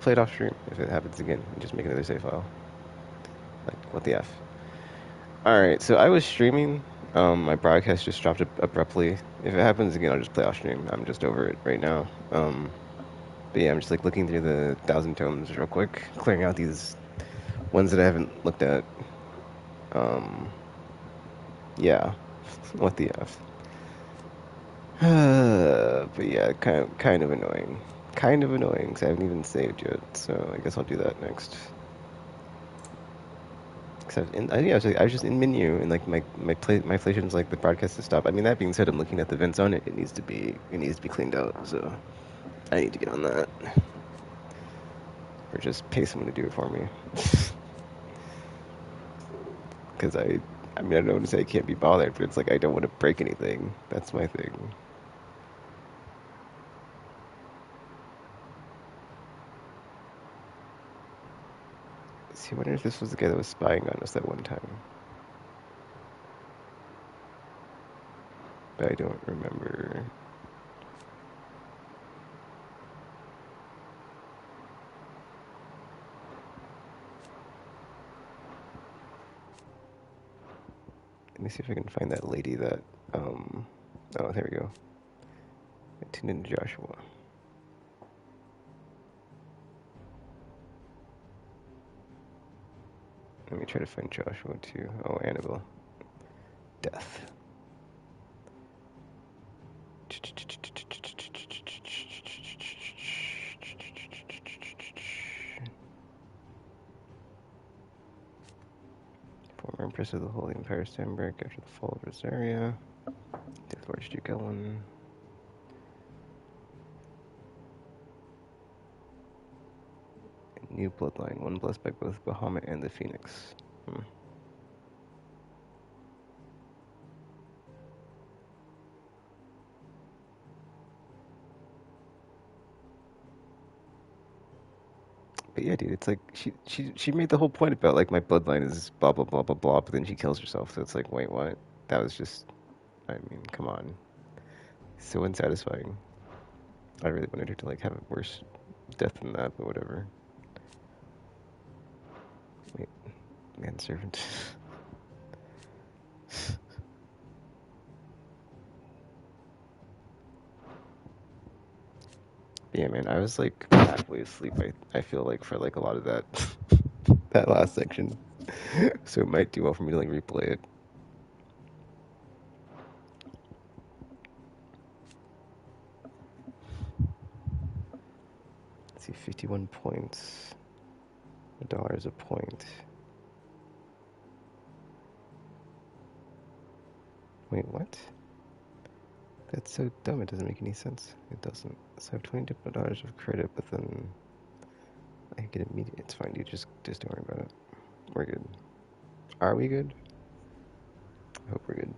play it off stream if it happens again and just make another save file. Like, what the F? Alright, so I was streaming. My broadcast just dropped abruptly. If it happens again, I'll just play off stream. I'm just over it right now. But yeah, I'm just like looking through the 1,000 tomes real quick, clearing out these ones that I haven't looked at. Yeah, what the F? But yeah, kind of annoying. Kind of annoying because I haven't even saved yet. So I guess I'll do that next. Except I was just in menu and like my PlayStation's like the broadcast to stop. I mean, that being said, I'm looking at the vents on it. It needs to be cleaned out. So I need to get on that, or just pay someone to do it for me. Because I mean, I don't want to say I can't be bothered, but it's like I don't want to break anything. That's my thing. See, I wonder if this was the guy that was spying on us that one time. But I don't remember. Let me see if I can find that lady that, oh, there we go. I tuned into Joshua. Let me try to find Joshua too. Oh, Annabelle. Death. Former Empress of the Holy Empire Sandberg after the fall of Rosaria. Death of Archduke Ellen. New bloodline, one blessed by both Bahamut and the Phoenix. But yeah, dude, it's like she made the whole point about like my bloodline is blah blah blah blah blah, but then she kills herself. So it's like, wait, what? That was just, I mean, come on, so unsatisfying. I really wanted her to like have a worse death than that, but whatever. Wait, manservant. Yeah, man, I was like halfway asleep. I feel like for like a lot of that that last section, so it might do well for me to like replay it. Let's see, 51 points. $1 a point. Wait, what? That's so dumb. It doesn't make any sense. It doesn't. So I have $20 of credit, but then I get immediate. It's fine, dude. Just don't worry about it. We're good. Are we good? I hope we're good.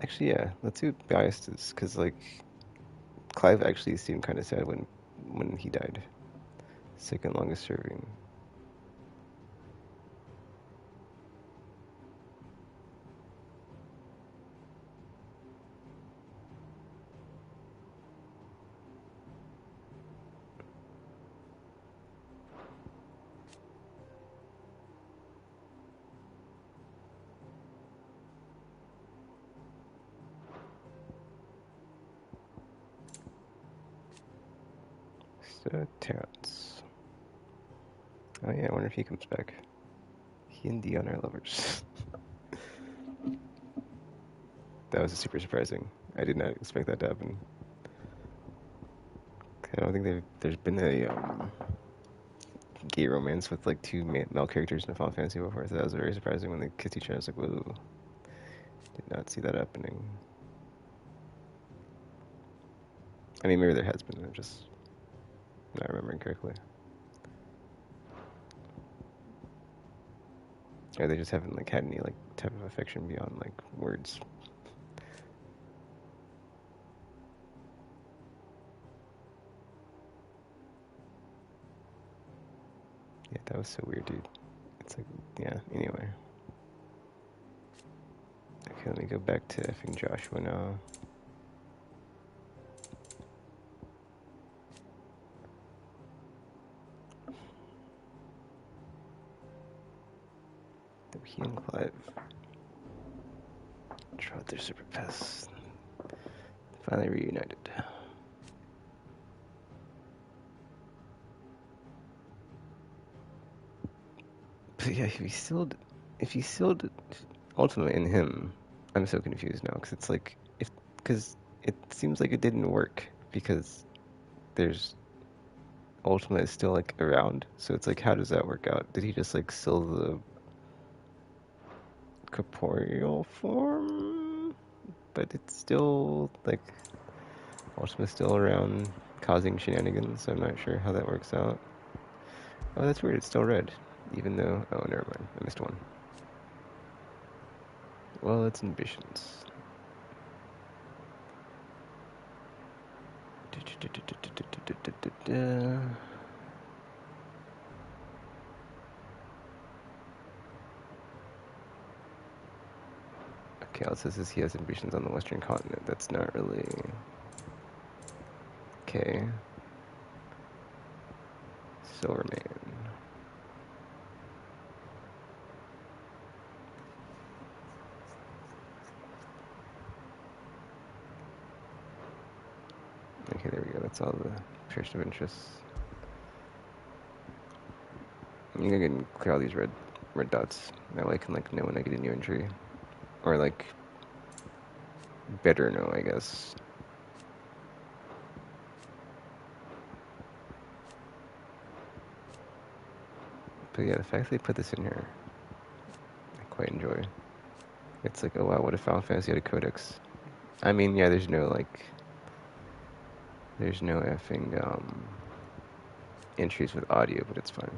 Actually, yeah. Let's see what biased is, because like Clive actually seemed kind of sad when he died. Second longest serving. So Terrence. Oh yeah, I wonder if he comes back. He and Dion are lovers. That was super surprising. I did not expect that to happen. I don't think there's been a gay romance with like two male characters in a Final Fantasy before, so that was very surprising when they kissed each other. I was like, whoa, did not see that happening. I mean, maybe there has been, I'm just not remembering correctly. Or they just haven't like had any like type of affection beyond like words. Yeah, that was so weird, dude. It's like, yeah, anyway. Okay, let me go back to effing Joshua now. He and Clive trod their separate paths, finally reunited. But yeah, if he sealed Ultima in him, I'm so confused now because it's like because it seems like it didn't work because there's Ultima is still like around, so it's like how does that work out? Did he just like seal the corporeal form, but it's still like Ultima's still around causing shenanigans? So I'm not sure how that works out. Oh, that's weird. It's still red, even though oh, never mind. I missed one. Well, it's ambitions. Okay, all it says is he has ambitions on the Western continent. That's not really... Okay. Silverman. Okay, there we go. That's all the person of interest. I'm gonna clear all these red dots. That way I can like know when I get a new entry. Or like better know, I guess. But yeah, the fact they put this in here, I quite enjoy. It's like, oh wow, what if Final Fantasy had a codex? I mean, yeah, there's no effing entries with audio, but it's fine.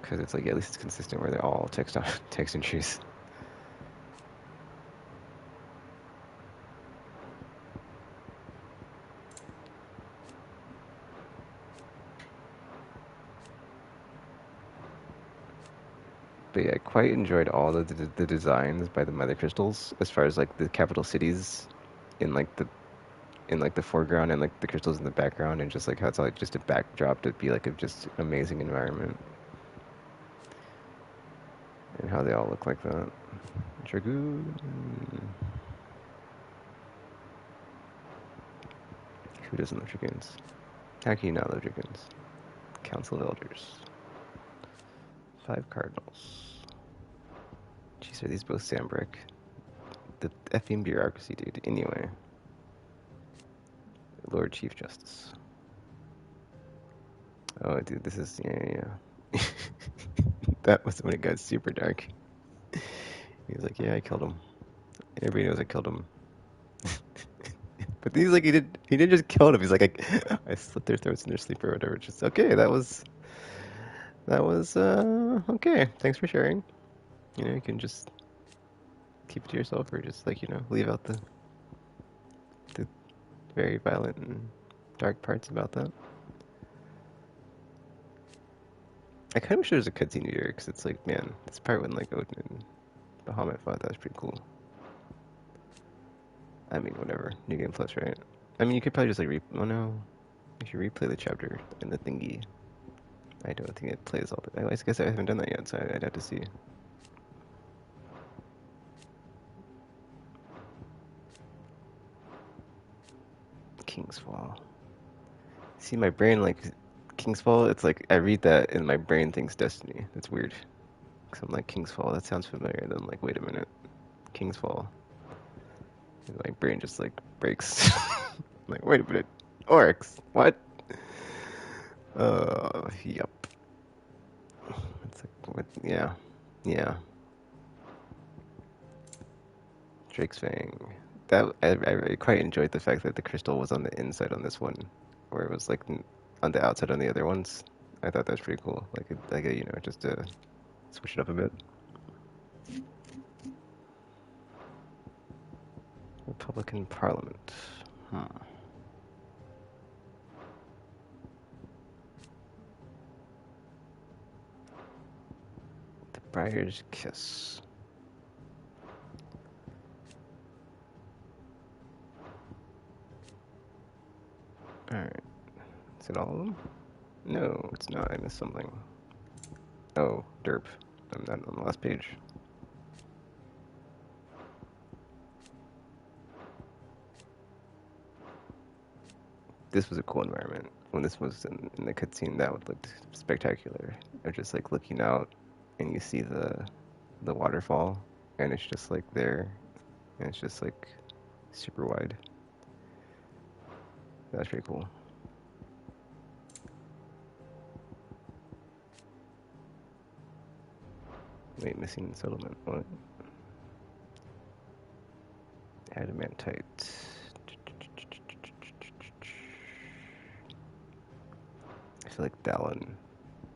Because it's like, at least it's consistent where they're all text entries. But yeah, I quite enjoyed all the designs by the Mother Crystals, as far as like the capital cities in like the foreground and like the crystals in the background, and just like how it's like just a backdrop to be like a just amazing environment, and how they all look like that. Dragoon. Who doesn't love dragoons? How can you not love dragoons? Council of Elders. 5 cardinals. Jeez, are these both Sambrick? The effing bureaucracy, dude. Anyway. Lord Chief Justice. Oh, dude, this is... Yeah. That was when it got super dark. He was like, yeah, I killed him. Everybody knows I killed him. But he's like, he didn't just kill him. He's like, I slit their throats in their sleep or whatever. Just, okay, that was, okay. Thanks for sharing. You know, you can just keep it to yourself or just like, leave out the very violent and dark parts about that. I kind of wish there was a cutscene here, because it's like, man, this part when like Odin and Bahamut fought, that was pretty cool. I mean, whatever. New Game Plus, right? I mean, you could probably just like oh no. If you replay the chapter in the thingy, I don't think it plays all the... I guess I haven't done that yet, so I'd have to see. King's Fall. See, my brain, like, King's Fall, it's like, I read that and my brain thinks Destiny. That's weird. Because I'm like, King's Fall, that sounds familiar. And then I'm like, wait a minute. King's Fall. And my brain just, like, breaks. I'm like, wait a minute. Oryx. What? Yep. It's like, what? Yeah. Yeah. Drake's Fang. I quite enjoyed the fact that the crystal was on the inside on this one, where it was like on the outside on the other ones. I thought that was pretty cool. Just to switch it up a bit. Republican Parliament. The Briar's Kiss. Alright. Is it all of them? No, it's not. I missed something. Oh, derp. I'm not on the last page. This was a cool environment. When this was in the cutscene, that would look spectacular. Of just like looking out, and you see the waterfall, and it's just like there, and it's just like super wide. That's pretty cool. Wait, missing settlement. What? Adamantite. I feel like Dallin.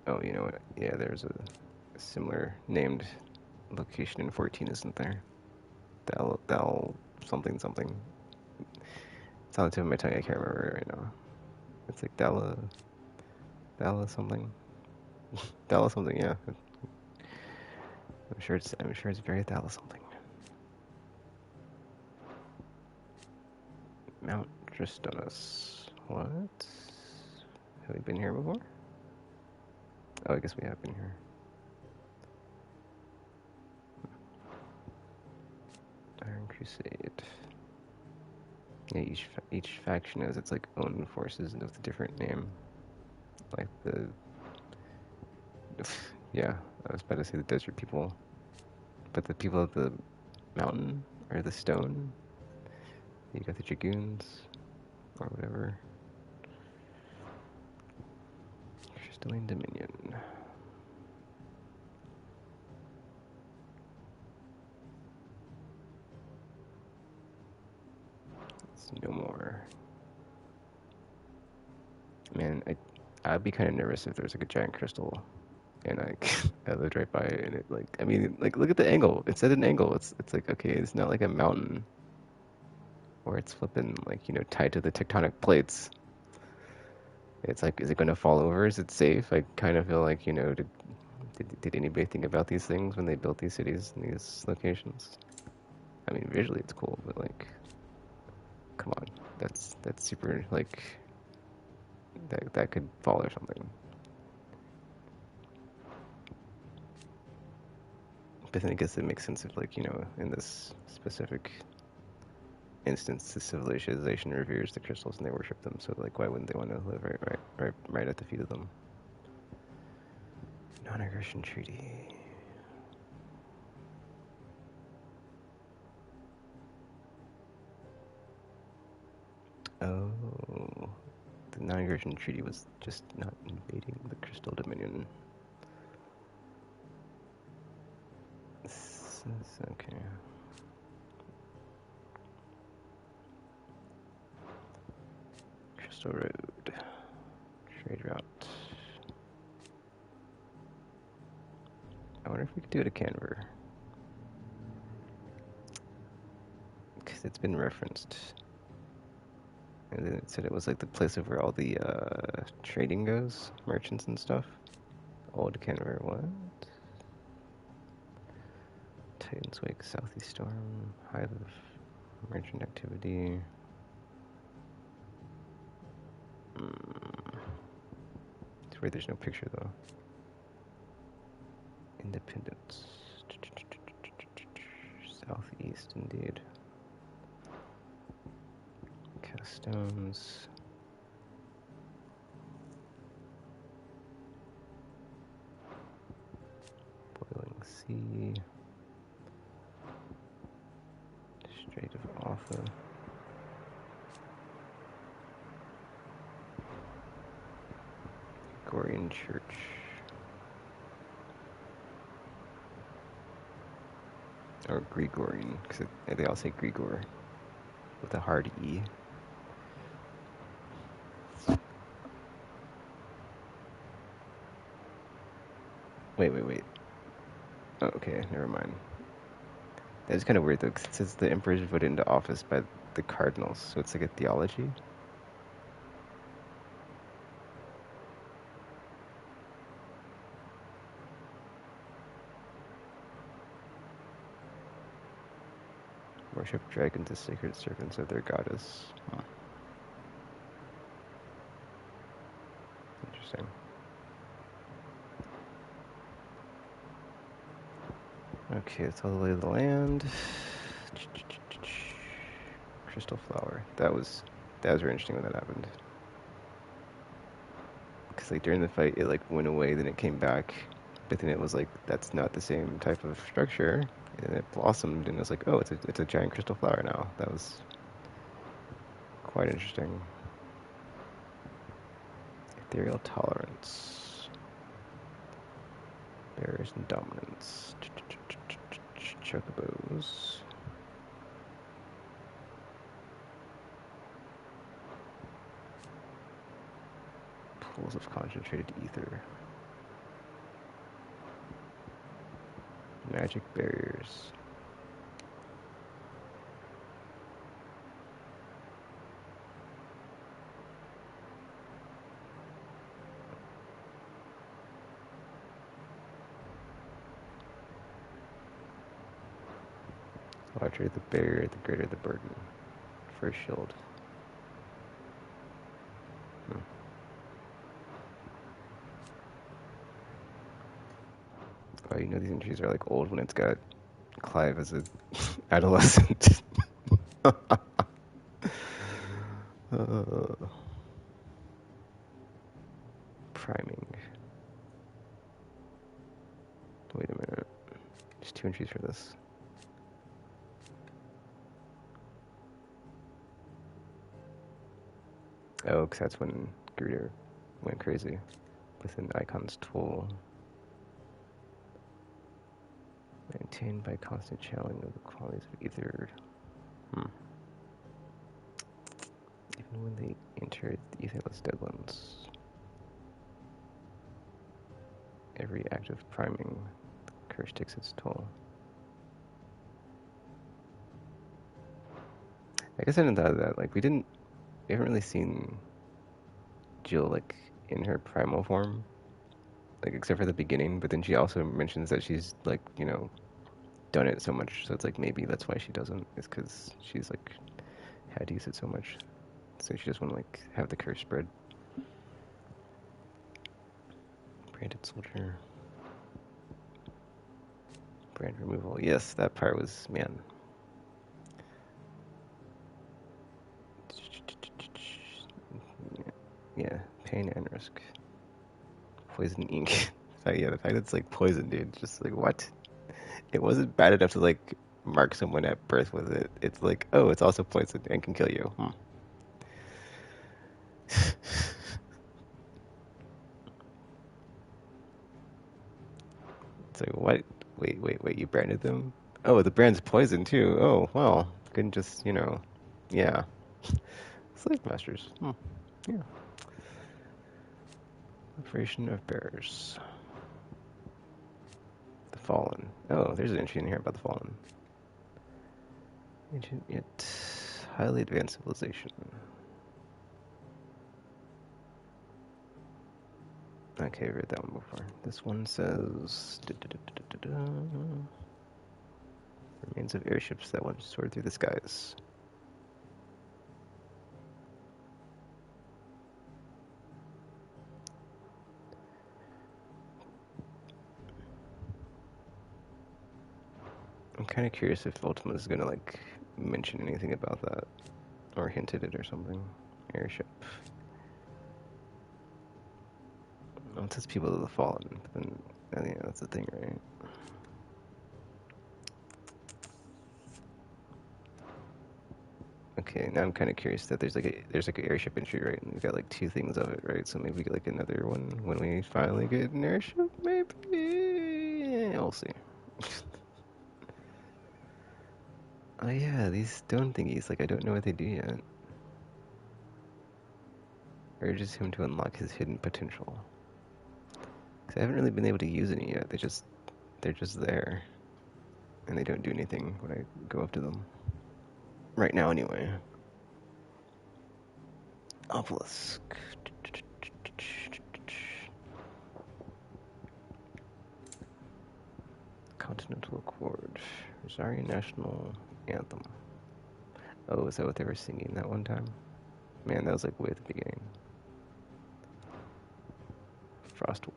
Oh, you know what? Yeah, there's a similar named location in 14, isn't there? Dal something something. It's on the tip of my tongue. I can't remember it right now. It's like Dalla something. Dalla something. Yeah. I'm sure it's very Dalla something. Mount Tristonus. What? Have we been here before? Oh, I guess we have been here. Iron Crusade. Yeah, each faction has its like own forces and with a different name. Like the yeah, I was about to say the desert people, but the people of the mountain or the stone. You got the dragoons or whatever. Crystalline Dominion. It's no more. Man, I'd be kind of nervous if there's like a giant crystal and I lived right by it and it like I mean like look at the angle. It's at an angle. It's like okay, it's not like a mountain where it's flipping like tied to the tectonic plates. It's like is it going to fall over? Is it safe? I kind of feel like did anybody think about these things when they built these cities and these locations? I mean visually it's cool, but like come on, that's super like that could fall or something. But then I guess it makes sense if like in this specific instance, the civilization reveres the crystals and they worship them. So like, why wouldn't they want to live right at the feet of them? Non-aggression treaty. Oh, the non-aggression treaty was just not invading the Crystal Dominion. This is okay. Crystal Road. Trade route. I wonder if we could do it at Canver. Because it's been referenced. And then it said it was like the place of where all the trading goes, merchants and stuff. Old Canver, what? Titan's Wake, Southeast Storm, Hive of Merchant Activity. It's weird there's no picture though. Independence. Southeast indeed. Cast stones. Boiling Sea. Strait of Offa. Gregorian Church. Or Gregorian, because they all say Gregor with a hard E. Wait. Oh, okay, never mind. That's kind of weird though, because it says the emperor is voted into office by the cardinals, so it's like a theology. Worship dragons as sacred servants of their goddess. Huh. Interesting. Okay, that's all the way to the land. Crystal flower. That was very interesting when that happened. Because like during the fight, it like went away, then it came back, but then it was like that's not the same type of structure, and it blossomed, and it was like, oh, it's a giant crystal flower now. That was quite interesting. Ethereal tolerance, barriers and dominance, chocobos. Pools of concentrated ether. Magic barriers. The larger the barrier, the greater the burden. First shield. Hmm. Oh, you know these entries are like old when it's got Clive as a adolescent. Priming. Wait a minute. There's 2 entries for this. Oh, because that's when Gruder went crazy with an icon's tool. Maintained by constant channeling of the qualities of ether. Even when they enter the etherless deadlands. Every active priming, the curse takes its toll. I guess I didn't thought of that. Like we haven't really seen Jill like in her primal form, like except for the beginning. But then she also mentions that she's like done it so much, so it's like maybe that's why she doesn't. It's because she's like had to use it so much, so she just want to like have the curse spread. Branded soldier. Brand removal. Yes, that part was man. Yeah, pain and risk. Poison ink. Yeah, the fact it's like poison, dude. Just like what? It wasn't bad enough to like mark someone at birth with it. It's like, oh, it's also poison and can kill you. It's like what? Wait. You branded them? Oh, the brand's poison too. Oh, well, couldn't just yeah. Slave masters. Yeah. Liberation of bears. The fallen. Oh, there's an entry in here about the fallen. Ancient yet highly advanced civilization. Okay, I've read that one before. This one says remains of airships that once soared through the skies. I'm kind of curious if Ultima is gonna like mention anything about that or hint at it or something. Airship. Well, it says people of the fallen, but then I think that's the thing, right? Okay, now I'm kind of curious that there's like an airship entry, right? And we've got like 2 things of it, right? So maybe we get like another one when we finally get an airship. Maybe we'll see. Oh yeah, these stone thingies. Like I don't know what they do yet. Urges him to unlock his hidden potential. Cause I haven't really been able to use any yet. They're just there, and they don't do anything when I go up to them. Right now, anyway. Obelisk. Continental Accord. Rosarian National Anthem. Oh, is that what they were singing that one time? Man, that was like way at the beginning. Frostwolf.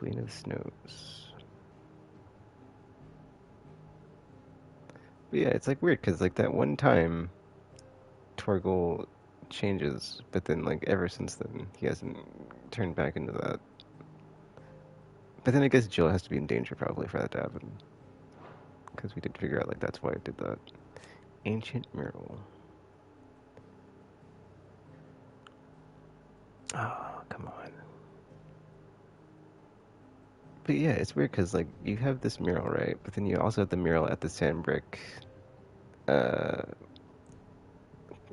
Queen of Snows. But yeah, it's like weird because like that one time Torgal changes, but then like ever since then he hasn't turned back into that. But then I guess Jill has to be in danger probably for that to happen. Because we did figure out like that's why it did that. Ancient mural. Oh, come on. But yeah, it's weird because like you have this mural, right? But then you also have the mural at the Sandbrick. Uh,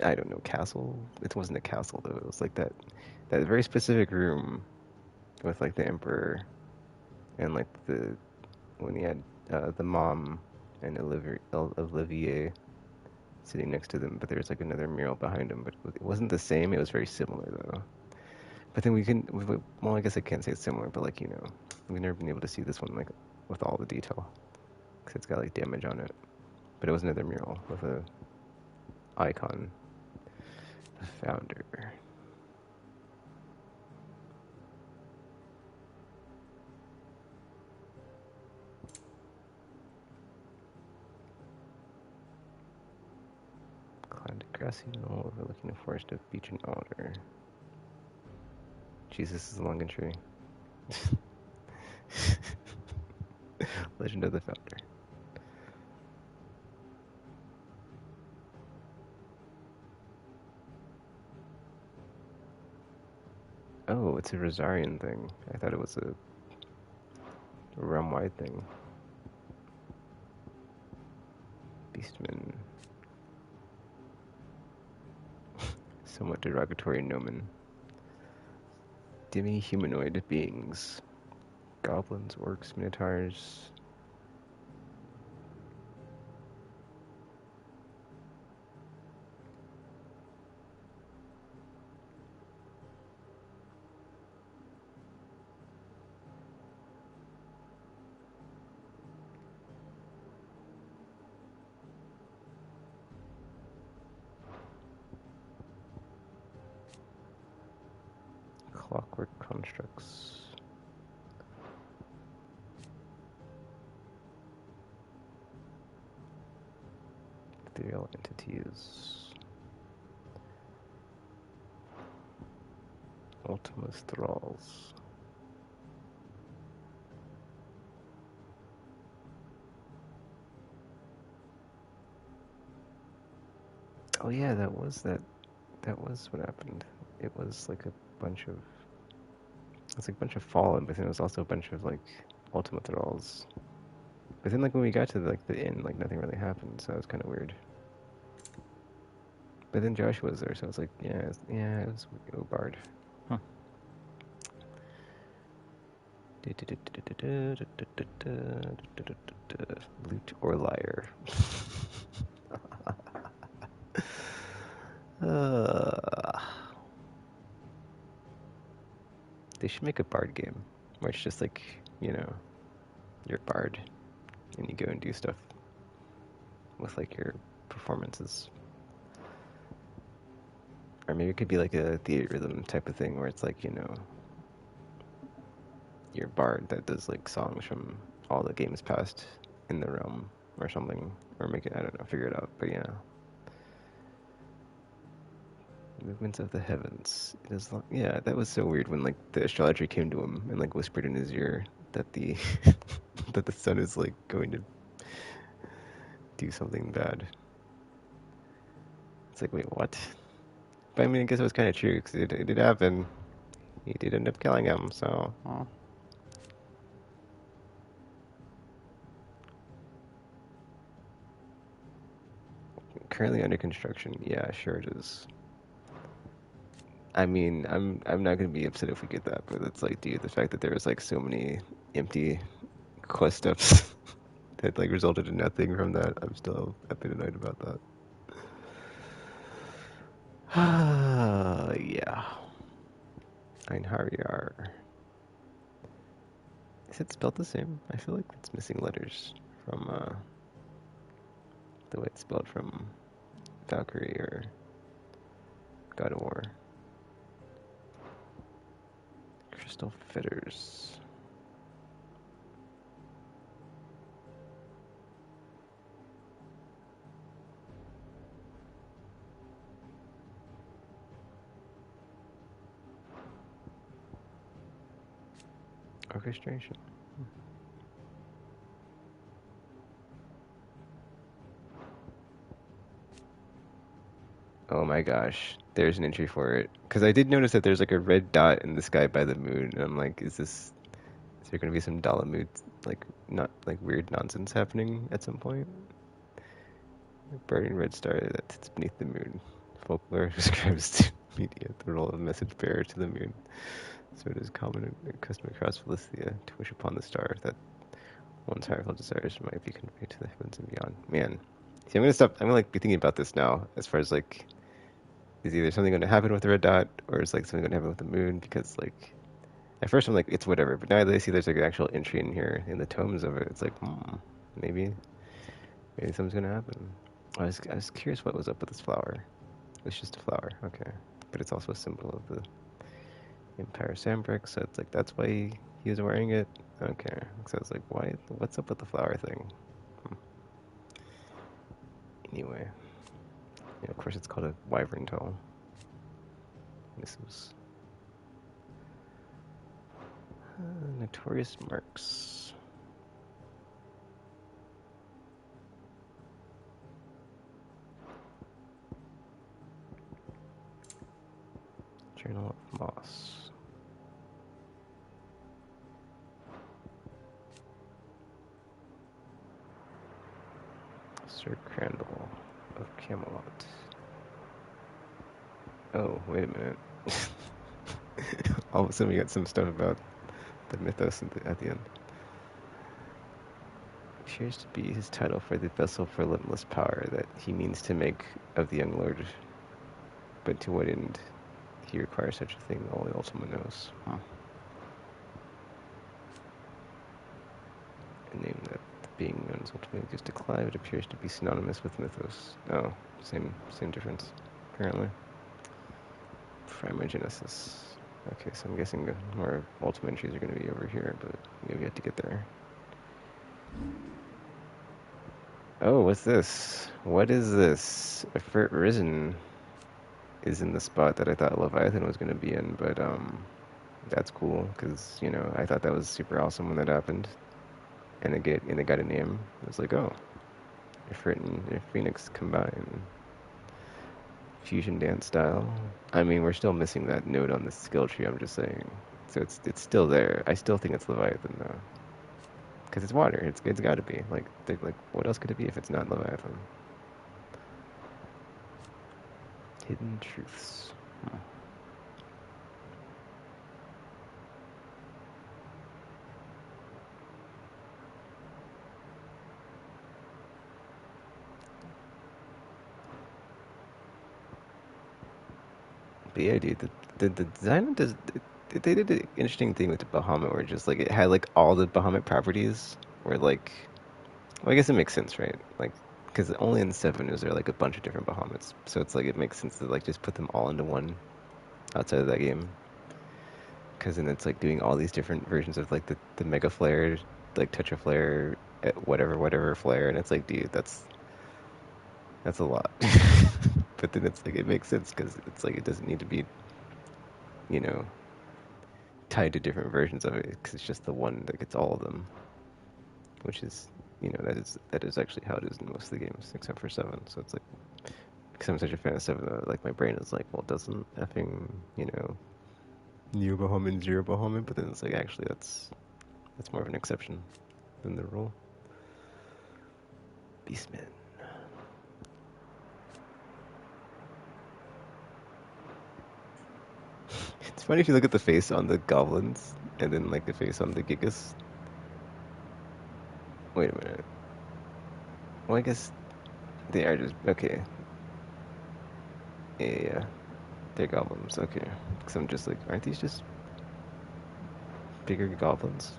I don't know, castle. It wasn't a castle though. It was like that very specific room with like the emperor and like the when he had the mom and Olivier sitting next to them. But there's like another mural behind him. But it wasn't the same. It was very similar though. But then well, I guess I can't say it's similar, but like we've never been able to see this one like with all the detail because it's got like damage on it. But it was another mural with a icon, the founder. Climbed a grassy knoll overlooking a forest of beech and alder. Jesus is a long tree. Legend of the founder. Oh, it's a Rosarian thing. I thought it was a realm-wide thing. Beastman. Somewhat derogatory nomen. Demi-humanoid beings. Goblins, orcs, minotaurs. Clockwork constructs. Ethereal entities. Ultima's thralls. Oh yeah, that was what happened. It was like a bunch of it's like a bunch of fallen, but then it was also a bunch of like ultimate thralls. But then like when we got to like the inn, like nothing really happened, so it was kind of weird. But then Joshua was there, so I was like, yeah, it was Obard. Huh. Loot or liar. They should make a bard game where it's just like, you're a bard and you go and do stuff with like your performances. Or maybe it could be like a theatrhythm type of thing where it's like, you're a bard that does like songs from all the games past in the realm or something. Or make it, I don't know, figure it out. But yeah. Movements of the heavens. It is yeah, that was so weird when like the astrologer came to him and like whispered in his ear that the that the sun is like going to do something bad. It's like, wait, what? But I mean, I guess it was kind of true because it did happen. He did end up killing him, so. Currently under construction. Yeah, sure it is. I mean, I'm not gonna be upset if we get that, but it's like, dude, the fact that there was like so many empty quest steps that like resulted in nothing from that, I'm still a bit annoyed about that. Yeah. Einharjar. Is it spelled the same? I feel like it's missing letters from the way it's spelled from Valkyrie or God of War. Crystal Fetters. Orchestration. Oh my gosh, there's an entry for it. Because I did notice that there's like a red dot in the sky by the moon, and I'm like, is there gonna be some Dalamud, like, not, like, weird nonsense happening at some point? A burning red star that sits beneath the moon. Folklore describes to media the role of message bearer to the moon. So it is common and custom across Philistia to wish upon the star that one's heartfelt desires might be conveyed to the heavens and beyond. Man, see, I'm gonna stop. I'm gonna like be thinking about this now, as far as like, is either something going to happen with the red dot, or is like something going to happen with the moon? Because like, at first I'm like, it's whatever, but now that I see there's like an actual entry in here in the tomes of it, it's like, maybe, maybe something's gonna happen. I was curious what was up with this flower. It's just a flower, okay, but it's also a symbol of the Empire Sandbrick, so it's like that's why he was wearing it. Okay, so I was like, why? What's up with the flower thing? Hmm. Anyway, yeah, of course it's called a wyvern toe. This was notorious marks. Journal of Moss. Sir Crandall of Camelot. Oh, wait a minute. All of a sudden we got some stuff about the mythos at the end. Appears to be his title for the vessel for limitless power that he means to make of the young lord. But to what end he requires such a thing, only Ultima knows. A name that the being known as Ultima gives to Clive, it appears to be synonymous with mythos. Oh, same difference, apparently. Primogenesis. Okay, so I'm guessing the more Ultima entries are going to be over here, but we have to get there. Oh, what's this? What is this? Ifrit Risen is in the spot that I thought Leviathan was going to be in, but that's cool because you know I thought that was super awesome when that happened, and it got a name. I was like, oh, Ifrit and Phoenix combine, fusion dance style. I mean, we're still missing that note on the skill tree. I'm just saying, so it's still there. I still think it's Leviathan though, because it's water. It's got to be like what else could it be if it's not Leviathan? Hidden truths. Huh. But yeah, dude, the design does. They did an interesting thing with the Bahamut, where just like it had like all the Bahamut properties, where like, well, I guess it makes sense, right? Like, because only in 7 is there like a bunch of different Bahamuts, so it's like it makes sense to like just put them all into one outside of that game, because then it's like doing all these different versions of like the Mega Flare, like Tetra Flare, whatever flare, and it's like, dude, that's a lot. But then it's like it makes sense because it's like it doesn't need to be, you know, tied to different versions of it because it's just the one that gets all of them, which is, you know, that is actually how it is in most of the games except for 7. So it's like, because I'm such a fan of 7, like my brain is like, well, doesn't effing, you know, Neo Bahamut Zero Bahamut, but then it's like actually that's more of an exception than the rule. Beastman. It's funny if you look at the face on the goblins and then like the face on the Gigas. Wait a minute. Well, I guess they are just okay. Yeah, they're goblins. Okay, because I'm just like, aren't these just bigger goblins?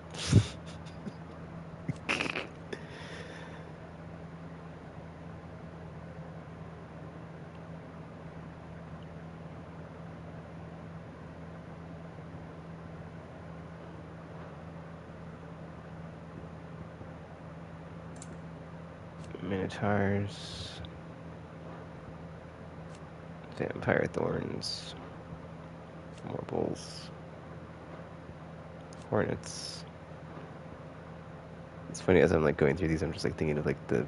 Minotaurs, vampire thorns, more bulls. Hornets. It's funny as I'm like going through these, I'm just like thinking of like the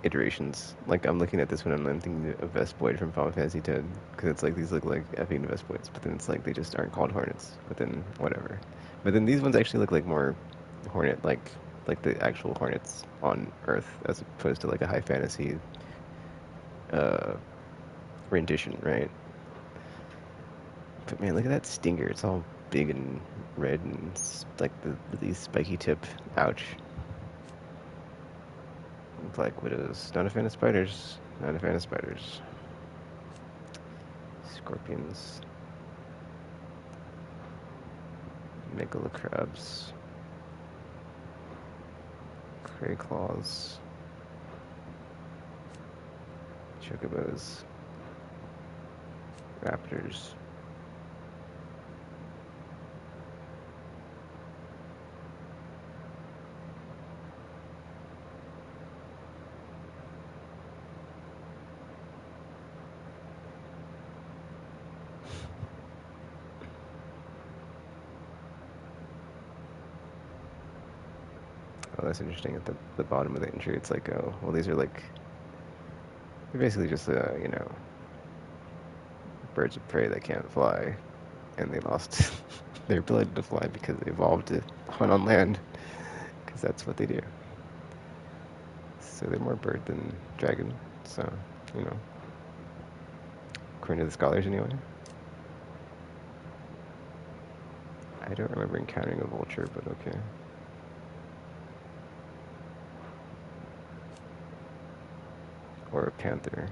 iterations. Like I'm looking at this one and I'm thinking of Vespoid from Final Fantasy X because it's like these look like effing Vespoids, but then it's like they just aren't called Hornets. But then whatever. But then these ones actually look like more Hornet, like the actual Hornets on Earth, as opposed to like a high fantasy uh, rendition, right? But man, look at that stinger. It's all big and red and like these spiky tip. Ouch. Black widows. Not a fan of spiders. Not a fan of spiders. Scorpions. Megalocrabs. Cray claws. Chocobos. Raptors. Oh, that's interesting. At the bottom of the entry, it's like, oh, well, these are like, they're basically just, you know, birds of prey that can't fly, and they lost their ability to fly because they evolved to hunt on land, because that's what they do. So they're more bird than dragon. So, you know, according to the scholars, anyway. I don't remember encountering a vulture, but okay. Or a panther.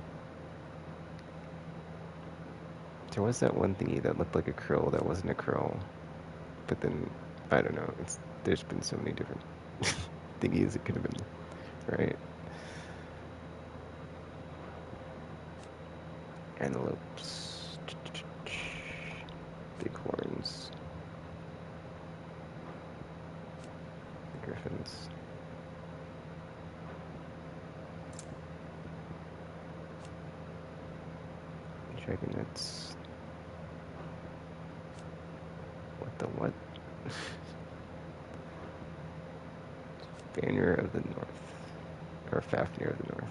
There was that one thingy that looked like a krill that wasn't a krill, but then I don't know. There's been so many different thingies it could have been, right? Antelopes, bighorns, griffins, dragonets. What the what? Banner of the North, or Fafnir of the North.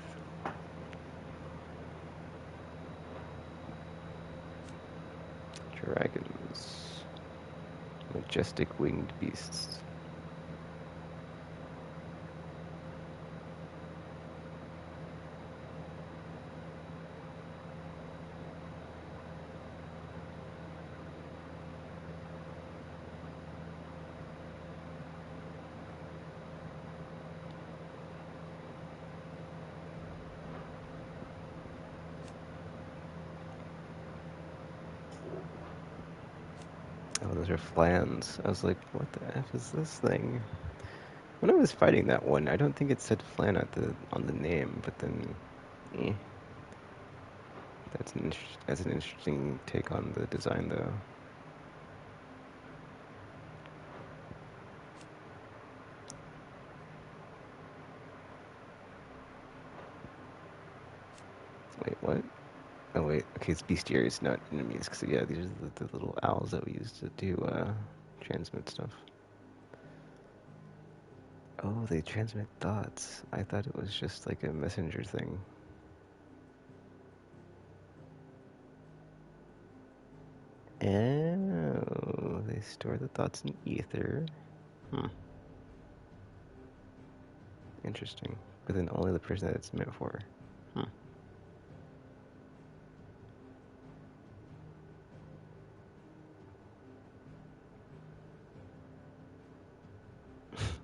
Dragons, majestic winged beasts. Oh, those are flans. I was like, what the F is this thing? When I was fighting that one, I don't think it said flan at on the name, but then, eh. That's an interesting take on the design, though. Wait, what? Oh wait, okay, it's bestiaries, not enemies. Cause yeah, these are the little owls that we use to do transmit stuff. Oh, they transmit thoughts. I thought it was just like a messenger thing. Oh, they store the thoughts in ether. Hmm, interesting. But then only the person that it's meant for. Hmm.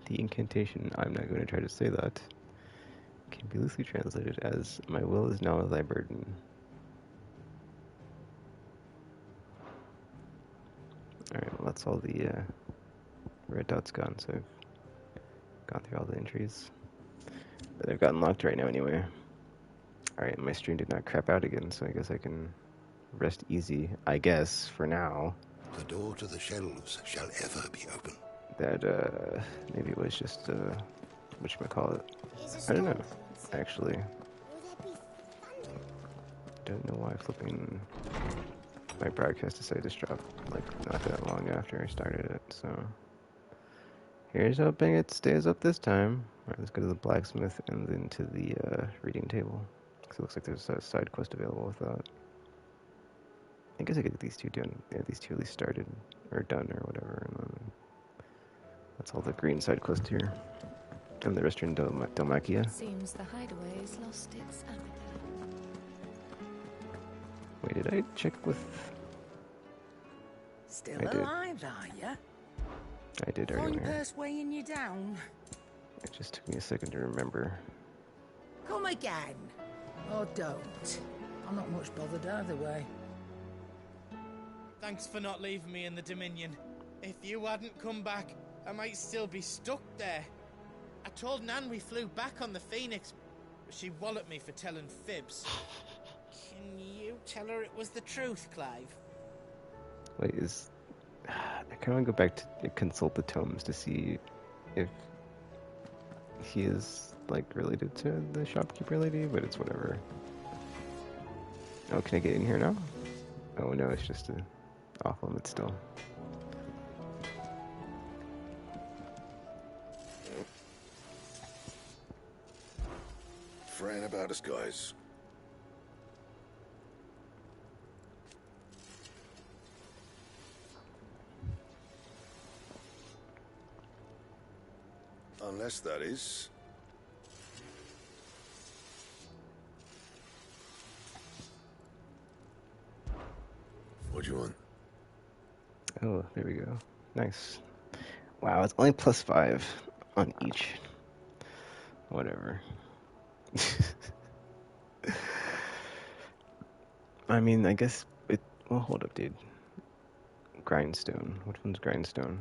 The incantation, I'm not going to try to say that, can be loosely translated as, my will is now thy burden. Alright, well that's all the red dots gone, so I've gone through all the entries that I've gotten locked right now anyway. Alright, my stream did not crap out again, so I guess I can rest easy, I guess, for now. The door to the shelves shall ever be open. That, maybe it was just, whatchamacallit. I don't know, actually. Don't know why flipping... my broadcast decided to drop like not that long after I started it, so here's hoping it stays up this time. Alright, let's go to the blacksmith and then to the reading table. Because it looks like there's a side quest available with that. I guess I could get these two done. Yeah, these two at least started or done or whatever, and then that's all the green side quest here. And the restaurant Dalmacia. Seems the hideaway's lost its appetite. Wait, did I check with? Still I did. alive, are ya? I did Coin earlier. purse weighing you down. It just took me a second to remember. Come again. Or don't. I'm not much bothered either way. Thanks for not leaving me in the Dominion. If you hadn't come back, I might still be stuck there. I told Nan we flew back on the Phoenix, but she walloped me for telling fibs. Can you tell her it was the truth, Clive? Wait, I kind of want to go back to consult the tomes to see if he is like related to the shopkeeper lady, but it's whatever. Oh, can I get in here now? Oh no, it's just an off limit still. Fran about us, guys. Unless that is... What do you want? Oh, there we go. Nice. Wow, it's only +5 on each. Whatever. I mean, I guess it... Well, hold up, dude. Grindstone. Which one's Grindstone?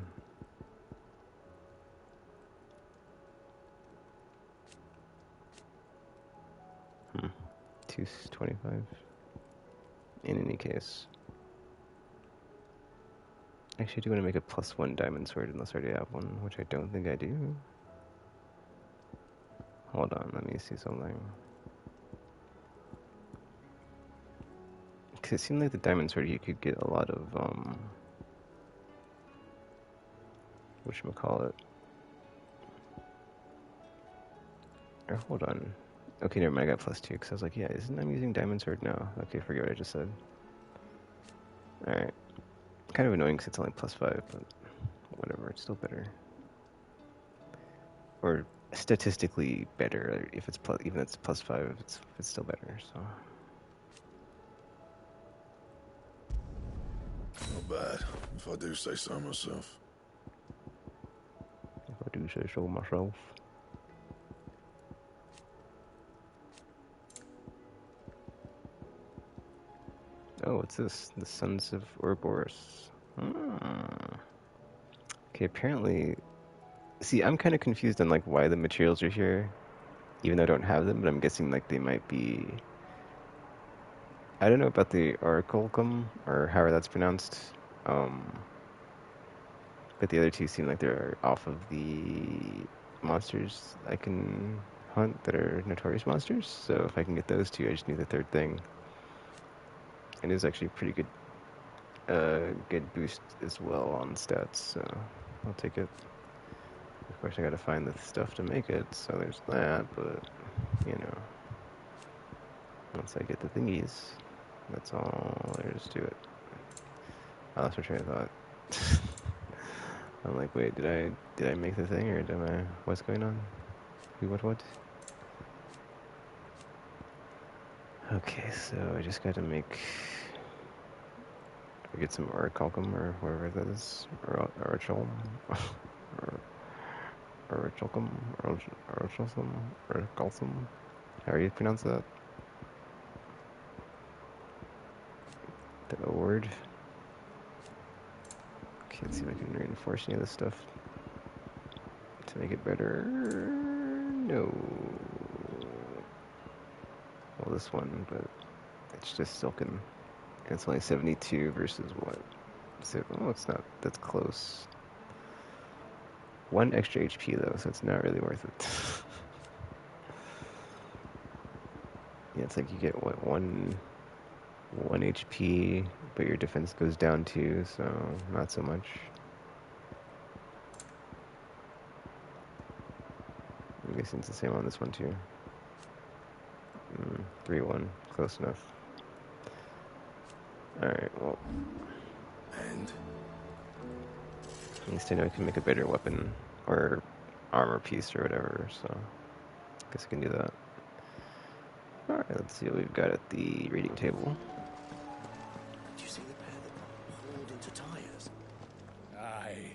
Hmm. 225. In any case. Actually, I do want to make a +1 diamond sword unless I already have one, which I don't think I do. Hold on, let me see something. Because it seemed like the diamond sword you could get a lot of, whatchamacallit. Or hold on. Okay, never mind, I got +2, because I was like, yeah, isn't I'm using diamond sword now? Okay, forget what I just said. Alright. Kind of annoying because it's only +5, but whatever, it's still better. Or statistically better if it's even if it's +5, it's still better. So Not bad, if I do say so myself. if I do say so myself. Oh, what's this? The Sons of Ouroboros. Okay, apparently. See, I'm kind of confused on like why the materials are here, even though I don't have them. But I'm guessing like they might be. I don't know about the Orichalcum or however that's pronounced. But the other two seem like they're off of the monsters I can hunt that are notorious monsters. So if I can get those two, I just need the third thing. And it is actually a pretty good boost as well on stats. So I'll take it. Of course, I gotta find the stuff to make it. So there's that. But you know, once I get the thingies, that's all there is to it. I lost my train of thought. I'm like, wait, did I make the thing or did I? What's going on? Who? What? Okay, so I just got to make. I get some orichalcum or whatever that is, or orichalcum, orichalcum, orichalcum. How do you pronounce that? The O word. Okay, let's see if I can reinforce any of this stuff to make it better. No. Well, this one, but it's just silken. And it's only 72 versus what? So, oh, it's not. That's close. 1 extra HP though, so it's not really worth it. Yeah, it's like you get what, 1 1 HP, but your defense goes down too, so not so much. I'm guessing it's the same on this one too. 3-1, close enough. Alright, well, And? at least I know I can make a better weapon or armor piece or whatever, so I guess I can do that. Alright, let's see what we've got at the reading table. Do you see the pair that hauled into tires? Aye,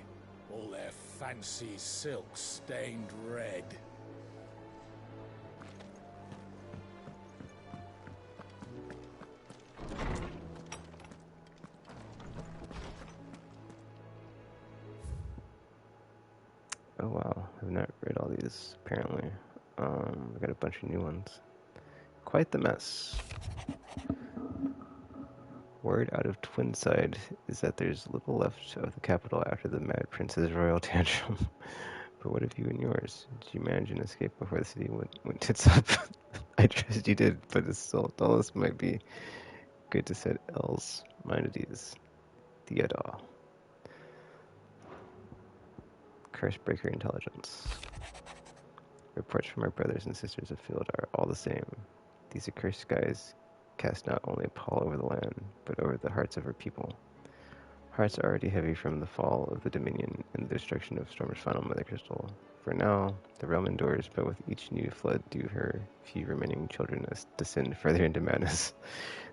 all their fancy silks stained red. Oh wow, I've not read all these apparently. I got a bunch of new ones. Quite the mess. Word out of Twinside is that there's little left of the capital after the Mad Prince's royal tantrum. But what of you and yours? Did you manage an escape before the city went tits up? I trust you did, but it's still, all this might be good to set L's mind at ease. Theodore. Cursebreaker intelligence. Reports from our brothers and sisters afield are all the same. These accursed skies cast not only a pall over the land, but over the hearts of her people. Hearts already heavy from the fall of the Dominion and the destruction of Storm's final mother crystal. For now, the realm endures, but with each new flood do her few remaining children descend further into madness.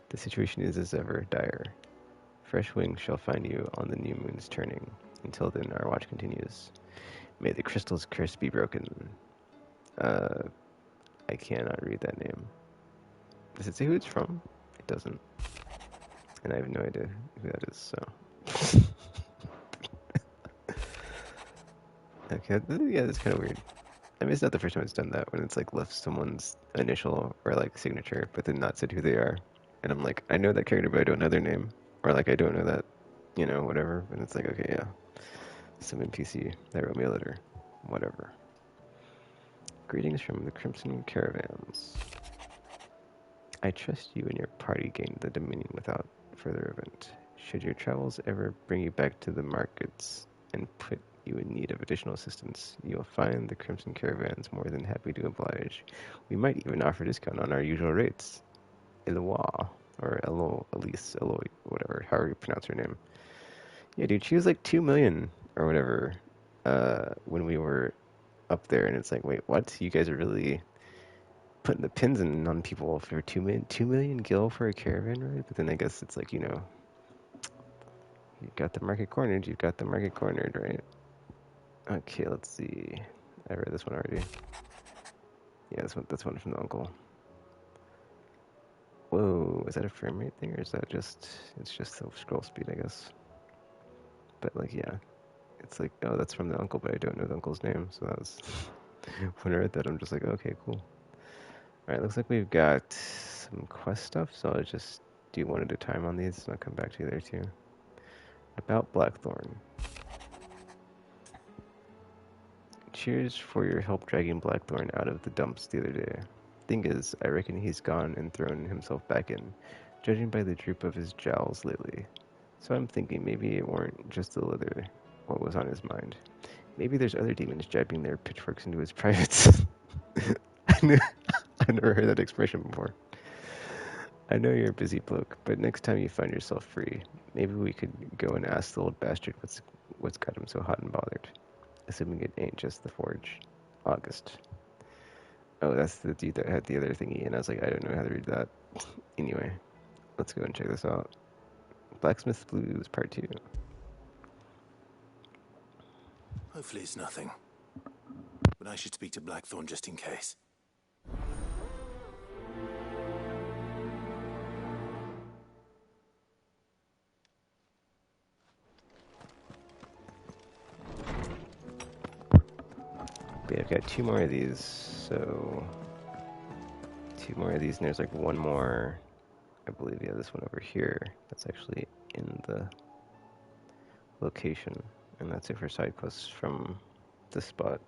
The situation is as ever dire. Fresh wings shall find you on the new moon's turning. Until then, our watch continues. May the crystal's curse be broken. I cannot read that name. Does it say who it's from? It doesn't. And I have no idea who that is, so. Okay, yeah, that's kind of weird. I mean, it's not the first time it's done that, when it's like left someone's initial or like signature, but then not said who they are. And I'm like, I know that character, but I don't know their name. Or like, I don't know that, you know, whatever. And it's like, okay, yeah. Some NPC that wrote me a letter. Whatever. Greetings from the Crimson Caravans. I trust you and your party gained the Dominion without further event. Should your travels ever bring you back to the markets and put you in need of additional assistance, you will find the Crimson Caravans more than happy to oblige. We might even offer a discount on our usual rates. Eloise, or Elise, Eloy, whatever, however you pronounce her name. Yeah, dude, she was like 2 million or whatever when we were up there, and it's like, wait, what? You guys are really putting the pins in on people for 2 million gil for a caravan ride? But then I guess it's like, you know, you've got the market cornered, right? Okay, let's see. I read this one already. Yeah, that's one from the uncle. Whoa, is that a frame rate thing, or is that just, it's just the scroll speed, I guess. But like, yeah, it's like, oh, that's from the uncle, but I don't know the uncle's name, so that was, when I read that, I'm just like, okay, cool. Alright, looks like we've got some quest stuff, so I'll just do one at a time on these, and I'll come back to you there too. About Blackthorn. Cheers for your help dragging Blackthorn out of the dumps the other day. Thing is, I reckon he's gone and thrown himself back in, judging by the droop of his jowls lately. So I'm thinking maybe it weren't just the leather what was on his mind. Maybe there's other demons jabbing their pitchforks into his privates. I've never heard that expression before. I know you're a busy bloke, but next time you find yourself free, maybe we could go and ask the old bastard what's got him so hot and bothered. Assuming it ain't just the forge. August. Oh, that's the dude that had the other thingy, and I was like, I don't know how to read that. Anyway, let's go and check this out. Blacksmith Blues Part 2. Hopefully it's nothing. But I should speak to Blackthorn just in case. But yeah, I've got 2 more of these, so 2 more of these, and there's like one more, I believe, yeah, this one over here, that's actually in the location, and that's it for side quests from this spot.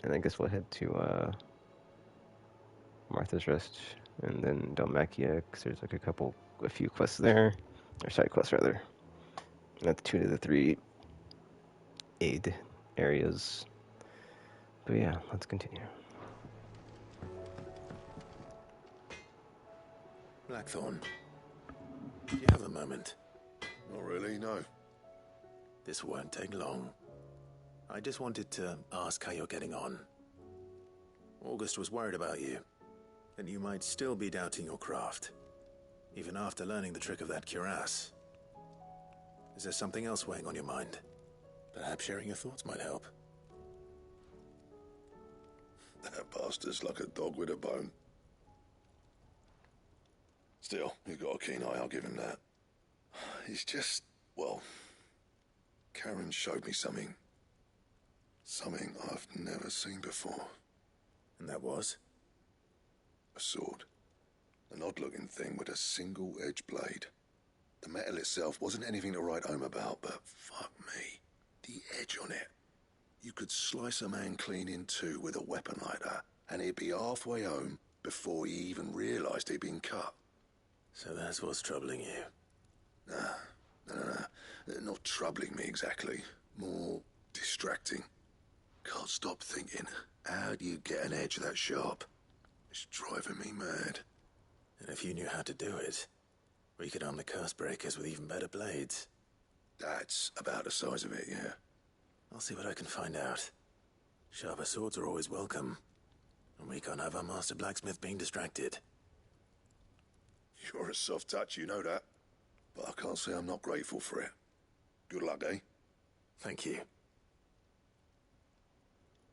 And I guess we'll head to Martha's Rest and then Dalmacia, because there's like a few quests there, or side quests rather. And that's 2 to the 3 aid areas. But yeah, let's continue. Blackthorn, do you have a moment? Not really, no. This won't take long. I just wanted to ask how you're getting on. August was worried about you, that you might still be doubting your craft, even after learning the trick of that cuirass. Is there something else weighing on your mind? Perhaps sharing your thoughts might help. That bastard's like a dog with a bone. Still, he's got a keen eye, I'll give him that. He's just, well, Karen showed me something. Something I've never seen before. And that was? A sword. An odd-looking thing with a single-edged blade. The metal itself wasn't anything to write home about, but fuck me. The edge on it. You could slice a man clean in two with a weapon like that, and he'd be halfway home before he even realised he'd been cut. So that's what's troubling you. No. Not troubling me exactly. More distracting. Can't stop thinking, how do you get an edge that sharp? It's driving me mad. And if you knew how to do it, we could arm the curse breakers with even better blades. That's about the size of it, yeah. I'll see what I can find out. Sharper swords are always welcome. And we can't have our master blacksmith being distracted. You're a soft touch, you know that. But I can't say I'm not grateful for it. Good luck, eh? Thank you.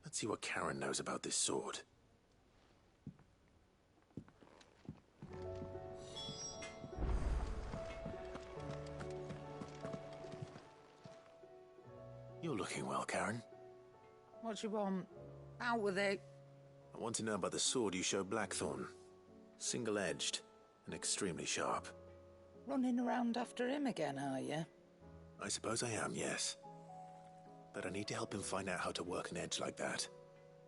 Let's see what Karen knows about this sword. You're looking well, Karen. What you want? Out with it. I want to know about the sword you showed Blackthorn. Single-edged and extremely sharp. Running around after him again, are you? I suppose I am, yes. But I need to help him find out how to work an edge like that.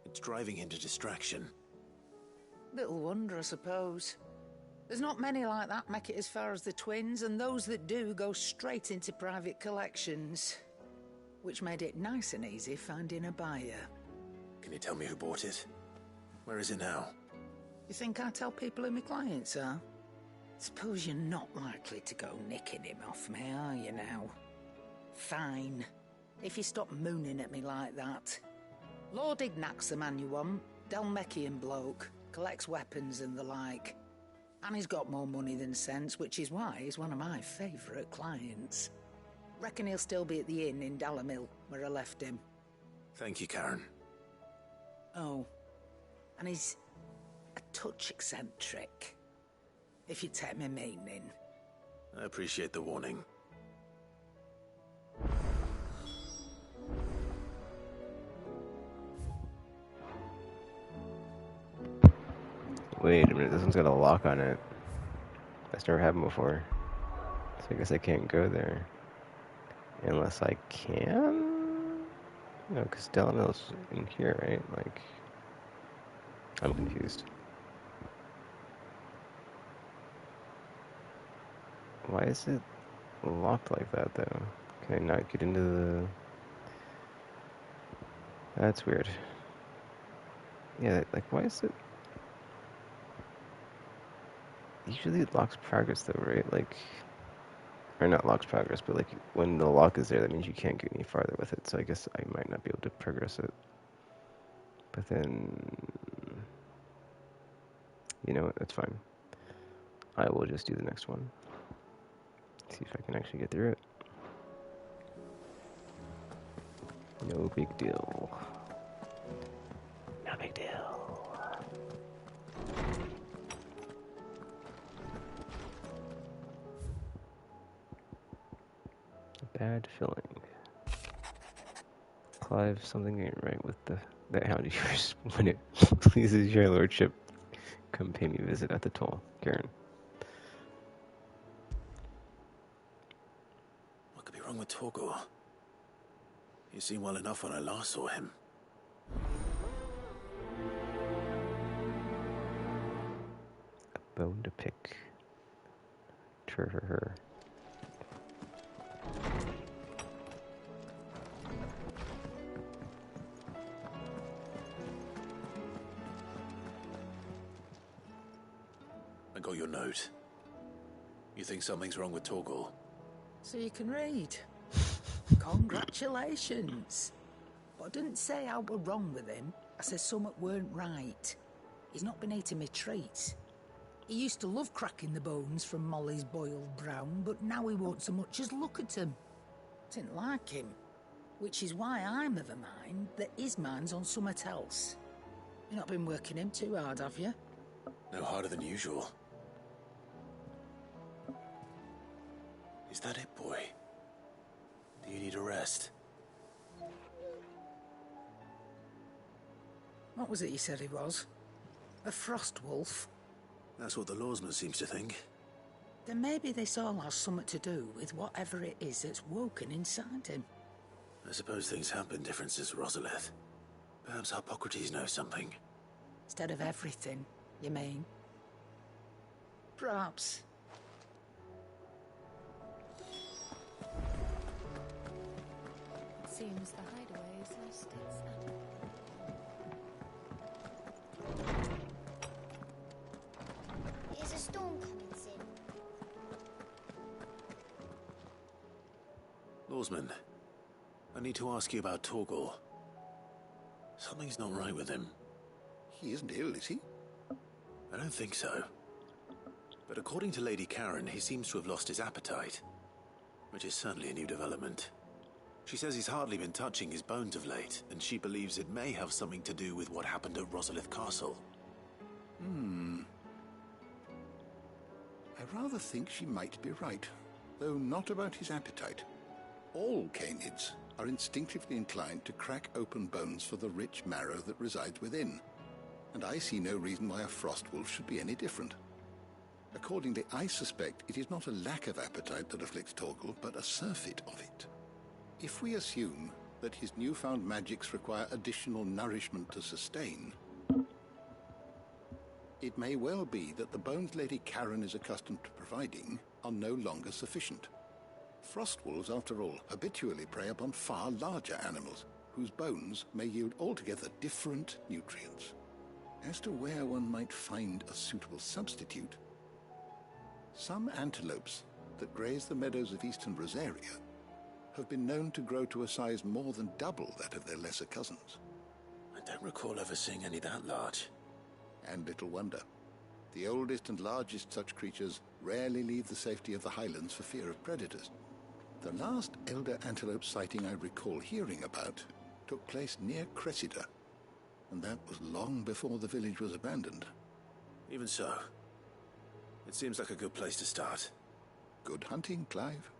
It's driving him to distraction. Little wonder, I suppose. There's not many like that make it as far as the twins, and those that do go straight into private collections. Which made it nice and easy finding a buyer. Can you tell me who bought it? Where is it now? You think I tell people who my clients are? Suppose you're not likely to go nicking him off me, are you now? Fine. If you stop mooning at me like that. Lord Ignac's the man you want. Dalmecian bloke. Collects weapons and the like. And he's got more money than sense, which is why he's one of my favourite clients. Reckon he'll still be at the inn in Dalamil, where I left him. Thank you, Karen. Oh. And he's a touch eccentric. If you take my meaning. I appreciate the warning. Wait a minute, this one's got a lock on it. That's never happened before. So I guess I can't go there. Unless I can? No, because Delamil's in here, right? Like, I'm confused. Why is it locked like that, though? Can I not get into the... That's weird. Yeah, like, why is it... Usually it locks progress, though, right? Like... Or not locks progress, but like, when the lock is there, that means you can't get any farther with it. So I guess I might not be able to progress it. But then... You know what? That's fine. I will just do the next one. See if I can actually get through it. No big deal. No big deal. Bad filling. Clive, something ain't right with that hound of yours. When it pleases your lordship, come pay me a visit at the toll. Karen. What could be wrong with Torgor? He seemed well enough when I last saw him. bone to pick. Her. I got your note. You think something's wrong with Torgal? So you can read. Congratulations. But I didn't say I were wrong with him. I said something weren't right. He's not been eating me treats. He used to love cracking the bones from Molly's boiled brown, but now he won't so much as look at 'em. Didn't like him. Which is why I'm of a mind that his mind's on something else. You've not been working him too hard, have you? No harder than usual. Is that it, boy? Do you need a rest? What was it you said he was? A frost wolf? That's what the lawsman seems to think. Then maybe this all has something to do with whatever it is that's woken inside him. I suppose things have been different since Rosalith. Perhaps Hippocrates knows something. Instead of everything, you mean? Perhaps. It seems the hideaway has lost its appetite. Is a storm coming soon? Lawsman, I need to ask you about Torgal. Something's not right with him. He isn't ill, is he? I don't think so. But according to Lady Karen, he seems to have lost his appetite, which is certainly a new development. She says he's hardly been touching his bones of late, and she believes it may have something to do with what happened at Rosalith Castle. I rather think she might be right, though not about his appetite. All canids are instinctively inclined to crack open bones for the rich marrow that resides within, and I see no reason why a frost wolf should be any different. Accordingly, I suspect it is not a lack of appetite that afflicts Torgal, but a surfeit of it. If we assume that his newfound magics require additional nourishment to sustain, it may well be that the bones Lady Karen is accustomed to providing are no longer sufficient. Frost wolves, after all, habitually prey upon far larger animals, whose bones may yield altogether different nutrients. As to where one might find a suitable substitute, some antelopes that graze the meadows of eastern Rosaria have been known to grow to a size more than double that of their lesser cousins. I don't recall ever seeing any that large. And little wonder. The oldest and largest such creatures rarely leave the safety of the highlands for fear of predators. The last elder antelope sighting I recall hearing about took place near Cressida, and that was long before the village was abandoned. Even so, it seems like a good place to start. Good hunting, Clive.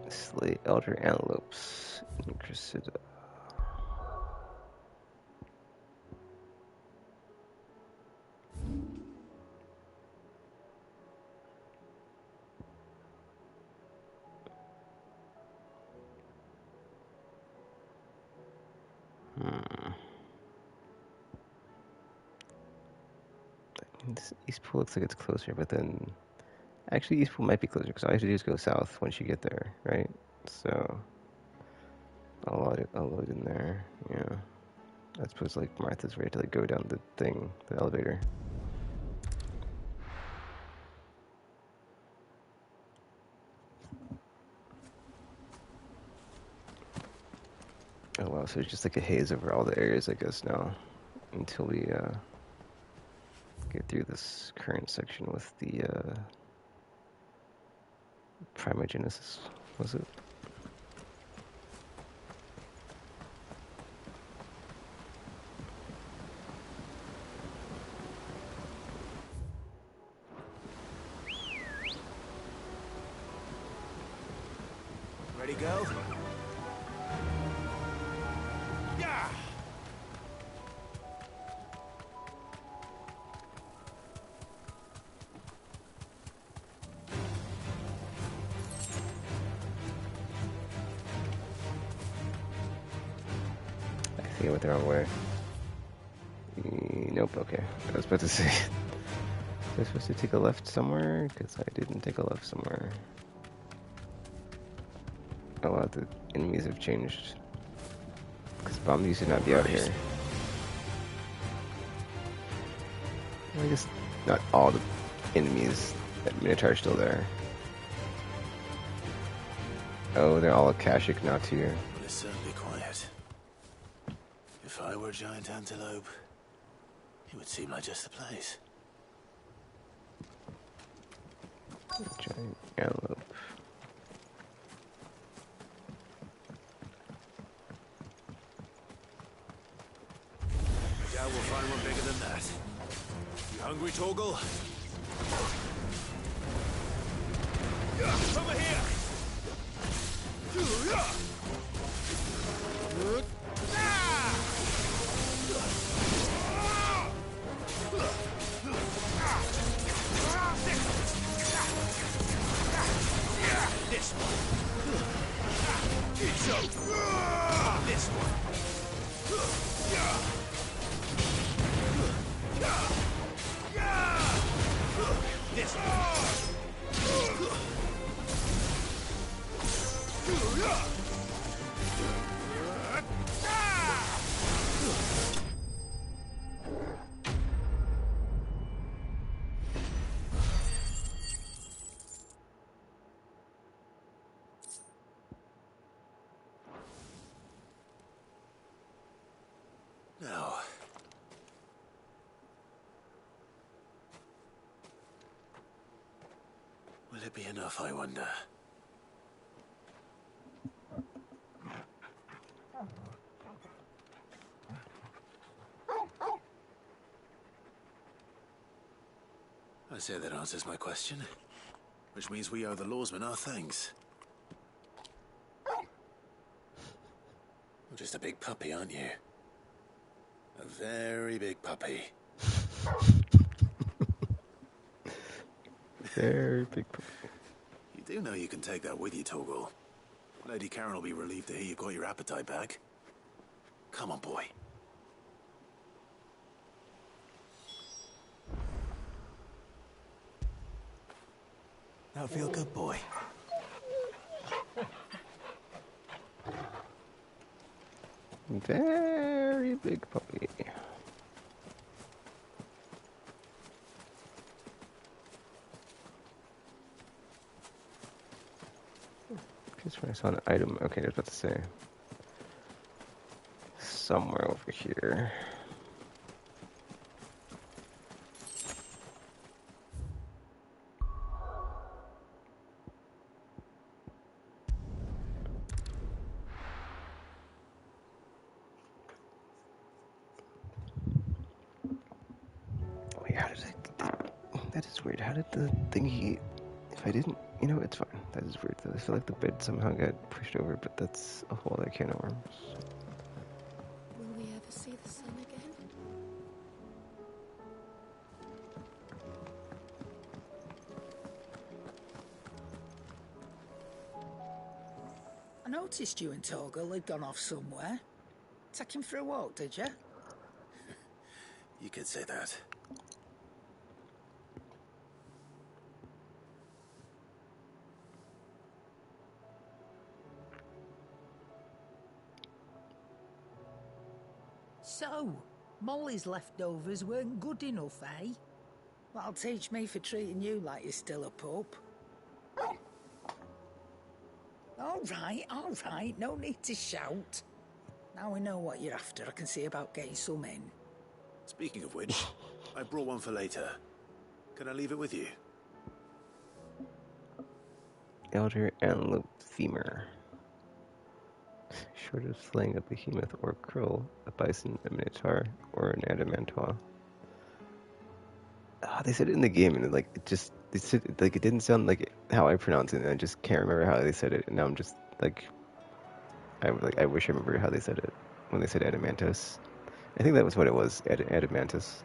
Slay elder antelopes in Cressida. This Eastpool looks like it's closer, but then actually Eastpool might be closer because all you have to do is go south once you get there, right? So I'll load in there. Yeah, I suppose like Martha's ready to like go down the thing, the elevator. Oh wow, so it's just like a haze over all the areas, I guess, now until we get through this current section with the Primogenesis, was it? Ready, go? Yeah! think I went the wrong way. Nope, okay. I was about to say, was I supposed to take a left somewhere? Because I didn't take a left somewhere. Oh wow, the enemies have changed. Because bombs used to not be out here. Well, I guess not all the enemies that Minotaur are still there. Oh, they're all Akashic now too. Well, it's certainly quiet. If I were a giant antelope, it would seem like just the place. Giant antelope. I doubt we'll find one bigger than that. You hungry, Torgal? Over here! This one. It's over. This one. This one. Now, will it be enough, I wonder? I say that answers my question, which means we owe the lawsmen our thanks. You're just a big puppy, aren't you? A very big puppy. Very big puppy. You do know you can take that with you, Torgal. Lady Karen will be relieved to hear you've got your appetite back. Come on, boy. Now feel good, boy. Very big puppy. Just when I saw an item, okay, I was about to say. Somewhere over here. Wait, how did that is weird. How did the thingy, if I didn't, you know, it's fine. That is weird though. I feel like the bed somehow got pushed over, but that's a whole other can of worms. Will we ever see the sun again? I noticed you and Torgal had gone off somewhere. Take him for a walk, did you? You could say that. So, Molly's leftovers weren't good enough, eh? That'll teach me for treating you like you're still a pup. All right, no need to shout. Now we know what you're after, I can see about getting some in. Speaking of which, I brought one for later. Can I leave it with you? Elder Antelope Femur. Short of slaying a behemoth or krill, a bison, a minotaur, or an adamantois. Ah, they said it in the game, and they said like it didn't sound like how I pronounce it, and I just can't remember how they said it. And now I'm just like, I wish I remembered how they said it when they said adamantus. I think that was what it was, adamantus.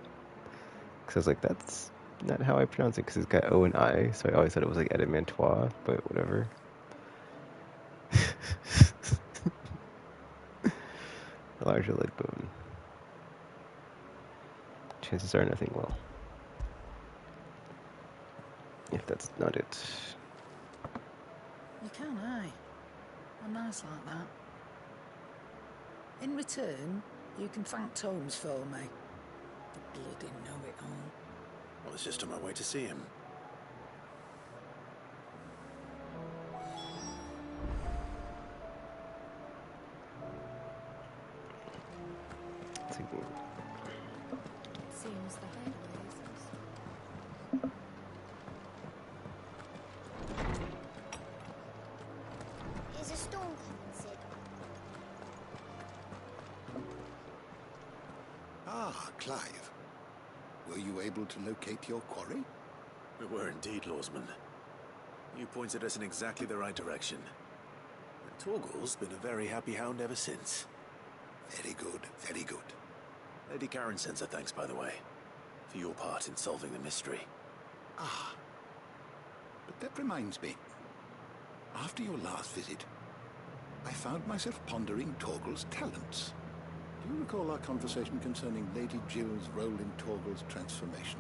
Because I was like, that's not how I pronounce it, because it's got O and I, so I always thought it was like adamantois, but whatever. A larger leg bone. Chances are nothing will. If that's not it. You can, aye. I'm nice like that. In return, you can thank Tomes for me. The bloody know-it-all. I was just on my way to see him. Seems the hideaways are Is a storm coming, Sid? Ah, Clive. Were you able to locate your quarry? We were indeed, Lawsman. You pointed us in exactly the right direction. And Torgal's been a very happy hound ever since. Very good, very good. Lady Karen sends her thanks, by the way, for your part in solving the mystery. Ah. But that reminds me. After your last visit, I found myself pondering Torgal's talents. Do you recall our conversation concerning Lady Jill's role in Torgal's transformation?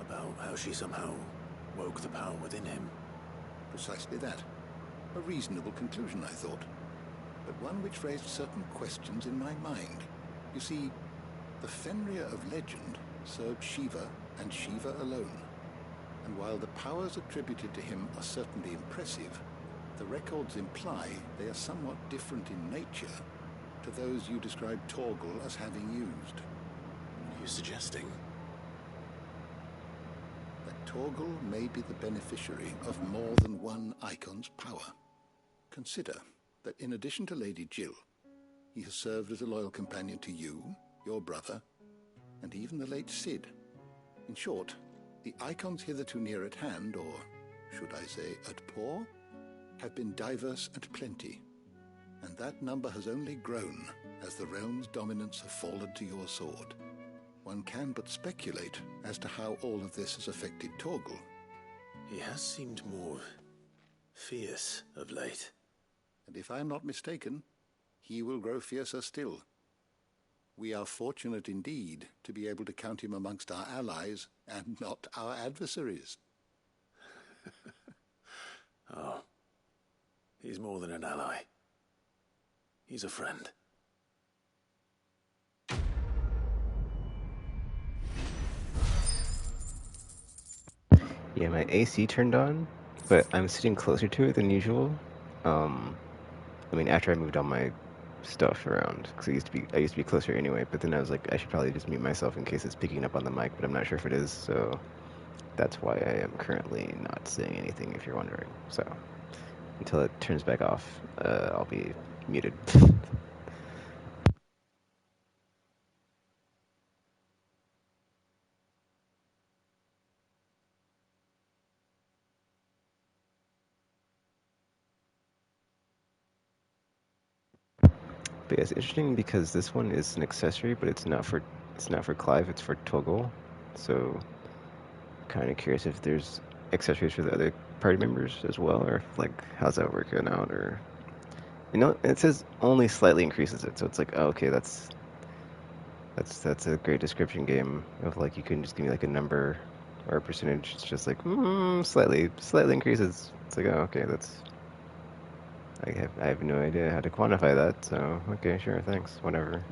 About how she somehow woke the power within him. Precisely that. A reasonable conclusion, I thought, but one which raised certain questions in my mind. You see, the Fenrir of legend served Shiva and Shiva alone. And while the powers attributed to him are certainly impressive, the records imply they are somewhat different in nature to those you described Torgal as having used. What are you suggesting? That Torgal may be the beneficiary of more than one icon's power. Consider that in addition to Lady Jill, he has served as a loyal companion to you, your brother, and even the late Sid. In short, the icons hitherto near at hand, or should I say at paw, have been diverse and plenty, and that number has only grown as the realm's dominance have fallen to your sword. One can but speculate as to how all of this has affected Torgal. He has seemed more fierce of late. And if I am not mistaken, he will grow fiercer still. We are fortunate indeed to be able to count him amongst our allies and not our adversaries. Oh, he's more than an ally. He's a friend. Yeah, my AC turned on, but I'm sitting closer to it than usual. I mean, after I moved all my stuff around, because I used to be closer anyway. But then I was like, I should probably just mute myself in case it's picking up on the mic, but I'm not sure if it is. So that's why I am currently not saying anything, if you're wondering. So until it turns back off, I'll be muted. But yeah, it's interesting because this one is an accessory, but it's not for Clive. It's for Toggle. So kind of curious if there's accessories for the other party members as well, or if, like, how's that working out? Or it says only slightly increases it, so it's like, oh, okay, that's a great description game of, like, you can just give me like a number or a percentage. It's just like slightly increases. It's like, oh, okay, I have no idea how to quantify that. So okay, sure, thanks, whatever.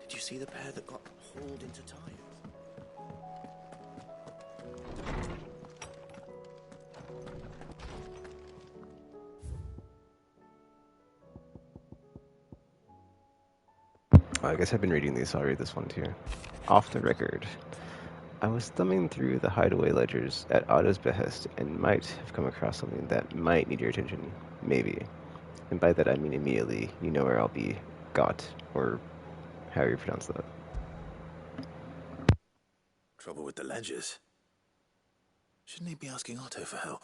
Did you see the pair that got hauled into tires? I guess I've been reading these, so I'll read this one too. Off the record. I was thumbing through the hideaway ledgers at Otto's behest and might have come across something that might need your attention. Maybe. And by that I mean immediately. You know where I'll be. Got. Or how you pronounce that. Trouble with the ledgers. Shouldn't he be asking Otto for help?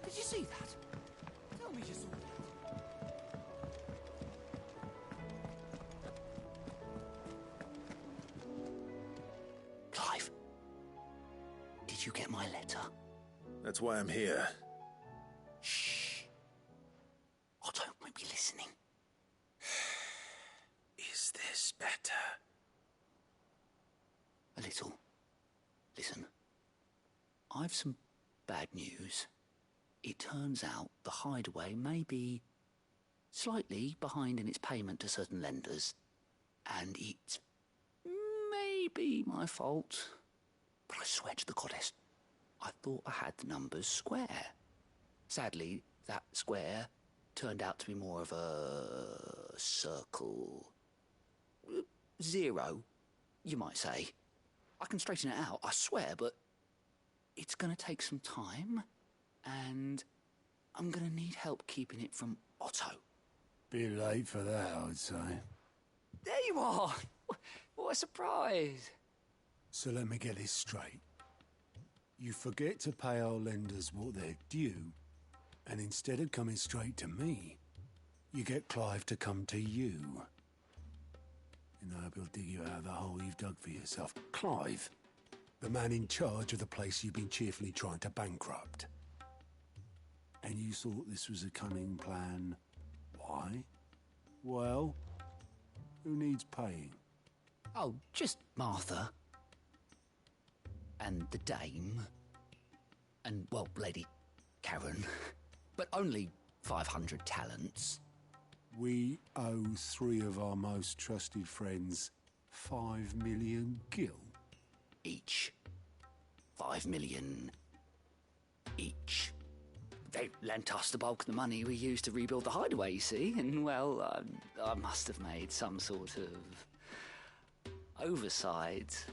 Did you see that? Tell me you saw that. Clive, did you get my letter? That's why I'm here. Shh. Otto might be listening. Is this better? A little. Listen. I've some bad news. It turns out the hideaway may be slightly behind in its payment to certain lenders, and it may be my fault. But I swear to the goddess, I thought I had the numbers square. Sadly, that square turned out to be more of a circle. 0, you might say. I can straighten it out, I swear, but it's going to take some time. And I'm going to need help keeping it from Otto. Bit late for that, I'd say. There you are! What a surprise! So let me get this straight. You forget to pay our lenders what they're due, and instead of coming straight to me, you get Clive to come to you. And I hope he'll dig you out of the hole you've dug for yourself. Clive, the man in charge of the place you've been cheerfully trying to bankrupt. And you thought this was a cunning plan. Why? Well, who needs paying? Oh, just Martha. And the dame. And, well, Lady Karen. But only 500 talents. We owe 3 of our most trusted friends 5 million gil. Each. 5 million. Each. They lent us the bulk of the money we used to rebuild the hideaway, you see, and, well, I must have made some sort of oversight.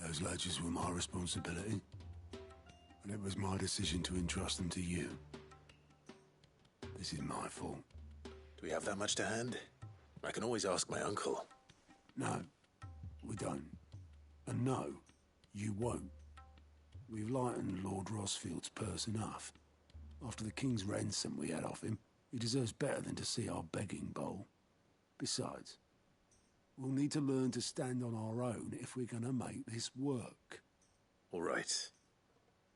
Those ledgers were my responsibility, and it was my decision to entrust them to you. This is my fault. Do we have that much to hand? I can always ask my uncle. No, we don't. And no, you won't. We've lightened Lord Rosfield's purse enough. After the king's ransom we had off him, he deserves better than to see our begging bowl. Besides, we'll need to learn to stand on our own if we're going to make this work. All right.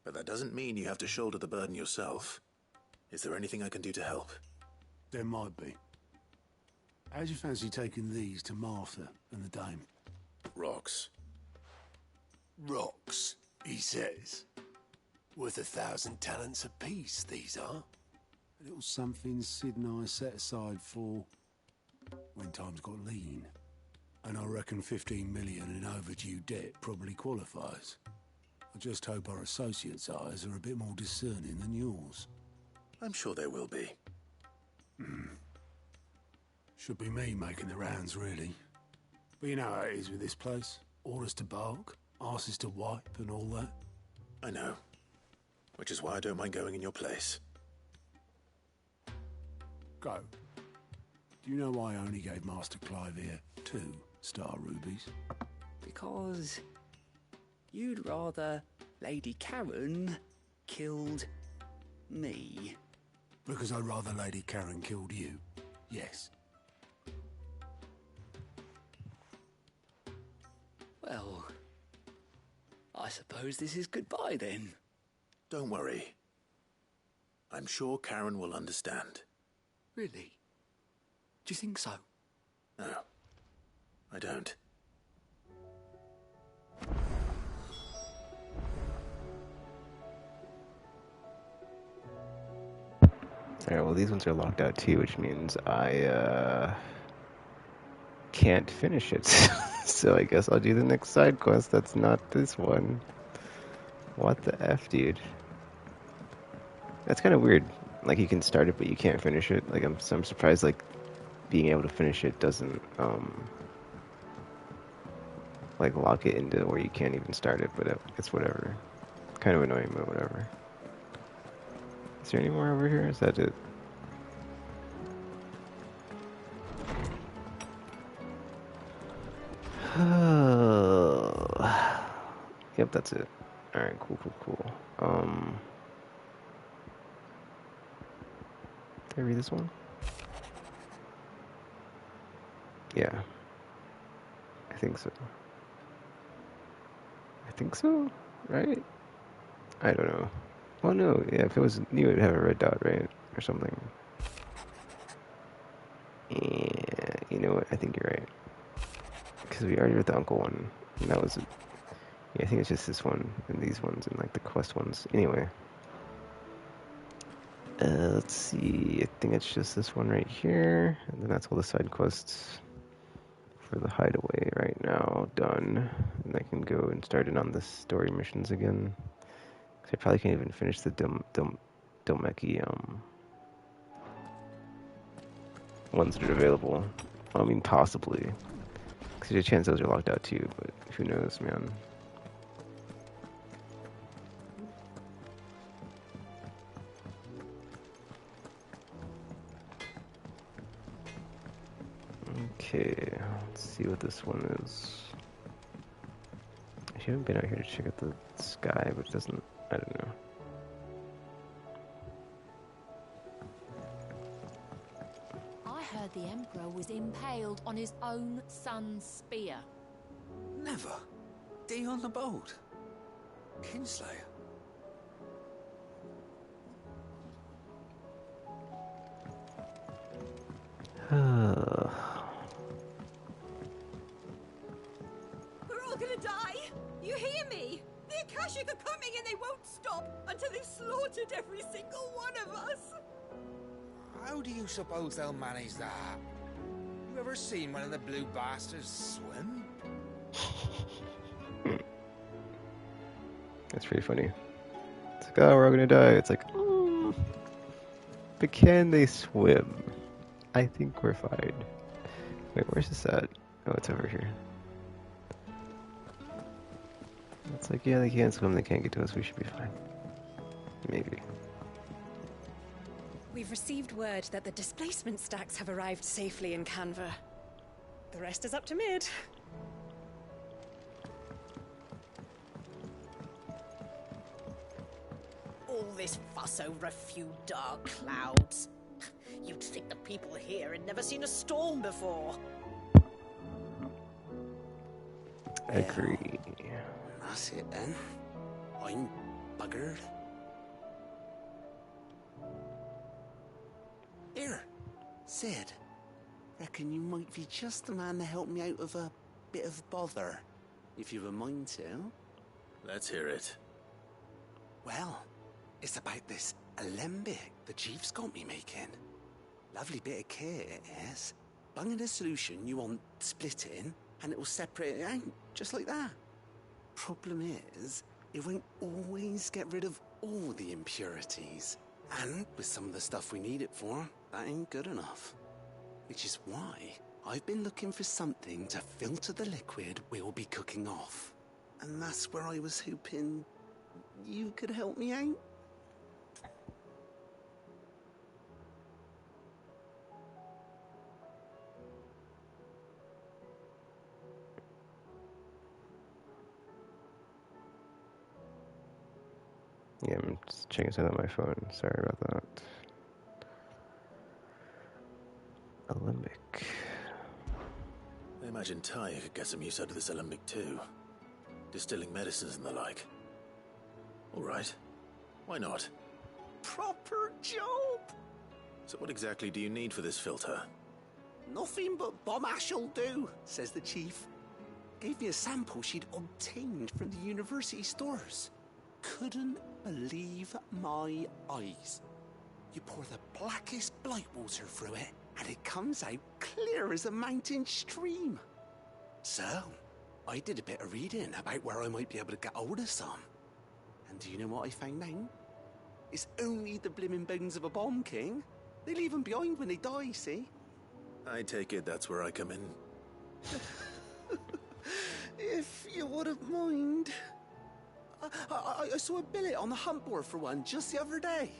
But that doesn't mean you have to shoulder the burden yourself. Is there anything I can do to help? There might be. How'd you fancy taking these to Martha and the dame? Rocks. Rocks, he says. Worth 1,000 talents apiece, these are. A little something Sid and I set aside for when times got lean. And I reckon 15 million in overdue debt probably qualifies. I just hope our associates' eyes are a bit more discerning than yours. I'm sure there will be. Should be me making the rounds, really. But you know how it is with this place. Orders to bark, arses to wipe and all that. I know. Which is why I don't mind going in your place. Go. Do you know why I only gave Master Clive here 2 star rubies? Because you'd rather Lady Karen killed me. Because I'd rather Lady Karen killed you. Yes. Well, I suppose this is goodbye then. Don't worry. I'm sure Karen will understand. Really? Do you think so? No, I don't. Alright, well these ones are locked out too, which means I can't finish it. So I guess I'll do the next side quest. That's not this one. What the F, dude? That's kind of weird. Like, you can start it, but you can't finish it. Like, I'm surprised, like, being able to finish it doesn't, like, lock it into where you can't even start it, but it's whatever. Kind of annoying, but whatever. Is there any more over here? Is that it? Yep, that's it. Alright, cool. Did I read this one? Yeah. I think so. Right? I don't know. Well, no, yeah, if it was new, it'd have a red dot, right? Or something. Yeah, you know what? I think you're right. Because we already read the uncle one, and that was it. Yeah, I think it's just this one, and these ones, and like the quest ones. Anyway. Let's see. I think it's just this one right here, and then that's all the side quests for the hideaway right now done. And I can go and start in on the story missions again. Cause I probably can't even finish the Domeki ones that are available. I mean, possibly. Because there's a chance those are locked out too, but who knows, man. Okay, let's see what this one is. I haven't been out here to check out the sky, but it doesn't, I don't know. I heard the Emperor was impaled on his own son's spear. Never. Day on the boat. Kinslayer. We're all gonna die! You hear me? The Akashic are coming and they won't stop until they've slaughtered every single one of us! How do you suppose they'll manage that? You ever seen one of the blue bastards swim? That's pretty funny. It's like, oh, we're all gonna die. It's like, but can they swim? I think we're fine. Wait, where's this at? Oh, it's over here. It's like, yeah, they can't swim, they can't get to us, we should be fine. Maybe. We've received word that the displacement stacks have arrived safely in Canva. The rest is up to Mid. All this fuss over a few dark clouds. You'd think the people here had never seen a storm before. Agree. That's it then. I'm buggered. Here, Sid. Reckon you might be just the man to help me out of a bit of bother, if you've a mind to. Let's hear it. Well, it's about this alembic the chief's got me making. Lovely bit of kit it is. Bung in a solution you want splitting, and it will separate it out, just like that. Problem is, it won't always get rid of all the impurities. And with some of the stuff we need it for, that ain't good enough. Which is why I've been looking for something to filter the liquid we'll be cooking off. And that's where I was hoping you could help me out. Yeah, I'm just checking something on my phone. Sorry about that. Alembic. I imagine Ty could get some use out of this alembic too. Distilling medicines and the like. Alright. Why not? Proper job! So what exactly do you need for this filter? Nothing but bomb ash'll do, says the chief. Gave me a sample she'd obtained from the university stores. Couldn't believe my eyes. You pour the blackest blight water through it, and it comes out clear as a mountain stream. So, I did a bit of reading about where I might be able to get hold of some. And do you know what I found out? It's only the blimmin' bones of a bomb king. They leave them behind when they die, see? I take it that's where I come in. If you wouldn't mind. I saw a billet on the hunt board for one just the other day.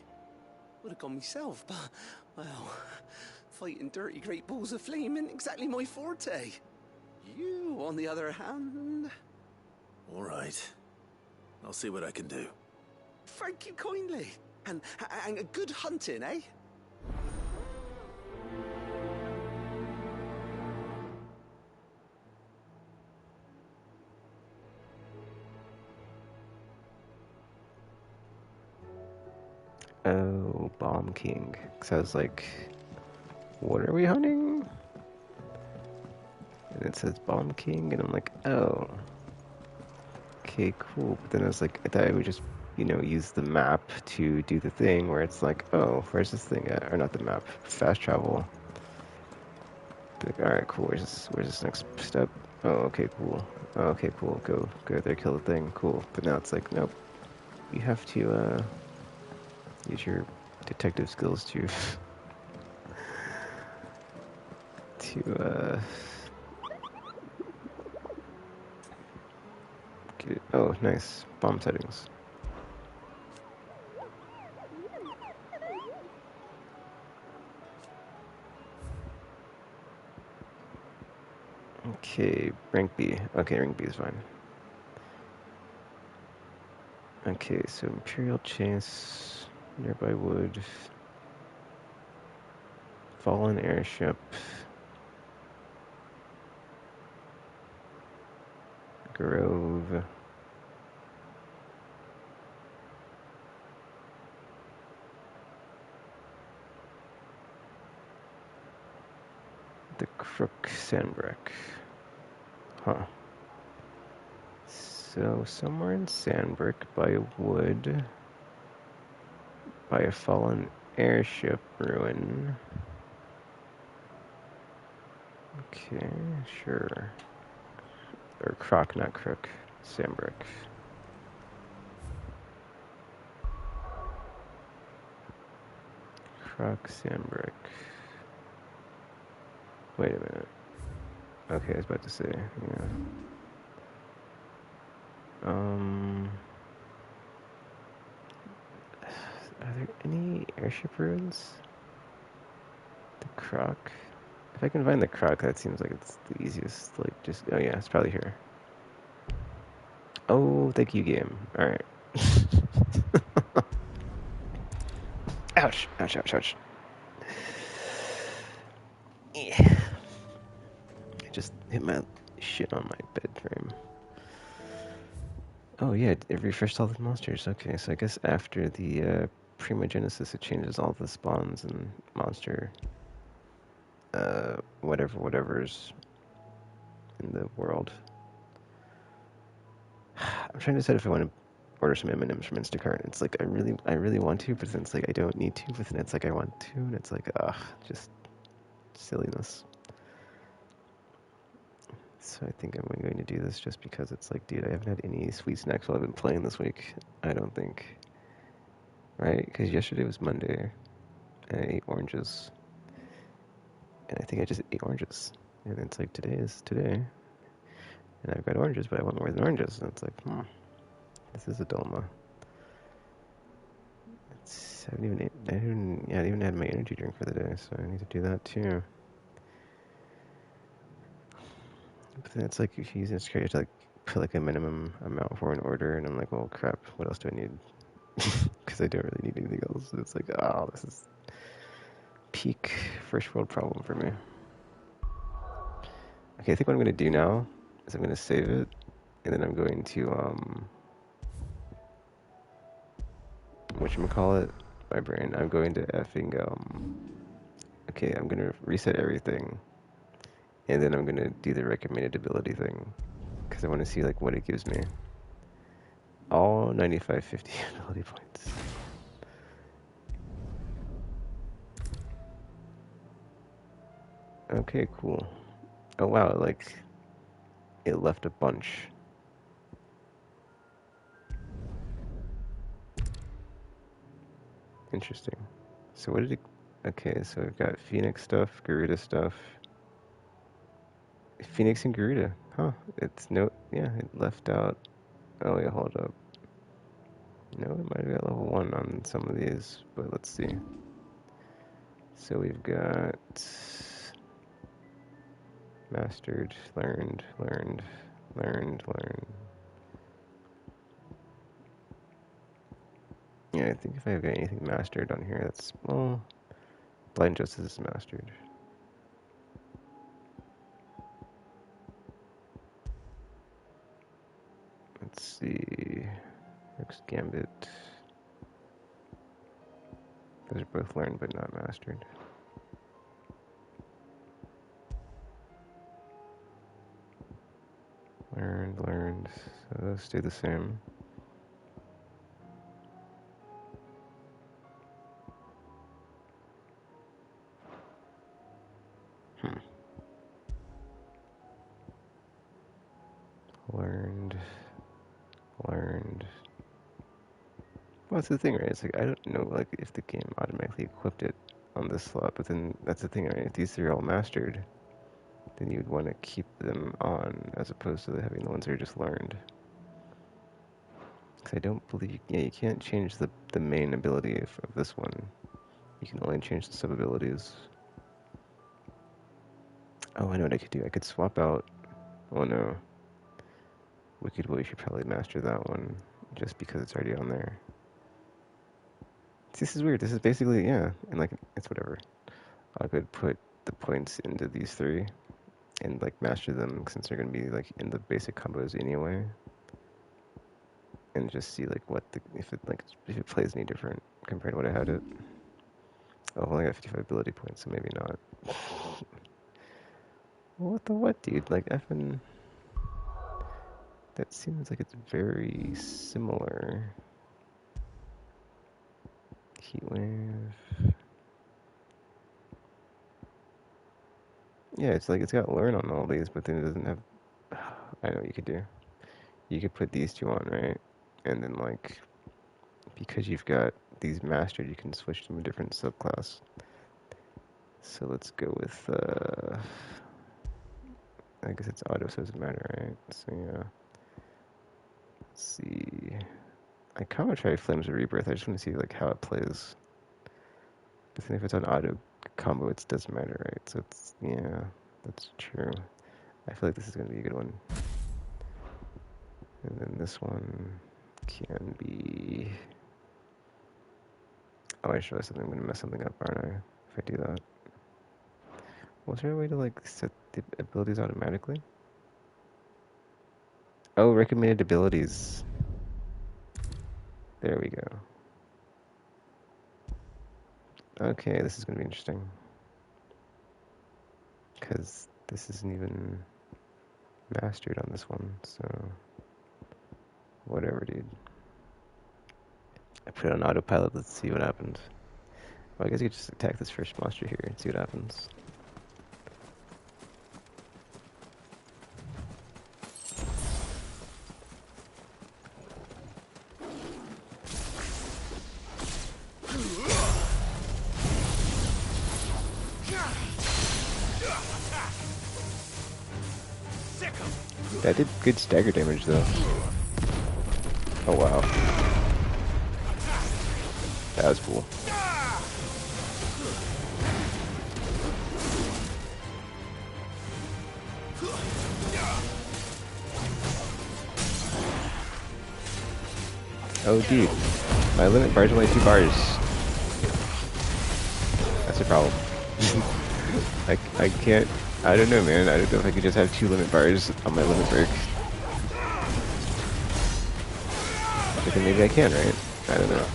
Would have gone myself, but, well, fighting dirty great balls of flame isn't exactly my forte. You, on the other hand... All right. I'll see what I can do. Thank you kindly. And good hunting, eh? Oh, Bomb King. Because I was like, what are we hunting? And it says Bomb King, and I'm like, oh. Okay, cool. But then I was like, I thought I would just, you know, use the map to do the thing where it's like, oh, where's this thing at? Or not the map, fast travel. Be like, alright, cool, where's this next step? Oh, okay, cool. Oh, okay, cool, go there, kill the thing, cool. But now it's like, nope. You have to, use your detective skills to get it. Oh, nice. Bomb settings. Okay, rank B. Okay, rank B is fine. Okay, so Imperial Chase, nearby wood, fallen airship, Grove, the Crook Sandbreak. Huh. So somewhere in Sandbreak by wood, by a fallen airship ruin. Okay, sure. Or Croc, not Crook. Sandbreak. Croc Sandbreak. Wait a minute. Okay, I was about to say, yeah. Are there any airship ruins? The Croc? If I can find the Croc, that seems like it's the easiest. Like, just, oh yeah, it's probably here. Oh, thank you, game. Alright. Ouch, ouch, ouch, ouch. Yeah. I just hit my shit on my bed frame. Oh yeah, it refreshed all the monsters. Okay, so I guess after the Primogenesis, it changes all the spawns and monster, whatever's in the world. I'm trying to decide if I want to order some M&Ms from Instacart. It's like I really want to, but then it's like I don't need to, but then it's like I want to, and it's like just silliness. So I think I'm going to do this just because it's like, dude, I haven't had any sweet snacks while I've been playing this week. I don't think. Right? Because yesterday was Monday, and I ate oranges. And I think I just ate oranges. And it's like, today is today. And I've got oranges, but I want more than oranges. And it's like, this is a dilemma. I haven't even had my energy drink for the day, so I need to do that too. But then it's like, if you use Instacart, you have to like put like a minimum amount for an order, and I'm like, well, crap, what else do I need? Because I don't really need anything else. So it's like, this is peak first world problem for me. Okay, I think what I'm going to do now is I'm going to save it, and then I'm going to, whatchamacallit, my brain, I'm going to effing, okay, I'm going to reset everything, and then I'm going to do the recommended ability thing, because I want to see, like, what it gives me. All 9550 ability points. Okay, cool. Oh wow, like, it left a bunch. Interesting. So what did it... Okay, so we've got Phoenix stuff, Garuda stuff. Phoenix and Garuda. Huh. It's no... Yeah, it left out... Oh, wait, hold up. No, it might have got level 1 on some of these, but let's see. So we've got... Mastered, learned. Yeah, I think if I've got anything mastered on here, that's... Well... Blind Justice is mastered. Let's see... Next Gambit. Those are both learned but not mastered. Learned. So those stay the same. Learned. Well, that's the thing, right? It's like, I don't know, like, if the game automatically equipped it on this slot, but then that's the thing, right? If these three are all mastered, then you'd want to keep them on as opposed to having the ones that are just learned. Because I don't believe, yeah, you can't change the main ability of this one. You can only change the sub-abilities. Oh, I know what I could do. I could swap out, oh no. Wicked Will, you should probably master that one, just because it's already on there. This is weird. This is basically, yeah, and like, it's whatever. I could put the points into these three and like master them since they're going to be like in the basic combos anyway. And just see like what if it plays any different compared to what I had it. Oh, I only got 55 ability points, so maybe not. What the what, dude? Like, effing... That seems like it's very similar. Heatwave. Yeah, it's like it's got learn on all these, but then it doesn't have... I know what you could do. You could put these two on, right? And then like, because you've got these mastered, you can switch to a different subclass. So let's go with, I guess it's auto, so it doesn't matter, right? So yeah. Let's see. I kind of want to try Flames of Rebirth. I just want to see like how it plays. But then if it's on auto combo, it doesn't matter, right? So it's, yeah, that's true. I feel like this is going to be a good one. And then this one can be... Oh, I just realized something. I'm going to mess something up, aren't I? If I do that. Was there a way to like set the abilities automatically? Oh, recommended abilities. There we go. Okay, this is going to be interesting. Because this isn't even mastered on this one, so... Whatever, dude. I put it on autopilot, let's see what happens. Well, I guess you could just attack this first monster here and see what happens. That did good stagger damage though. Oh wow. That was cool. Oh dude, my limit bar is only 2 bars. That's a problem. I can't, I don't know man, I don't know if I could just have 2 limit bars on my limit break. But then maybe I can, right? I don't know.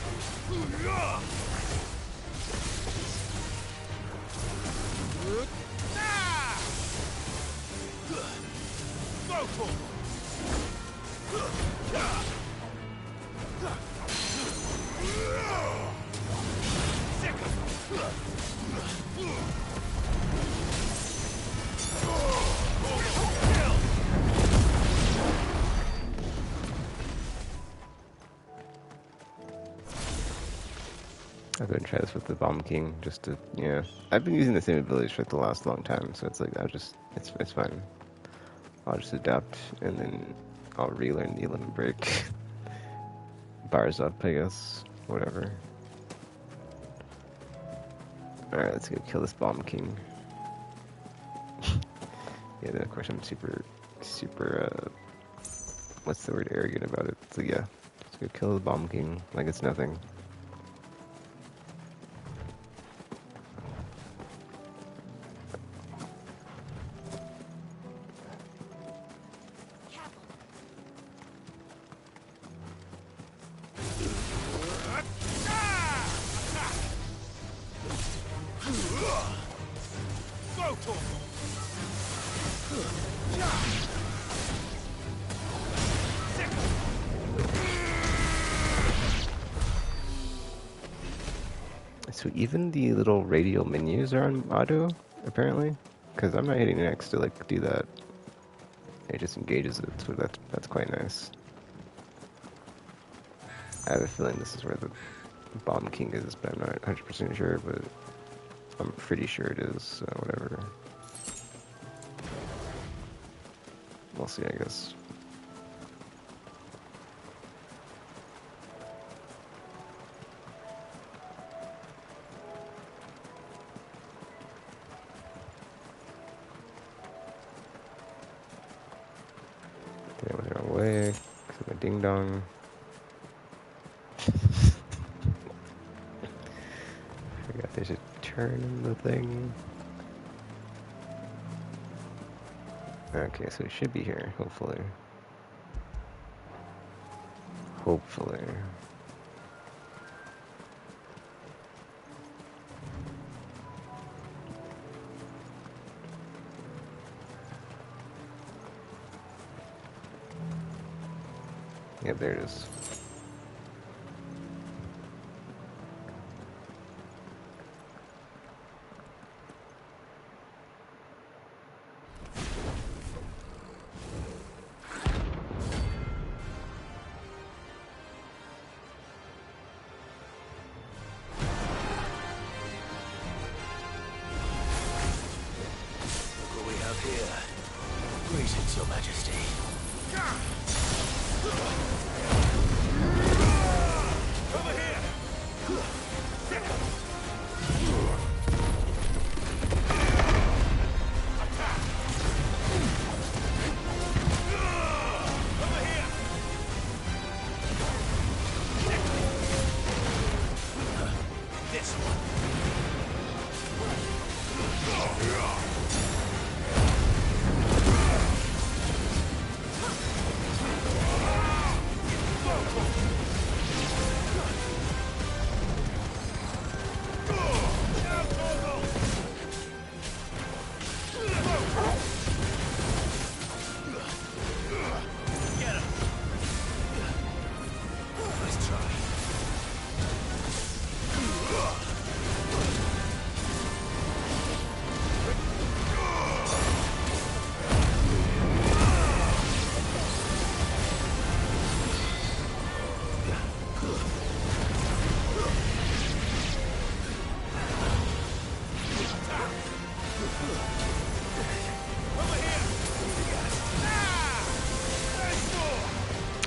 I'll go and try this with the Bomb King, just to, yeah. I've been using the same abilities for like, the last long time, so it's like, it's fine. I'll just adapt, and then I'll relearn the limit break. Bars up, I guess. Whatever. Alright, let's go kill this Bomb King. Yeah, then of course I'm super, what's the word, arrogant about it. So yeah, let's go kill the Bomb King like it's nothing. So even the little radial menus are on auto, apparently, because I'm not hitting X to like do that. It just engages it, so that's quite nice. I have a feeling this is where the Bomb King is, but I'm not 100% sure, but I'm pretty sure it is, so whatever. We'll see, I guess. Okay, I went the wrong way, because of my ding dong. Forgot there's a turn in the thing. Okay, so it should be here, hopefully. Hopefully. Yeah, there it is. Greetings, Your Majesty. Over here! Attack! Over here! This one.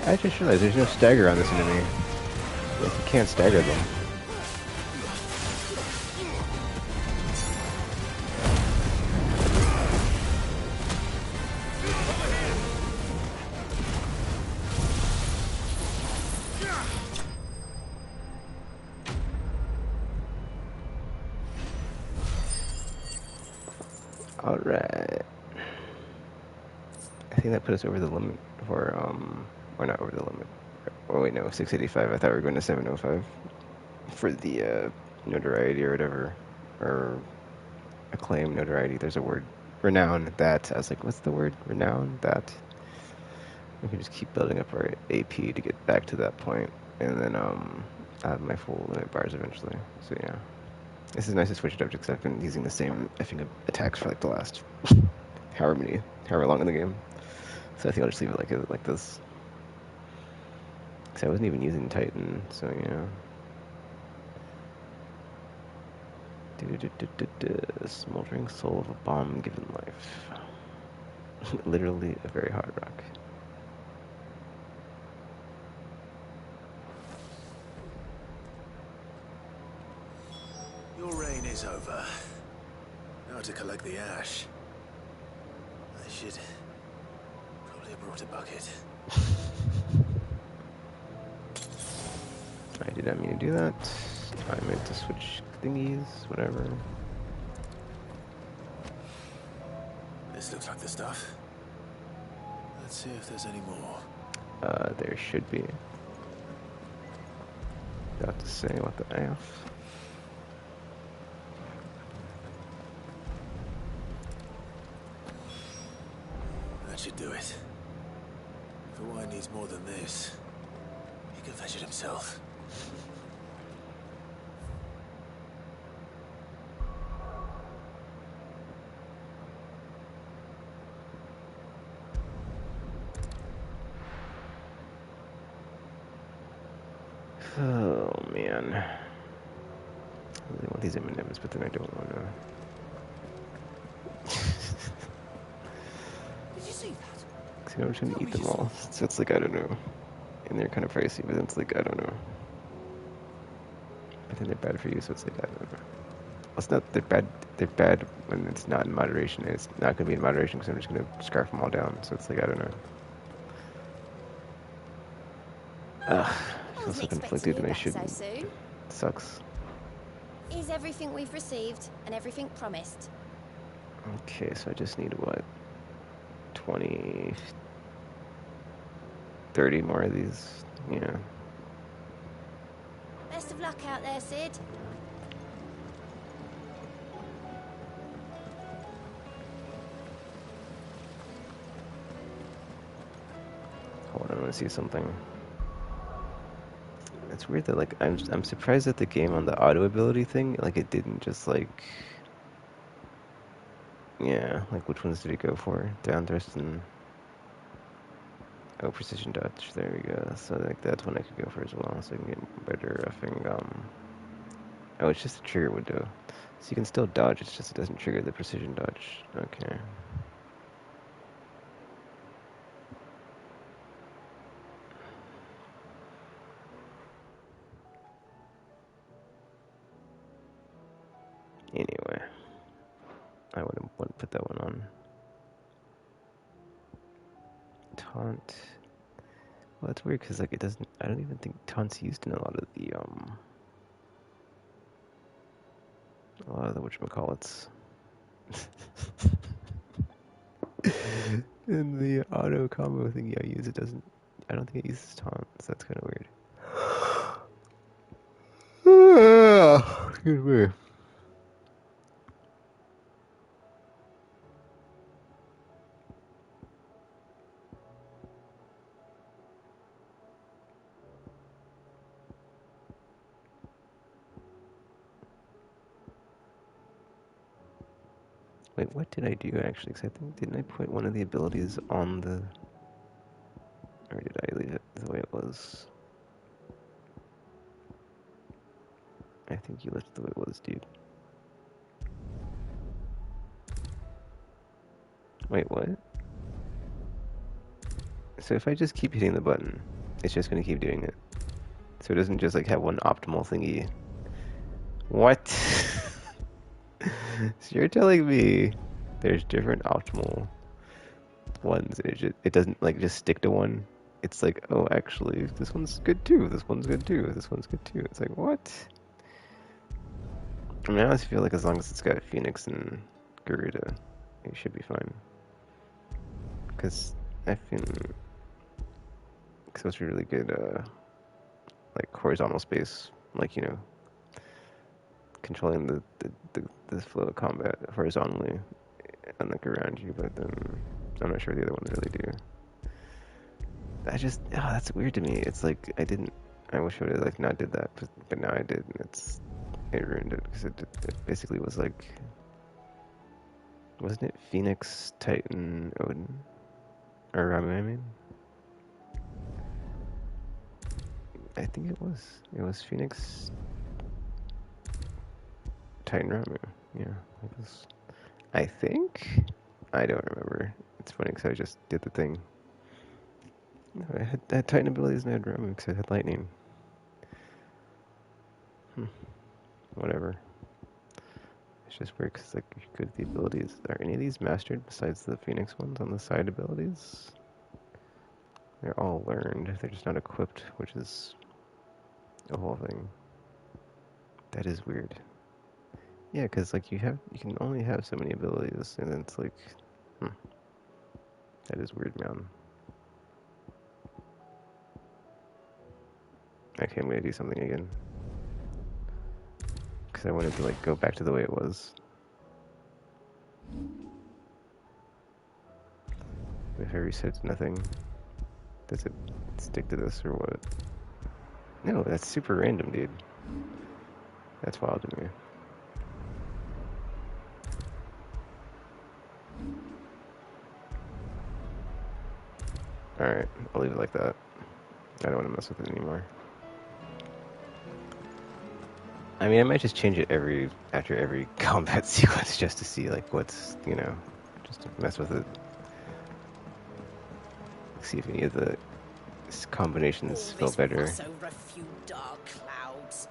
I just realized there's no stagger on this enemy. Like, you can't stagger them. Alright. I think that put us over the limit for, or not over the limit. Oh wait, no, 685. I thought we were going to 705 for the notoriety or whatever, or acclaim, notoriety. There's a word, renown. That I was like, what's the word? Renown. That we can just keep building up our AP to get back to that point, and then I have my full limit bars eventually. So yeah, this is nice to switch it up because I've been using the same effing attacks for like the last however long in the game. So I think I'll just leave it like this. Because I wasn't even using Titan, so yeah. Smoldering soul of a bomb given life. Literally a very hard rock. Your reign is over. Now to collect the ash. I should probably have brought a bucket. I did not mean to do that. I meant to switch thingies, whatever. This looks like the stuff. Let's see if there's any more. There should be. Got to say what the F. That should do it. If the wine needs more than this, he can fetch it himself. Oh man. I really want these M&Ms, but then I don't want to. Did you see that? Because I'm just going to eat them all. So it's like, I don't know. And they're kind of pricey, but it's like, I don't know. But then they're bad for you, so it's like, I don't know. Well, it's not, they're bad when it's not in moderation. And it's not going to be in moderation because I'm just going to scarf them all down. So it's like, I don't know. Ugh, I feel so conflicted and I shouldn't. So soon. Sucks. Is everything we've received and everything promised? Okay, so I just need what? 20, 30 more of these. Yeah. Best of luck out there, Sid. Hold on, I want to see something. It's weird that like I'm surprised that the game on the auto ability thing, like it didn't just like, yeah, like which ones did it go for? Down thrust and oh, precision dodge. There we go. So like that's one I could go for as well, so I can get better roughing. Oh, it's just a trigger window, so you can still dodge. It's just it doesn't trigger the precision dodge. Okay. Anyway, I wouldn't put that one on. Taunt. Well, that's weird because like it doesn't. I don't even think taunt's used in a lot of the whatchamacallits. In the auto combo thing I use, it doesn't. I don't think it uses taunt, so that's kind of weird. Excuse me. Wait, what did I do actually? Because I think, didn't I put one of the abilities on the... Or did I leave it the way it was? I think you left it the way it was, dude. Wait, what? So if I just keep hitting the button, it's just going to keep doing it. So it doesn't just like have one optimal thingy. What? So you're telling me there's different optimal ones, and it doesn't like just stick to one. It's like, oh, actually, this one's good too. This one's good too. This one's good too. It's like, what? I mean, I honestly feel like as long as it's got Phoenix and Garuda, it should be fine. Because I feel it's really good, like horizontal space, like you know, controlling the flow of combat horizontally and like around you. But then I'm not sure the other ones really do. That's weird to me. It's like I wish I would have like not did that, but now I did, and it ruined it because it basically was like, wasn't it Phoenix, Titan, Odin, or I mean, I think it was Phoenix, Titan Ramu. Yeah, it was. I think. I don't remember. It's funny because I just did the thing. No, I had Titan abilities and I had Ramu because I had lightning. Whatever. It's just weird because like you're good at the abilities. Are any of these mastered besides the Phoenix ones on the side abilities? They're all learned. They're just not equipped, which is a whole thing. That is weird. Yeah, because like you can only have so many abilities, and then it's like, that is weird, man. Okay, I'm gonna do something again because I wanted to like go back to the way it was. If I reset to nothing, does it stick to this or what? No, that's super random, dude. That's wild to me. Alright, I'll leave it like that. I don't want to mess with it anymore. I mean, I might just change it after every combat sequence just to see like what's, just to mess with it. See if any of the combinations feel better. Fuss over a few dark clouds.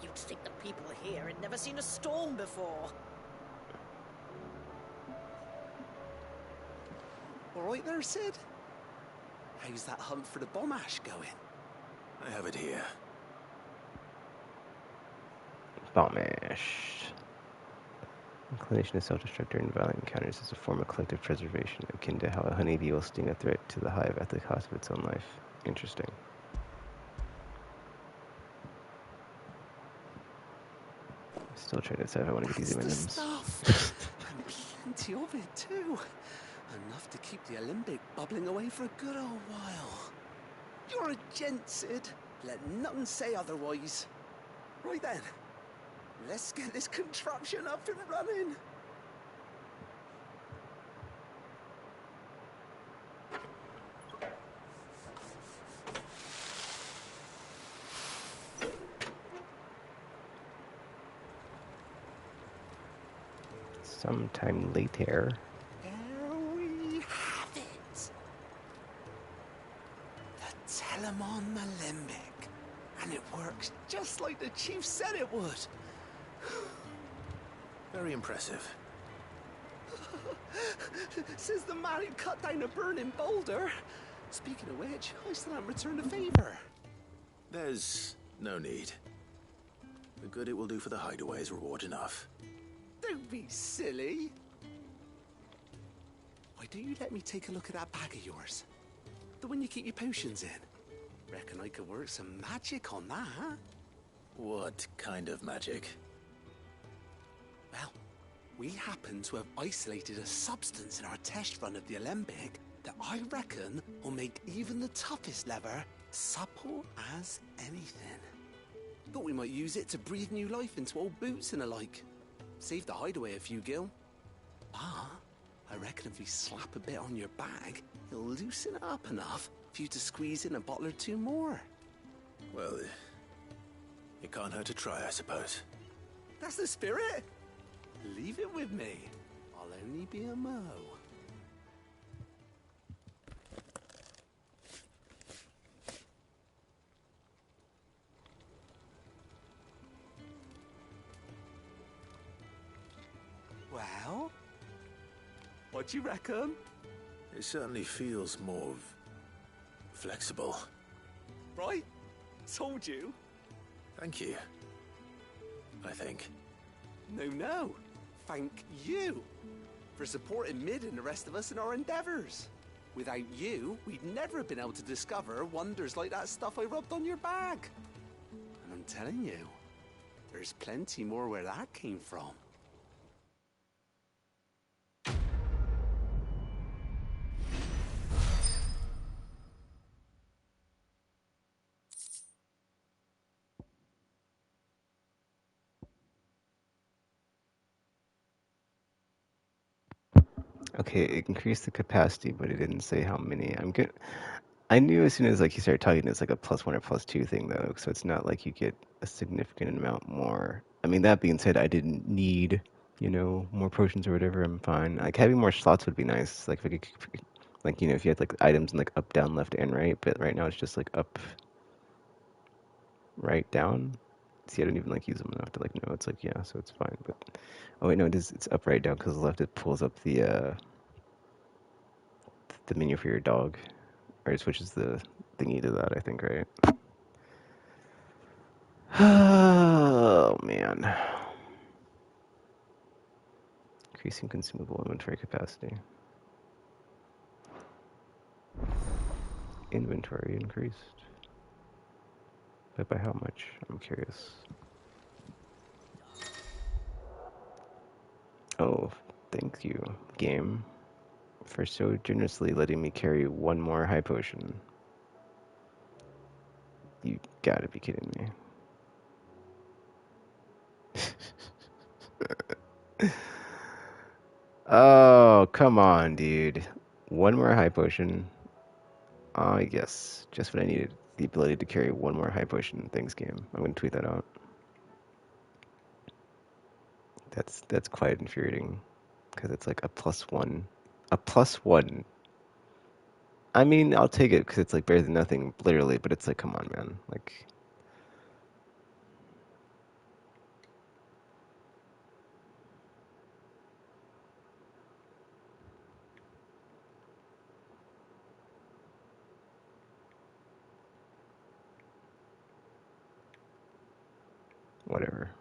You'd think the people here had never seen a storm before. All right there, Sid? How's that hunt for the bomb ash going? I have it here. Bomb ash. Inclination to self-destruct during violent encounters is a form of collective preservation, akin to how a honeybee will sting a threat to the hive at the cost of its own life. Interesting. Still trying to decide if I want to get these M&Ms. Stuff. And plenty of it too. Enough to keep the Olympic bubbling away for a good old while. You're a gent, Sid. Let nothing say otherwise. Right then, let's get this contraption up and running. Sometime later. There we have it. The Telemon Alembic. And it works just like the chief said it would. Very impressive. Says the man who cut down a burning boulder. Speaking of which, I still haven't returned the favor. There's no need. The good it will do for the hideaway is reward enough. Don't be silly. Why don't you let me take a look at that bag of yours? The one you keep your potions in. Reckon I could work some magic on that, huh? What kind of magic? Well, we happen to have isolated a substance in our test run of the Alembic that I reckon will make even the toughest lever supple as anything. Thought we might use it to breathe new life into old boots and the like. Save the hideaway a few gil. But I reckon if we slap a bit on your bag, it'll loosen it up enough for you to squeeze in a bottle or two more. Well, it can't hurt to try, I suppose. That's the spirit. Leave it with me. I'll only be a mo. Well, what do you reckon? It certainly feels more flexible. Right? Told you. Thank you. I think. No. Thank you for supporting Mid and the rest of us in our endeavors. Without you, we'd never have been able to discover wonders like that stuff I rubbed on your bag. And I'm telling you, there's plenty more where that came from. Okay, it increased the capacity, but it didn't say how many. I knew as soon as like you started talking, it's like a +1 or +2 thing though, so it's not like you get a significant amount more I mean, that being said, I didn't need, you know, more potions or whatever. I'm fine. Like having more slots would be nice. Like if I could, like you know, if you had like items in like up, down, left, and right. But right now it's just like up, right, down. See, I don't even like use them enough to like know. It's like yeah, so it's fine. But oh wait, no, it is. It's up, right, down because left it pulls up the menu for your dog, or it switches the thingy to that. I think right. Oh man. Increasing consumable inventory capacity. Inventory increased. But by how much? I'm curious. Oh, thank you, game, for so generously letting me carry one more high potion. You gotta be kidding me. Oh, come on, dude. One more high potion. Ah, yes. Just what I needed. The ability to carry one more high potion. Thanks, game. I'm gonna tweet that out. That's quite infuriating. Because it's like a +1. A +1. I mean, I'll take it because it's like better than nothing, literally, but it's like, come on, man. Like, whatever.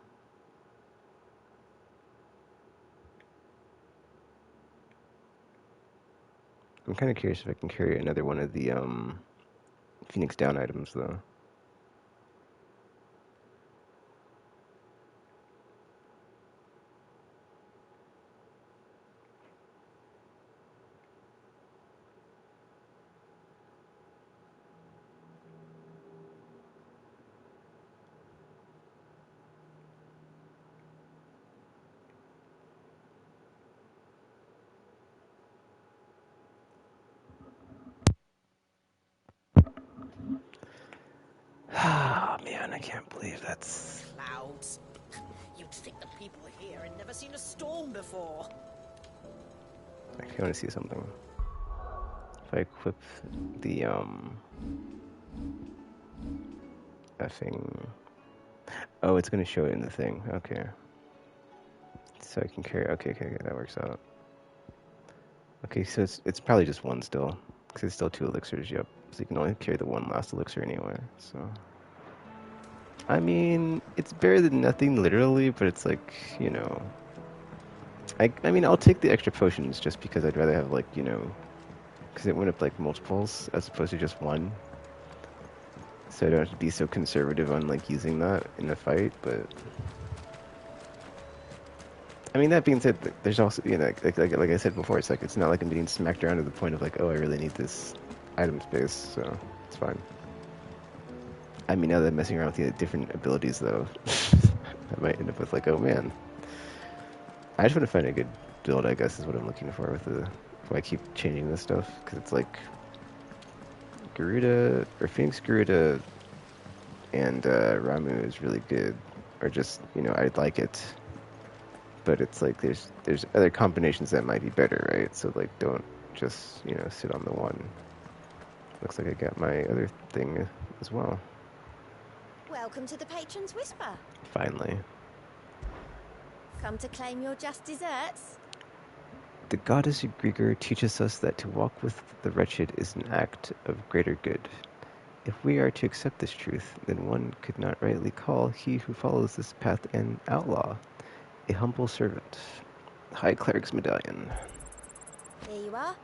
I'm kind of curious if I can carry another one of the Phoenix Down items, though. Ah, man, I can't believe that's... Clouds. You'd think the people here had never seen a storm before. Actually, I want to see something. If I equip the, effing... Oh, it's going to show it in the thing. Okay. So I can carry... Okay, that works out. Okay, so it's probably just one still. Because it's still 2 elixirs, yep. So you can only carry the one last elixir anyway, so... I mean, it's better than nothing, literally, but it's like, you know... I mean, I'll take the extra potions just because I'd rather have, like, you know... Because it went up, like, multiples as opposed to just one. So I don't have to be so conservative on, like, using that in a fight, but... I mean, that being said, there's also, you know, like I said before, it's like, it's not like I'm being smacked around to the point of, like, oh, I really need this item space, so it's fine. I mean, now that I'm messing around with the different abilities, though, I might end up with, like, oh, man. I just want to find a good build, I guess, is what I'm looking for with the... Why I keep changing this stuff, because it's like... Garuda, or Phoenix Garuda and Ramu is really good. Or just, you know, I'd like it. But it's like, there's other combinations that might be better, right? So, like, don't just, you know, sit on the one. Looks like I got my other thing as well. Welcome to the Patron's Whisper. Finally. Come to claim your just desserts? The goddess Grigor teaches us that to walk with the wretched is an act of greater good. If we are to accept this truth, then one could not rightly call he who follows this path an outlaw, a humble servant. High Cleric's Medallion. There you are.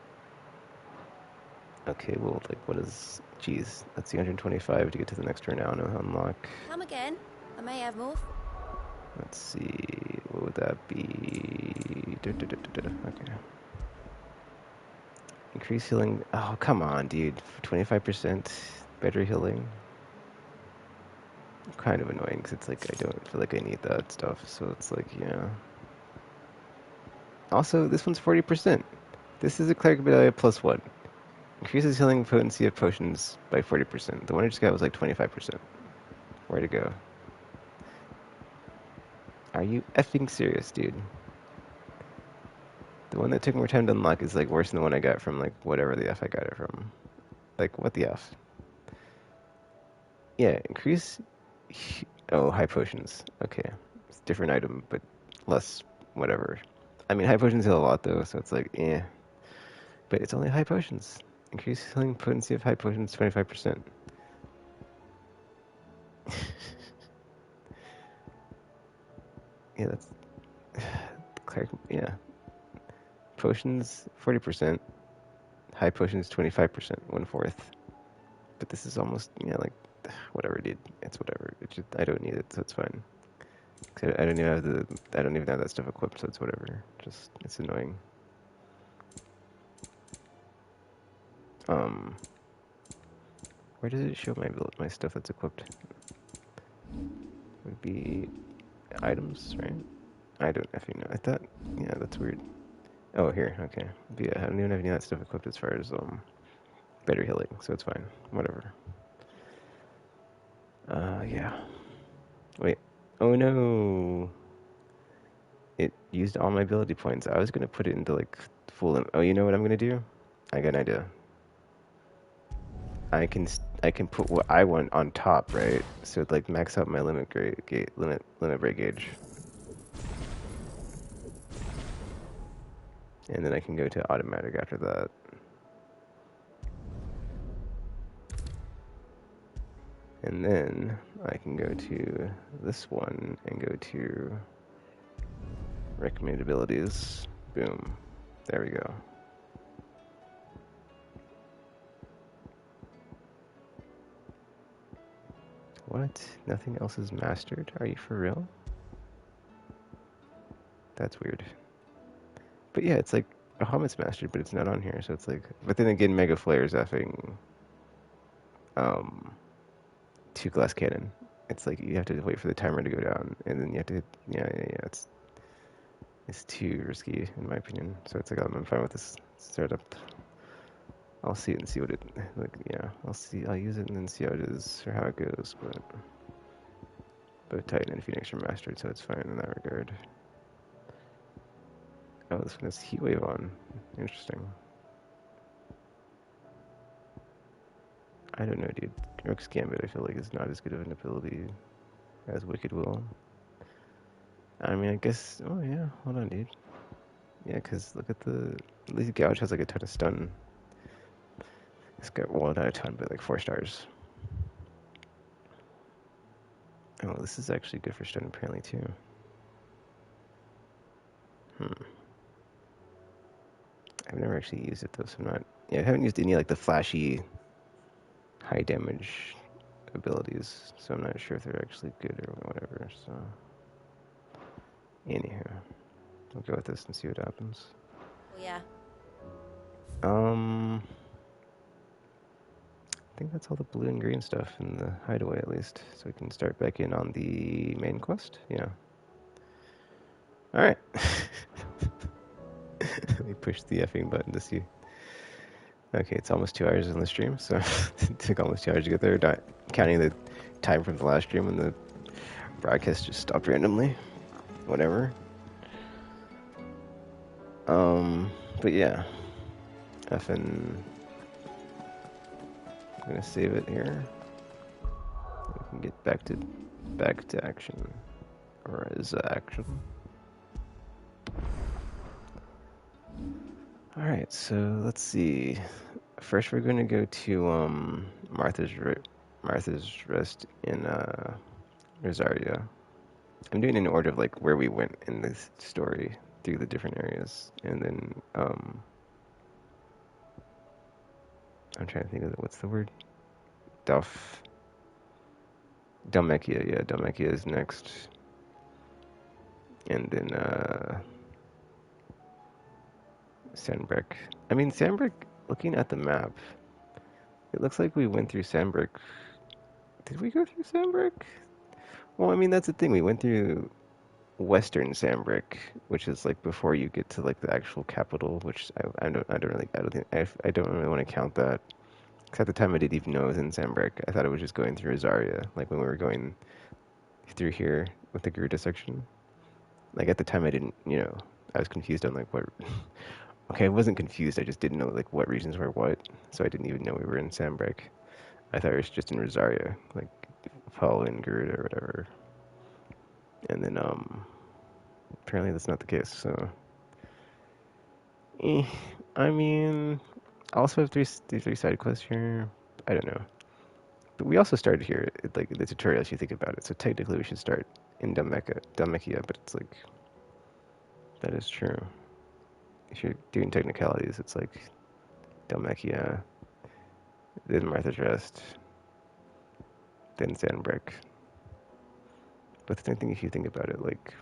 Okay, well, like, what is... Geez, that's the 125 to get to the next turn now and unlock. Come again. I may have more. Let's see, what would that be? Okay. Increase healing. Oh, come on, dude. 25% better healing. Kind of annoying because it's like I don't feel like I need that stuff. So it's like, yeah. Also, this one's 40%. This is a Cleric Medallion +1. Increases healing potency of potions by 40%. The one I just got was like 25%. Way to go. Are you effing serious, dude? The one that took more time to unlock is like worse than the one I got from like whatever the F I got it from. Like what the F? Yeah, increase. Oh, high potions. Okay, it's a different item, but less whatever. I mean, high potions heal a lot though, so it's like eh. But it's only high potions. Increase healing potency of high potions 25%. Yeah, that's cleric. Yeah, potions 40%. High potions 25%, 1/4. But this is almost like whatever, dude. It's whatever. It's just I don't need it, so it's fine. 'Cause I don't even have that stuff equipped, so it's whatever. Just it's annoying. Where does it show my stuff that's equipped? Would be items, right? I don't effing know. I thought, yeah, that's weird. Oh, here, okay. But yeah, I don't even have any of that stuff equipped as far as better healing, so it's fine. Whatever. Yeah. Wait. Oh no. It used all my ability points. I was gonna put it into like full. Oh, you know what I'm gonna do? I got an idea. I can put what I want on top, right? So it like max out my limit break gauge. And then I can go to automatic after that. And then I can go to this one and go to recommended abilities. Boom. There we go. What? Nothing else is mastered? Are you for real? That's weird. But yeah, it's like Bahamut's mastered, but it's not on here, so it's like. But then again, Mega Flare's effing 2 glass cannon. It's like you have to wait for the timer to go down, and then you have to. Yeah. It's too risky in my opinion. So it's like I'm fine with this startup. I'll see it and see what it like. Yeah, I'll use it and then see how it is or how it goes. But Titan and Phoenix are mastered, so it's fine in that regard. Oh, this one has Heatwave on. Interesting. I don't know, dude. Rook's Gambit, I feel like, is not as good of an ability as Wicked Will. I mean, I guess. Oh yeah, hold on, dude. Yeah, because look at the. At least Gouge has like a ton of stun. It's got, well, not a ton, but like 4 stars. Oh, this is actually good for stun apparently too. I've never actually used it though, so I'm not. Yeah, I haven't used any like the flashy, high damage abilities, so I'm not sure if they're actually good or whatever. So, anyhow, we'll go with this and see what happens. Yeah. I think that's all the blue and green stuff in the hideaway at least, so we can start back in on the main quest. Yeah. All right. Let me push the effing button to see. Okay, it's almost 2 hours in the stream, so it took almost 2 hours to get there. Not counting the time from the last stream when the broadcast just stopped randomly. Whatever. But yeah. Effing. I'm gonna save it here. We can get back to action. Or is action. Alright, so let's see. First we're gonna go to Martha's Rest in Rosaria. I'm doing it in order of like where we went in this story through the different areas, and then I'm trying to think of what's the word? Dalmekia, yeah, Dalmekia is next, and then Sandbreak. I mean Sandbreak. Looking at the map, it looks like we went through Sandbreak. Did we go through Sandbreak? Well, I mean that's the thing. We went through Western Sandbreak, which is like before you get to like the actual capital, which I don't really want to count that. Because at the time I didn't even know it was in Sandbreak. I thought it was just going through Azaria, like when we were going through here with the Garuda section. Like at the time, I didn't, I was confused on like what. Okay, I wasn't confused. I just didn't know like what regions were what, so I didn't even know we were in Sandbreak. I thought it was just in Rosaria, like following Garuda or whatever. And then apparently that's not the case. So, I mean, I also have three side quests here. I don't know, but we also started here, like the tutorial. If you think about it, so technically we should start in Dhalmekia, but it's like that is true. If you're doing technicalities, it's like Dhalmekia, then Martha's Rest, then Sandbreak. But the same thing if you think about it, like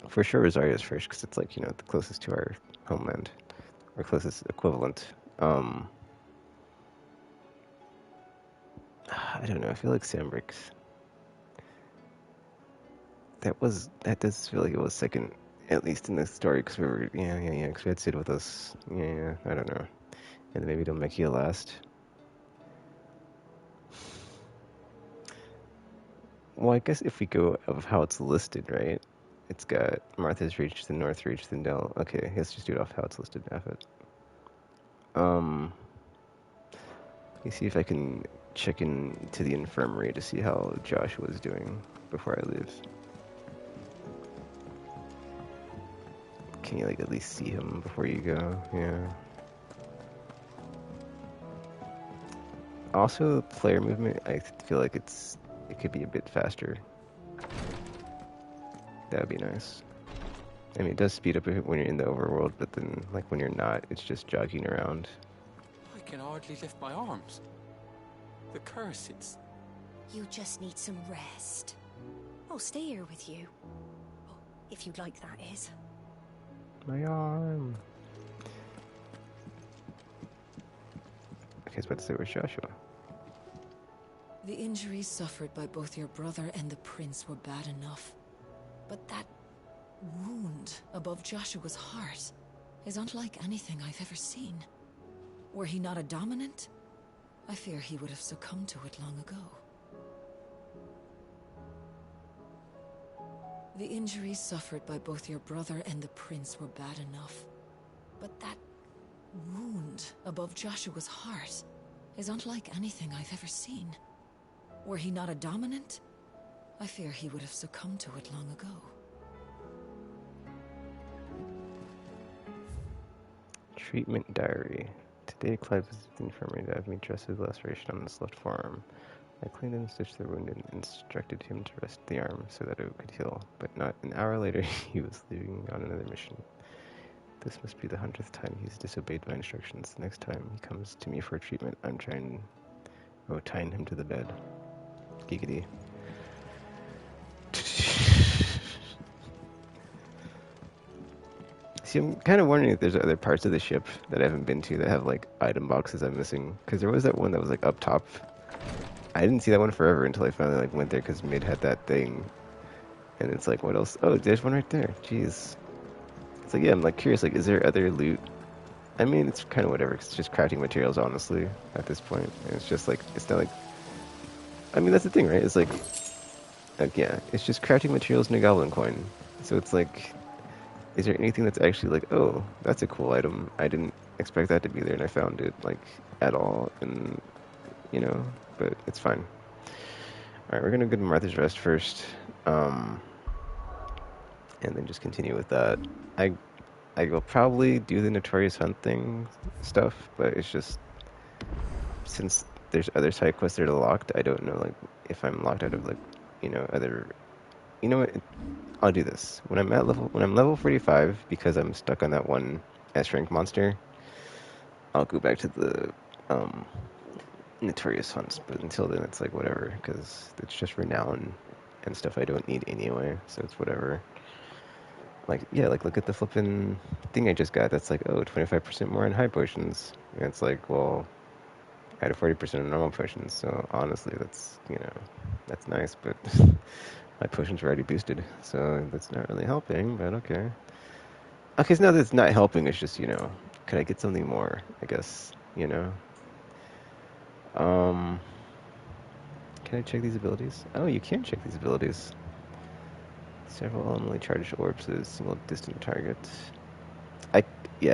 for sure Rosario is first because it's like the closest to our homeland, or closest equivalent. I don't know. I feel like Sandbreak's that does feel like it was second, at least in this story, because we were because we had Sid with us. Yeah, I don't know, and then maybe Dhalmekia last. Well, I guess if we go of how it's listed, right? It's got Martha's Reach, then North Reach, then Del. Okay, let's just do it off how it's listed. F it. Let me see if I can check into the infirmary to see how Joshua's doing before I leave. Can you like at least see him before you go? Yeah. Also, player movement. I feel like it could be a bit faster. That would be nice. I mean, it does speed up when you're in the overworld, but then like when you're not, it's just jogging around. I can hardly lift my arms. The curse, it's... You just need some rest. I'll stay here with you. If you'd like, that is. My arm. Okay, I was about to say, where's Joshua? The injuries suffered by both your brother and the prince were bad enough. But that wound above Joshua's heart is unlike anything I've ever seen. Were he not a dominant, I fear he would have succumbed to it long ago. The injuries suffered by both your brother and the prince were bad enough. But that wound above Joshua's heart is unlike anything I've ever seen. Were he not a dominant, I fear he would have succumbed to it long ago. Treatment diary. Today, Clive visited the infirmary to have me dress his laceration on his left forearm. I cleaned and stitched the wound and instructed him to rest the arm so that it could heal. But not an hour later, he was leaving on another mission. This must be the 100th time he's disobeyed my instructions. The next time he comes to me for treatment, I'm tying him to the bed. Giggity. See, I'm kind of wondering if there's other parts of the ship that I haven't been to that have like item boxes I'm missing. Because there was that one that was like up top. I didn't see that one forever until I finally like went there because Mid had that thing. And it's like, what else? Oh, there's one right there. Jeez. It's like, yeah, I'm like curious, like, is there other loot? I mean, it's kind of whatever. It's just crafting materials, honestly, at this point. And it's just like, it's not like, I mean, that's the thing, right? It's like yeah, it's just crafting materials and a goblin coin. So it's like, is there anything that's actually like, oh, that's a cool item. I didn't expect that to be there, and I found it, like, at all. And, but it's fine. Alright, we're going to go to Martha's Rest first. And then just continue with that. I will probably do the Notorious Hunt stuff, but it's just, since there's other side quests that are locked, I don't know, like, if I'm locked out of, like, other... You know what? I'll do this. When I'm level 45, because I'm stuck on that one S rank monster, I'll go back to the Notorious Hunts. But until then, it's like whatever, because it's just renown and stuff I don't need anyway, so it's whatever. Like, yeah, like, look at the flippin' thing I just got. That's like, oh, 25% more in high potions. And it's like, well, I had a 40% in normal potions, so honestly, that's, that's nice, but my potions are already boosted, so that's not really helping, but okay. Okay, so now that it's not helping, it's just, could I get something more, I guess, Can I check these abilities? Oh, you can check these abilities. Several only charged orbs as single distant targets. I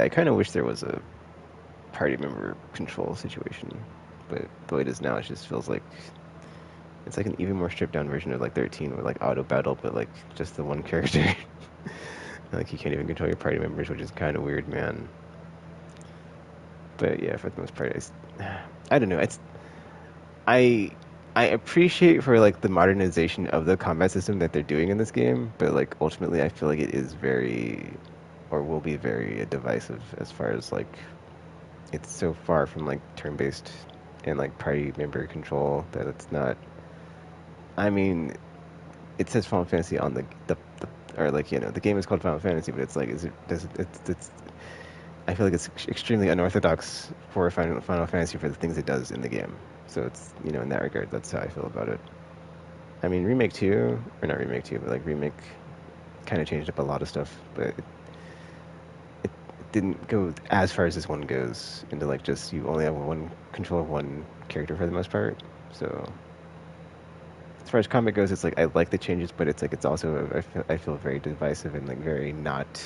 kind of wish there was a party member control situation, but the way it is now, it just feels like it's like an even more stripped down version of like 13 with like auto battle, but like just the one character. Like you can't even control your party members, which is kind of weird, man. But yeah, for the most part, I don't know. I I appreciate for like the modernization of the combat system that they're doing in this game, but like ultimately, I feel like it is very, or will be very divisive as far as like it's so far from like turn-based and like party member control that it's not. I mean, it says Final Fantasy on the or like the game is called Final Fantasy, but it's like is it does it it's I feel like it's extremely unorthodox for Final Fantasy for the things it does in the game. So it's in that regard, that's how I feel about it. I mean, Remake 2, or not Remake 2, but like Remake kind of changed up a lot of stuff, but it didn't go as far as this one goes into like just you only have one control of one character for the most part. So as far as combat goes, it's like I like the changes, but it's like it's also I feel very divisive and like very not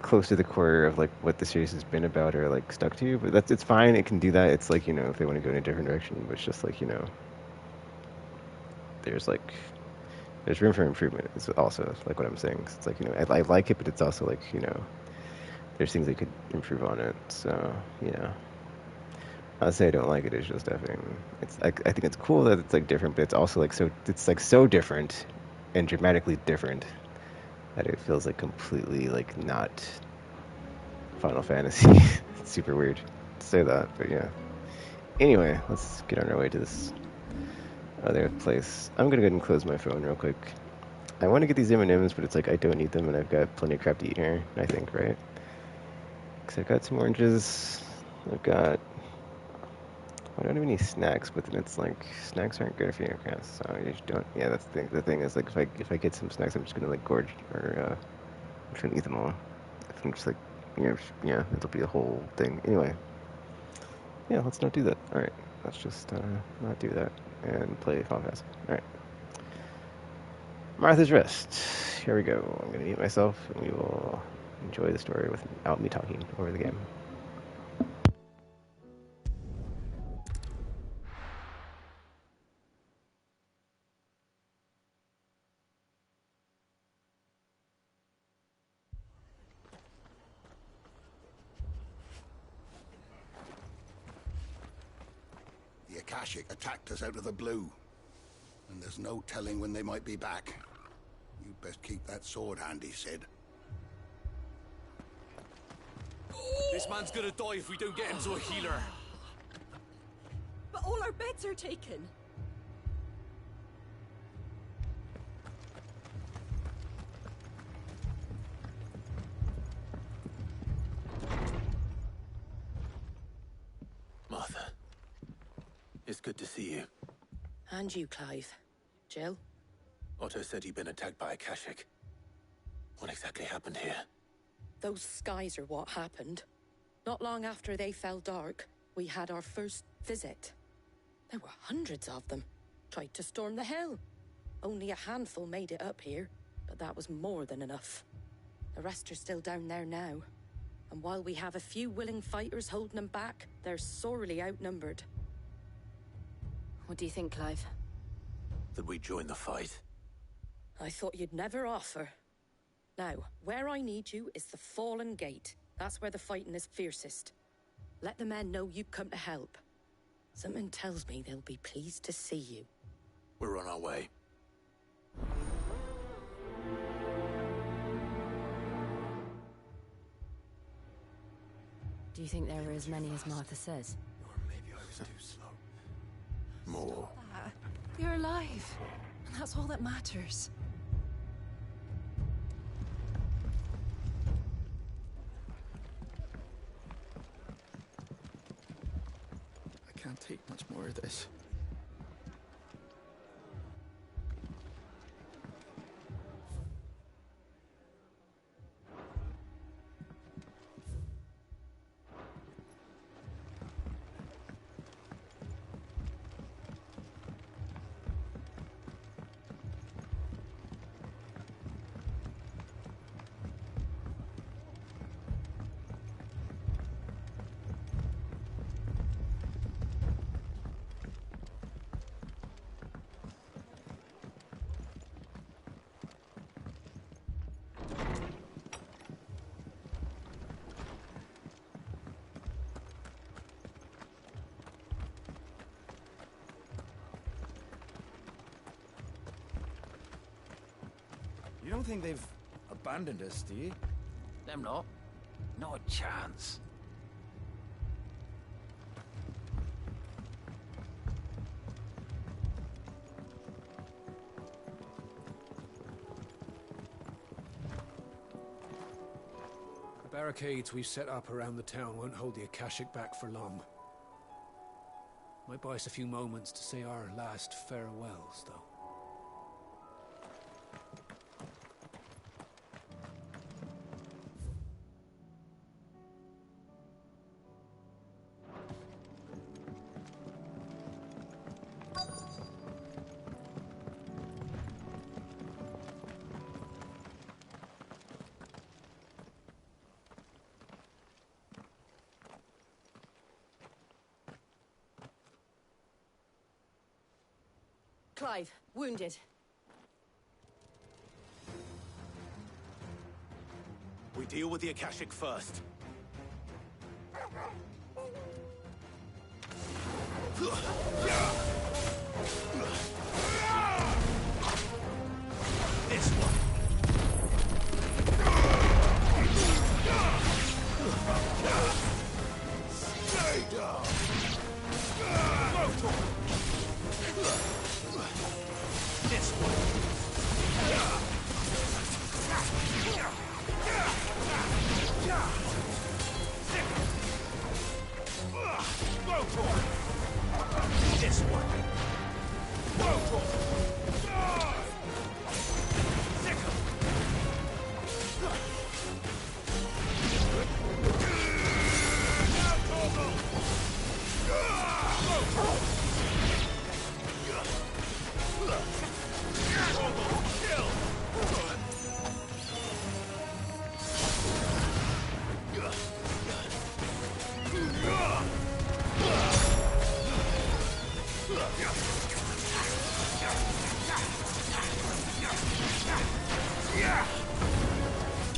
close to the core of like what the series has been about or like stuck to. But it's fine. It can do that. It's like if they want to go in a different direction, but it's just like there's room for improvement. It's also like what I'm saying. It's like I like it, but it's also like there's things they could improve on it. So I'll say I don't like it. It's just effing. I think it's cool that it's like different, but it's also like so different and dramatically different that it feels like completely like not Final Fantasy. It's super weird to say that, but yeah. Anyway, let's get on our way to this other place. I'm gonna go ahead and close my phone real quick. I want to get these M&Ms, but it's like I don't need them, and I've got plenty of crap to eat here, I think, right? Because I've got some oranges. I don't have any snacks, but then it's like snacks aren't good for you, okay? So you just don't. Yeah, that's the thing. The thing is like if I get some snacks, I'm just gonna like gorge or I'm just gonna eat them all. If I'm just like yeah, it'll be a whole thing. Anyway, yeah, let's not do that. All right, let's just not do that and play Final Fantasy. All right, Martha's Rest. Here we go. I'm gonna mute myself, and we will enjoy the story without me talking over the game. The Akashic attacked us out of the blue, and there's no telling when they might be back. You'd best keep that sword handy, Sid. This man's gonna die if we don't get him to a healer. But all our beds are taken. Martha, it's good to see you. And you, Clive. Jill? Otto said you'd been attacked by Akashic. What exactly happened here? Those skies are what happened. Not long after they fell dark, we had our first visit. There were hundreds of them. Tried to storm the hill. Only a handful made it up here, but that was more than enough. The rest are still down there now. And while we have a few willing fighters holding them back, they're sorely outnumbered. What do you think, Clive? That we join the fight. I thought you'd never offer. Now, where I need you is the Fallen Gate. That's where the fighting is fiercest. Let the men know you come to help. Something tells me they'll be pleased to see you. We're on our way. Do you think there are as many as Martha says? Or maybe I was too slow. More. You're alive, and that's all that matters. I can't take much more of this. You don't think they've abandoned us, do you? Them not. Not a chance. The barricades we've set up around the town won't hold the Akashic back for long. Might buy us a few moments to say our last farewells, though. Clive, wounded. We deal with the Akashic first. This one. Stay down. This one. This one.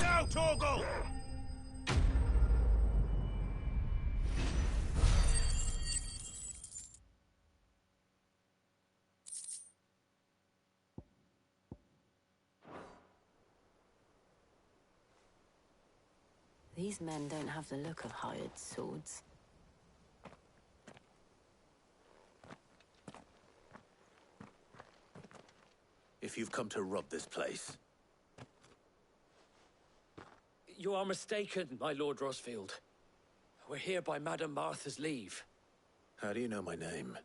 Now, Torgal! These men don't have the look of hired swords. If you've come to rob this place, You are mistaken, my Lord Rosfield. We're here by Madame Martha's leave. how do you know my name?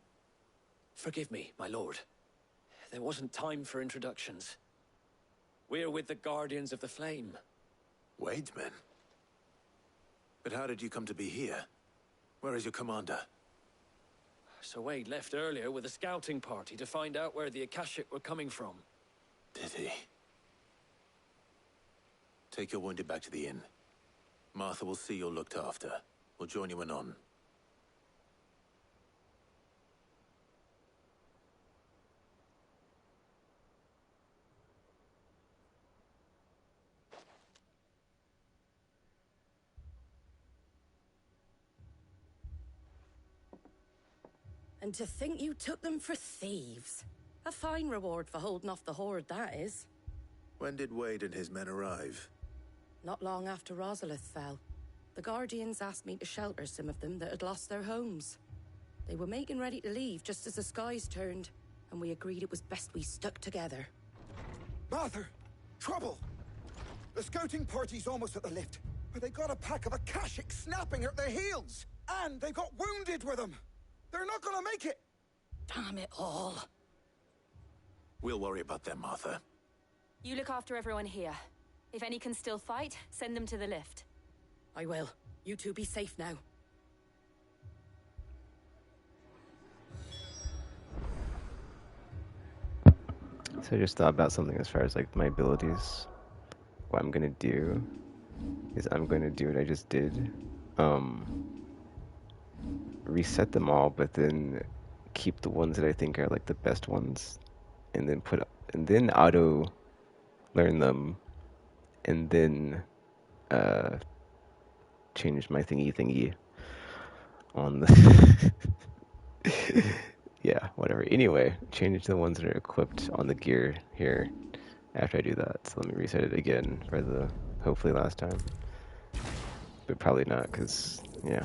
Forgive me, my lord. There wasn't time for introductions. We're with the Guardians of the Flame. Wade's men? But how did you come to be here? Where is your commander? Sir Wade left earlier with a scouting party to find out where the Akashic were coming from. Did he? Take your wounded back to the inn. Martha will see you're looked after. We'll join you anon. And to think you took them for thieves. A fine reward for holding off the horde, that is. When did Wade and his men arrive? Not long after Rosalith fell. The Guardians asked me to shelter some of them that had lost their homes. They were making ready to leave just as the skies turned, and we agreed it was best we stuck together. Martha! Trouble! The scouting party's almost at the lift, but they got a pack of Akashic snapping at their heels! And they got wounded with them! They're not gonna make it! Damn it all. We'll worry about them, Martha. You look after everyone here. If any can still fight, send them to the lift. I will. You two be safe now. So I just thought about something as far as like my abilities. What I'm gonna do is I'm gonna do what I just did. Reset them all, but then keep the ones that I think are like the best ones, and then auto learn them, and then change my thingy on the yeah, whatever. Anyway, change the ones that are equipped on the gear here after I do that. So let me reset it again for the hopefully last time. But probably not, because, yeah.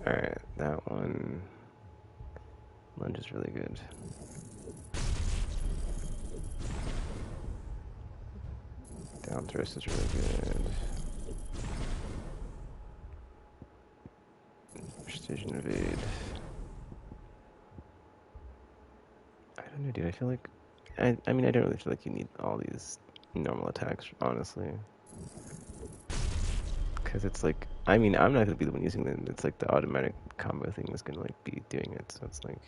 Alright, that one. Lunge is really good. Down thrust is really good. Precision evade. I don't know, dude. I feel like... I mean, I don't really feel like you need all these normal attacks, honestly. Because it's like... I mean, I'm not going to be the one using them. It's like the automatic combo thing is going to like be doing it. So it's like...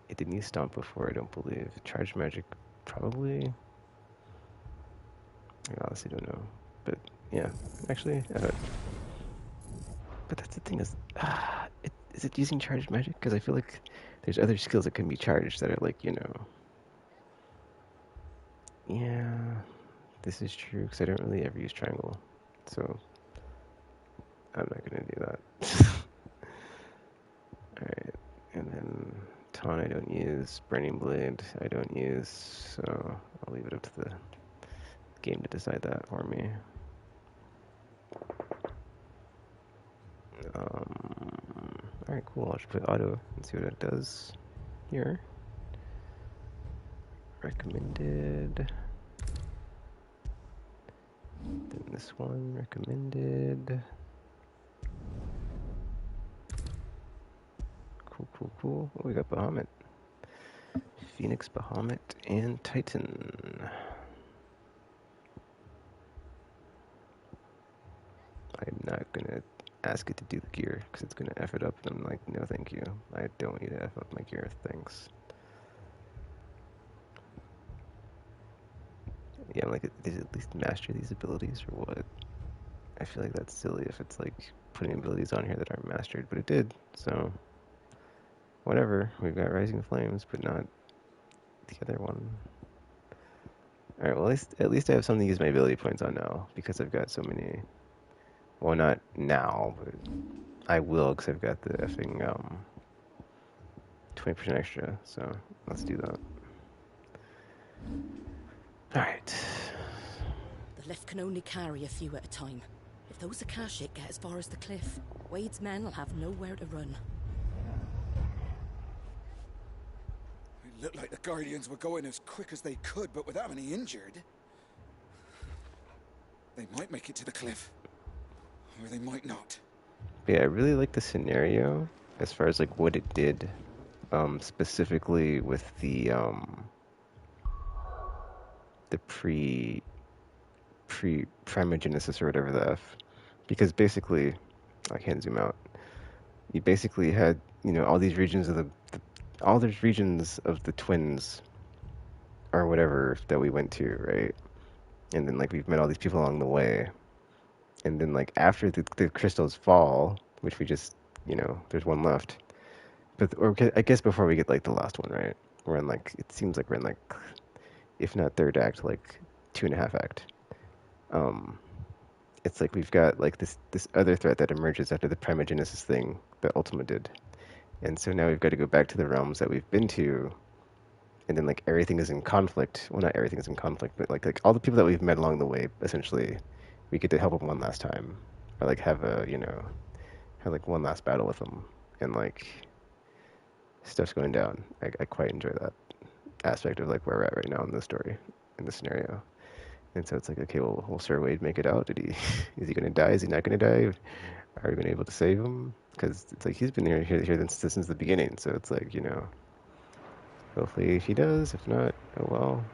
It didn't use Stomp before, I don't believe. Charge Magic, probably... I honestly don't know. But, yeah. Actually, but that's the thing is... is it using Charge Magic? Because I feel like there's other skills that can be charged that are like, you know... Yeah... This is true, because I don't really ever use Triangle. So... I'm not gonna do that. Alright, and then Taunt I don't use, Burning Blade I don't use, so I'll leave it up to the game to decide that for me. Alright, cool, I'll just put auto and see what it does here. Recommended. Then this one, recommended. Cool. Oh, we got Bahamut. Phoenix, Bahamut, and Titan. I'm not gonna ask it to do the gear, because it's gonna F it up, and I'm like, no thank you. I don't want you to F up my gear, thanks. Yeah, I'm like, did it at least master these abilities, or what? I feel like that's silly if it's like putting abilities on here that aren't mastered, but it did, so... Whatever, we've got Rising Flames, but not the other one. Alright, well at least I have something to use my ability points on now, because I've got so many... Well, not now, but I will, because I've got the effing 20% extra, so let's do that. Alright. The lift can only carry a few at a time. If those Akashic get as far as the cliff, Wade's men will have nowhere to run. It looked like the Guardians were going as quick as they could, but without any injured. They might make it to the cliff. Or they might not. Yeah, I really like the scenario as far as like what it did, specifically with the primogenesis or whatever the F, because basically, I can't zoom out. You basically had, you know, all these regions of the twins, or whatever that we went to, right? And then like we've met all these people along the way. And then, like, after the crystals fall, which we just, you know, there's one left. But, or I guess before we get, like, the last one, right? We're in, like, it seems like we're in, like, if not third act, like, 2.5 act. It's like we've got, like, this other threat that emerges after the primogenesis thing that Ultima did. And so now we've got to go back to the realms that we've been to, and then, like, everything is in conflict. Well, not everything is in conflict, but, like all the people that we've met along the way, essentially, we get to help them one last time, or like have a, you know, have like one last battle with them, and like stuff's going down. I quite enjoy that aspect of like where we're at right now in the story, in the scenario. And so it's like, okay, well, will Sir Wade make it out? Is he gonna die? Is he not gonna die? Are we gonna be able to save him? Because it's like he's been here since the beginning. So it's like, you know, hopefully he does. If not, oh well.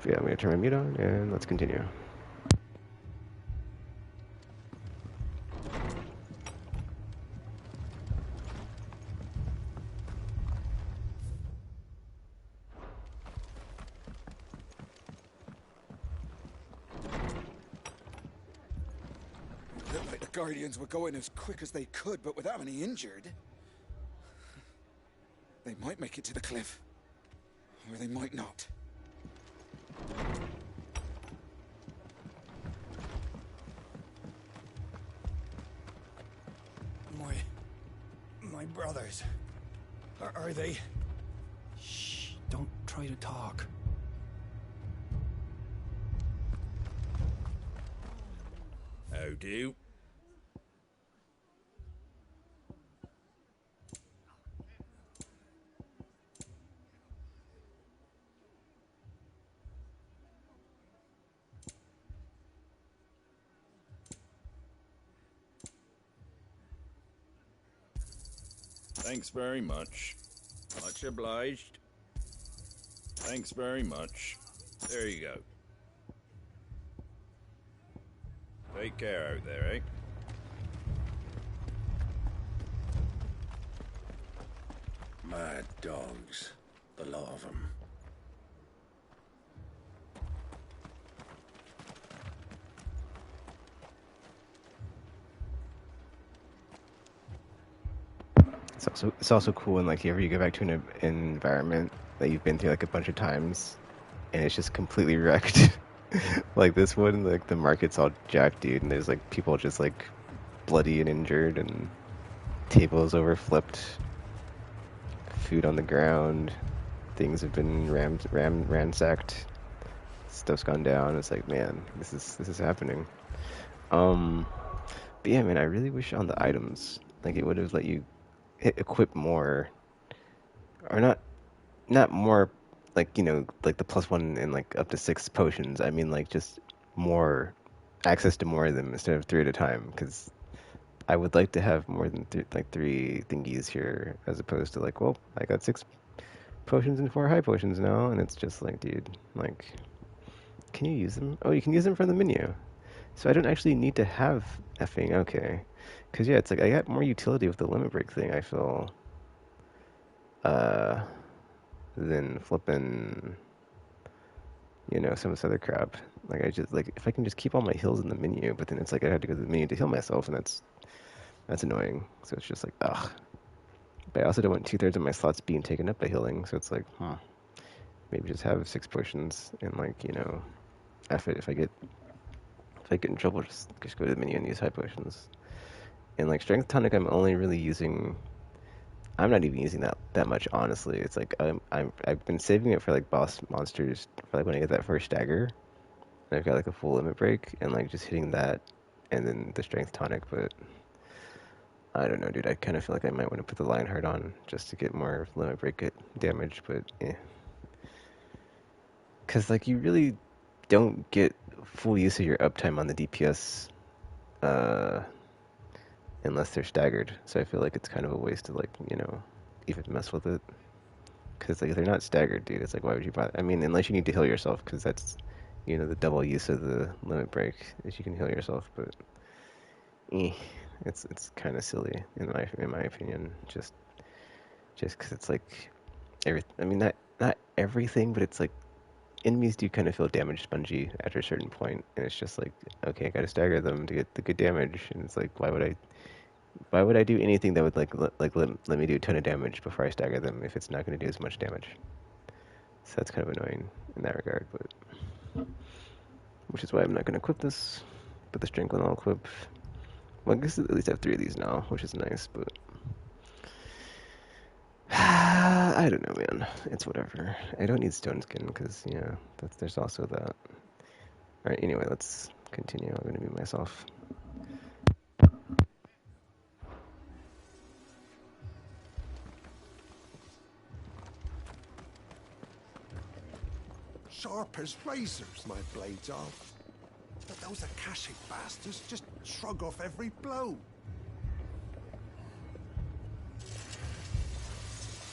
So yeah, I'm gonna turn my mute on and let's continue. It looked like the Guardians were going as quick as they could, but without any injured. They might make it to the cliff. Or they might not. guys? Are they? Shh, don't try to talk. How do? Thanks very much. Much obliged. Thanks very much. There you go. Take care out there, eh? Mad dogs. The lot of them. It's also cool when like you go back to an environment that you've been through like a bunch of times, and it's just completely wrecked. Like this one, like the market's all jacked, dude, and there's like people just like bloody and injured, and tables over flipped, food on the ground, things have been ransacked, stuff's gone down. It's like, man, this is happening. But yeah, man, I really wish on the items like it would have let you equip more, or not more, like, you know, like the +1 and like up to 6 potions. I mean, like just more access to more of them instead of 3 at a time, because I would like to have more than three thingies here, as opposed to like, well, I got 6 potions and 4 high potions now, and it's just like, dude, like, can you use them? Oh, you can use them from the menu. So I don't actually need to have effing, okay. Because yeah, it's like I got more utility with the limit break thing, I feel, than flipping, you know, some of this other crap. Like I just, like, if I can just keep all my heals in the menu, but then it's like I have to go to the menu to heal myself, and that's annoying. So it's just like, ugh. But I also don't want 2/3 of my slots being taken up by healing, so it's like, maybe just have 6 potions, and like, you know, if I get in trouble, just go to the menu and use high potions. And like strength tonic, I'm only really using. I'm not even using that much, honestly. It's like I've been saving it for like boss monsters, for like when I get that first dagger, and I've got like a full limit break, and like just hitting that, and then the strength tonic. But I don't know, dude. I kind of feel like I might want to put the Lionheart on just to get more limit break damage, but eh. Because like you really don't get full use of your uptime on the DPS, unless they're staggered. So I feel like it's kind of a waste to, like, you know, even mess with it. Because like if they're not staggered, dude, it's like, why would you bother? I mean, unless you need to heal yourself, because that's, you know, the double use of the limit break is you can heal yourself. But it's kind of silly in my opinion. Just because it's like I mean, not everything, but it's like enemies do kind of feel damage spongy after a certain point, and it's just like, okay, I gotta stagger them to get the good damage, and it's like, why would I do anything that would let me do a ton of damage before I stagger them if it's not going to do as much damage? So that's kind of annoying in that regard, but which is why I'm not going to equip this. But the strength one I'll equip. Well, I guess at least I have 3 of these now, which is nice, but I don't know, man. It's whatever. I don't need stone skin because, yeah, there's also that. Alright, anyway, let's continue. I'm going to mute myself. Sharp as razors, my blades are. But those Akashic bastards just shrug off every blow.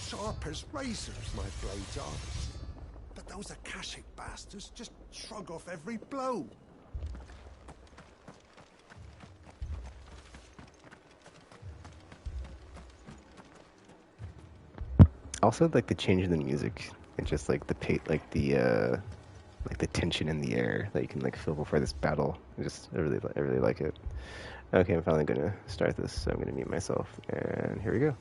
Sharp as razors, my blades are. But those Akashic bastards just shrug off every blow. Also, like the change in the music and just like the tension in the air that you can like feel before this battle. I really like it. Okay, I'm finally gonna start this, so I'm gonna mute myself, and here we go.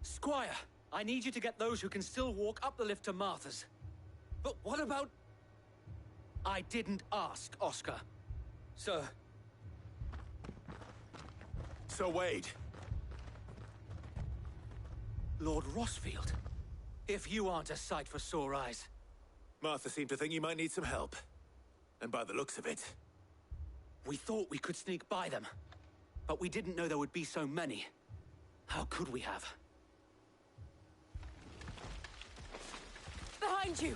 Squire, I need you to get those who can still walk up the lift to Martha's. But what about... I didn't ask, Oscar. Sir. Sir Wade. Lord Rossfield. If you aren't a sight for sore eyes. Martha seemed to think you might need some help. And by the looks of it... We thought we could sneak by them. But we didn't know there would be so many. How could we have? Behind you!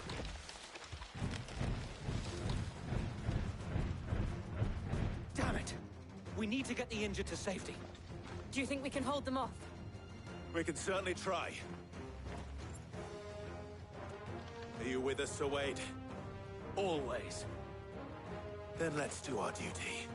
Damn it! We need to get the injured to safety. Do you think we can hold them off? We can certainly try. Are you with us, Sir Wade? Always. Then let's do our duty.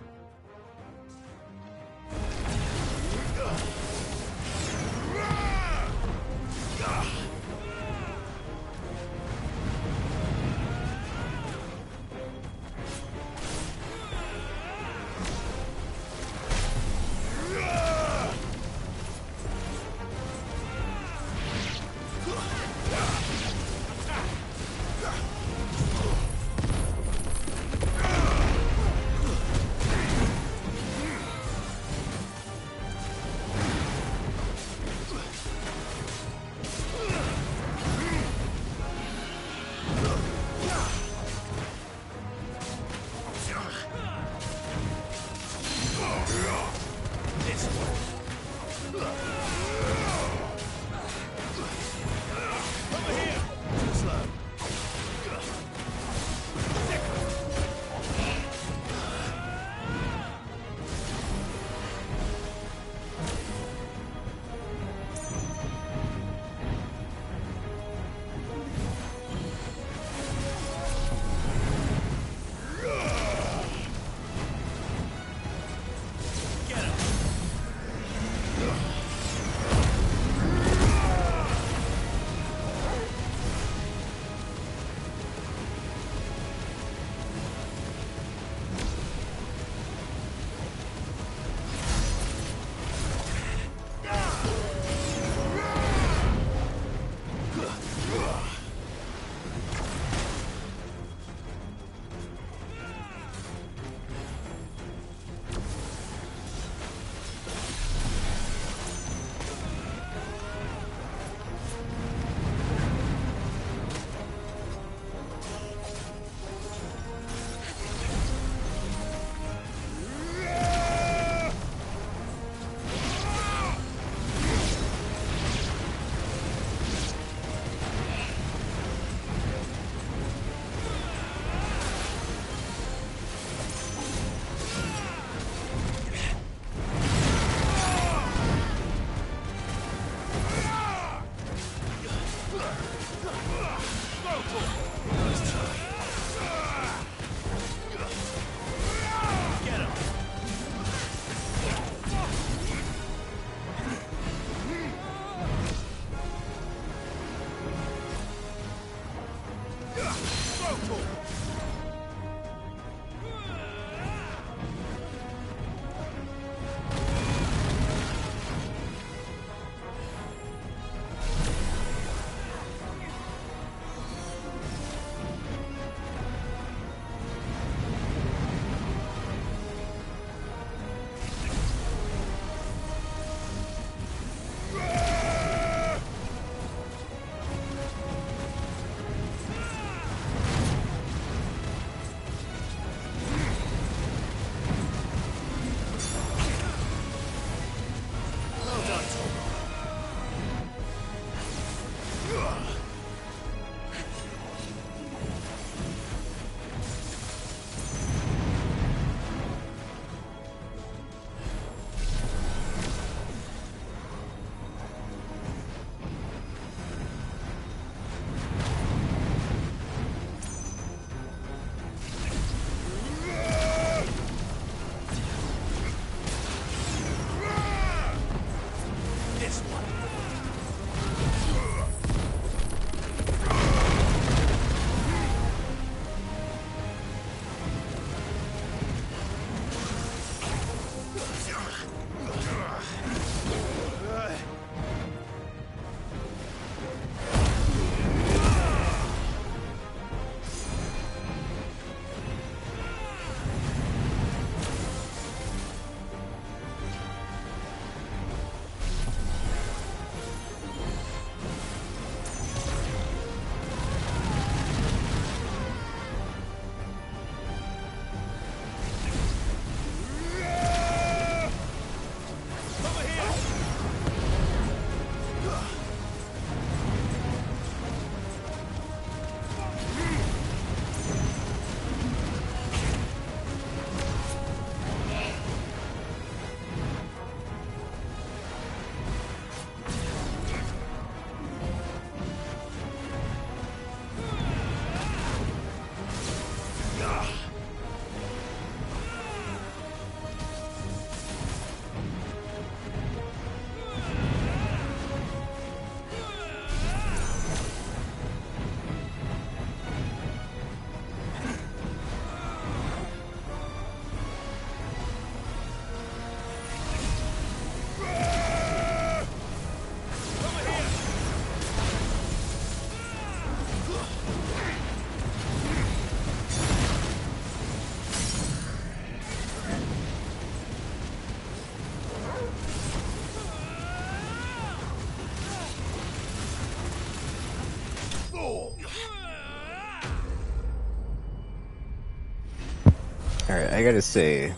Alright, I gotta say,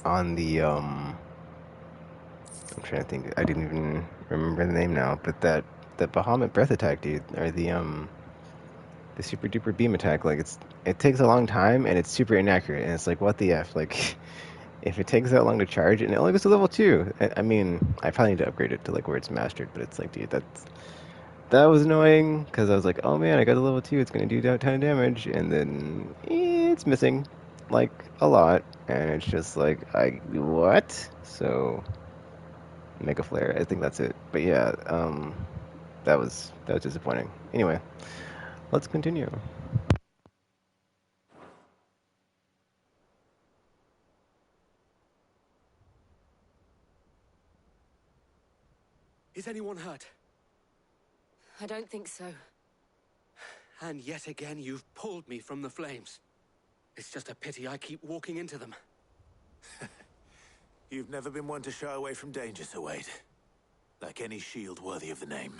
on the, I'm trying to think, I didn't even remember the name now, but that Bahamut breath attack, dude, or the super duper beam attack, like, it takes a long time, and it's super inaccurate, and it's like, what the F, like, if it takes that long to charge, and it only goes to level 2, I mean, I probably need to upgrade it to, like, where it's mastered, but it's like, dude, that was annoying, because I was like, oh man, I got to level 2, it's going to do a ton of damage, and then it's missing, like, a lot, and it's just like, what? So, Mega Flare, I think that's it. But yeah, that was disappointing. Anyway, let's continue. Is anyone hurt? I don't think so. And yet again, you've pulled me from the flames. It's just a pity I keep walking into them. You've never been one to shy away from danger, Sir Wade. Like any shield worthy of the name.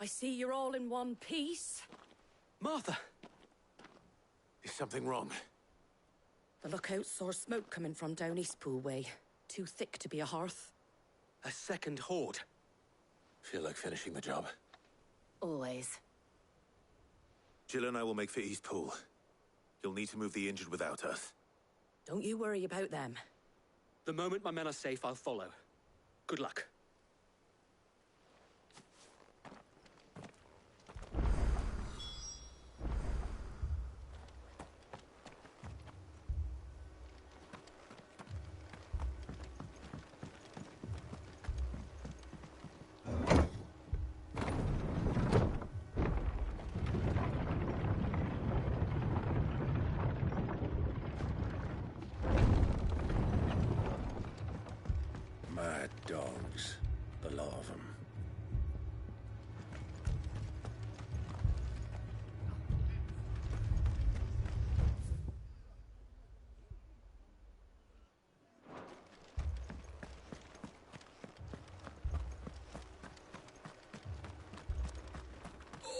I see you're all in one piece. Martha! Is something wrong? The lookout saw smoke coming from down Eastpool way. Too thick to be a hearth. A second horde. Feel like finishing the job. Always. Jill and I will make for Eastpool. You'll need to move the injured without us. Don't you worry about them. The moment my men are safe, I'll follow. Good luck. Mad dogs. The lot of them.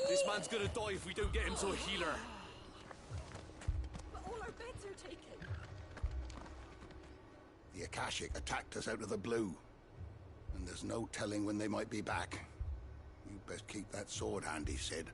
This man's gonna die if we don't get him to a healer. But all our beds are taken. The Akashic attacked us out of the blue. And there's no telling when they might be back. You best keep that sword handy, Sid.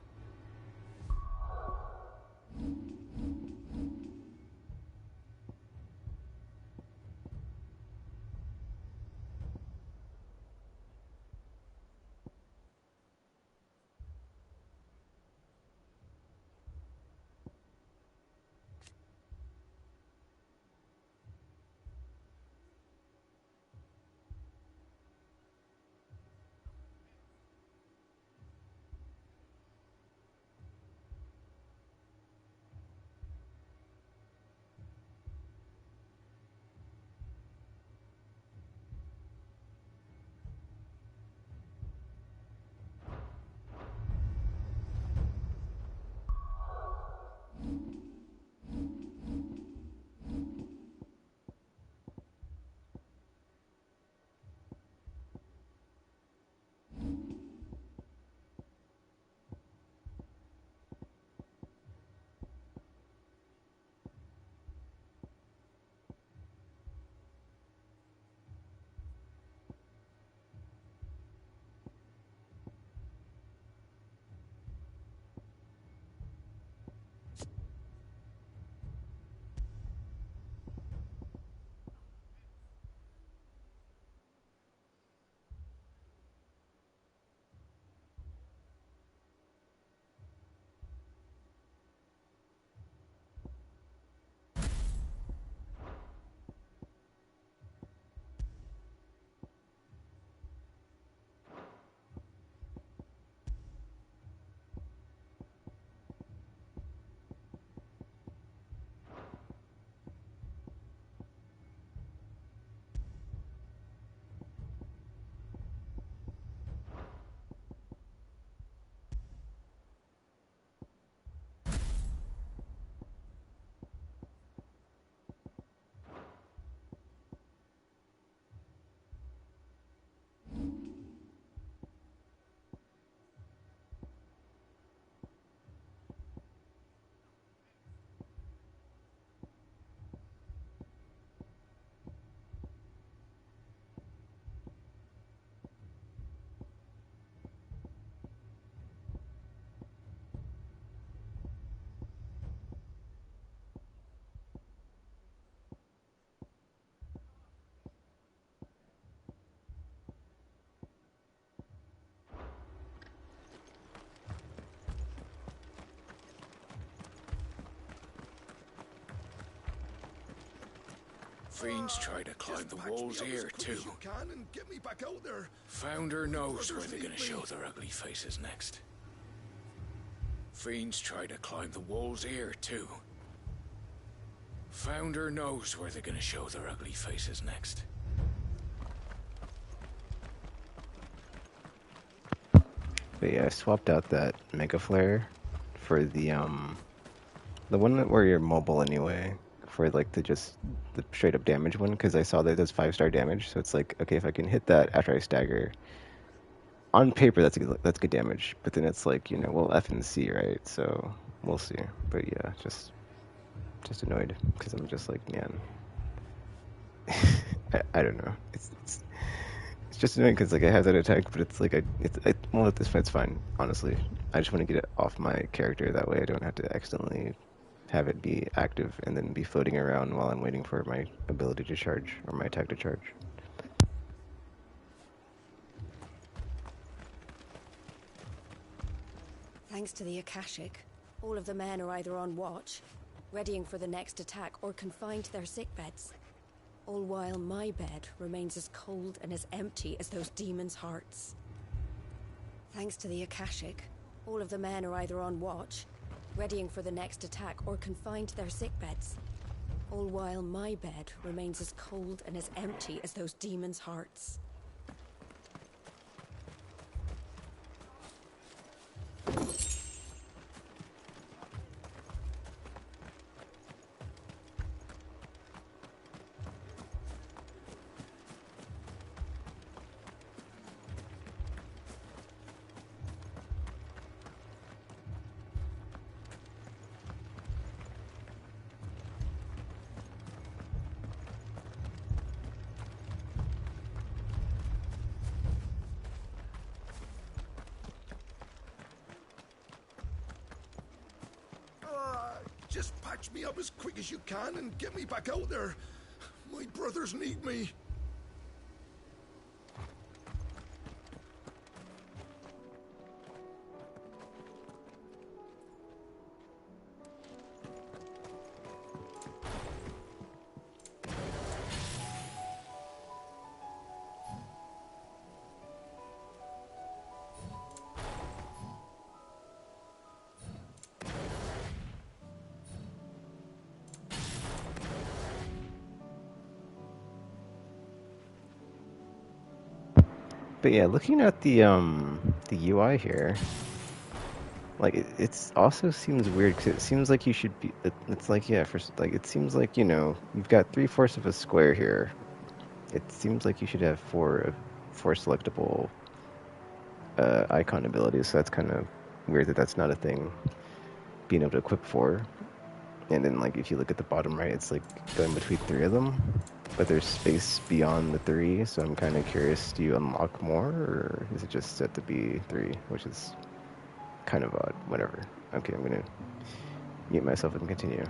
Fiends try to climb the walls here, too. Can and get me back out there. Founder knows where they're gonna show their ugly faces next. Fiends try to climb the walls here, too. Founder knows where they're gonna show their ugly faces next. But yeah, I swapped out that Mega Flare for the one where you're mobile anyway, for like the straight up damage one, because I saw that it does 5-star damage. So it's like, okay, if I can hit that after I stagger, on paper that's good damage. But then it's like, well, F and C, right? So we'll see. But yeah, just annoyed because I'm just like, man, I don't know. It's just annoying because like I have that attack, but it's like well, at this point it's fine. Honestly, I just want to get it off my character. That way I don't have to accidentally have it be active and then be floating around while I'm waiting for my ability to charge or my attack to charge. Thanks to the Akashic, all of the men are either on watch, readying for the next attack, or confined to their sickbeds. All while my bed remains as cold and as empty as those demons' hearts. Thanks to the Akashic, all of the men are either on watch, readying for the next attack, or confined to their sickbeds. All while my bed remains as cold and as empty as those demons' hearts. Just patch me up as quick as you can and get me back out there. My brothers need me. But yeah, looking at the UI here, like it also seems weird because it seems like you should be. It's like, yeah, it seems like you've got 3/4 of a square here. It seems like you should have four selectable icon abilities. So that's kind of weird that that's not a thing being able to equip for. And then like if you look at the bottom right, it's like going between 3 of them, but there's space beyond the 3. So I'm kind of curious: do you unlock more, or is it just set to be 3, which is kind of odd? Whatever. Okay, I'm gonna mute myself and continue.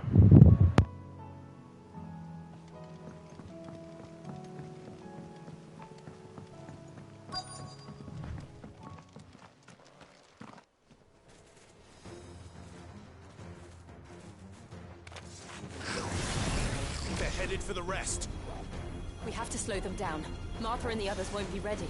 Headed for the rest. We have to slow them down. Martha and the others won't be ready.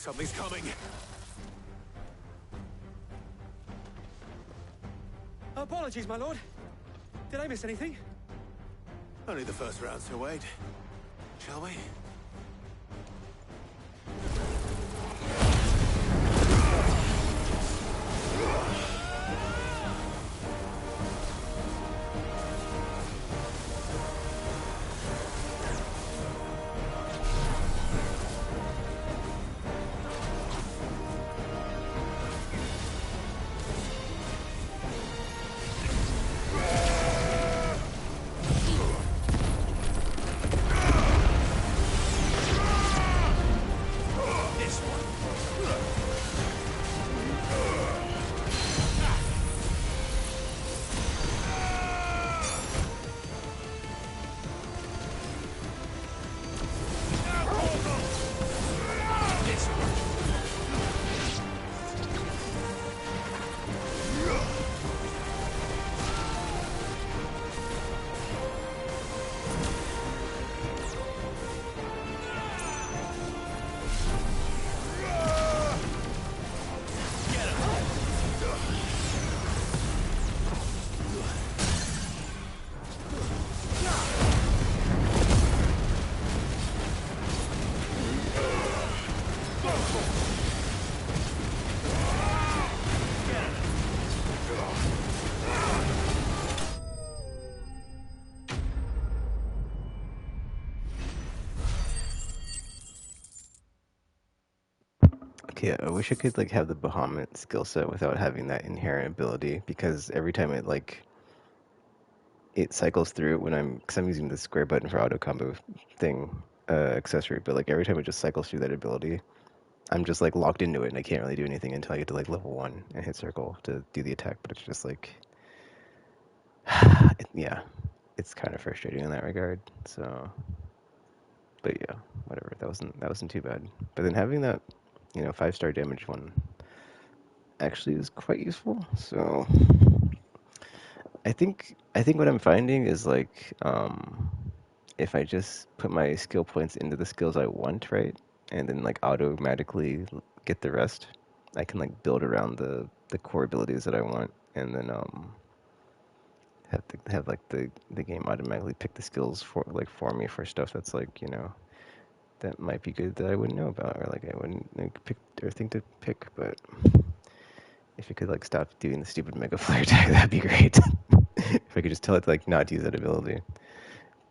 Something's coming. Apologies, my lord. Did I miss anything? Only the first round, so wait. Shall we? Okay, I wish I could like have the Bahamut skill set without having that inherent ability, because every time it cycles through when because I'm using the square button for auto combo thing accessory, but like every time it just cycles through that ability, I'm just like locked into it and I can't really do anything until I get to like level 1 and hit circle to do the attack. But it's just like, yeah, it's kind of frustrating in that regard. So, but yeah, whatever. That wasn't too bad. But then having that, 5-star damage one actually is quite useful. So I think what I'm finding is like if I just put my skill points into the skills I want, right, and then like automatically get the rest, I can like build around the core abilities that I want, and then have like the game automatically pick the skills for me for stuff that's like that might be good that I wouldn't know about, or like I wouldn't pick or think to pick. But if it could like stop doing the stupid mega flare attack, that'd be great. If I could just tell it to like not use that ability.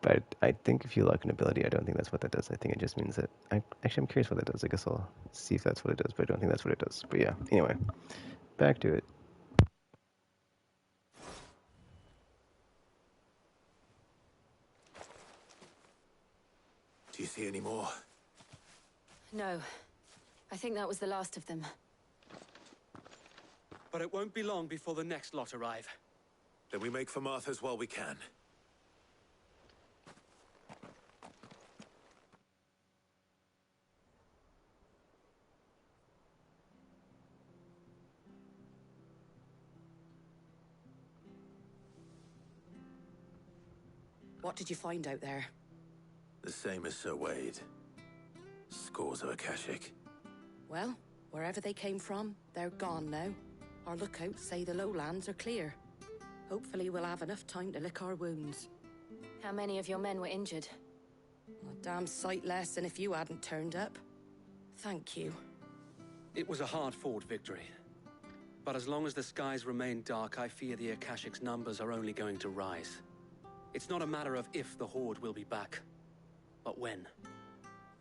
But I think if you lock an ability, I don't think that's what that does. I think it just means that I'm curious what that does. I guess I'll see if that's what it does, but I don't think that's what it does. But yeah, anyway, back to it. Do you see any more? No. I think that was the last of them. But it won't be long before the next lot arrive. Then we make for Martha's while we can. What did you find out there? The same as Sir Wade. Scores of Akashic. Well, wherever they came from, they're gone now. Our lookouts say the lowlands are clear. Hopefully we'll have enough time to lick our wounds. How many of your men were injured? A damn sight less than if you hadn't turned up. Thank you. It was a hard-fought victory. But as long as the skies remain dark, I fear the Akashic's numbers are only going to rise. It's not a matter of if the Horde will be back, but when.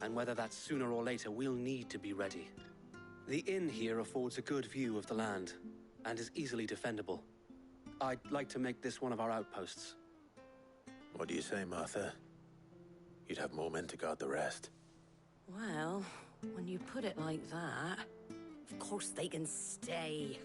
And whether that's sooner or later, we'll need to be ready. The inn here affords a good view of the land, and is easily defendable. I'd like to make this one of our outposts. What do you say, Martha? You'd have more men to guard the rest. Well, when you put it like that, of course they can stay.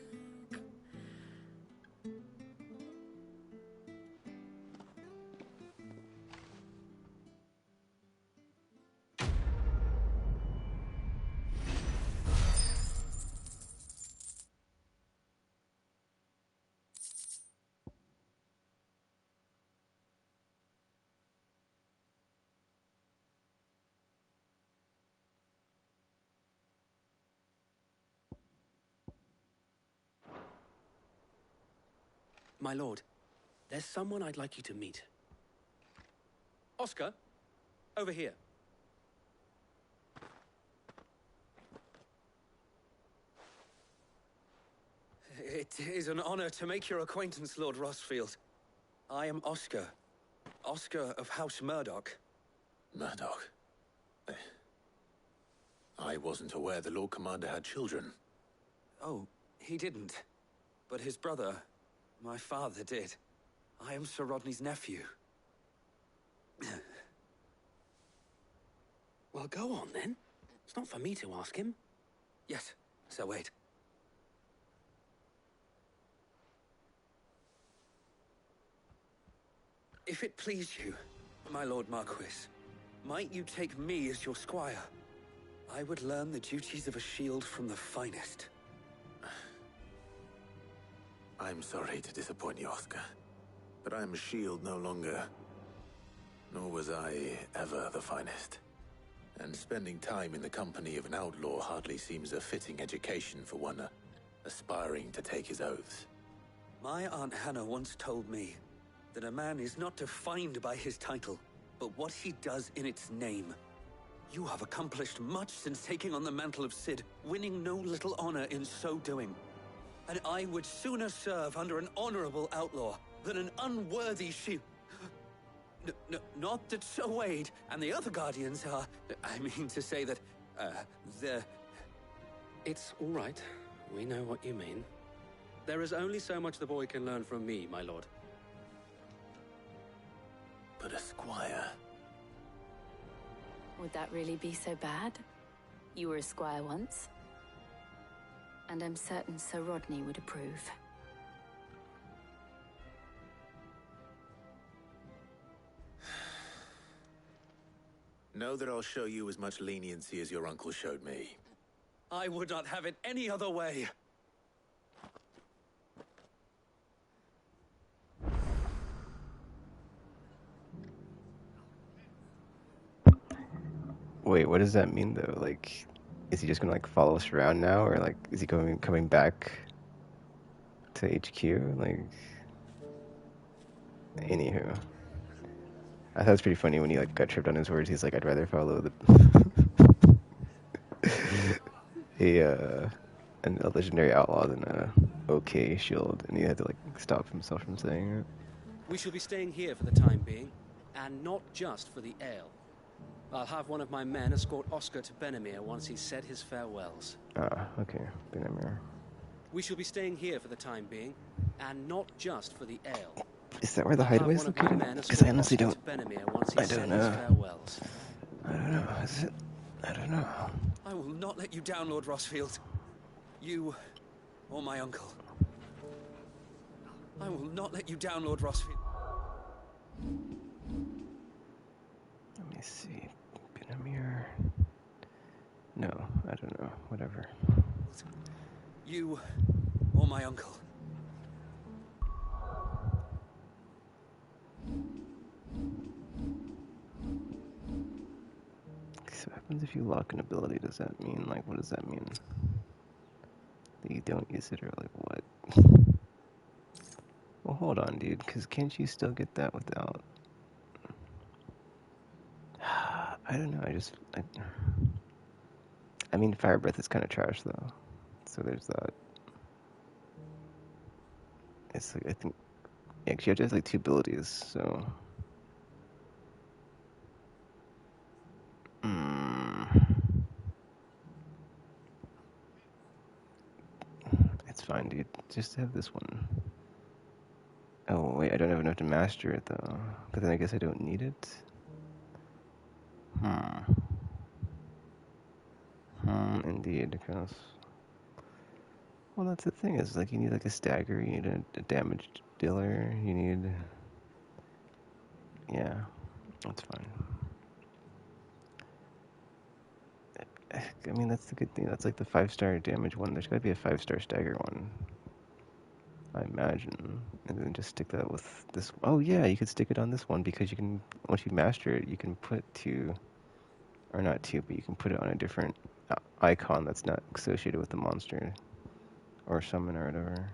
My lord, there's someone I'd like you to meet. Oscar, over here. It is an honor to make your acquaintance, Lord Rossfield. I am Oscar. Oscar of House Murdoch. Murdoch? I wasn't aware the Lord Commander had children. Oh, he didn't. But his brother, my father, did. I am Sir Rodney's nephew. Well, go on, then. It's not for me to ask him. Yes, Sir Wade. If it please you, my Lord Marquis, might you take me as your squire? I would learn the duties of a shield from the finest. I'm sorry to disappoint you, Oscar, but I am a shield no longer. Nor was I ever the finest. And spending time in the company of an outlaw hardly seems a fitting education for one aspiring to take his oaths. My Aunt Hannah once told me that a man is not defined by his title, but what he does in its name. You have accomplished much since taking on the mantle of Cid, winning no little honor in so doing. And I would sooner serve under an honorable outlaw than an unworthy shield. Not that Sir Wade and the other guardians are... I mean to say that, they're... It's all right. We know what you mean. There is only so much the boy can learn from me, my lord. But a squire... Would that really be so bad? You were a squire once. And I'm certain Sir Rodney would approve. Know that I'll show you as much leniency as your uncle showed me. I would not have it any other way. Wait, what does that mean though? Like, is he just gonna like follow us around now, or like, is he coming back to HQ? Like, anywho, I thought it was pretty funny when he like got tripped on his words. He's like, I'd rather follow the a legendary outlaw than a okay shield, and he had to like stop himself from saying it. We shall be staying here for the time being, and not just for the ale. I'll have one of my men escort Oscar to Benamir once he's said his farewells. Ah, okay, Benamir. We shall be staying here for the time being, and not just for the ale. Is that where the hideaway is located? Because I honestly don't. I don't know. I don't know. Is it? I don't know. I will not let you down, Lord Rossfield. You, or my uncle. I will not let you down, Lord Rossfield. Let me see. Benamir. No, I don't know. Whatever. You, or my uncle. So what happens if you lock an ability? Does that mean, like, what does that mean? That you don't use it, or like what? Well, hold on, dude, because can't you still get that without... I don't know, I mean, Fire Breath is kind of trash, though. So there's that. It's like, I think... Yeah, 'cause you have to have, like, 2 abilities, so... It's fine, dude. Just have this one. Oh, wait, I don't have enough to master it, though. But then I guess I don't need it? Indeed, because... Well, that's the thing, is, like, you need, like, a stagger, you need a damage dealer, you need... Yeah, that's fine. I mean, that's the good thing. That's, like, the 5-star damage one. There's gotta be a 5-star stagger one. I imagine. And then just stick that with this. Oh, yeah, you could stick it on this one, because you can, once you master it, you can put 2... Or not 2, but you can put it on a different icon that's not associated with the monster. Or summon or whatever.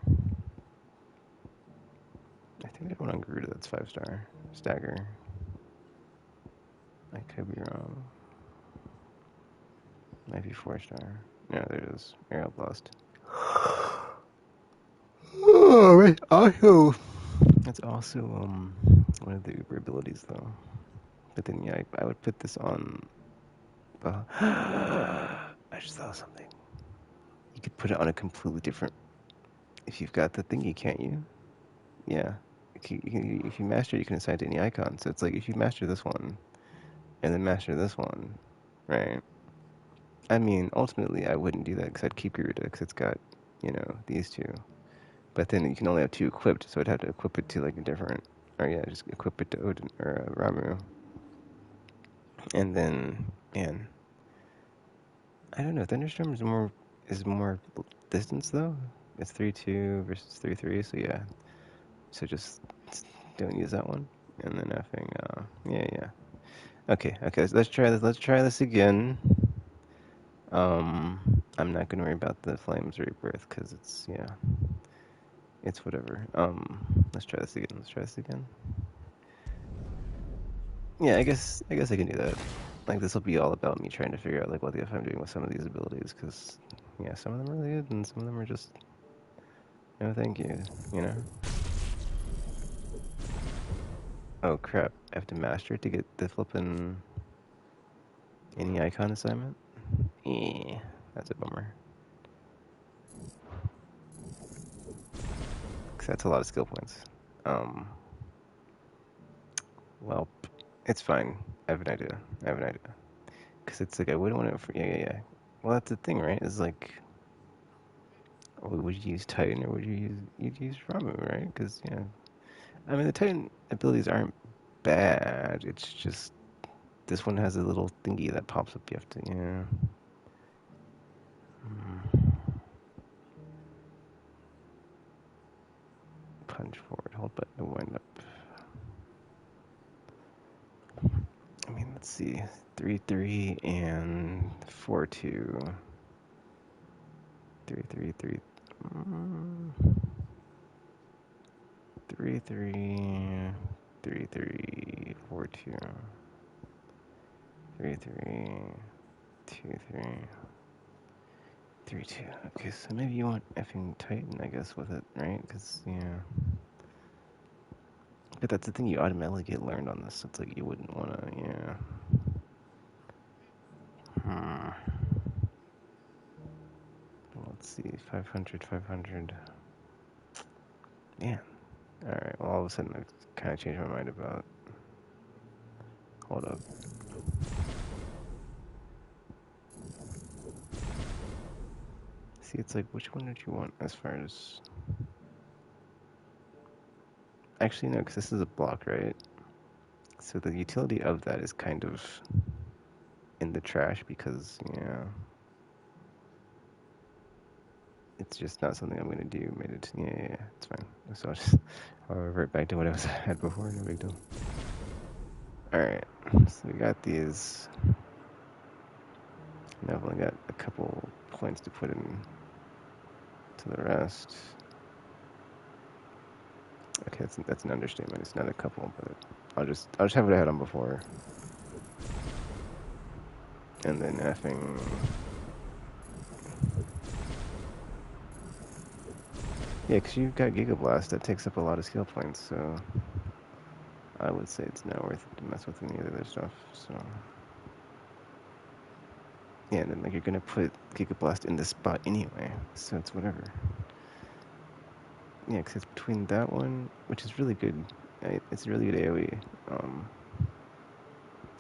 I think I went on Garuda, that's 5-star. Stagger. I could be wrong. Might be 4-star. Yeah, there it is. Aerial Blast. Oh, wait. Also, that's also one of the Uber abilities, though. But then, yeah, I would put this on. I just thought of something. You could put it on a completely different. If you've got the thingy, can't you? Yeah. If you master it, you can assign it to any icon. So it's like if you master this one, and then master this one, right? I mean, ultimately, I wouldn't do that because I'd keep Garuda because it's got, these two. But then you can only have 2 equipped, so I'd have to equip it to like a different, or yeah, just equip it to Odin or Ramu. And then, man, I don't know. Thunderstorm is more distance though. It's 3-2 versus 3-3, so yeah. So just don't use that one. And then yeah. Okay, so let's try this. Let's try this again. I'm not gonna worry about the flames rebirth because it's whatever. Let's try this again. Yeah, I guess I can do that. Like this will be all about me trying to figure out like what the F I'm doing with some of these abilities because yeah, some of them are really good and some of them are just no thank you. Oh crap, I have to master it to get the flippin' any icon assignment? Yeah, that's a bummer. Cause that's a lot of skill points. Well, it's fine. I have an idea. Cause it's like I wouldn't want it for yeah. Well, that's the thing, right? It's like, would you use Titan or would you'd use Ramu, right? Cause yeah, I mean the Titan abilities aren't bad. It's just this one has a little thingy that pops up. You have to punch forward, hold button to wind up. I mean, let's see, 3-3 and 4-2. 3-3, 3. 3-3, 3-3, 4-2. 3-3, 2-3, 3-2. Okay, so maybe you want effing Titan, I guess, with it, right? Because yeah. But that's the thing, you automatically get learned on this. It's like you wouldn't want to, yeah. Let's see, 500, 500. Man. Alright, well, all of a sudden I kind of changed my mind about... Hold up. See, it's like, which one did you want as far as... Actually, no, because this is a block, right? So the utility of that is kind of in the trash because, yeah... It's just not something I'm going to do. Yeah, it's fine. So I'll revert back to what I had before, no big deal. Alright, so we got these. Now I've only got a couple points to put in to the rest. Okay, that's an understatement. It's not a couple, but I'll just have what I had on before. And then effing... Yeah, because you've got Giga Blast that takes up a lot of skill points, so I would say it's not worth it to mess with any of the other stuff, so... Yeah, and then like you're gonna put Giga Blast in this spot anyway, so it's whatever. Yeah, because it's between that one, which is really good. It's really good AoE.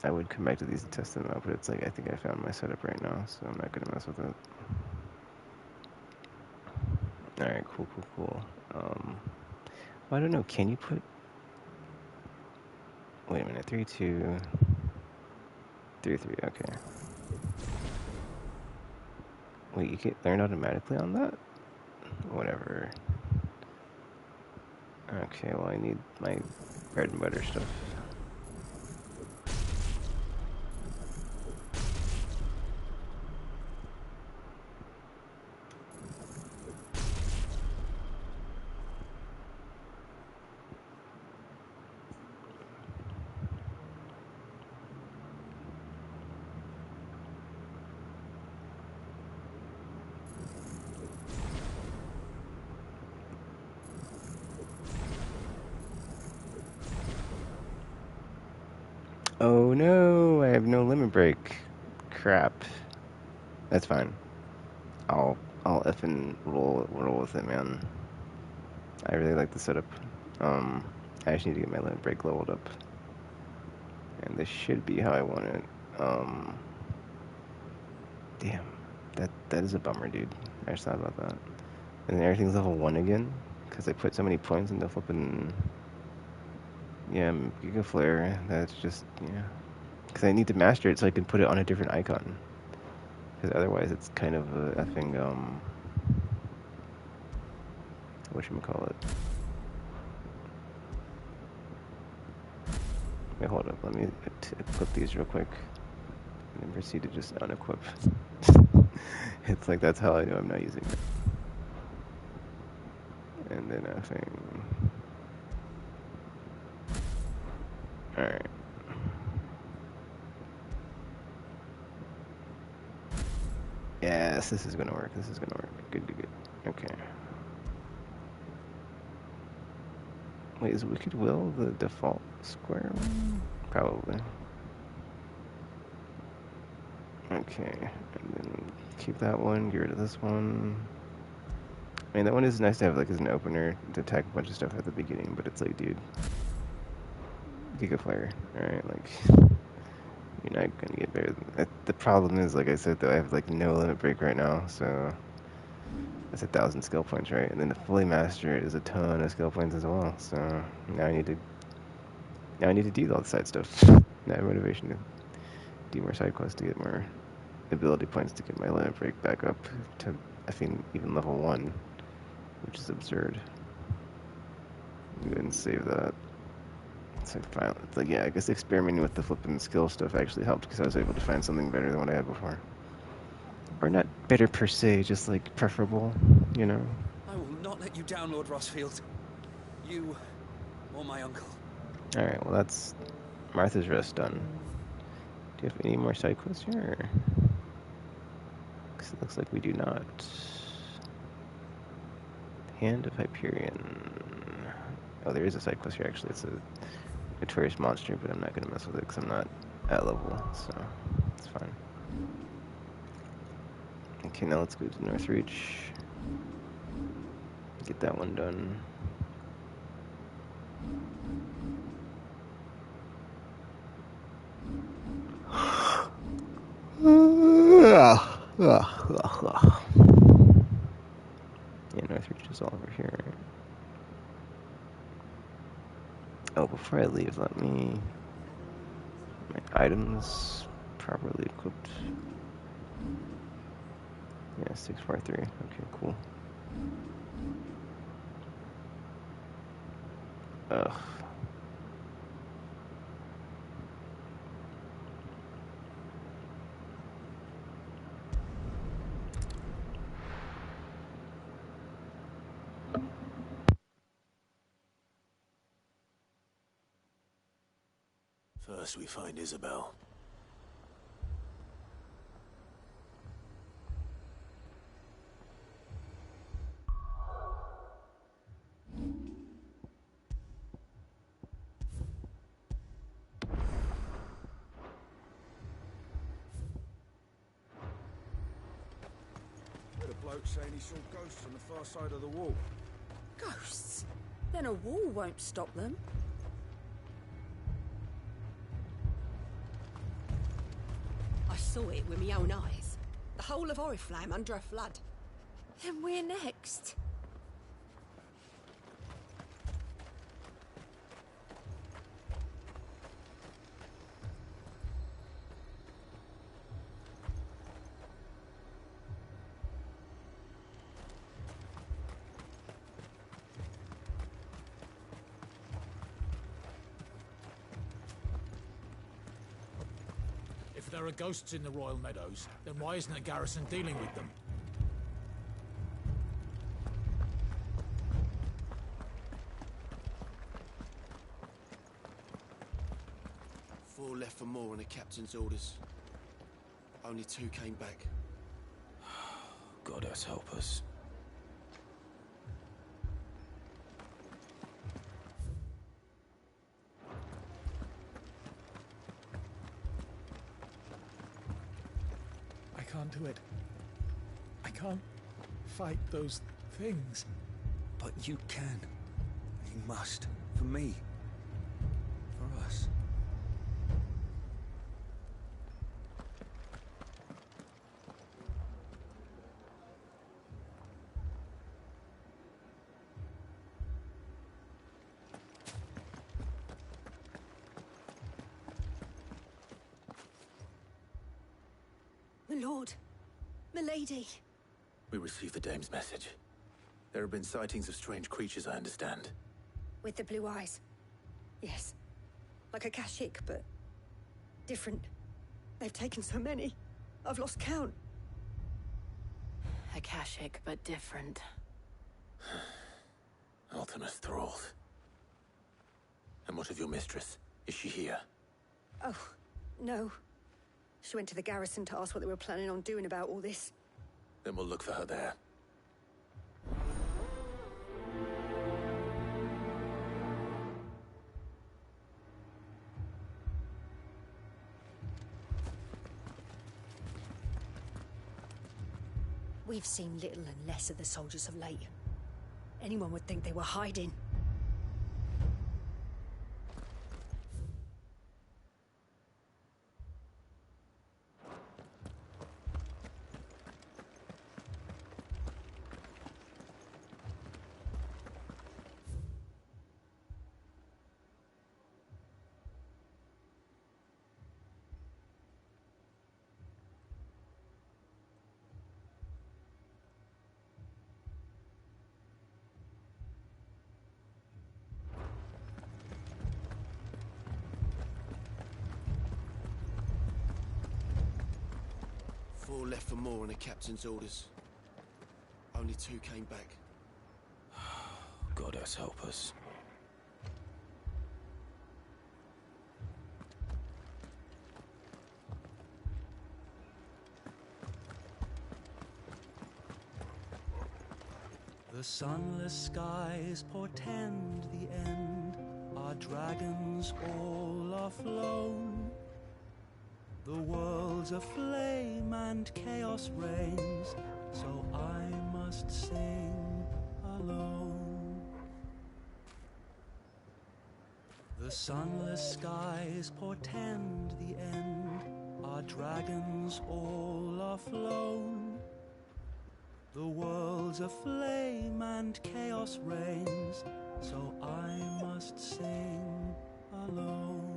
I would come back to these and test them out, but it's like I think I found my setup right now, so I'm not gonna mess with it. Alright, cool. Well, I don't know, can you put... Wait a minute, 3-2... 3-3, okay. Wait, you get learned automatically on that? Whatever. Okay, well I need my bread and butter stuff. Oh no, I have no limit break. Crap. That's fine. I'll effing roll with it, man. I really like the setup. I just need to get my limit break leveled up. And this should be how I want it. Damn. That is a bummer, dude. I just thought about that. And then everything's level 1 again? Because I put so many points into flipping... Yeah, Giga Flare. That's just, yeah. Because I need to master it so I can put it on a different icon. Because otherwise it's kind of a effing, whatchamacallit. Wait, hold up. Let me equip these real quick. And then proceed to just unequip. It's like that's how I know I'm not using it. And then effing... Alright. Yes, this is gonna work. This is gonna work. Good, good, good. Okay. Wait, is Wicked Will the default square one? Probably. Okay. And then keep that one, get rid of this one. I mean, that one is nice to have like as an opener to attack a bunch of stuff at the beginning, but it's like, dude. Giga Flare. Alright, like... You're not gonna get better than that. The problem is, like I said, though, I have like no limit break right now, so... That's 1,000 skill points, right? And then to fully master it is a ton of skill points as well. So now I need to do all the side stuff. Now I have motivation to do more side quests to get more ability points to get my limit break back up to, I think, even level 1, which is absurd. Go ahead and save that. It's like, yeah, I guess experimenting with the flipping skill stuff actually helped because I was able to find something better than what I had before. Or not better per se, just like preferable, you know? I will not let you down, Lord Rossfield. You or my uncle. Alright, well that's Martha's Rest done. Do you have any more side quests here? Because it looks like we do not. Hand of Hyperion. Oh, there is a side quest here actually. It's a notorious monster, but I'm not going to mess with it because I'm not at level, so it's fine. Okay, now let's go to Northreach. Get that one done. Yeah, Northreach is all over here. Oh, before I leave, let me... My items properly equipped. Yeah, 643. Okay, cool. Ugh. First we find Isabel. Heard a bloke saying he saw ghosts on the far side of the wall. Ghosts? Then a wall won't stop them. I saw it with my own eyes. The whole of Oriflamme under a flood. And we're next. If there are ghosts in the Royal Meadows, then why isn't the garrison dealing with them? Four left for more on the captain's orders. Only 2 came back. God has help us. can't do it. I can't fight those things. But you can. You must. For me. For us. My lord. Milady. We received the dame's message. There have been sightings of strange creatures, I understand. With the blue eyes. Yes. Like a Kashik, but different. They've taken so many. I've lost count. Akashic, but different. Ultimus thralls. And what of your mistress? Is she here? Oh, no. She went to the garrison to ask what they were planning on doing about all this. Then we'll look for her there. We've seen little and less of the soldiers of late. Anyone would think they were hiding. Four left for more on the captain's orders. Only 2 came back. God has help us. The sunless skies portend the end. Our dragons all are flown. The world's aflame and chaos reigns, so I must sing alone. The sunless skies portend the end. Our dragons all are flown. The world's aflame and chaos reigns, so I must sing alone.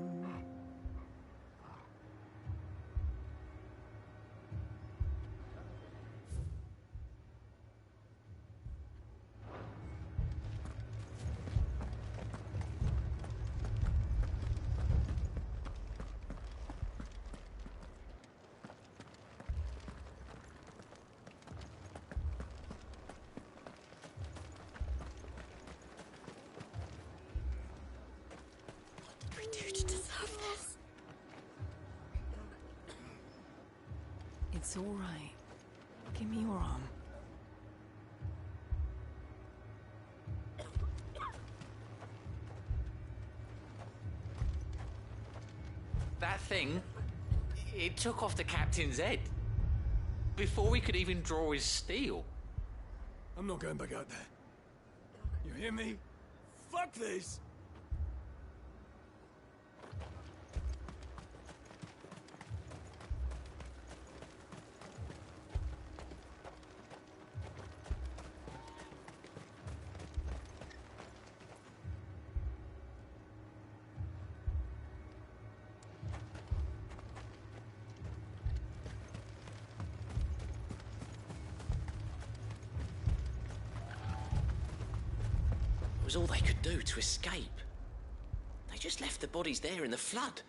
We do to deserve this. It's all right. Give me your arm. That thing, it took off the captain's head. Before we could even draw his steel. I'm not going back out there. You hear me? Fuck this! It was all they could do to escape. They just left the bodies there in the flood.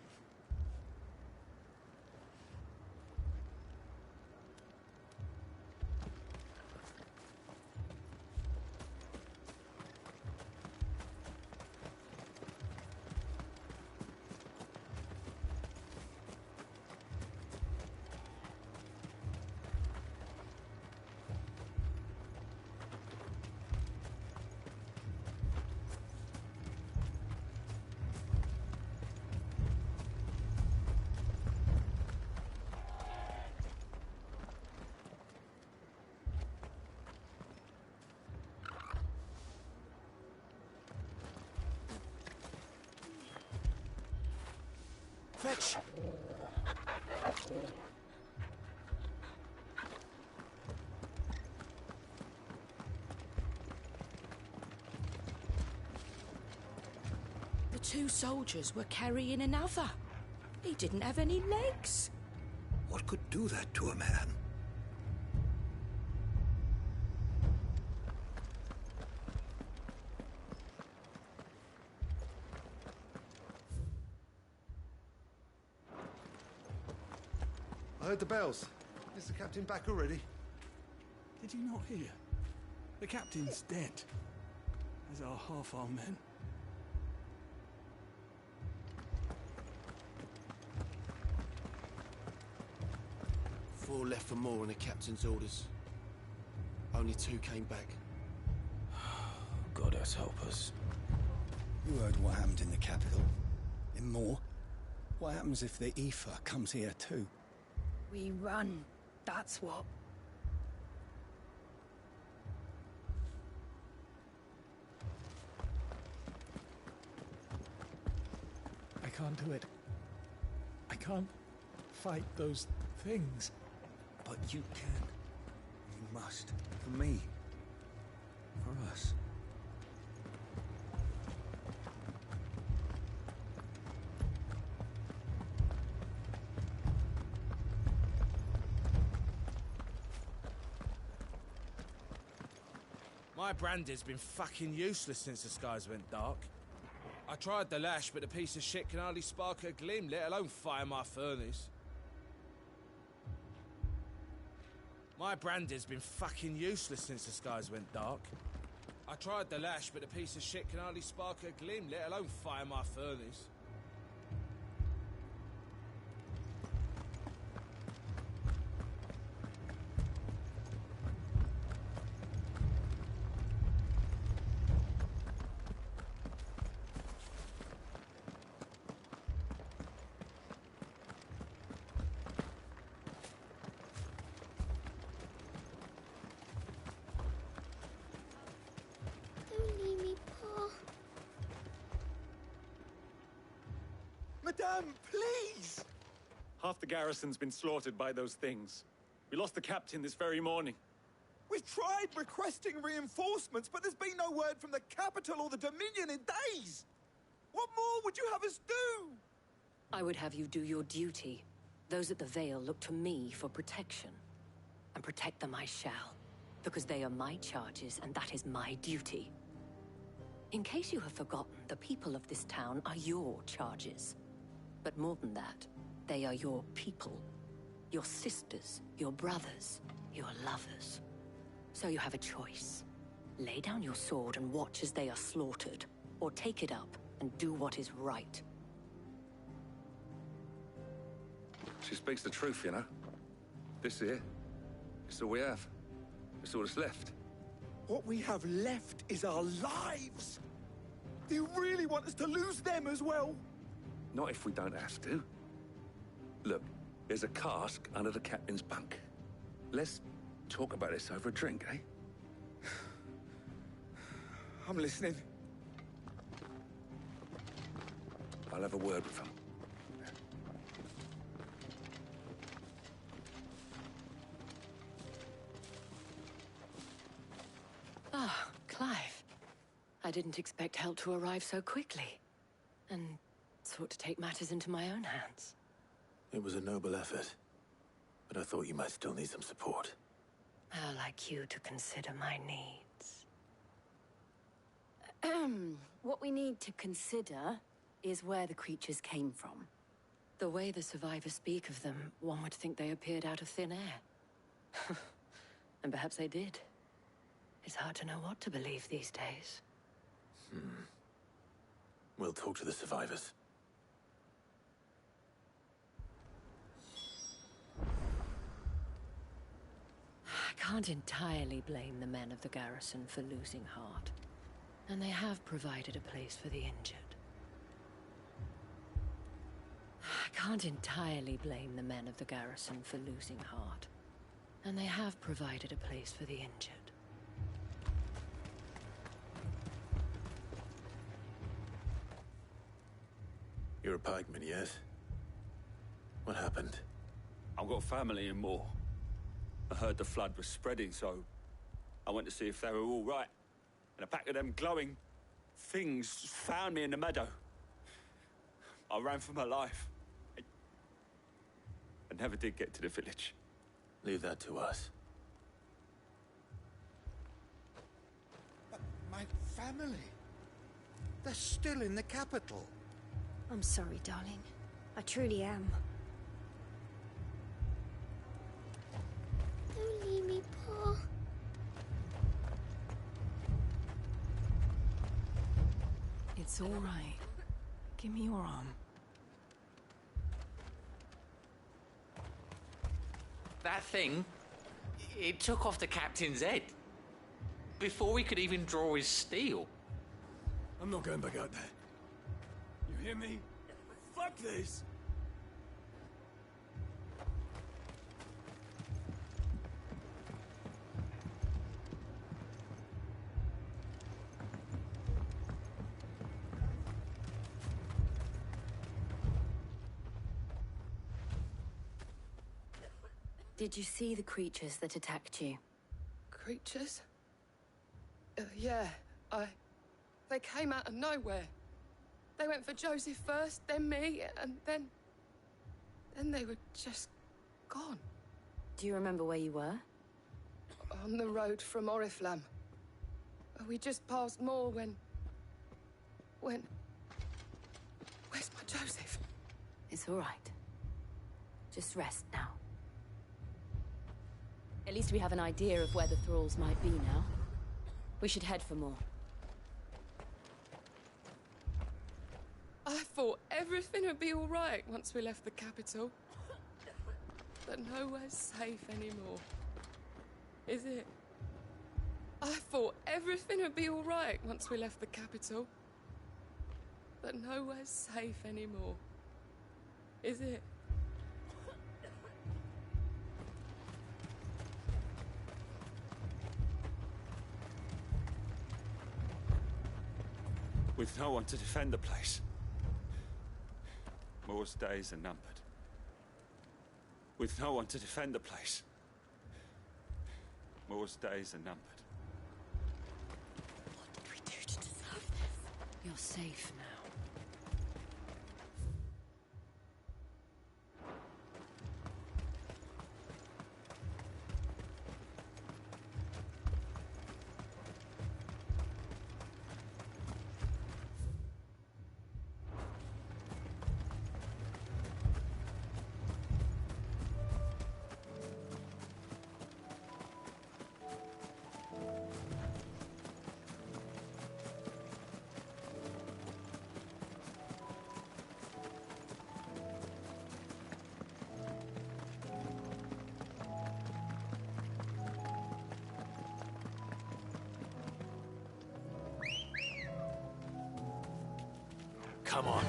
Fetch! The two soldiers were carrying another. He didn't have any legs. What could do that to a man? I heard the bells. Is the captain back already? Did you not hear? The captain's dead, as are half our men. Four left for more on the captain's orders. Only 2 came back. Goddess help us. You heard what happened in the capital. In Moore. What happens if the Aoife comes here too? We run, that's what. I can't do it. I can't fight those things. But you can. You must. For me. For us. My brandy's been fucking useless since the skies went dark. I tried the lash, but the piece of shit can hardly spark a gleam, let alone fire my furnace. My brandy's been fucking useless since the skies went dark. I tried the lash, but the piece of shit can hardly spark a gleam, let alone fire my furnace. Madame, please! Half the garrison's been slaughtered by those things. We lost the captain this very morning. We've tried requesting reinforcements, but there's been no word from the capital or the Dominion in days! What more would you have us do? I would have you do your duty. Those at the Vale look to me for protection. And protect them I shall, because they are my charges, and that is my duty. In case you have forgotten, the people of this town are your charges. But more than that, they are your people. Your sisters, your brothers, your lovers. So you have a choice. Lay down your sword and watch as they are slaughtered, or take it up and do what is right. She speaks the truth, you know. This here, it's all we have. It's all that's left. What we have left is our lives! Do you really want us to lose them as well? Not if we don't have to. Look, there's a cask under the captain's bunk. Let's talk about this over a drink, eh? I'm listening. I'll have a word with him. Ah, Clive. I didn't expect help to arrive so quickly. And sought to take matters into my own hands. It was a noble effort, but I thought you might still need some support. How like you to consider my needs. What we need to consider is where the creatures came from. The way the survivors speak of them, one would think they appeared out of thin air. And perhaps they did. It's hard to know what to believe these days. We'll talk to the survivors. I can't entirely blame the men of the garrison for losing heart. And they have provided a place for the injured. I can't entirely blame the men of the garrison for losing heart. And they have provided a place for the injured. You're a pikeman, yes? What happened? I've got family in Moor. I heard the flood was spreading, so I went to see if they were all right. And a pack of them glowing things found me in the meadow. I ran for my life. I never did get to the village. Leave that to us. But my family... They're still in the capital. I'm sorry, darling. I truly am. Don't leave me, Pa. It's all right. Give me your arm. That thing, it took off the captain's head. Before we could even draw his steel. I'm not going back out there. You hear me? Fuck this! Did you see the creatures that attacked you? Creatures? Yeah, They came out of nowhere. They went for Joseph first, then me, and then they were just gone. Do you remember where you were? On the road from Oriflamme. We just passed Moor when... Where's my Joseph? It's all right. Just rest now. At least we have an idea of where the thralls might be now. We should head for more. I thought everything would be all right once we left the capital. But nowhere's safe anymore. Is it? I thought everything would be all right once we left the capital. But nowhere's safe anymore. Is it? With no one to defend the place. Moor's days are numbered. With no one to defend the place. Moor's days are numbered. What did we do to deserve this? You're safe now. Come on.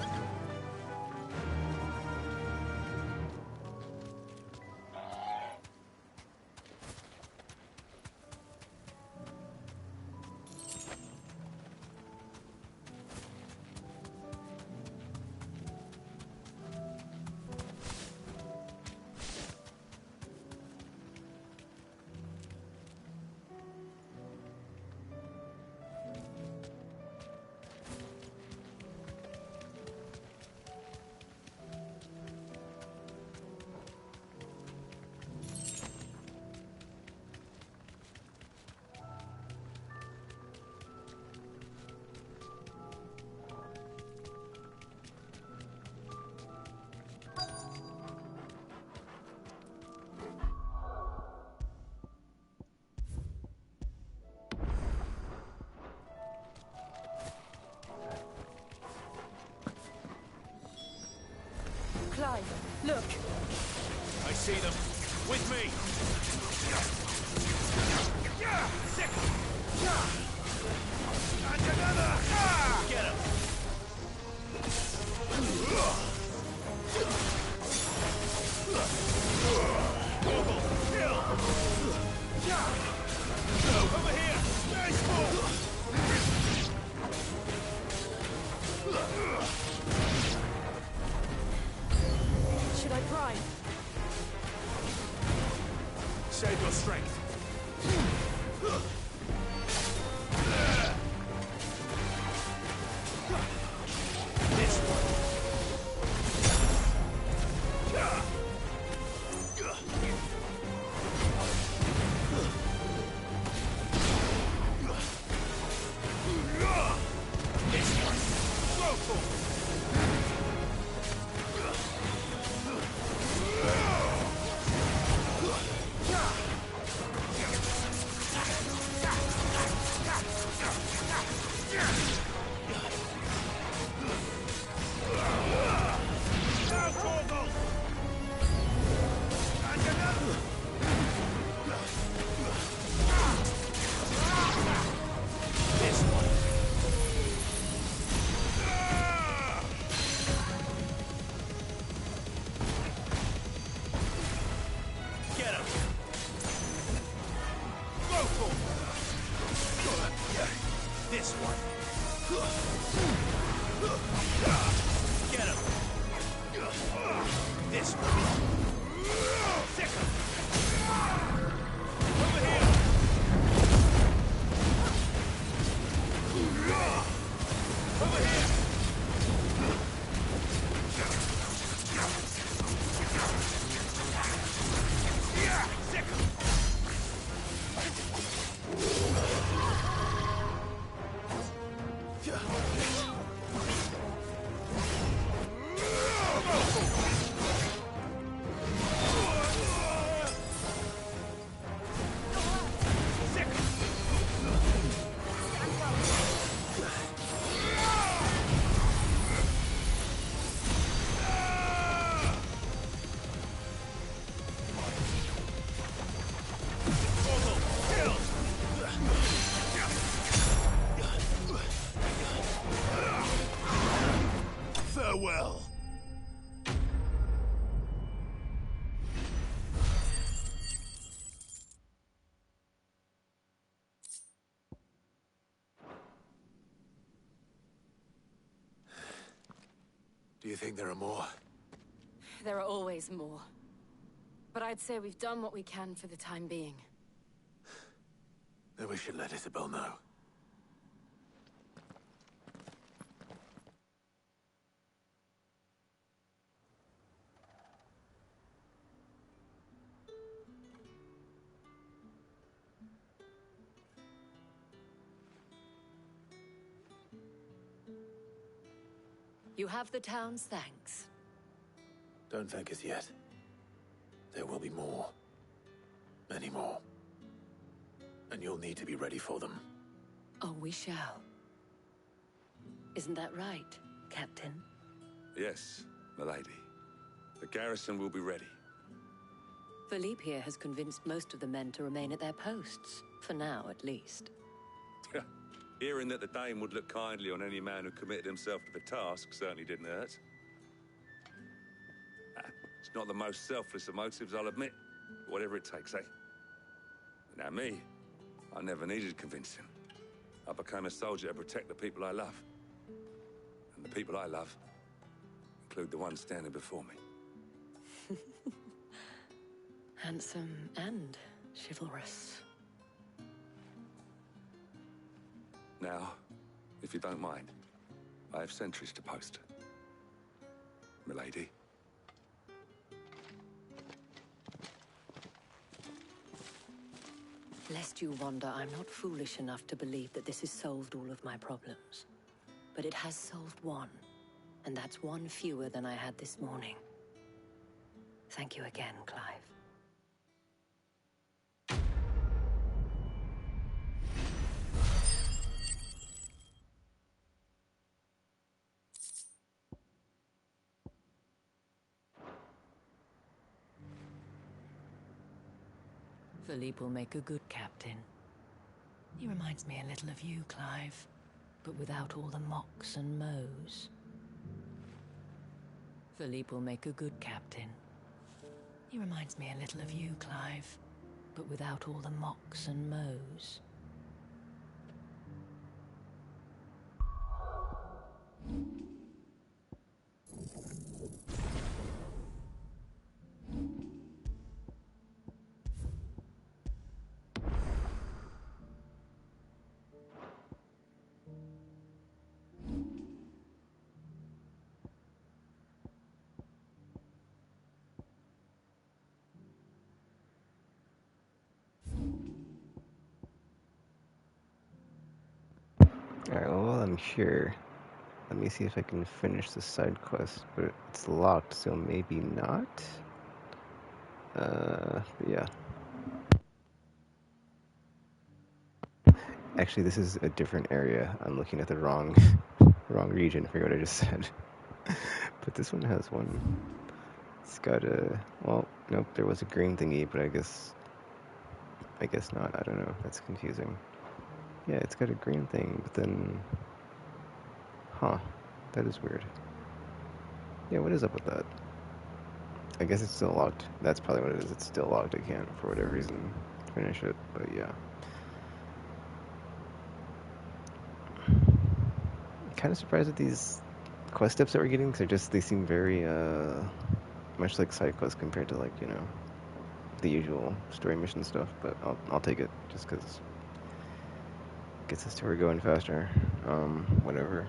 Clive, look. I see them. With me. Sick. And another. Get him. Over here. Nice move. Should I pry? side! Save your strength. This one. This one. Go for it. This one. Get him. This one. Sick him. Over here. Over here. Sick him. Farewell. Do you think there are more? There are always more. But I'd say we've done what we can for the time being. Then we should let Isabel know. You have the town's thanks. Don't thank us yet. There will be more. Many more. And you'll need to be ready for them. Oh, we shall. Isn't that right, Captain? Yes, milady. The garrison will be ready. Philippe here has convinced most of the men to remain at their posts. For now, at least. Hearing that the Dane would look kindly on any man who committed himself to the task certainly didn't hurt. It's not the most selfless of motives, I'll admit. But whatever it takes, eh? Now me, I never needed convincing. I became a soldier to protect the people I love. And the people I love include the ones standing before me. Handsome and chivalrous. Now, if you don't mind, I have sentries to post. Milady. Lest you wonder, I'm not foolish enough to believe that this has solved all of my problems. But it has solved one, and that's one fewer than I had this morning. Thank you again, Clive. Philippe will make a good captain. He reminds me a little of you, Clive, but without all the mocks and mows. Philippe will make a good captain. He reminds me a little of you, Clive, but without all the mocks and mows. here. Let me see if I can finish the side quest, but it's locked, so maybe not. Yeah. Actually, this is a different area. I'm looking at the wrong region. I forget what I just said. But this one has one. It's got a... Well, nope, there was a green thingy, but I guess not. I don't know. That's confusing. Yeah, it's got a green thing, but then... Huh. That is weird. Yeah, what is up with that? I guess it's still locked. That's probably what it is. It's still locked. I can't, for whatever reason, finish it, but yeah. I'm kind of surprised at these quest steps that we're getting, because they seem very, much like side quests compared to, like, you know, the usual story mission stuff, but I'll take it, just because it gets the story going faster. Whatever.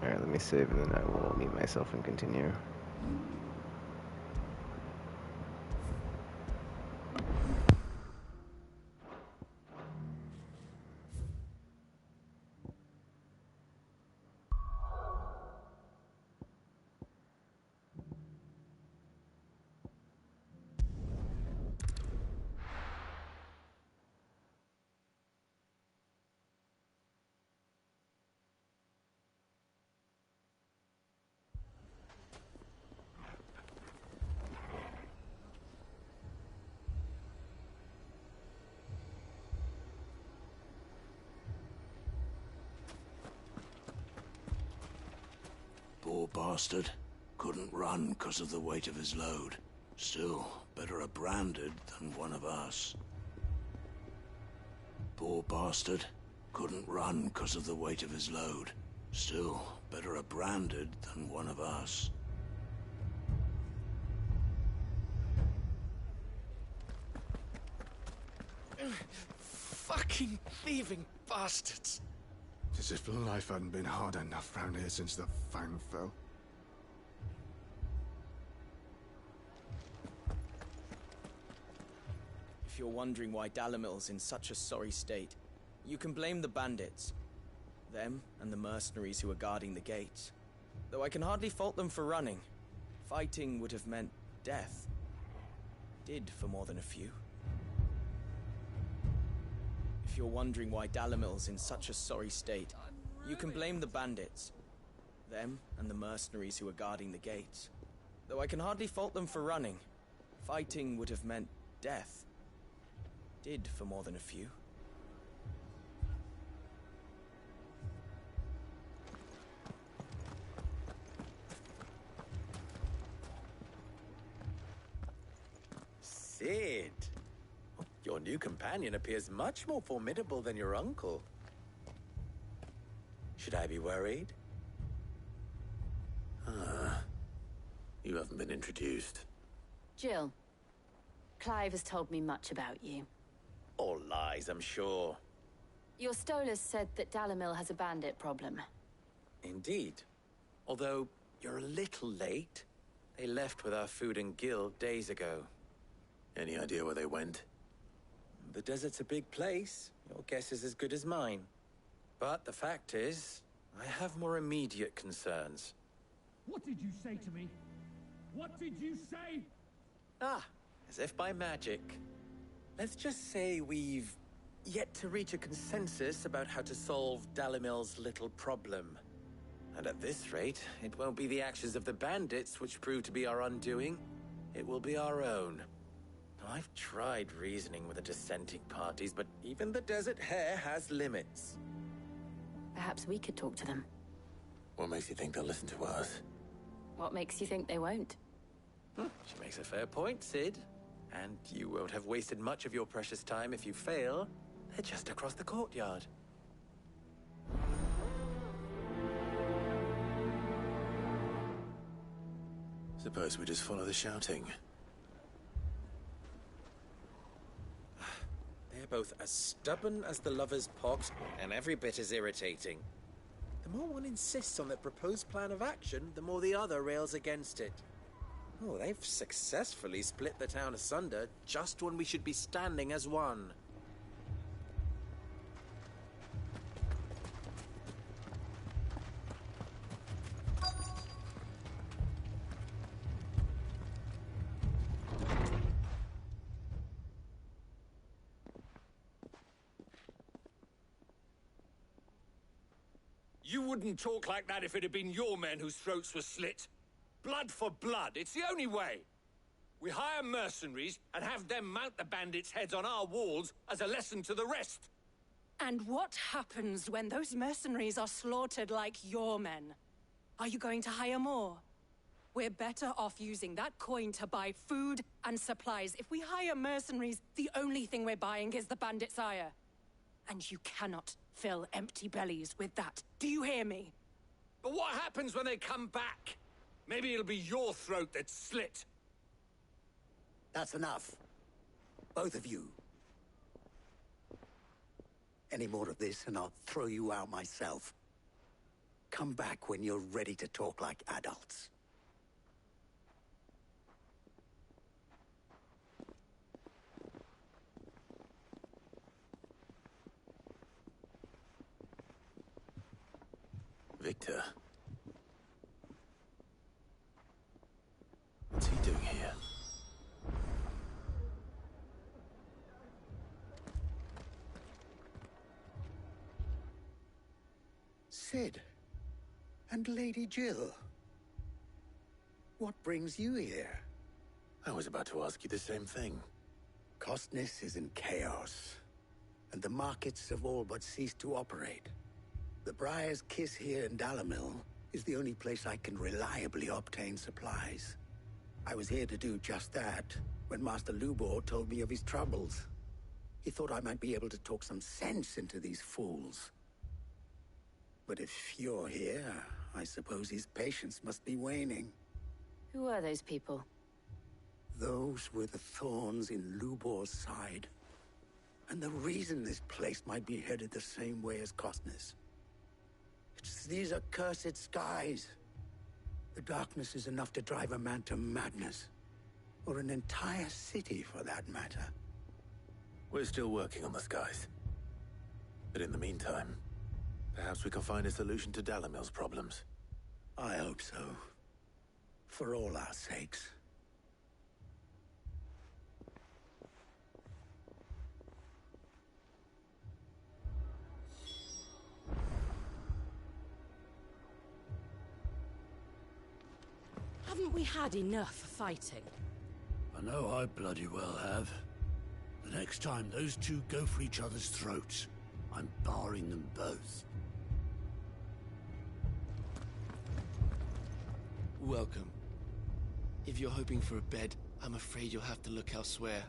Alright, let me save, and then I will mute myself and continue. Poor bastard. Couldn't run because of the weight of his load. Still, better a branded than one of us. Poor bastard. Couldn't run because of the weight of his load. Still, better a branded than one of us. Fucking thieving bastards. As if life hadn't been hard enough round here since the fang fell. If you're wondering why Dalimil's in such a sorry state, you can blame the bandits. Them and the mercenaries who are guarding the gates. Though I can hardly fault them for running. Fighting would have meant death. Did for more than a few. If you're wondering why Dalimil's in such a sorry state, you can blame the bandits. Them and the mercenaries who are guarding the gates. Though I can hardly fault them for running. Fighting would have meant death. Did for more than a few. Sid! Your new companion appears much more formidable than your uncle. Should I be worried? You haven't been introduced. Jill, Clive has told me much about you. All lies, I'm sure. Your Stolas said that Dalimil has a bandit problem. Indeed. Although, you're a little late. They left with our food and guild days ago. Any idea where they went? The desert's a big place. Your guess is as good as mine. But the fact is, I have more immediate concerns. What did you say to me? What did you say? Ah, as if by magic. Let's just say we've yet to reach a consensus about how to solve Dalimil's little problem. And at this rate, it won't be the actions of the bandits which prove to be our undoing. It will be our own. I've tried reasoning with the dissenting parties, but even the Desert Hare has limits. Perhaps we could talk to them. What makes you think they'll listen to us? What makes you think they won't? She makes a fair point, Sid. And you won't have wasted much of your precious time if you fail. They're just across the courtyard. Suppose we just follow the shouting. They're both as stubborn as the lover's pox, and every bit as irritating. The more one insists on their proposed plan of action, the more the other rails against it. Oh, they've successfully split the town asunder just when we should be standing as one. You wouldn't talk like that if it had been your men whose throats were slit. Blood for blood, it's the only way. We hire mercenaries and have them mount the bandits' heads on our walls as a lesson to the rest. And what happens when those mercenaries are slaughtered like your men? Are you going to hire more? We're better off using that coin to buy food and supplies. If we hire mercenaries, the only thing we're buying is the bandits' ire. And you cannot fill empty bellies with that. Do you hear me? But what happens when they come back? Maybe it'll be your throat that's slit. That's enough. Both of you. Any more of this and I'll throw you out myself. Come back when you're ready to talk like adults. Victor. What's he doing here? Sid. And Lady Jill. What brings you here? I was about to ask you the same thing. Costness is in chaos, and the markets have all but ceased to operate. The Briar's Kiss here in Dalimil is the only place I can reliably obtain supplies. I was here to do just that when Master Lubor told me of his troubles. He thought I might be able to talk some sense into these fools. But if you're here, I suppose his patience must be waning. Who are those people? Those were the thorns in Lubor's side. And the reason this place might be headed the same way as Costness. It's these accursed skies. The darkness is enough to drive a man to madness. Or an entire city, for that matter. We're still working on the skies. But in the meantime, perhaps we can find a solution to Dalimil's problems. I hope so. For all our sakes. Haven't we had enough fighting? I know I bloody well have. The next time those two go for each other's throats, I'm barring them both. Welcome. If you're hoping for a bed, I'm afraid you'll have to look elsewhere.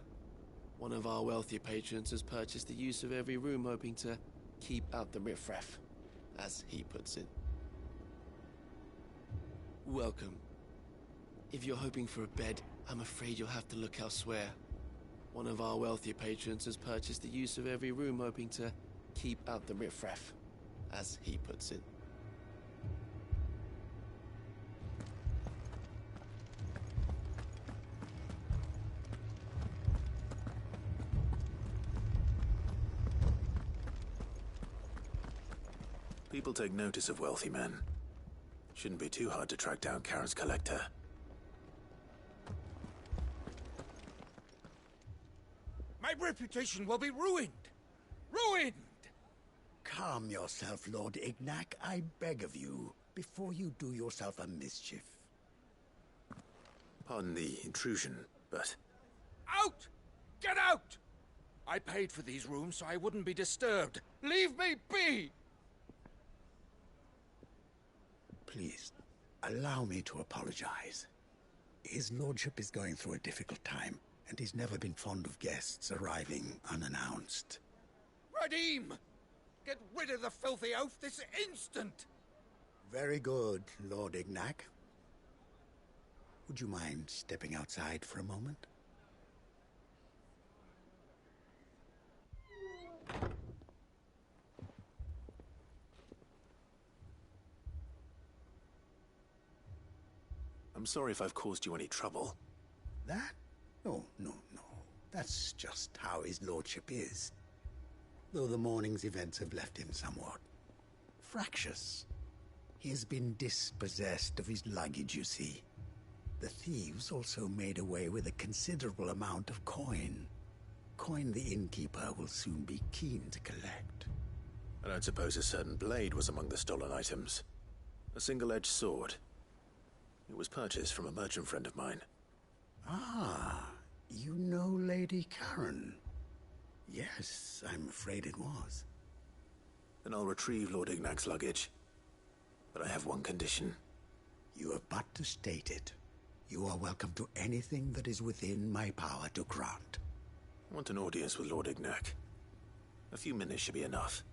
One of our wealthier patrons has purchased the use of every room, hoping to keep out the riffraff, as he puts it. Welcome. If you're hoping for a bed, I'm afraid you'll have to look elsewhere. One of our wealthier patrons has purchased the use of every room, hoping to keep out the riffraff, as he puts it. People take notice of wealthy men. Shouldn't be too hard to track down Karen's collector. My reputation will be ruined! Ruined! Calm yourself, Lord Ignac, I beg of you, before you do yourself a mischief. Pardon the intrusion, but... Out! Get out! I paid for these rooms so I wouldn't be disturbed. Leave me be! Please, allow me to apologize. His lordship is going through a difficult time, and he's never been fond of guests arriving unannounced. Radim! Get rid of the filthy oaf this instant! Very good, Lord Ignac. Would you mind stepping outside for a moment? I'm sorry if I've caused you any trouble. That? No. That's just how his lordship is. Though the morning's events have left him somewhat fractious. He has been dispossessed of his luggage, you see. The thieves also made away with a considerable amount of coin. Coin the innkeeper will soon be keen to collect. I don't suppose a certain blade was among the stolen items. A single-edged sword. It was purchased from a merchant friend of mine. Ah, you know Lady Karen. Yes, I'm afraid it was. Then I'll retrieve Lord Ignac's luggage. But I have one condition. You have but to state it. You are welcome to anything that is within my power to grant. I want an audience with Lord Ignac. A few minutes should be enough.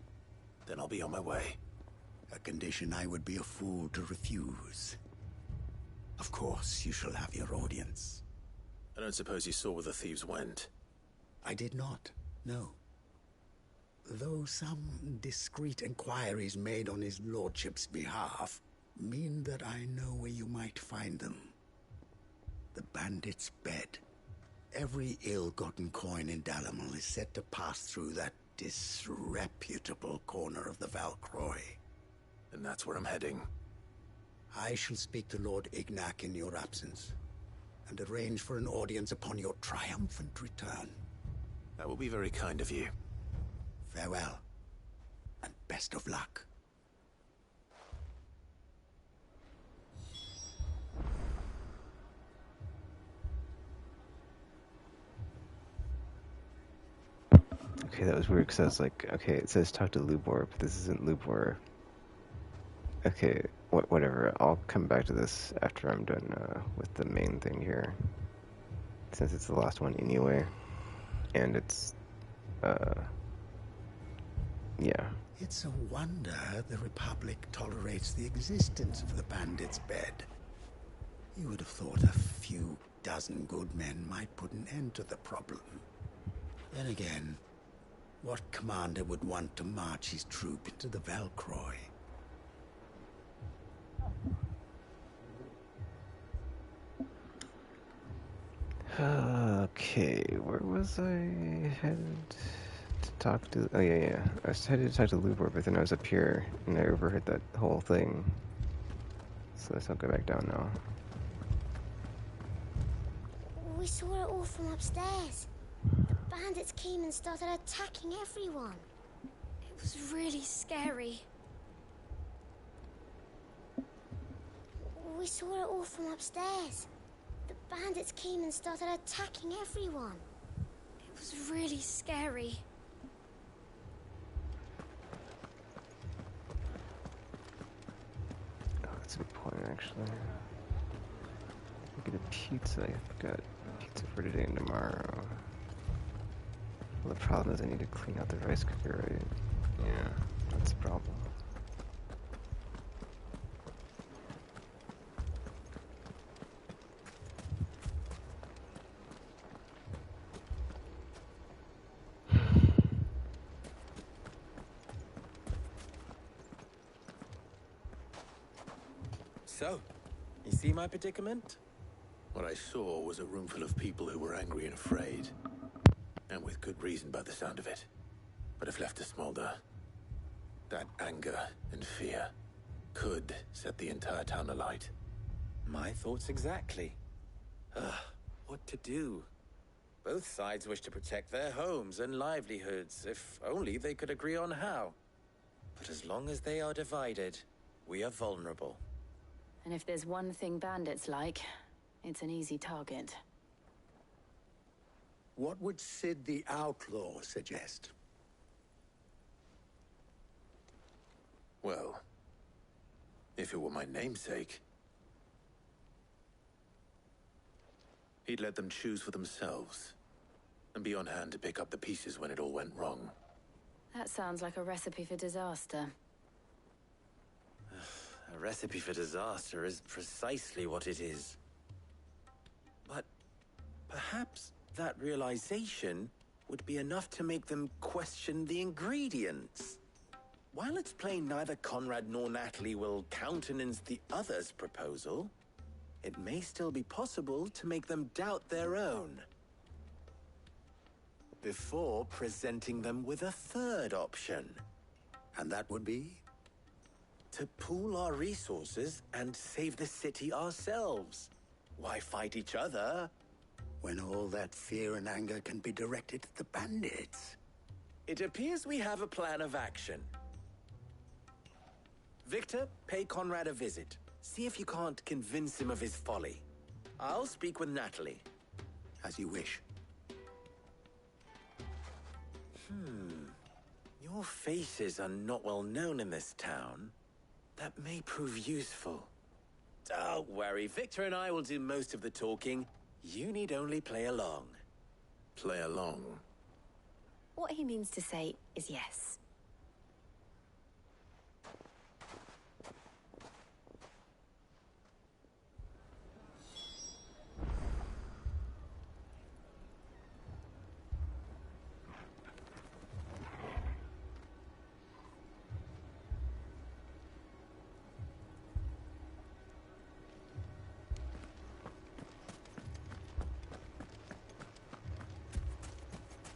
Then I'll be on my way. A condition I would be a fool to refuse. Of course, you shall have your audience. I don't suppose you saw where the thieves went? I did not, no. Though some discreet inquiries made on his lordship's behalf mean that I know where you might find them. The bandit's bed. Every ill-gotten coin in Dalimil is said to pass through that disreputable corner of the Valcroy. And that's where I'm heading. I shall speak to Lord Ignac in your absence, and arrange for an audience upon your triumphant return. That will be very kind of you. Farewell, and best of luck. Okay, that was weird because I was like, okay, it says talk to Lubor, but this isn't Lubor. Okay, whatever. I'll come back to this after I'm done with the main thing here, since it's the last one anyway, and it's, yeah. It's a wonder the Republic tolerates the existence of the bandit's bed. You would have thought a few dozen good men might put an end to the problem. Then again, what commander would want to march his troop into the Valcroy? Okay, where was I headed to talk to? Oh yeah. I was headed to talk to Lubor, but then I was up here and I overheard that whole thing. So let's not go back down now. We saw it all from upstairs. The bandits came and started attacking everyone. It was really scary. We saw it all from upstairs. The bandits came and started attacking everyone. It was really scary. Oh, that's a good point, actually. Get a pizza. I've got pizza for today and tomorrow. Well, the problem is I need to clean out the rice cooker, right? Yeah, that's the problem. So, you see my predicament? What I saw was a room full of people who were angry and afraid. And with good reason by the sound of it. But if left to smolder, that anger and fear could set the entire town alight. My thoughts exactly. What to do? Both sides wish to protect their homes and livelihoods, if only they could agree on how. But as long as they are divided, we are vulnerable. And if there's one thing bandits like, it's an easy target. What would Sid the Outlaw suggest? Well, if it were my namesake, he'd let them choose for themselves and be on hand to pick up the pieces when it all went wrong. That sounds like a recipe for disaster. A recipe for disaster is precisely what it is. But perhaps that realization would be enough to make them question the ingredients. While it's plain neither Conrad nor Natalie will countenance the other's proposal, it may still be possible to make them doubt their own. Before presenting them with a third option. And that would be? To pool our resources and save the city ourselves. Why fight each other? When all that fear and anger can be directed at the bandits. It appears we have a plan of action. Victor, pay Conrad a visit. See if you can't convince him of his folly. I'll speak with Natalie. As you wish. Your faces are not well known in this town. That may prove useful. Don't worry, Victor and I will do most of the talking. You need only play along. Play along? What he means to say is yes.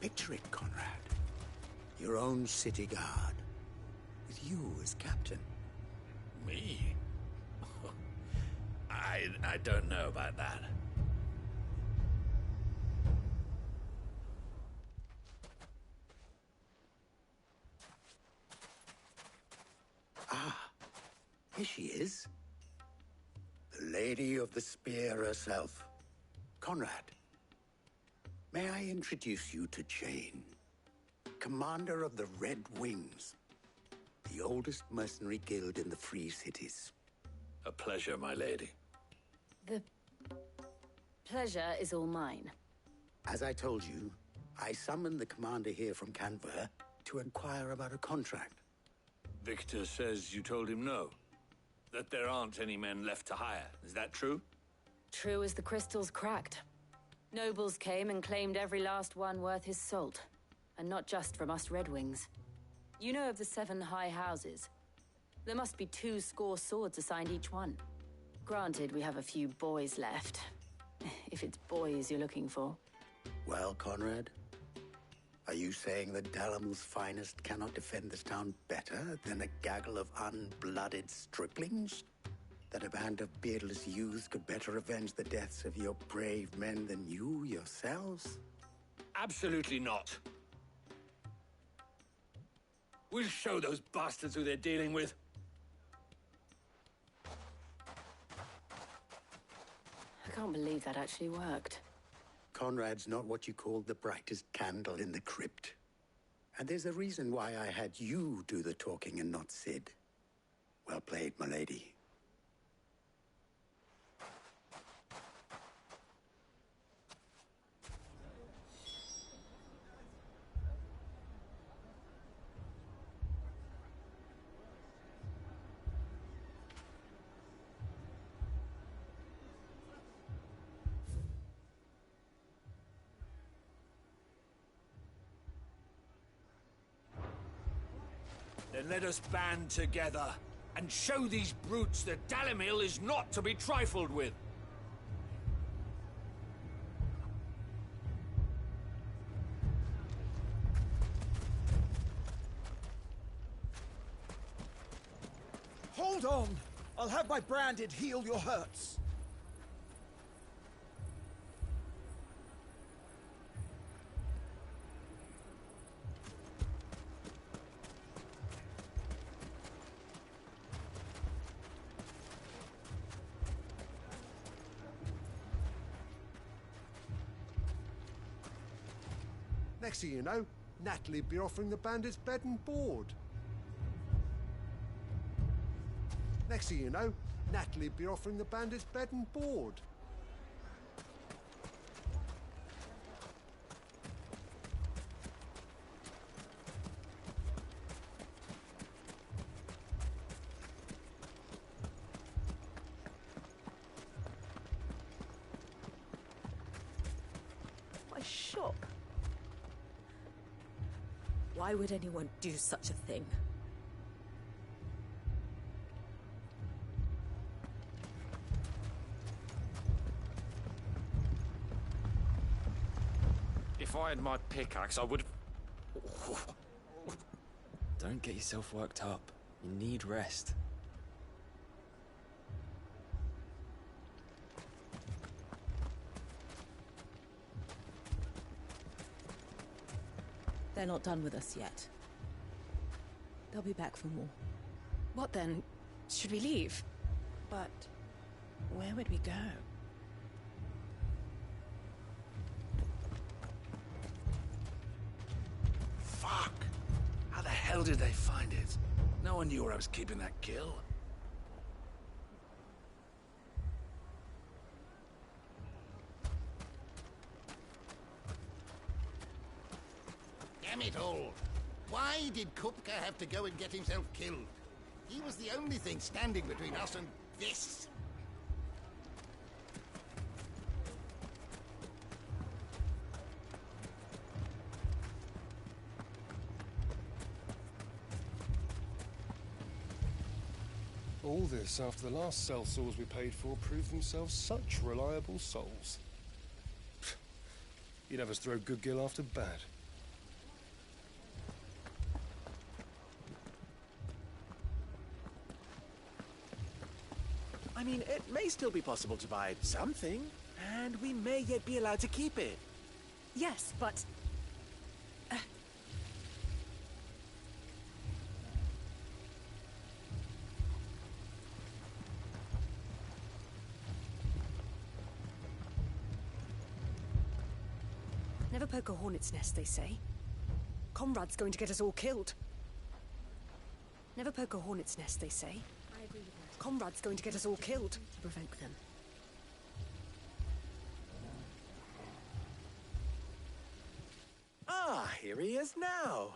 Picture it, Conrad. Your own city guard. With you as captain. Me? I don't know about that. Ah, here she is. The Lady of the Spear herself. Conrad, may I introduce you to Jane, commander of the Red Wings, the oldest mercenary guild in the Free Cities. A pleasure, my lady. The pleasure is all mine. As I told you, I summoned the commander here from Canver to inquire about a contract. Victor says you told him no. That there aren't any men left to hire. Is that true? True as the crystals cracked. Nobles came and claimed every last one worth his salt. And not just from us Red Wings. You know of the 7 high houses. There must be 2 swords assigned each one. Granted, we have a few boys left. If it's boys you're looking for. Well, Conrad, are you saying that Dalamil's finest cannot defend this town better than a gaggle of unblooded striplings? That a band of beardless youths could better avenge the deaths of your brave men than you yourselves? Absolutely not. We'll show those bastards who they're dealing with. I can't believe that actually worked. Conrad's not what you call the brightest candle in the crypt. And there's a reason why I had you do the talking and not Sid. Well played, my lady. Then let us band together and show these brutes that Dalimil is not to be trifled with. Hold on! I'll have my branded heal your hurts. Next thing you know, Natalie'd be offering the bandits bed and board. Next thing you know, Natalie'd be offering the bandits bed and board. What a shock. Why would anyone do such a thing? If I had my pickaxe, I would have... Don't get yourself worked up. You need rest. They're not done with us yet. They'll be back for more. What then? Should we leave? But where would we go? Fuck! How the hell did they find it? No one knew where I was keeping that kill. Damn it all! Why did Kupka have to go and get himself killed? He was the only thing standing between us and this. All this after the last sellswords we paid for proved themselves such reliable souls. You'd have us throw good gil after bad. I mean, it may still be possible to buy something, and we may yet be allowed to keep it. Yes, but... Never poke a hornet's nest, they say. Conrad's going to get us all killed. Never poke a hornet's nest, they say. I agree with that. Conrad's going to get us all killed. To provoke them. Ah, here he is now.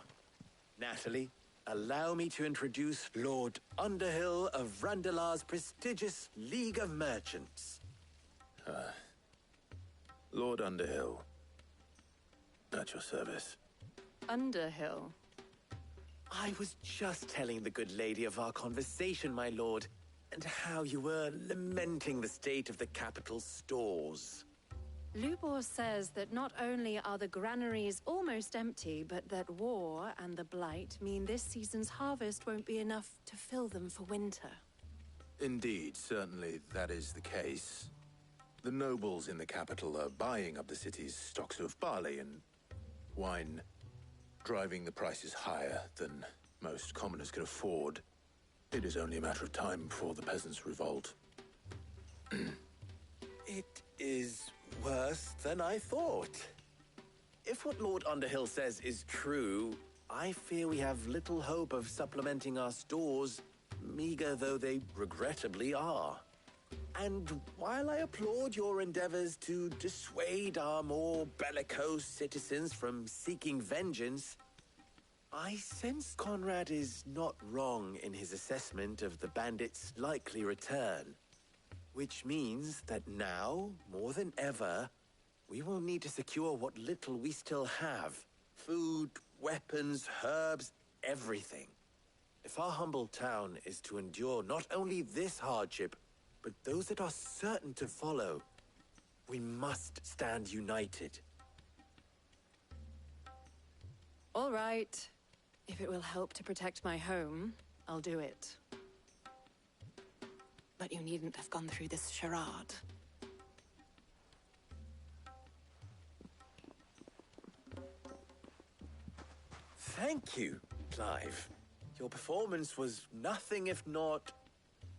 Natalie, allow me to introduce Lord Underhill of Randalar's prestigious League of Merchants. Lord Underhill. At your service. Underhill? I was just telling the good lady of our conversation, my lord, and how you were lamenting the state of the capital's stores. Lubor says that not only are the granaries almost empty, but that war and the Blight mean this season's harvest won't be enough to fill them for winter. Indeed, certainly that is the case. The nobles in the capital are buying up the city's stocks of barley and wine, driving the prices higher than most commoners can afford. It is only a matter of time before the peasants revolt. It is worse than I thought. If what Lord Underhill says is true, I fear we have little hope of supplementing our stores, meager though they regrettably are. And while I applaud your endeavors to dissuade our more bellicose citizens from seeking vengeance, I sense Conrad is not wrong in his assessment of the bandits' likely return. Which means that now, more than ever, we will need to secure what little we still have. Food, weapons, herbs, everything. If our humble town is to endure not only this hardship, but those that are certain to follow, we must stand united. All right. If it will help to protect my home, I'll do it. But you needn't have gone through this charade. Thank you, Clive. Your performance was nothing if not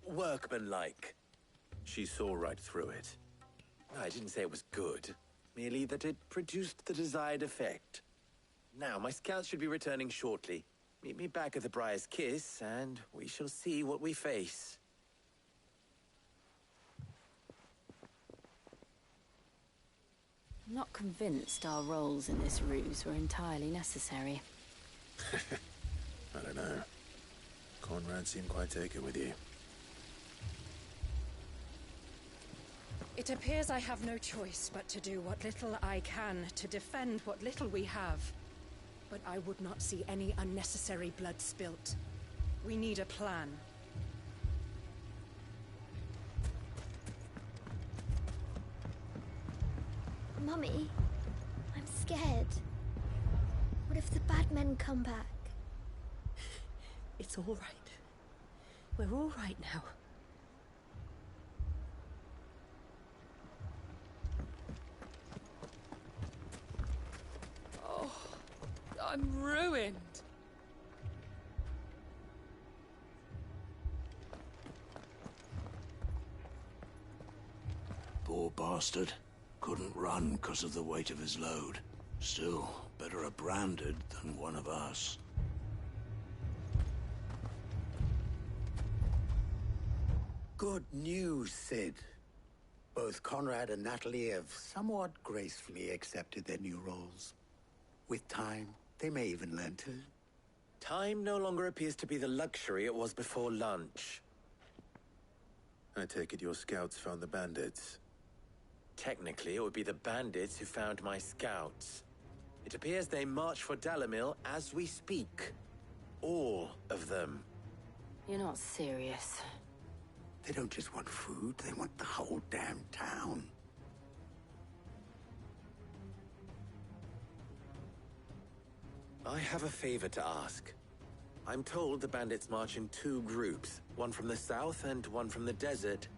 workmanlike. She saw right through it. I didn't say it was good, merely that it produced the desired effect. Now, my scouts should be returning shortly. Meet me back at the Briar's Kiss, and we shall see what we face. I'm not convinced our roles in this ruse were entirely necessary. I don't know. Conrad seemed quite taken with you. It appears I have no choice but to do what little I can to defend what little we have. But I would not see any unnecessary blood spilt. We need a plan. Mummy, I'm scared. What if the bad men come back? It's all right. We're all right now. Oh, I'm ruined. bastard. Couldn't run 'cause of the weight of his load. Still, better a branded than one of us. Good news, Sid. Both Conrad and Natalie have somewhat gracefully accepted their new roles. With time, they may even learn to. Time no longer appears to be the luxury it was before lunch. I take it your scouts found the bandits. Technically, it would be the bandits who found my scouts. It appears they march for Dalimil as we speak. All of them. You're not serious. They don't just want food, they want the whole damn town. I have a favor to ask. I'm told the bandits march in two groups, one from the south and one from the desert,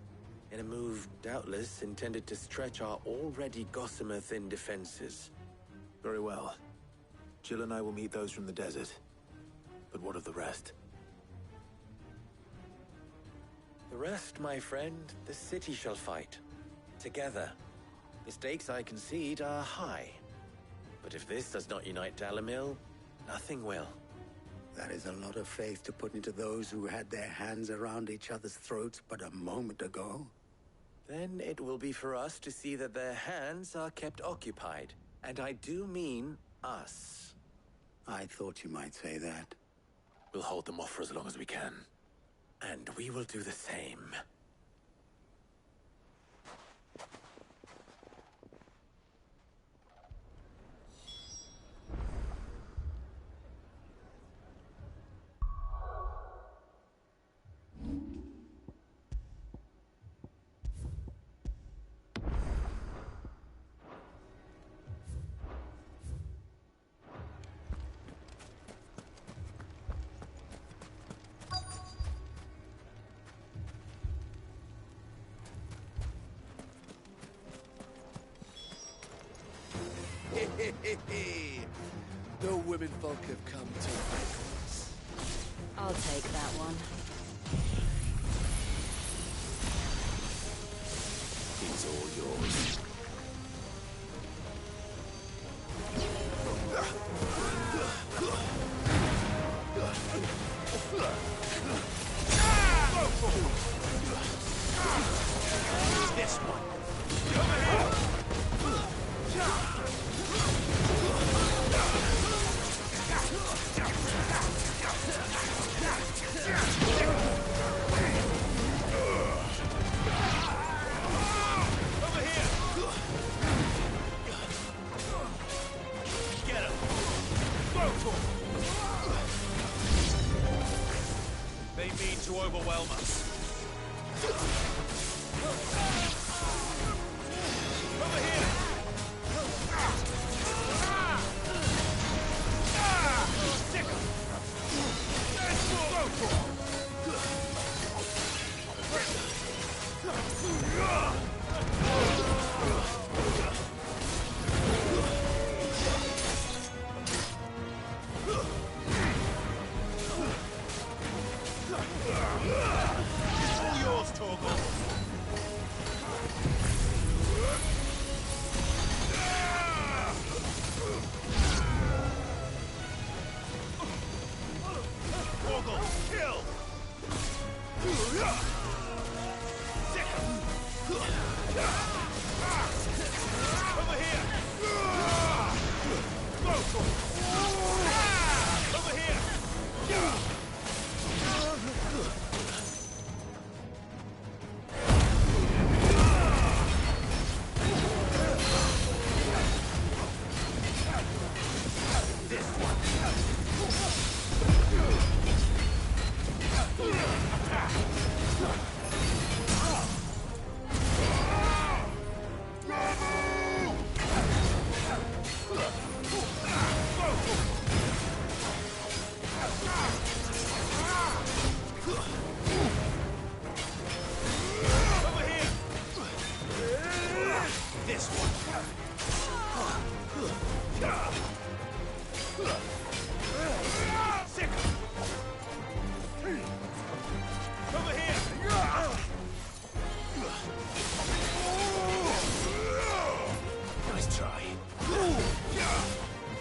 in a move doubtless intended to stretch our already gossamer-thin defenses. Very well. Jill and I will meet those from the desert. But what of the rest? The rest, my friend, the city shall fight. Together. The stakes, I concede, are high. But if this does not unite Dalimil, nothing will. That is a lot of faith to put into those who had their hands around each other's throats but a moment ago. Then it will be for us to see that their hands are kept occupied. And I do mean us. I thought you might say that. We'll hold them off for as long as we can. And we will do the same. The women folk have come to us. I'll take that one. He's all yours. This one. Over here. Over here! die.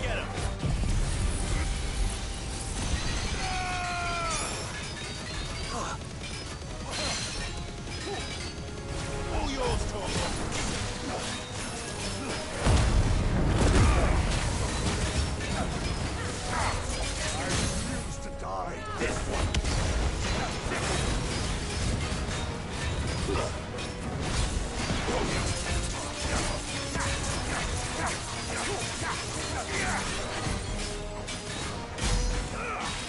Get him! All yours, Torvald. I refuse to die. This one!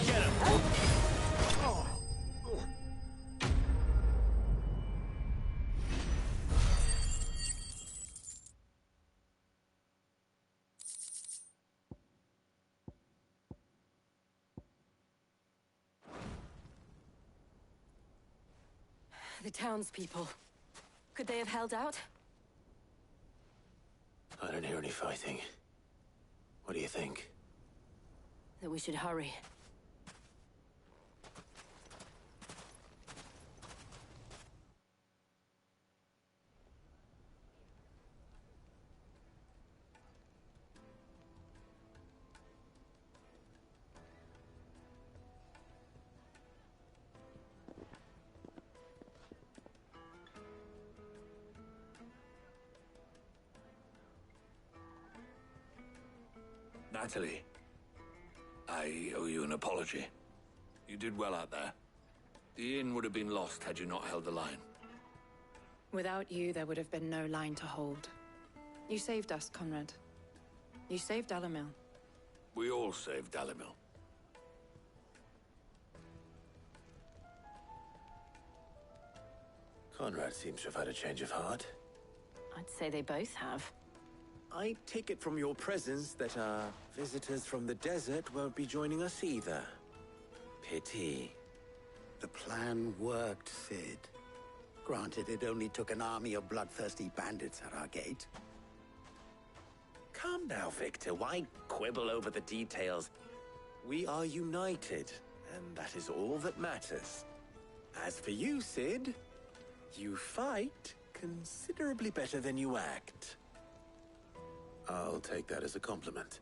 Get him! The townspeople. Could they have held out? I don't hear any fighting. What do you think? That we should hurry. Natalie, I owe you an apology. You did well out there. The inn would have been lost had you not held the line. Without you, there would have been no line to hold. You saved us, Conrad. You saved Dalimil. We all saved Dalimil. Conrad seems to have had a change of heart. I'd say they both have. I take it from your presence that our visitors from the desert won't be joining us either. Pity. The plan worked, Sid. Granted, it only took an army of bloodthirsty bandits at our gate. Come now, Victor. Why quibble over the details? We are united, and that is all that matters. As for you, Sid, you fight considerably better than you act. I'll take that as a compliment.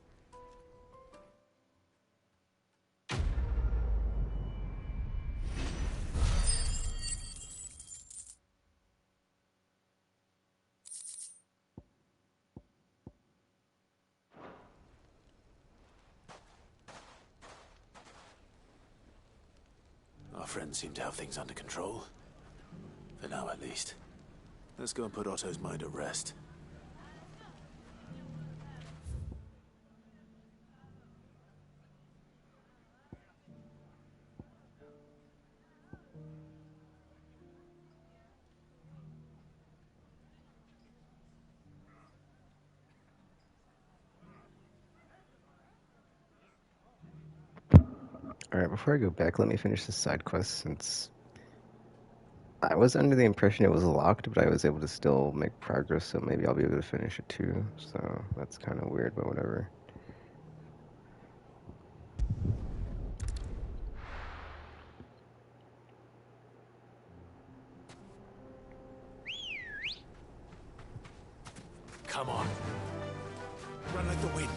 Our friends seem to have things under control. For now, at least. Let's go and put Otto's mind at rest. Alright, before I go back, let me finish this side quest since I was under the impression it was locked, but I was able to still make progress, so maybe I'll be able to finish it too. So that's kind of weird, but whatever. Come on. Run like the wind.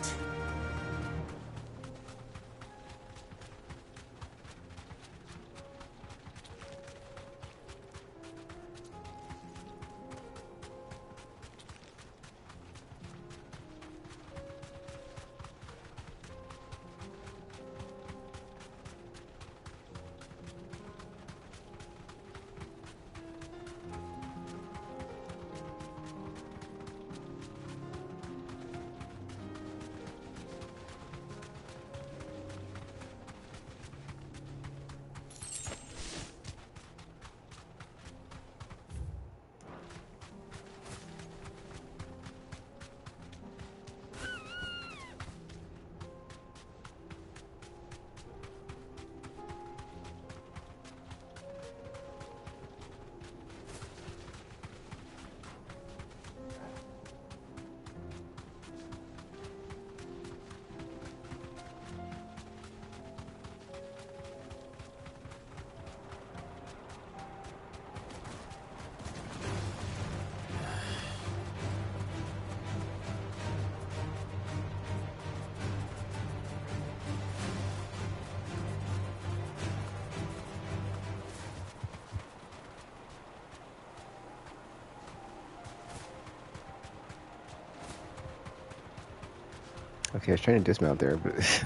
Okay, I was trying to dismount there, but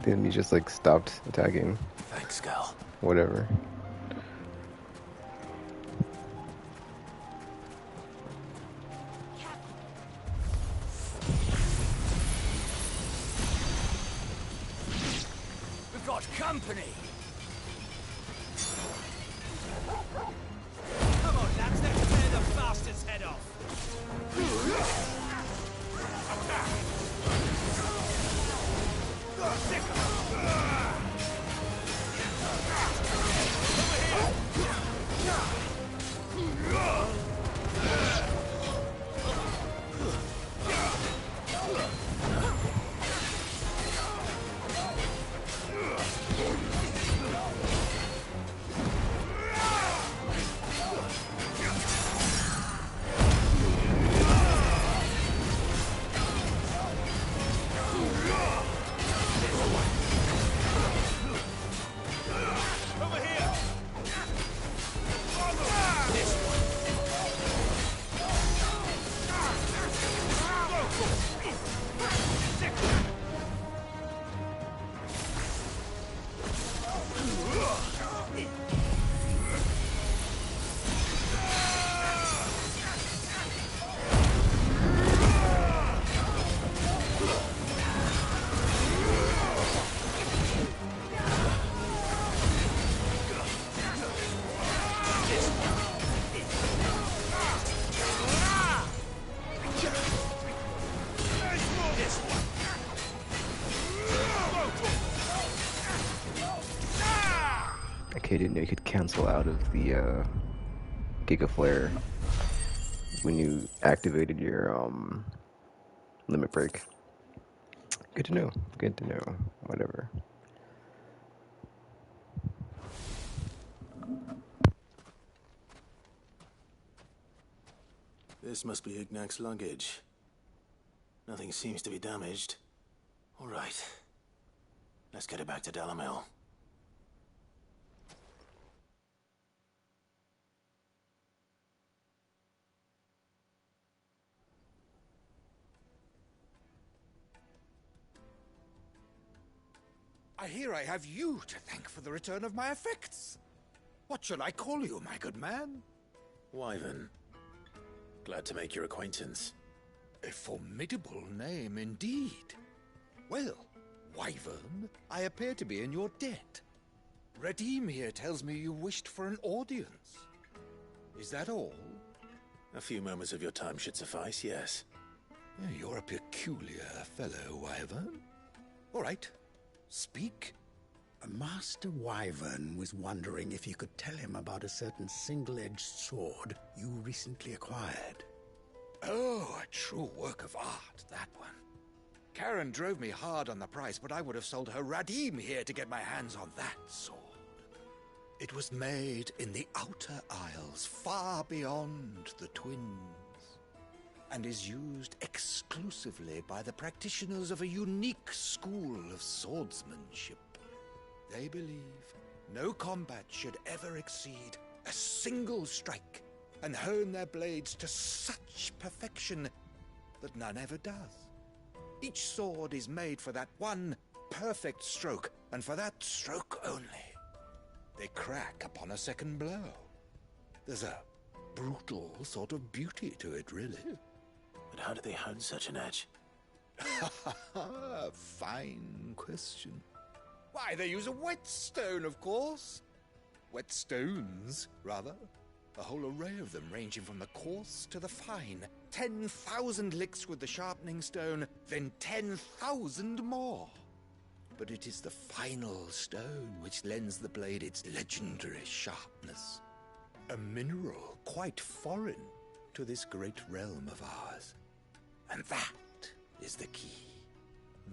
then he just like stopped attacking. Thanks, Gal. Whatever. We've got company! Come on, lads, let's tear the bastard's head off! Okay, didn't know you could cancel out of the Giga Flare when you activated your limit break. Good to know. Good to know. Whatever. This must be Ignac's luggage. Nothing seems to be damaged. All right. Let's get it back to Dalamil. I hear I have you to thank for the return of my effects. What shall I call you, my good man? Wyvern. Glad to make your acquaintance. A formidable name indeed. Well, Wyvern, I appear to be in your debt. Redeem here tells me you wished for an audience. Is that all? A few moments of your time should suffice, yes. You're a peculiar fellow, Wyvern. All right. Speak. Master Wyvern was wondering if you could tell him about a certain single-edged sword you recently acquired. Oh, a true work of art, that one. Karen drove me hard on the price, but I would have sold her Radim here to get my hands on that sword. It was made in the Outer Isles, far beyond the Twins, and is used exclusively by the practitioners of a unique school of swordsmanship. They believe no combat should ever exceed a single strike, and hone their blades to such perfection that none ever does. Each sword is made for that one perfect stroke, and for that stroke only. They crack upon a second blow. There's a brutal sort of beauty to it, really. But how do they hone such an edge? Fine question. Why, they use a whetstone, of course. Whetstones, rather. A whole array of them, ranging from the coarse to the fine. 10,000 licks with the sharpening stone, then 10,000 more. But it is the final stone which lends the blade its legendary sharpness. A mineral quite foreign to this great realm of ours. And that is the key.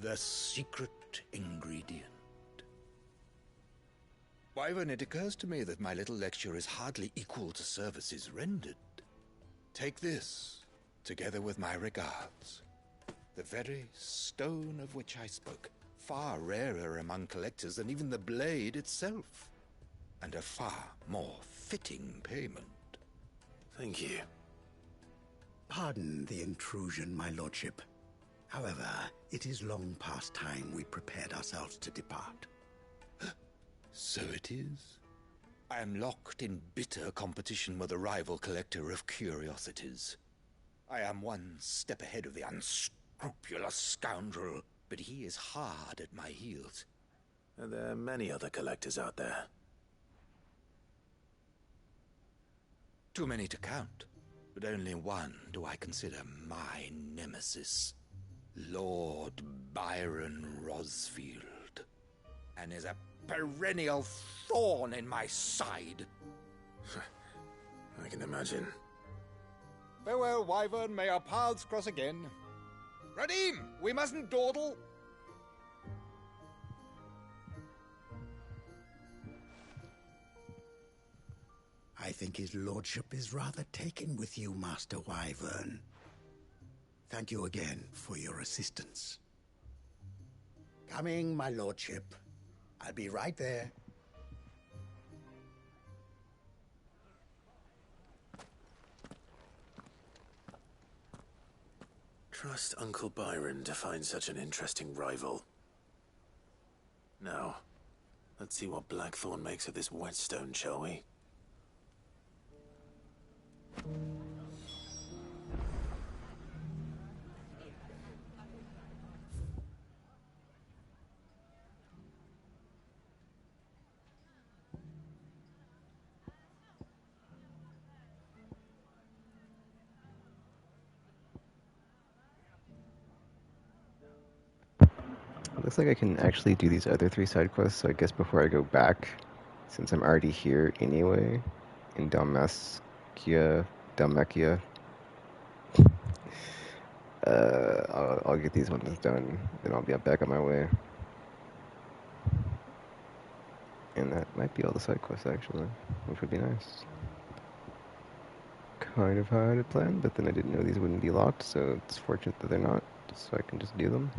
The secret ingredient. Wyvern, it occurs to me that my little lecture is hardly equal to services rendered. Take this, together with my regards. The very stone of which I spoke, far rarer among collectors than even the blade itself, and a far more fitting payment. Thank you. Pardon the intrusion, my lordship. However, it is long past time we prepared ourselves to depart. So it is. I am locked in bitter competition with a rival collector of curiosities. I am one step ahead of the unscrupulous scoundrel, but he is hard at my heels. Are there many other collectors out there? Too many to count, but only one do I consider my nemesis. Lord Byron Rosfield, and is a perennial thorn in my side. I can imagine. Farewell, Wyvern. May our paths cross again. Radim, we mustn't dawdle. I think his lordship is rather taken with you, Master Wyvern. Thank you again for your assistance. Coming, my lordship. I'll be right there. Trust Uncle Byron to find such an interesting rival. Now, let's see what Blackthorn makes of this whetstone, shall we? Looks like I can actually do these other 3 side quests, so I guess before I go back, since I'm already here anyway, in Dalmacia, I'll get these ones done, then I'll be back on my way. And that might be all the side quests, actually, which would be nice. Kind of how I had planned, but then I didn't know these wouldn't be locked, so it's fortunate that they're not, so I can just do them.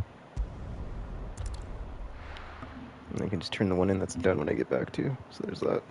And I can just turn the one in that's done when I get back too, so there's that.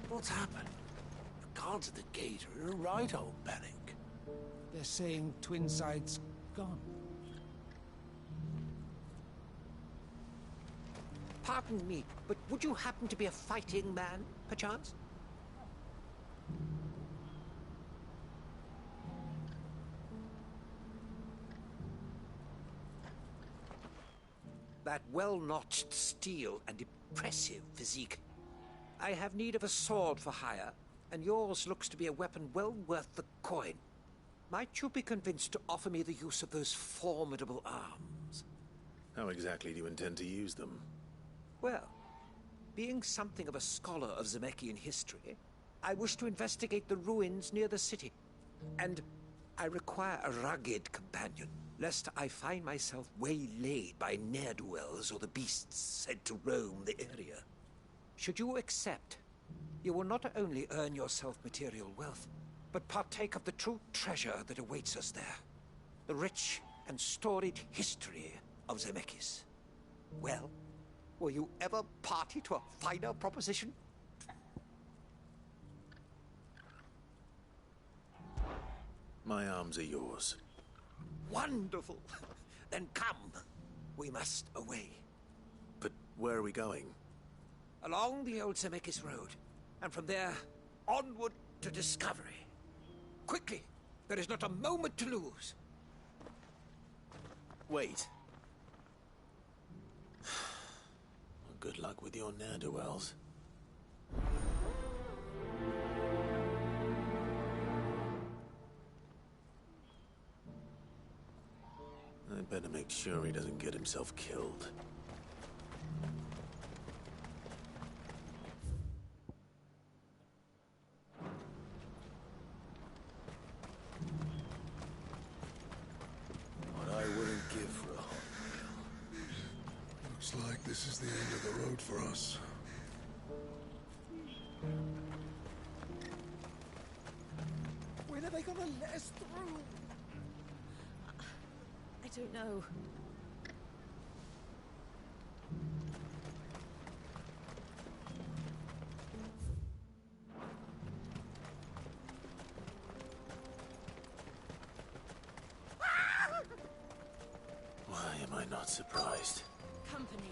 What's happened? The guards at the gate are in a right old panic. They're saying Twinside's gone. Pardon me, but would you happen to be a fighting man, perchance? That well-notched steel and impressive physique. I have need of a sword for hire, and yours looks to be a weapon well worth the coin. Might you be convinced to offer me the use of those formidable arms? How exactly do you intend to use them? Well, being something of a scholar of Zemeckis history, I wish to investigate the ruins near the city. And I require a rugged companion, lest I find myself waylaid by ne'er-do-wells or the beasts said to roam the area. Should you accept, you will not only earn yourself material wealth, but partake of the true treasure that awaits us there. The rich and storied history of Zemeckis. Well, were you ever party to a finer proposition? My arms are yours. Wonderful! Then come. We must away. But where are we going? Along the old Zemeckis Road, and from there, onward to discovery. Quickly! There is not a moment to lose. Wait. Good luck with your ne'er-do-wells. I'd better make sure he doesn't get himself killed. This is the end of the road for us. When are they gonna let us through? I don't know. Why am I not surprised? Company.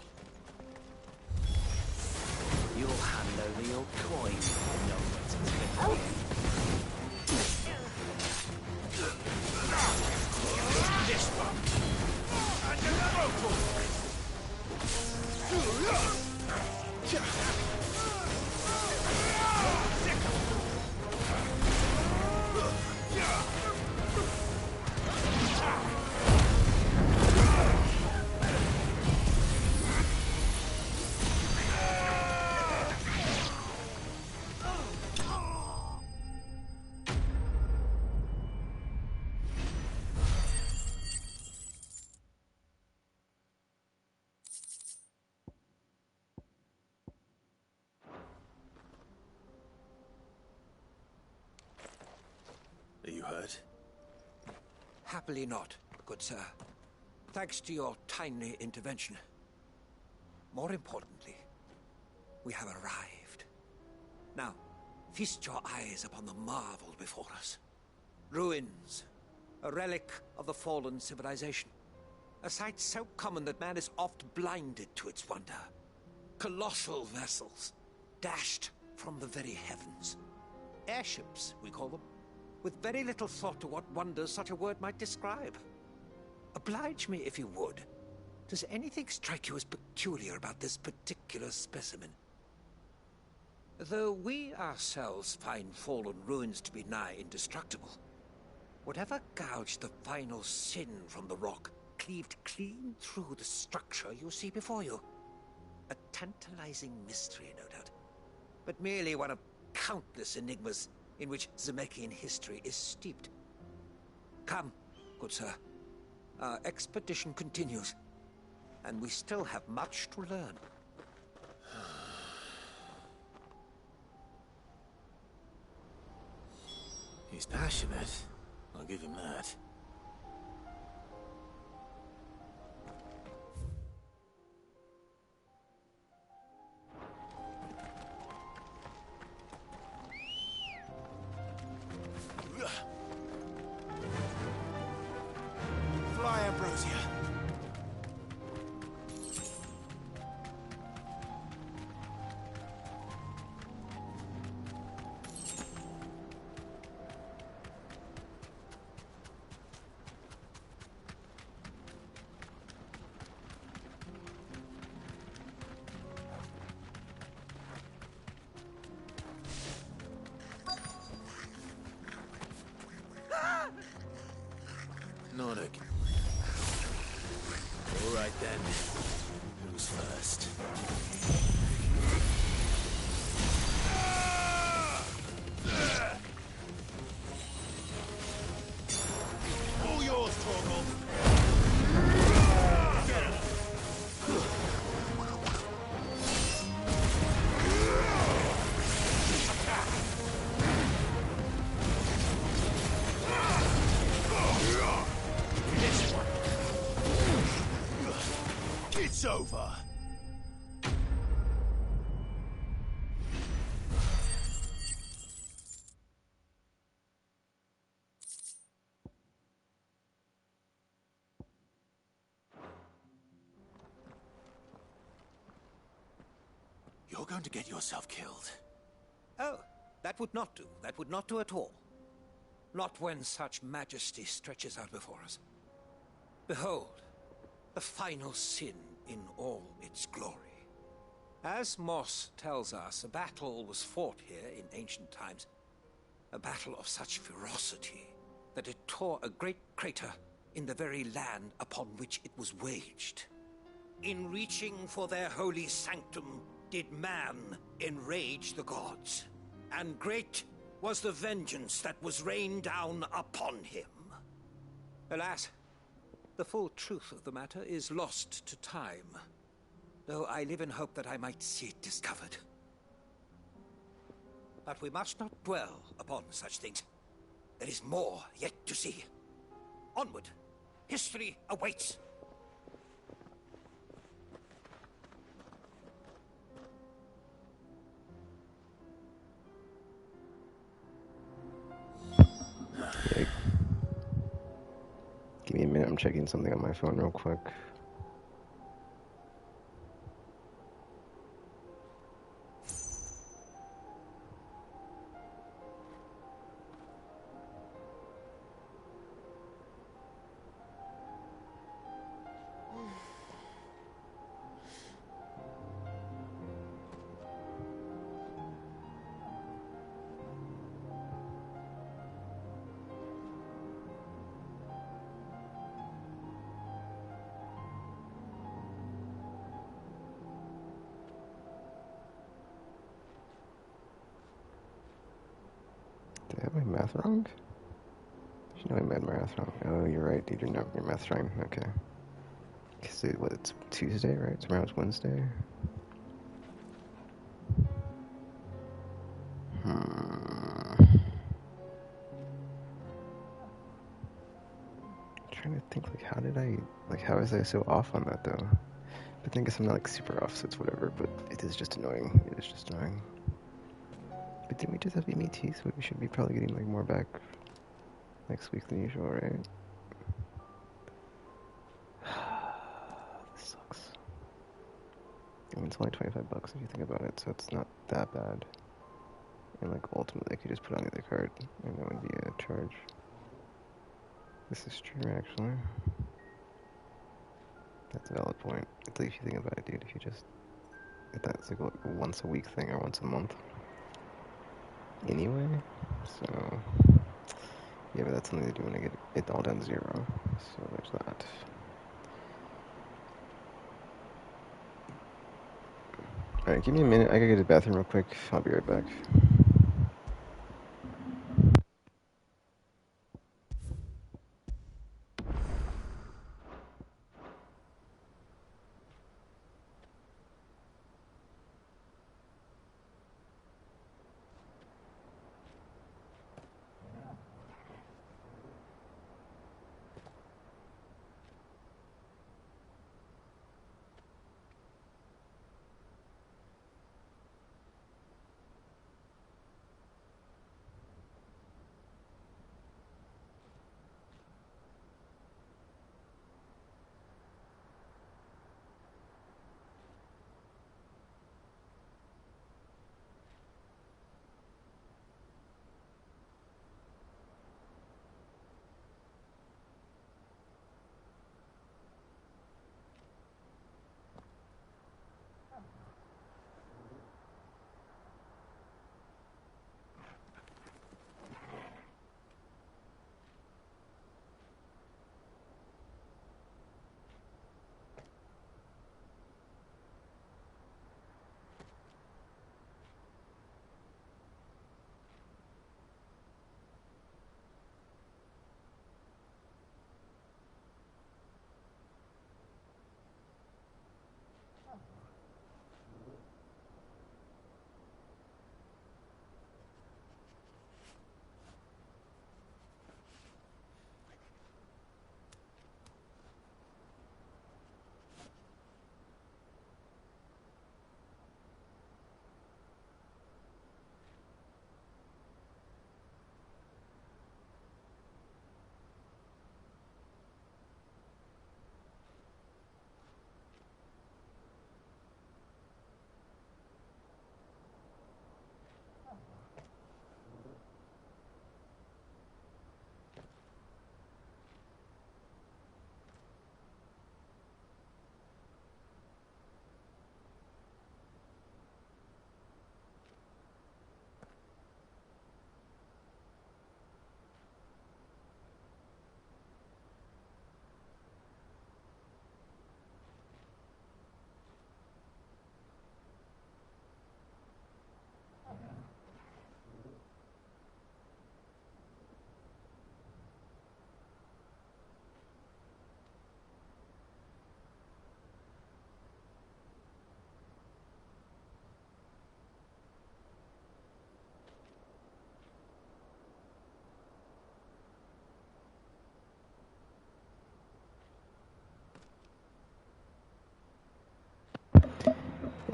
You'll hand over your coin and know where to take it. This one. And another one. Are you hurt? Happily not, good sir. Thanks to your timely intervention. More importantly, we have arrived. Now, feast your eyes upon the marvel before us. Ruins, a relic of the fallen civilization. A sight so common that man is oft blinded to its wonder. Colossal vessels, dashed from the very heavens. Airships, we call them, with very little thought to what wonders such a word might describe. Oblige me if you would. Does anything strike you as peculiar about this particular specimen? Though we ourselves find fallen ruins to be nigh indestructible, whatever gouged the final sin from the rock cleaved clean through the structure you see before you. A tantalizing mystery, no doubt, but merely one of countless enigmas in which Zemeckis history is steeped. Come, good sir. Our expedition continues, and we still have much to learn. He's passionate. I'll give him that. Fly, Ambrosia. Nordic. All right then. Who's first? All yours, Torgal. It's over. You're going to get yourself killed. Oh, that would not do. That would not do at all. Not when such majesty stretches out before us. Behold, the final sin in all its glory. As Moss tells us, a battle was fought here in ancient times. A battle of such ferocity that it tore a great crater in the very land upon which it was waged. In reaching for their holy sanctum, did man enrage the gods, and great was the vengeance that was rained down upon him. Alas, the full truth of the matter is lost to time. though I live in hope that I might see it discovered. But we must not dwell upon such things. There is more yet to see. Onward. History awaits. Okay. Give me a minute, I'm checking something on my phone real quick. Did I have my math wrong? There's no way I made math wrong. Oh, you're right, dude. You're math wrong. Okay. Cause it's Tuesday, right? Tomorrow's Wednesday. Trying to think, like, how was I so off on that, though? But I guess I'm not, like, super off, so it's whatever, but it is just annoying. It is just annoying. But didn't we just have MET, so we should be probably getting, like, more back next week than usual, right? This sucks. I mean, it's only $25 if you think about it, so it's not that bad. And, like, ultimately, I could just put on the other card, and that would be a charge. This is true, actually. That's a valid point. At least if you think about it, dude, if that's like a once a week thing or once a month. Anyway, so, yeah, but that's something to do when I get it all down to 0. So there's that. Alright, give me a minute. I gotta go to the bathroom real quick. I'll be right back.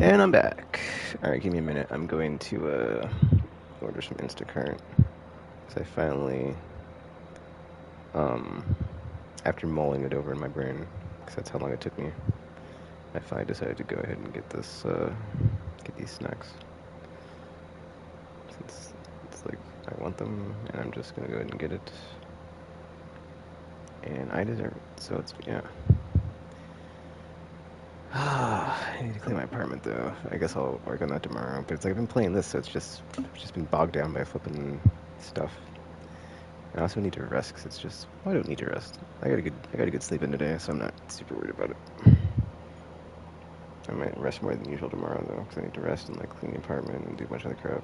And I'm back. Alright, give me a minute. I'm going to order some Instacart. Because I finally, after mulling it over in my brain, because that's how long it took me, I finally decided to go ahead and get this, get these snacks. Since it's like, I want them, and I'm just gonna go ahead and get it. And I deserve it, so it's, yeah. I need to clean my apartment though. I guess I'll work on that tomorrow. But it's like I've been playing this, so it's just been bogged down by flipping stuff. I also need to rest because it's just, well, I don't need to rest. I got a good sleep in today, so I'm not super worried about it. I might rest more than usual tomorrow though, because I need to rest and like clean the apartment and do a bunch of other crap.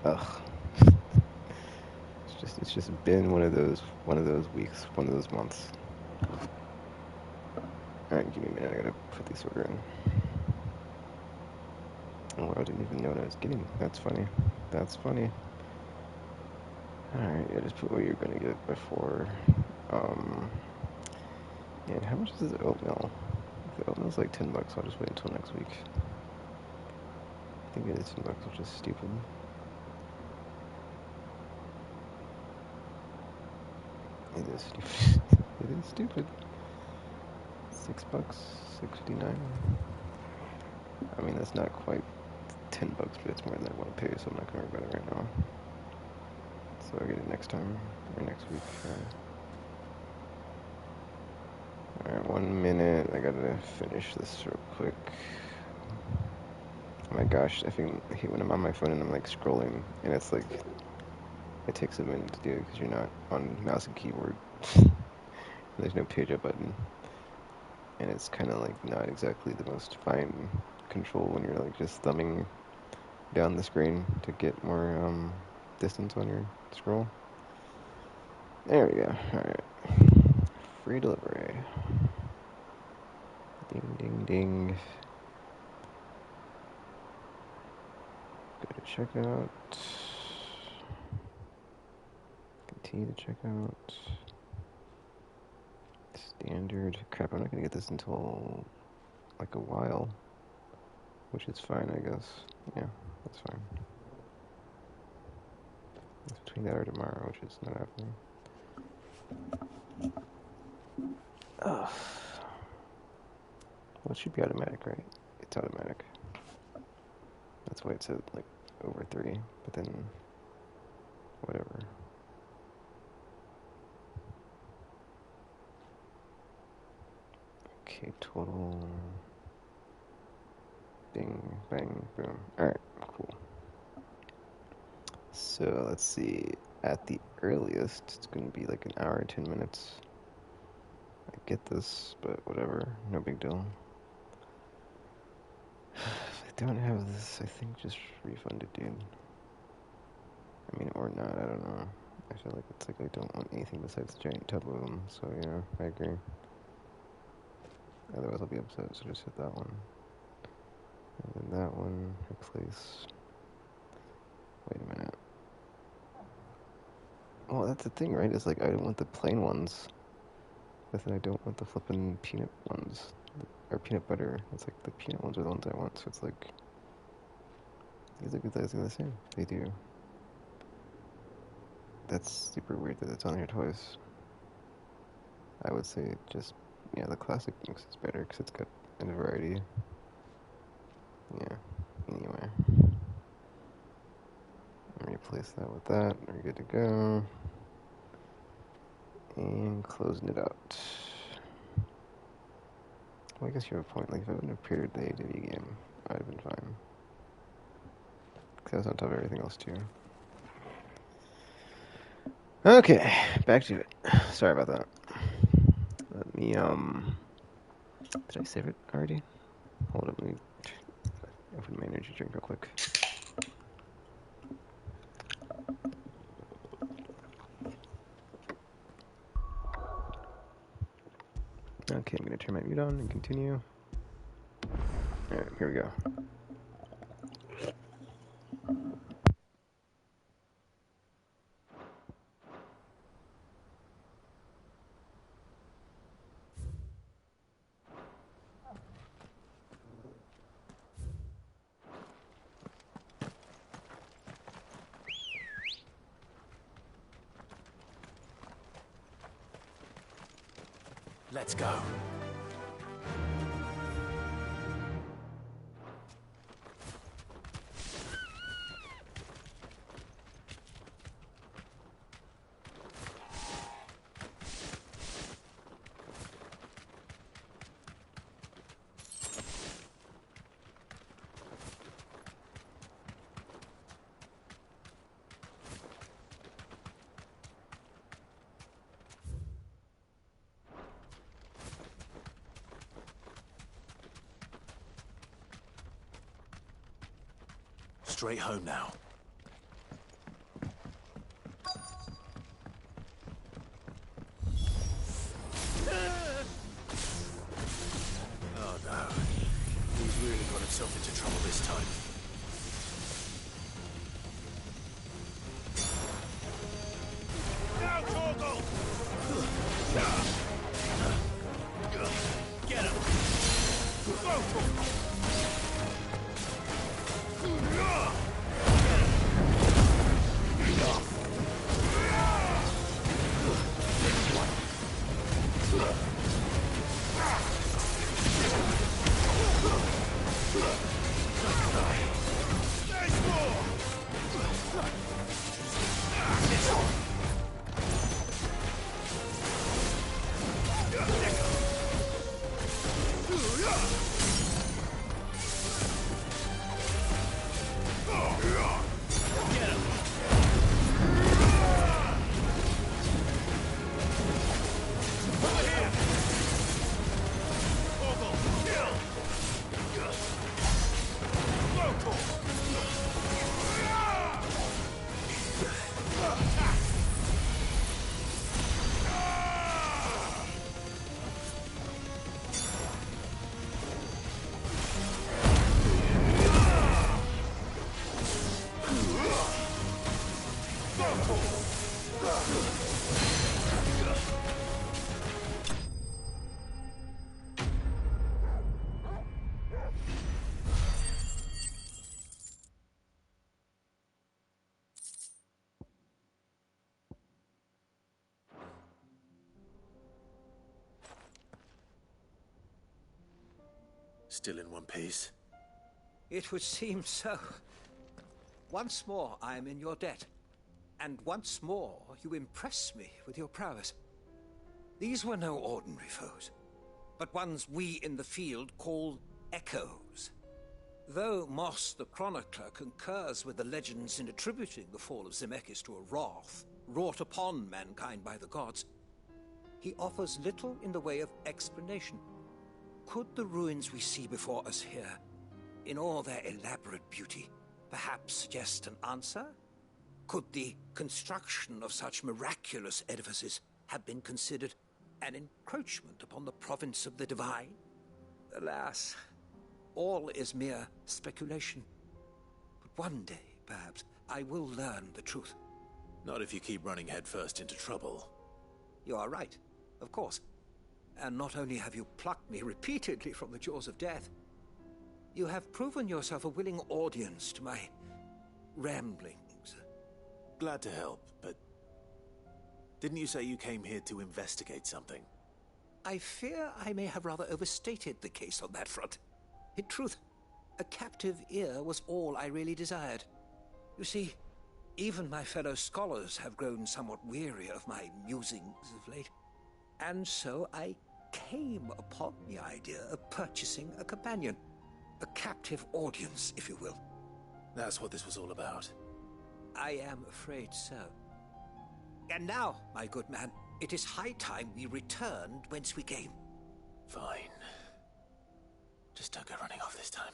But it's just been one of those weeks, one of those months. Alright, give me a minute, I gotta put this order in. Oh, I didn't even know what I was getting. That's funny. That's funny. Alright, yeah, just put what you're gonna get before. And how much is the oatmeal? If the oatmeal's like $10, I'll just wait until next week. I think it is $10, which is stupid. It is stupid. It is stupid. $6, $6.59. I mean, that's not quite $10, but it's more than I want to pay, so I'm not gonna worry about it right now. So I'll get it next time, or next week. Alright, 1 minute. I gotta finish this real quick. Oh my gosh, I hate when I'm on my phone and I'm like scrolling, and it's like, it takes a minute to do it because you're not on mouse and keyboard. There's no page up button. And it's kind of like not exactly the most fine control when you're like just thumbing down the screen to get more distance on your scroll. There we go. Alright. Free delivery. Ding, ding, ding. Go to checkout. Continue to checkout. Standard. Crap, I'm not gonna get this until like a while. Which is fine, I guess. Yeah, that's fine. It's between that or tomorrow, which is not happening. Ugh. Well, it should be automatic, right? It's automatic. That's why it said, like, over 3, but then, whatever. Okay, total. Bing, bang, boom. Alright, cool. So, let's see. At the earliest, it's going to be like an hour and 10 minutes. I get this, but whatever. No big deal. If I don't have this, I think just refund it, dude. I mean, or not, I don't know. I feel like it's like I don't want anything besides the giant tub of them, so yeah, I agree. Otherwise I'll be upset, so just hit that one. And then that one, replace. Wait a minute. Well, that's the thing, right? It's like I want the plain ones, but then I don't want the flippin' peanut ones. Or peanut butter. It's like the peanut ones are the ones I want, so it's like, these look exactly the same. They do. That's super weird that it's on here twice. I would say just, yeah, the classic mix is better because it's got a variety. Yeah, anyway. Replace that with that. We're good to go. And closing it out. Well, I guess you have a point. Like, if I wouldn't have paired the AW game, I'd have been fine. Because I was on top of everything else, too. Okay, back to it. Sorry about that. Let me, did I save it already? Hold up, let me open my energy drink real quick. Okay, I'm gonna turn my mute on and continue. Alright, here we go. Let's go. Straight home now. Oh no. He's really got himself into trouble this time. Now, Torgal! Get him! Go, Still in one piece? It would seem so. Once more I am in your debt. And once more you impress me with your prowess. These were no ordinary foes, but ones we in the field call echoes. Though Moss the Chronicler concurs with the legends in attributing the fall of Zemeckis to a wrath wrought upon mankind by the gods, he offers little in the way of explanation. Could the ruins we see before us here, in all their elaborate beauty, perhaps suggest an answer? Could the construction of such miraculous edifices have been considered an encroachment upon the province of the divine? Alas, all is mere speculation. But one day, perhaps, I will learn the truth. Not if you keep running headfirst into trouble. You are right, of course. And not only have you plucked me repeatedly from the jaws of death, you have proven yourself a willing audience to my ramblings. Glad to help, but didn't you say you came here to investigate something? I fear I may have rather overstated the case on that front. In truth, a captive ear was all I really desired. You see, even my fellow scholars have grown somewhat weary of my musings of late. And so I came upon the idea of purchasing a companion. A captive audience, if you will. That's what this was all about. I am afraid so. And now, my good man, it is high time we returned whence we came. Fine. Just don't go running off this time.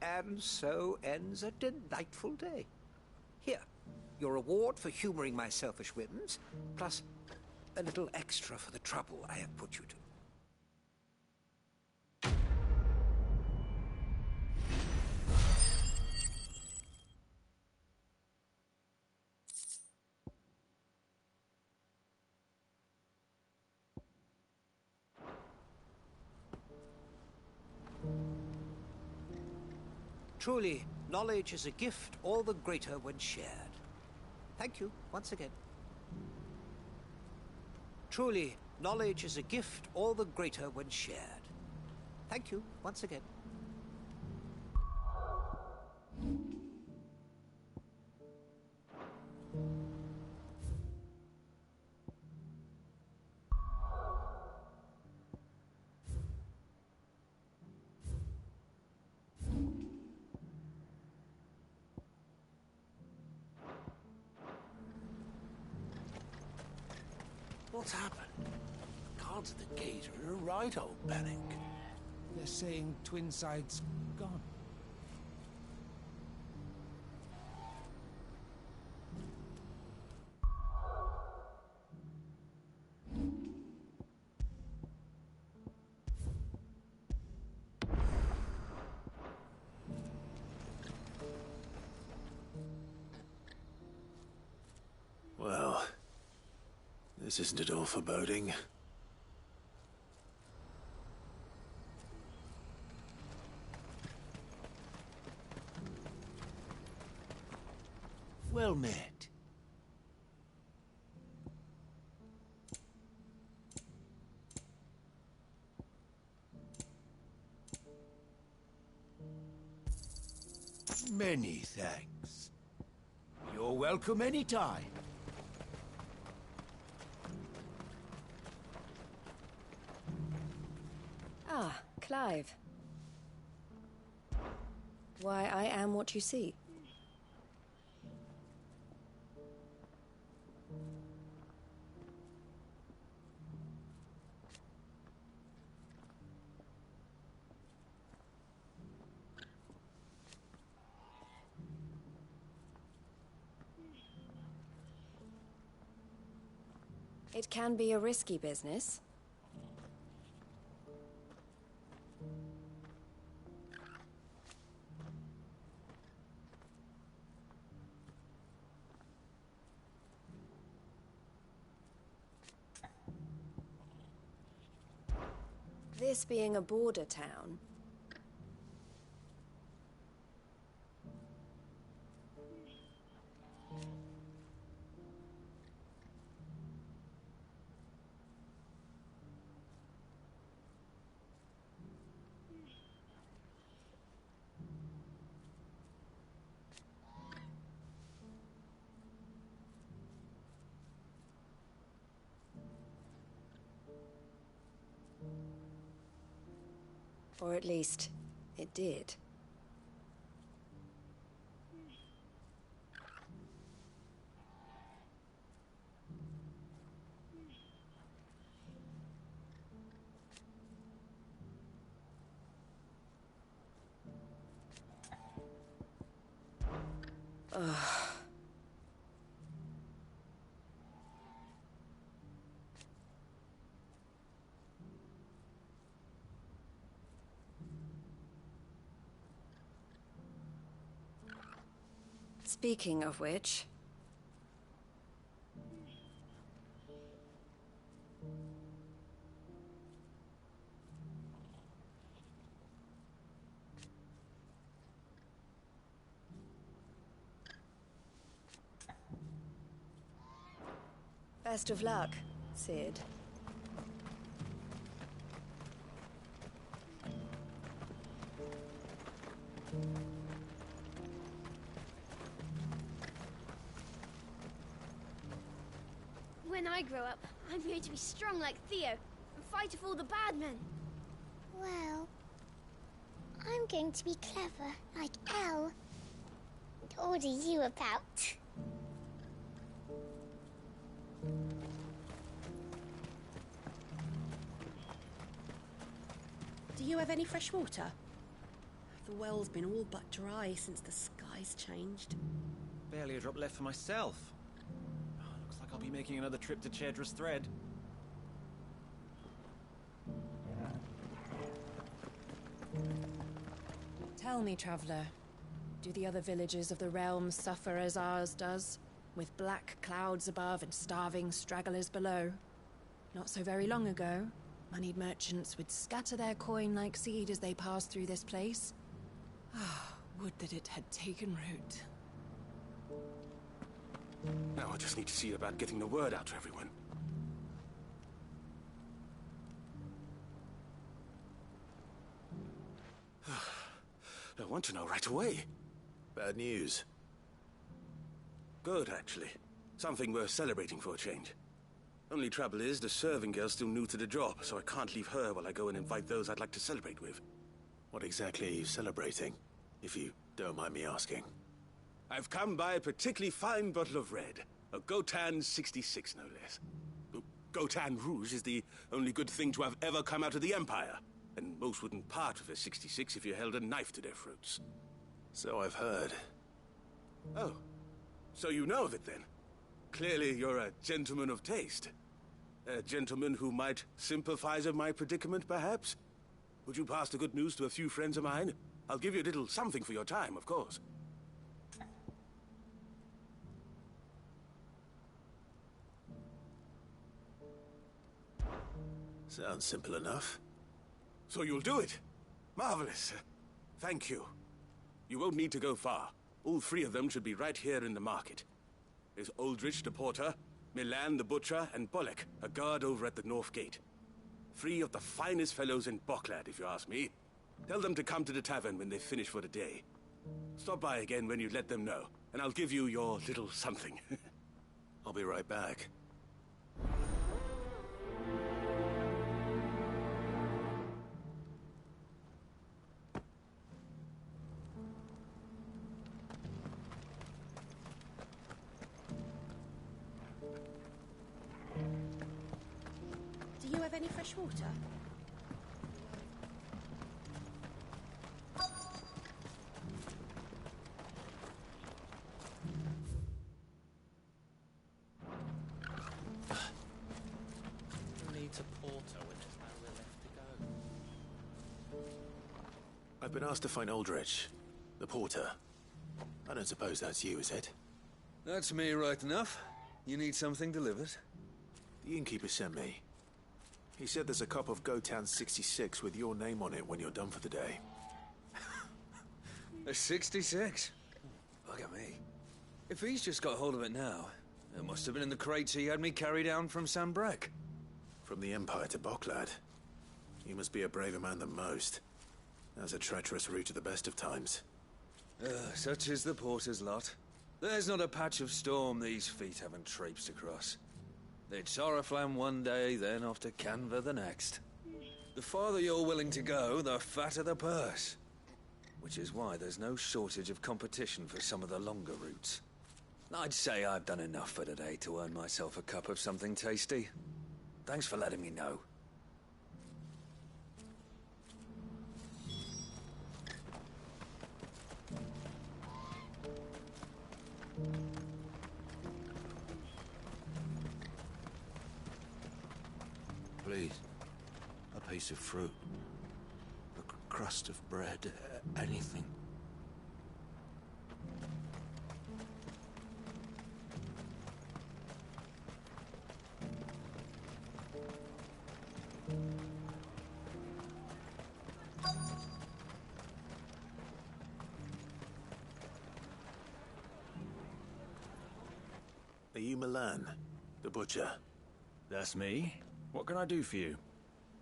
And so ends a delightful day. Here, your reward for humoring my selfish whims, plus a little extra for the trouble I have put you to. Truly, knowledge is a gift all the greater when shared. Thank you, once again. Truly, knowledge is a gift all the greater when shared. Thank you, once again. What's happened? Cards at the gate are right, old Bannock. They're saying Twinside's gone. Well, this isn't at all foreboding. Well met. Many thanks. You're welcome anytime. Ah, Clive. Why, I am what you see. It can be a risky business. This being a border town, or at least, it did. Ugh. Speaking of which... Best of luck, Sid. When I grow up, I'm going to be strong like Theo and fight off all the bad men. Well, I'm going to be clever like Elle and order you about. Do you have any fresh water? The well's been all but dry since the skies changed. Barely a drop left for myself. Looks like I'll be making another trip to Chedra's Thread. Tell me, traveler, do the other villages of the realm suffer as ours does, with black clouds above and starving stragglers below? Not so very long ago, moneyed merchants would scatter their coin like seed as they passed through this place. Would that it had taken root. Now I just need to see about getting the word out to everyone. I want to know right away. Bad news. Good, actually. Something worth celebrating for a change. Only trouble is, the serving girl's still new to the job, so I can't leave her while I go and invite those I'd like to celebrate with. What exactly are you celebrating, if you don't mind me asking? I've come by a particularly fine bottle of red. A Gotan 66, no less. Gotan Rouge is the only good thing to have ever come out of the Empire. And most wouldn't part with a 66 if you held a knife to their throats. So I've heard. Oh. So you know of it, then? Clearly you're a gentleman of taste. A gentleman who might sympathize with my predicament, perhaps? Would you pass the good news to a few friends of mine? I'll give you a little something for your time, of course. Sounds simple enough. So you'll do it? Marvelous. Thank you. You won't need to go far. All three of them should be right here in the market. There's Aldrich the porter, Milan the butcher, and Bolek, a guard over at the north gate. Three of the finest fellows in Boklad, if you ask me. Tell them to come to the tavern when they finish for the day. Stop by again when you let them know, and I'll give you your little something. I'll be right back. Do you have any fresh water? Who needs a porter when there's nowhere left to go? I've been asked to find Aldrich, the porter. I don't suppose that's you, is it? That's me right enough. You need something delivered? The innkeeper sent me. He said there's a cup of Gotan 66 with your name on it when you're done for the day. A 66? Look at me. If he's just got hold of it now, it must have been in the crates he had me carry down from Sambrek. From the Empire to Boklad. You must be a braver man than most. That's a treacherous route at the best of times. Such is the porter's lot. There's not a patch of storm these feet haven't traipsed across. They'd Soraflam one day, then off to Canva the next. The farther you're willing to go, the fatter the purse. Which is why there's no shortage of competition for some of the longer routes. I'd say I've done enough for today to earn myself a cup of something tasty. Thanks for letting me know. Please, a piece of fruit, a crust of bread, anything. Are you Milan, the butcher? That's me. What can I do for you?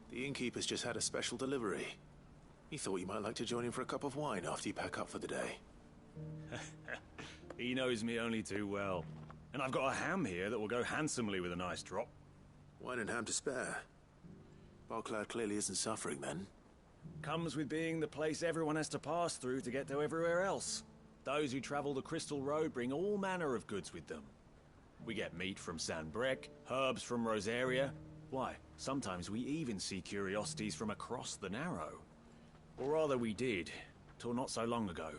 The innkeeper's just had a special delivery. He thought you might like to join him for a cup of wine after you pack up for the day. He knows me only too well. And I've got a ham here that will go handsomely with a nice drop. Wine and ham to spare. Boklad clearly isn't suffering then. Comes with being the place everyone has to pass through to get to everywhere else. Those who travel the Crystal Road bring all manner of goods with them. We get meat from Sanbrek, herbs from Rosaria. Why, sometimes we even see curiosities from across the Narrow. Or rather we did, till not so long ago.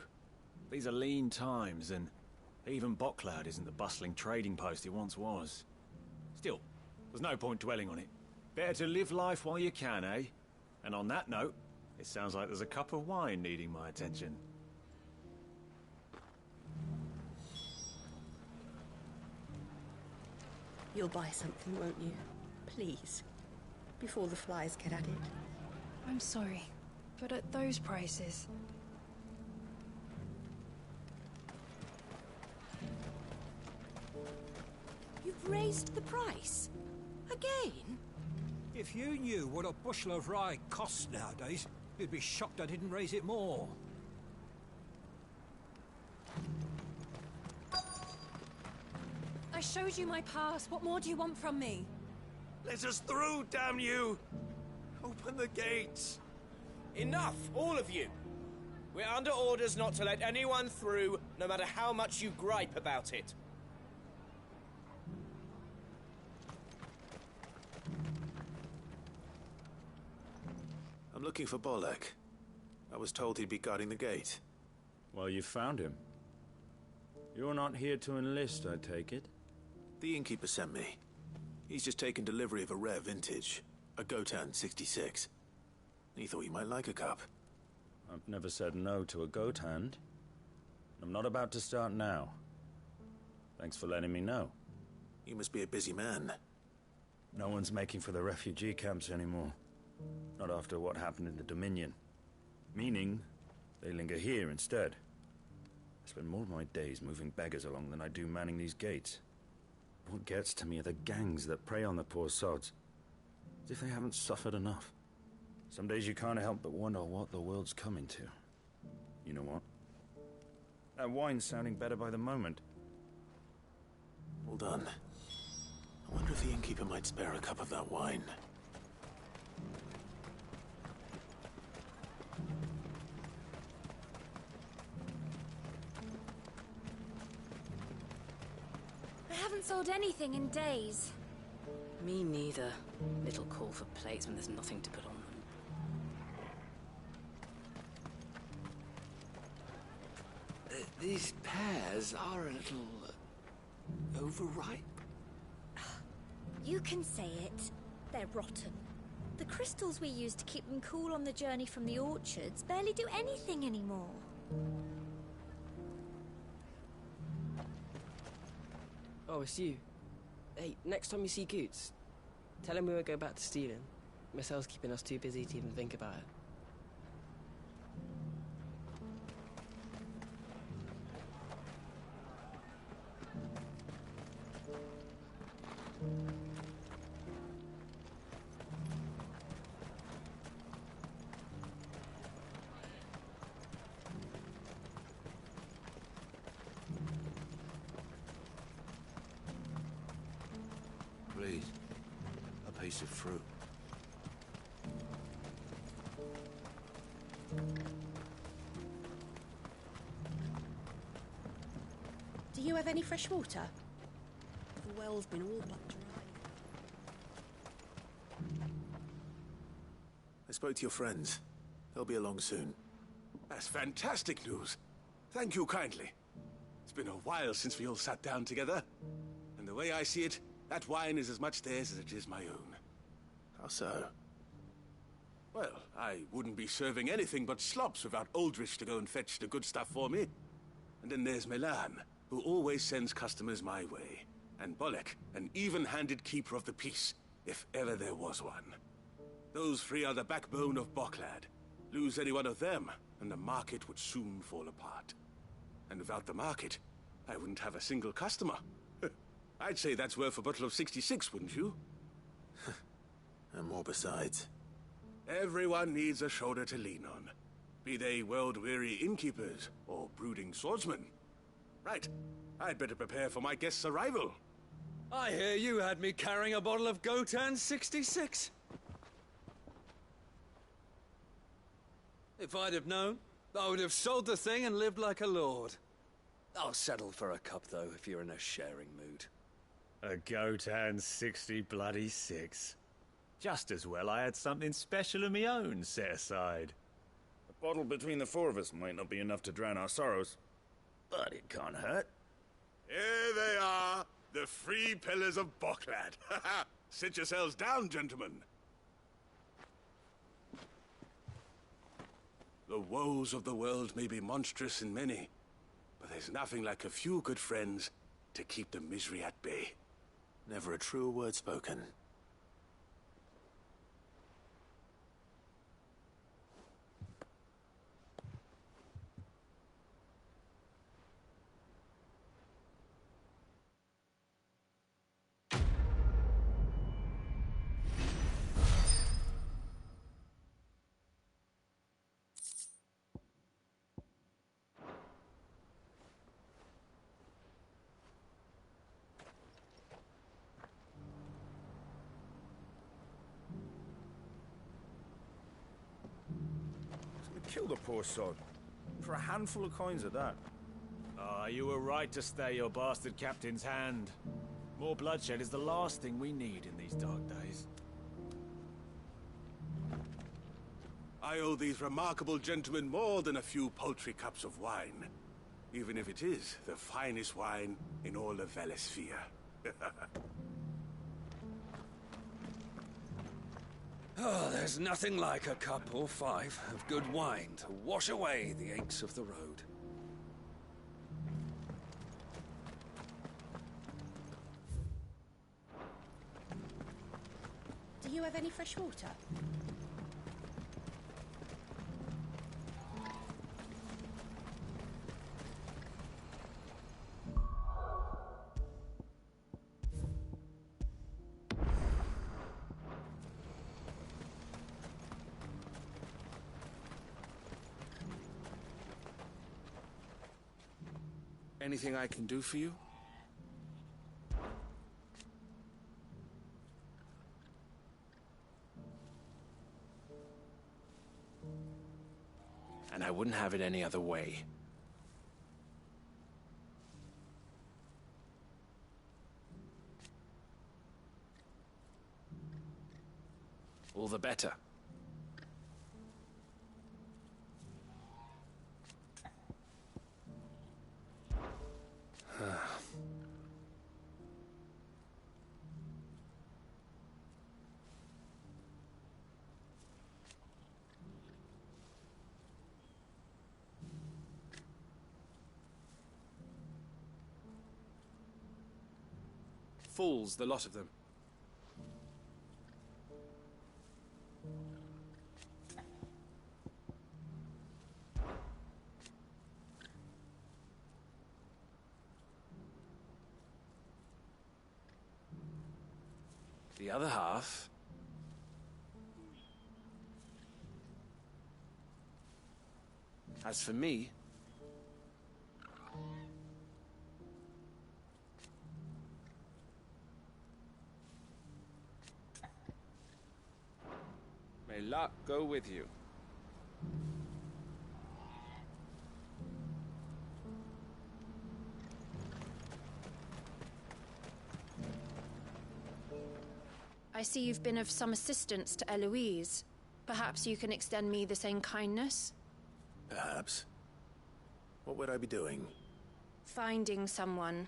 These are lean times, and even Boklad isn't the bustling trading post it once was. Still, there's no point dwelling on it. Better to live life while you can, eh? And on that note, it sounds like there's a cup of wine needing my attention. You'll buy something, won't you? Please. Before the flies get at it. I'm sorry, but at those prices... raised the price? Again? If you knew what a bushel of rye costs nowadays, you'd be shocked I didn't raise it more. I showed you my pass. What more do you want from me? Let us through, damn you! Open the gates! Enough, all of you! We're under orders not to let anyone through, no matter how much you gripe about it. I'm looking for Bolek. I was told he'd be guarding the gate. Well, you found him. You're not here to enlist, I take it? The innkeeper sent me. He's just taken delivery of a rare vintage, a Gotan 66. He thought you might like a cup. I've never said no to a goat hand. I'm not about to start now. Thanks for letting me know. You must be a busy man. No one's making for the refugee camps anymore. Not after what happened in the Dominion. Meaning, they linger here instead. I spend more of my days moving beggars along than I do manning these gates. What gets to me are the gangs that prey on the poor sods. As if they haven't suffered enough. Some days you can't help but wonder what the world's coming to. You know what? That wine's sounding better by the moment. Well done. I wonder if the innkeeper might spare a cup of that wine. I haven't sold anything in days. Me neither. Little call for plates when there's nothing to put on them. These pears are a little overripe. You can say it. They're rotten. The crystals we used to keep them cool on the journey from the orchards barely do anything anymore. Oh, it's you. Hey, next time you see Goots, tell him we won't go back to stealing. Marcel's keeping us too busy to even think about it. Please, a piece of fruit. Do you have any fresh water? The well's been all but dry. I spoke to your friends. They'll be along soon. That's fantastic news. Thank you kindly. It's been a while since we all sat down together. And the way I see it, that wine is as much theirs as it is my own. How so? Well, I wouldn't be serving anything but slops without Aldrich to go and fetch the good stuff for me. And then there's Milan, who always sends customers my way. And Bolek, an even-handed keeper of the peace, if ever there was one. Those three are the backbone of Boklad. Lose any one of them, and the market would soon fall apart. And without the market, I wouldn't have a single customer. I'd say that's worth a bottle of 66, wouldn't you? And more besides. Everyone needs a shoulder to lean on. Be they world-weary innkeepers or brooding swordsmen. Right, I'd better prepare for my guest's arrival. I hear you had me carrying a bottle of Gotan 66. If I'd have known, I would have sold the thing and lived like a lord. I'll settle for a cup, though, if you're in a sharing mood. A Gotan 66. Just as well I had something special of my own set aside. A bottle between the four of us might not be enough to drown our sorrows, but it can't hurt. Here they are, the three pillars of Boklad. Sit yourselves down, gentlemen. The woes of the world may be monstrous in many, but there's nothing like a few good friends to keep the misery at bay. Never a truer word spoken. the poor sod. For a handful of coins at that. Ah, you were right to stay your bastard captain's hand. More bloodshed is the last thing we need in these dark days. I owe these remarkable gentlemen more than a few paltry cups of wine. Even if it is the finest wine in all of Velasphere. Oh, there's nothing like a cup or 5 of good wine to wash away the aches of the road. Do you have any fresh water? Anything I can do for you? And I wouldn't have it any other way. All the better. Fools, the lot of them. The other half... As for me... May luck go with you. I see you've been of some assistance to Eloise. Perhaps you can extend me the same kindness? Perhaps. What would I be doing? Finding someone.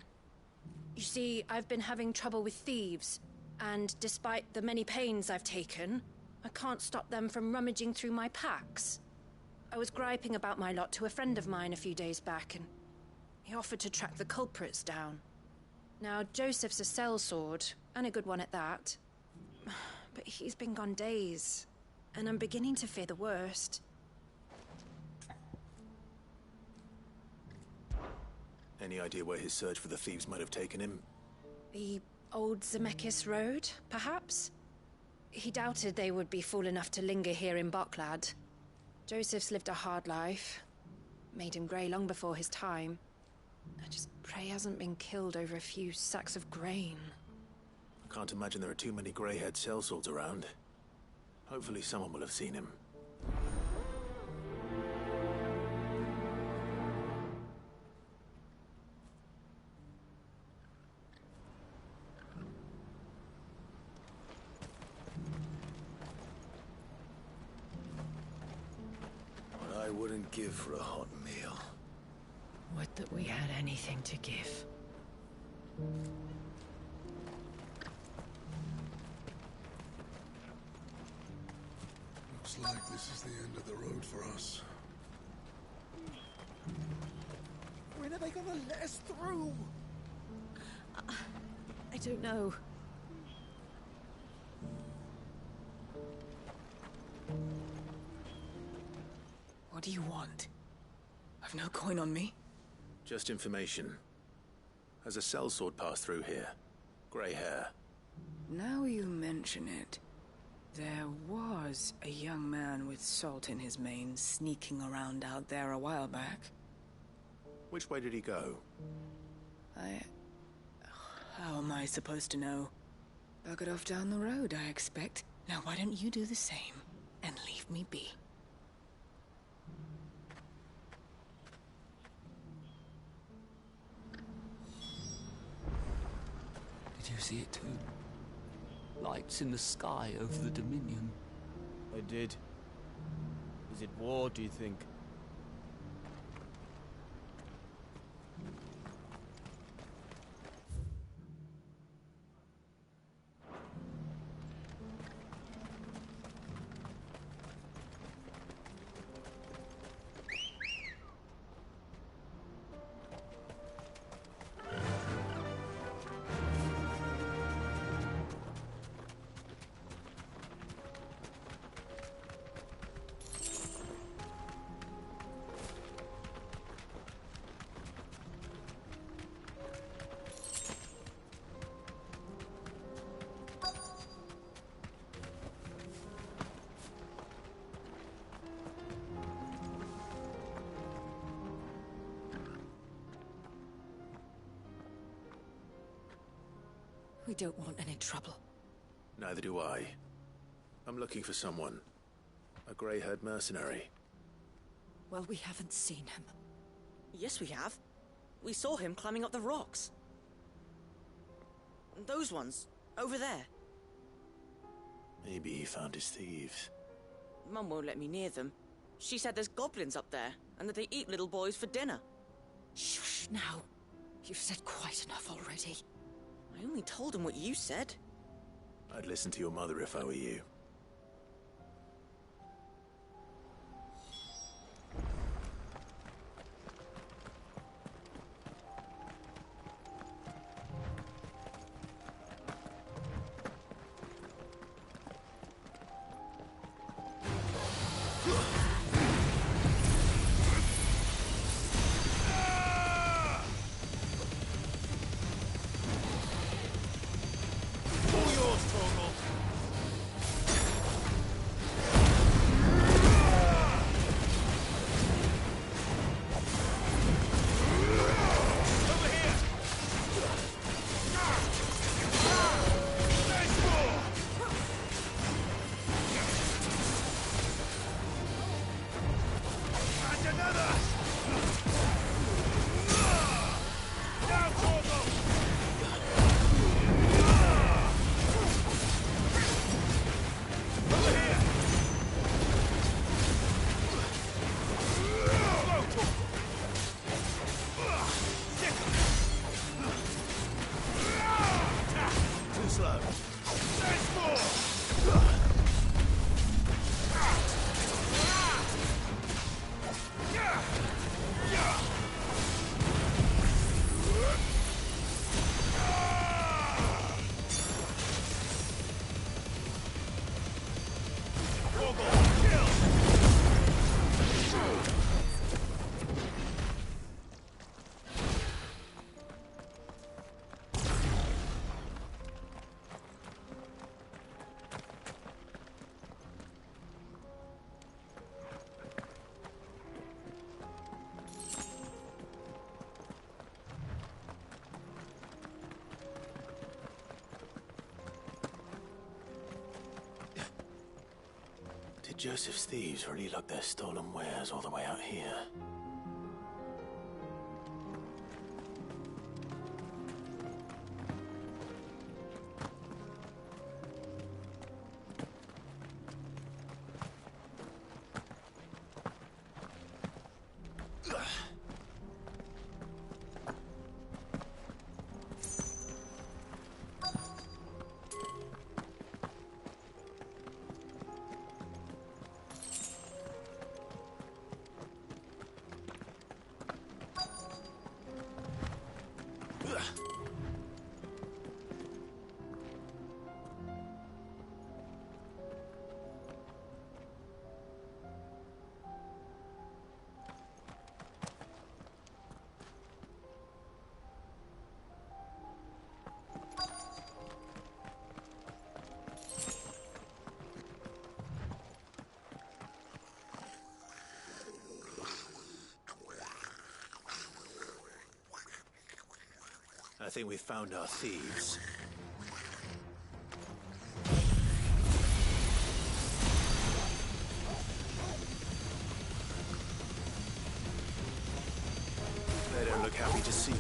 You see, I've been having trouble with thieves, and despite the many pains I've taken, I can't stop them from rummaging through my packs. I was griping about my lot to a friend of mine a few days back, and he offered to track the culprits down. Now, Joseph's a sellsword, and a good one at that. But he's been gone days, and I'm beginning to fear the worst. Any idea where his search for the thieves might have taken him? The old Zemeckis Road, perhaps? He doubted they would be fool enough to linger here in Boklad. Joseph's lived a hard life. Made him grey long before his time. I just pray he hasn't been killed over a few sacks of grain. I can't imagine there are too many grey-haired sellswords around. Hopefully someone will have seen him. What I wouldn't give for a hot meal. Would that we had anything to give. Looks like this is the end of the road for us. When are they gonna let us through? I don't know. What do you want? I've no coin on me. Just information. Has a sellsword passed through here? Grey hair. Now you mention it. There was a young man with salt in his mane sneaking around out there a while back. Which way did he go? How am I supposed to know? Buggered off down the road, I expect. Now why don't you do the same and leave me be? you see it too? Lights in the sky over the Dominion. I did. Is it war, do you think? We don't want any trouble. Neither do I. I'm looking for someone. A grey-haired mercenary. Well, we haven't seen him. Yes, we have. We saw him climbing up the rocks. Those ones, over there. Maybe he found his thieves. Mum won't let me near them. She said there's goblins up there, and that they eat little boys for dinner. Shush now. You've said quite enough already. I only told him what you said. I'd listen to your mother if I were you. Did Joseph's thieves really lug their stolen wares all the way out here? I think we've found our thieves. They don't look happy to see me.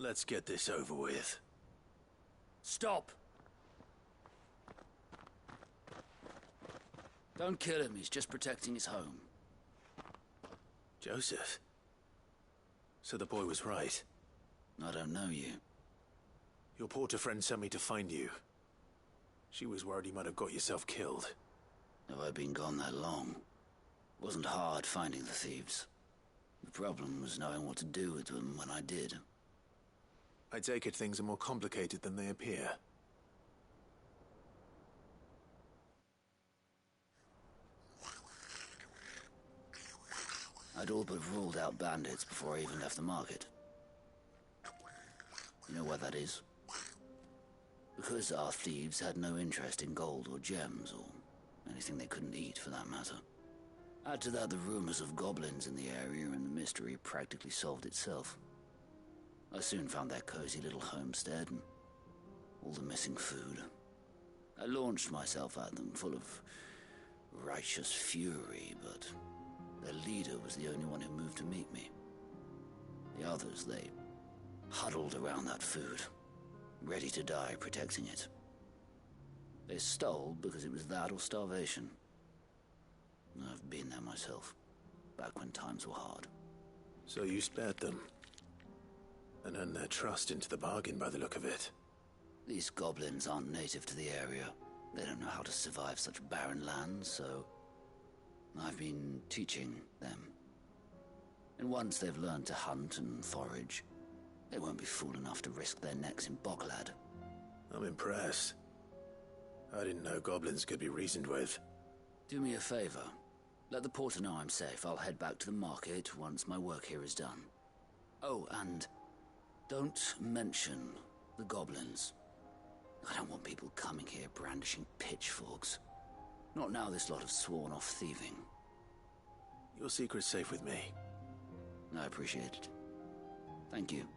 Let's get this over with. Stop! Don't kill him, he's just protecting his home. Joseph? So the boy was right. I don't know you. Your porter friend sent me to find you. She was worried you might have got yourself killed. Have I been gone that long? It wasn't hard finding the thieves. The problem was knowing what to do with them when I did. I take it things are more complicated than they appear. I'd all but ruled out bandits before I even left the market. You know why that is? Because our thieves had no interest in gold or gems, or anything they couldn't eat for that matter. Add to that the rumors of goblins in the area, and the mystery practically solved itself. I soon found their cozy little homestead, and all the missing food. I launched myself at them, full of righteous fury, but their leader was the only one who moved to meet me. The others, they huddled around that food, ready to die protecting it. They stole because it was that or starvation. I've been there myself, back when times were hard. So you spared them? And earned their trust into the bargain by the look of it. These goblins aren't native to the area. They don't know how to survive such barren lands, so I've been teaching them. And once they've learned to hunt and forage, they won't be fool enough to risk their necks in Bocklad. I'm impressed. I didn't know goblins could be reasoned with. Do me a favor. Let the porter know I'm safe. I'll head back to the market once my work here is done. Oh, and don't mention the goblins. I don't want people coming here brandishing pitchforks. Not now this lot have sworn off thieving. Your secret's safe with me. I appreciate it. Thank you.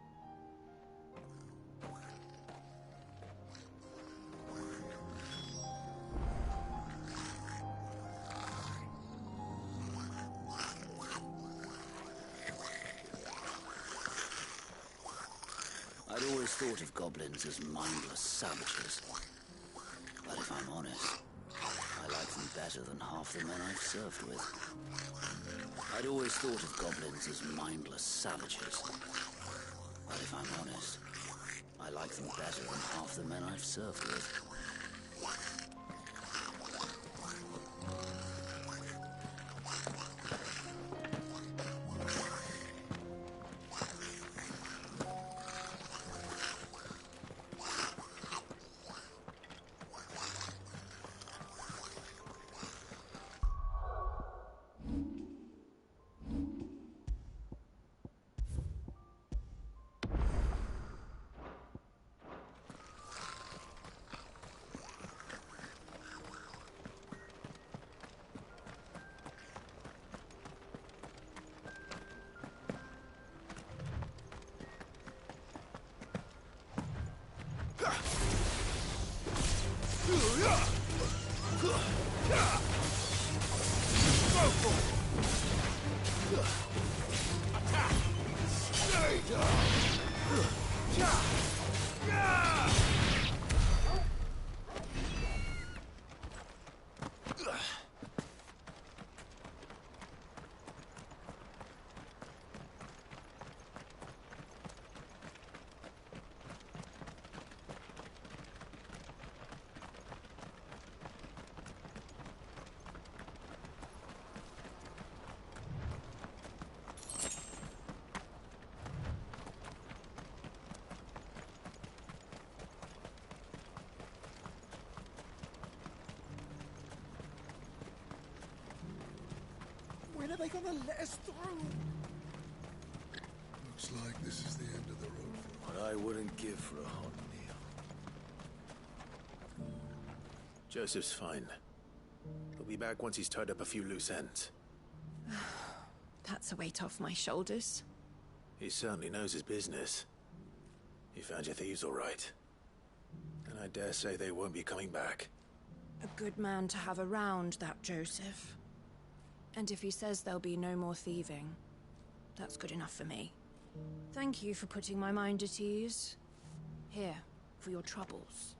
I'd always thought of goblins as mindless savages. But if I'm honest, I like them better than half the men I've served with. I'd always thought of goblins as mindless savages. But if I'm honest, I like them better than half the men I've served with. When are they gonna let us through? Looks like this is the end of the road for What I wouldn't give for a hot meal. Joseph's fine. He'll be back once he's tied up a few loose ends. That's a weight off my shoulders. He certainly knows his business. You found your thieves all right. And I dare say they won't be coming back. A good man to have around, that Joseph. And if he says there'll be no more thieving, that's good enough for me. Thank you for putting my mind at ease. Here, for your troubles.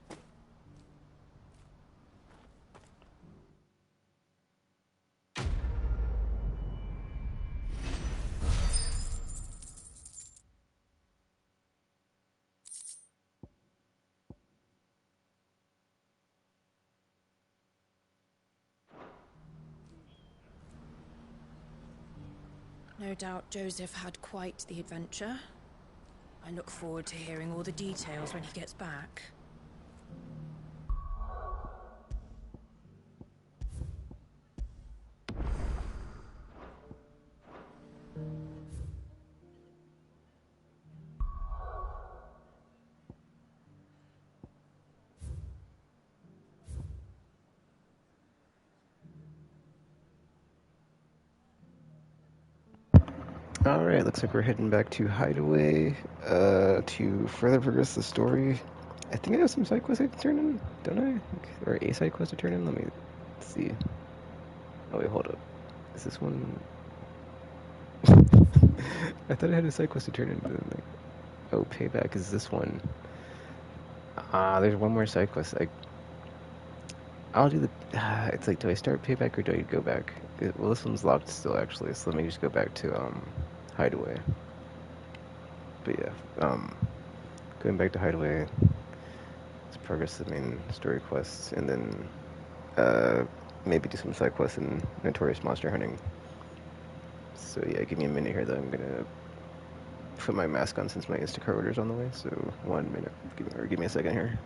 No doubt Joseph had quite the adventure. I look forward to hearing all the details when he gets back. Alright, looks like we're heading back to Hideaway to further progress the story. I think I have some side quests I can turn in, don't I? Or a side quest to turn in? Let me see. Oh wait, hold up. Is this one... I thought I had a side quest to turn in, but then like... Oh, payback is this one. There's one more side quest. I'll do the... it's like, do I start payback or do I go back? Well, this one's locked still, actually, so let me just go back to, Hideaway. But yeah, going back to Hideaway, let's progress the main story quests, and then, maybe do some side quests in Notorious Monster Hunting. So yeah, give me a minute here, though. I'm gonna put my mask on since my Instacart order's on the way, so 1 minute. Give me a second here.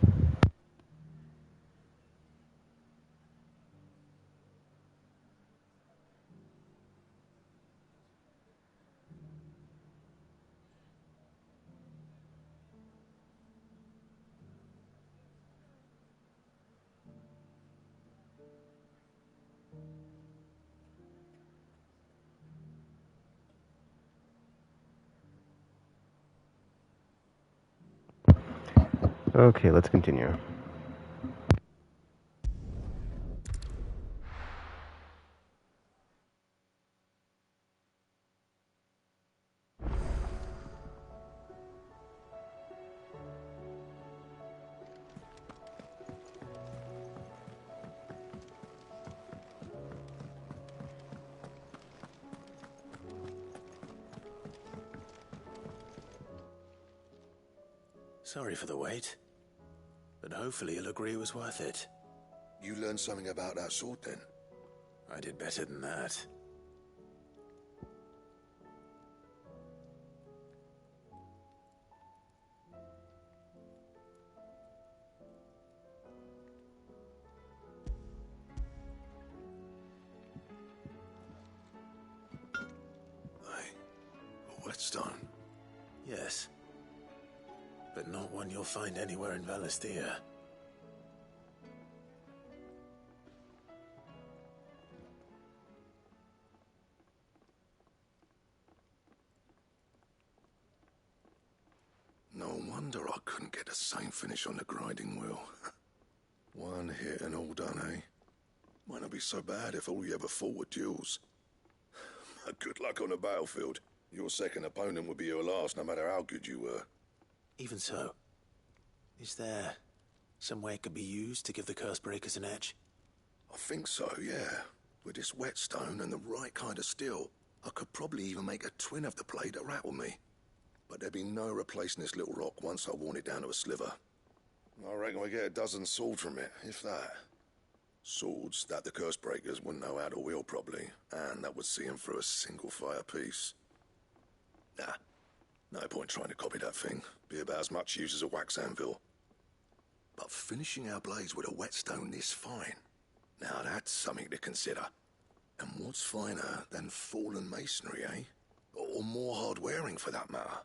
Okay, let's continue. Sorry for the wait, but hopefully you'll agree it was worth it. You learned something about that sword, then? I did better than that. A whetstone? Yes. But not one you'll find anywhere in Valisthea. No wonder I couldn't get the same finish on the grinding wheel. One hit and all done, eh? Might not be so bad if all you ever fought were duels. Good luck on the battlefield. Your second opponent would be your last, no matter how good you were. Even so, is there some way it could be used to give the Cursebreakers an edge? I think so, yeah. With this whetstone and the right kind of steel, I could probably even make a twin of the blade that rattled me. But there'd be no replacing this little rock once I worn it down to a sliver. I reckon we get a dozen swords from it, if that. Swords that the Cursebreakers wouldn't know how to wield properly, and that would see them through a single fire piece. Nah, no point trying to copy that thing. Be about as much use as a wax anvil. But finishing our blades with a whetstone this fine, now that's something to consider. And what's finer than fallen masonry, eh? Or more hard-wearing, for that matter.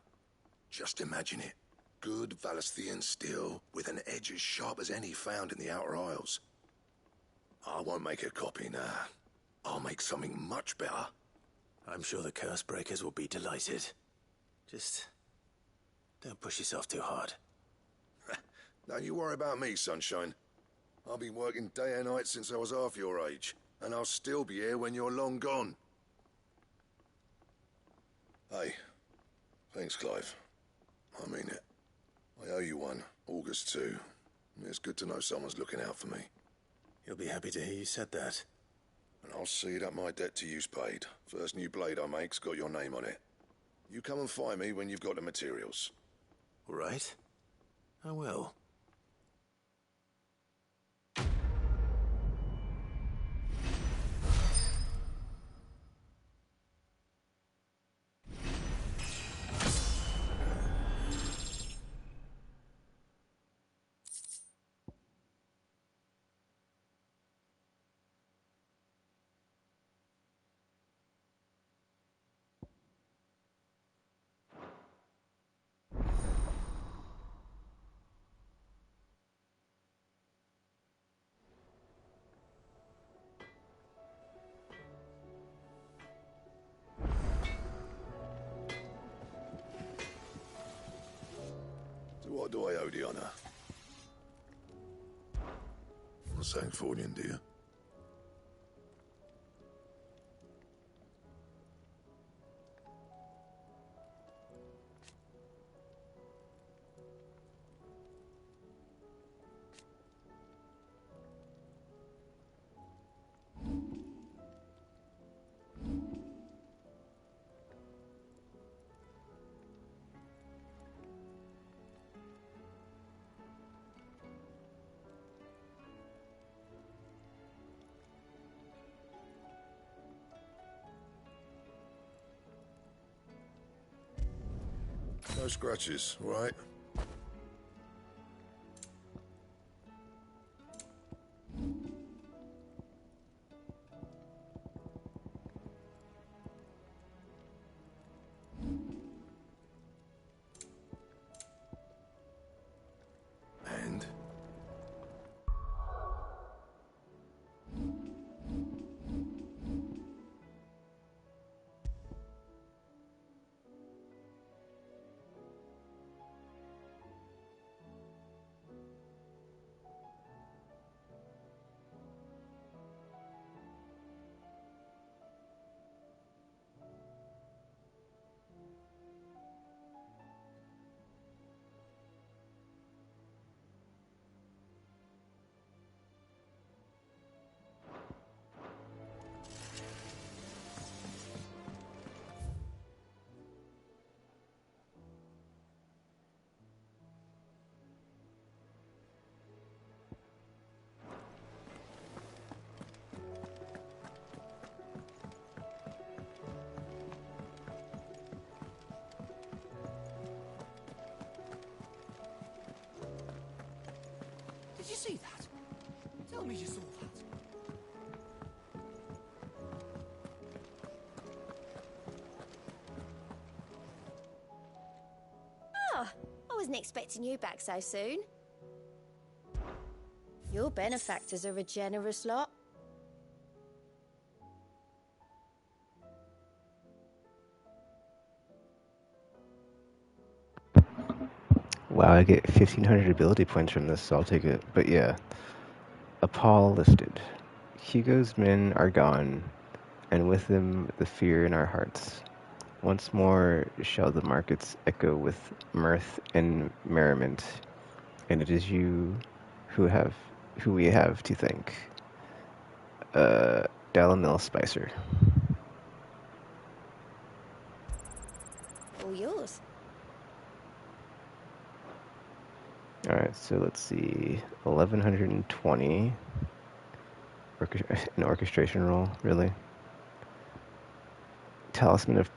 Just imagine it. Good Valisthean steel with an edge as sharp as any found in the Outer Isles. I won't make a copy, nah. I'll make something much better. I'm sure the Cursebreakers will be delighted. Just don't push yourself too hard. Don't you worry about me, sunshine. I've been working day and night since I was half your age, and I'll still be here when you're long gone. Hey, Thanks, Clive. I mean it. I owe you one. August too. It's good to know someone's looking out for me. He'll be happy to hear you said that. And I'll see that my debt to you's paid. First new blade I make's got your name on it. You come and find me when you've got the materials. All right. I will. So what do I owe the honor? Not saying Fordian, do you? No scratches, right? And? Did you see that? Tell me you saw that. Oh, I wasn't expecting you back so soon. Your benefactors are a generous lot. Wow, I get 1,500 ability points from this, so I'll take it. But yeah, a pall lifted. Hugo's men are gone, and with them the fear in our hearts. Once more shall the markets echo with mirth and merriment, and it is you who we have to thank. Dalamil Spicer. All yours. Alright, so let's see. 1,120. An orchestration roll, really. Talisman of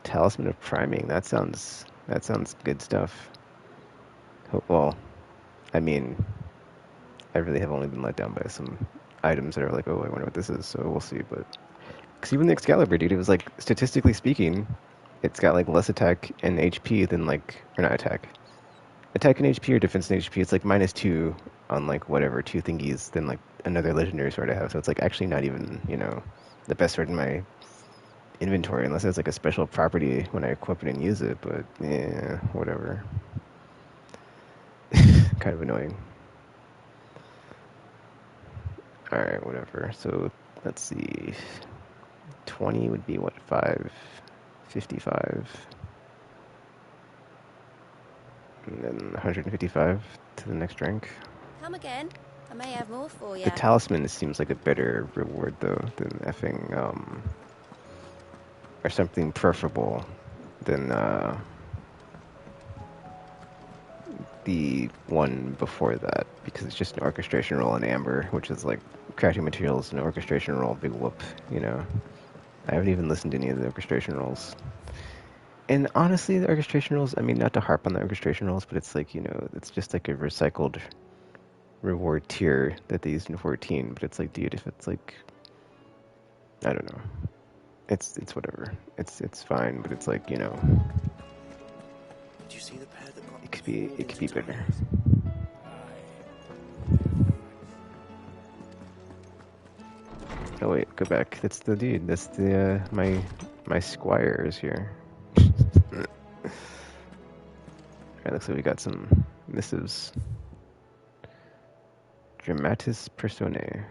Talisman of Priming. That sounds good stuff. Well, I mean, I really have only been let down by some items that are like, oh, I wonder what this is, so we'll see. But because even the Excalibur, dude, it was like, statistically speaking, it's got like less attack and HP than like, or not attack, attack and HP or defense and HP. It's like -2 on like whatever 2 thingies than like another legendary sword I have. So it's like actually not even, you know, the best sword in my inventory unless it's like a special property when I equip it and use it. But yeah, whatever. Kind of annoying. Alright, whatever. So let's see. 20 would be what, 555. And then 155 to the next rank. Come again. I may have more for you. The talisman seems like a better reward though than effing or something preferable than the one before that, because it's just an orchestration roll in amber, which is like crafting materials and orchestration roll, big whoop, you know. I haven't even listened to any of the orchestration rolls. And honestly, the orchestration rolls, I mean, not to harp on the orchestration rolls, but it's like, you know, it's just like a recycled reward tier that they used in 14, but it's like, dude, if it's like, I don't know. It's whatever. It's fine, but it's like, you know, Did you see the pair that got it could be better. Oh wait, go back. That's the dude. That's the my squire is here. Alright, looks like we got some missives. Dramatis Personae.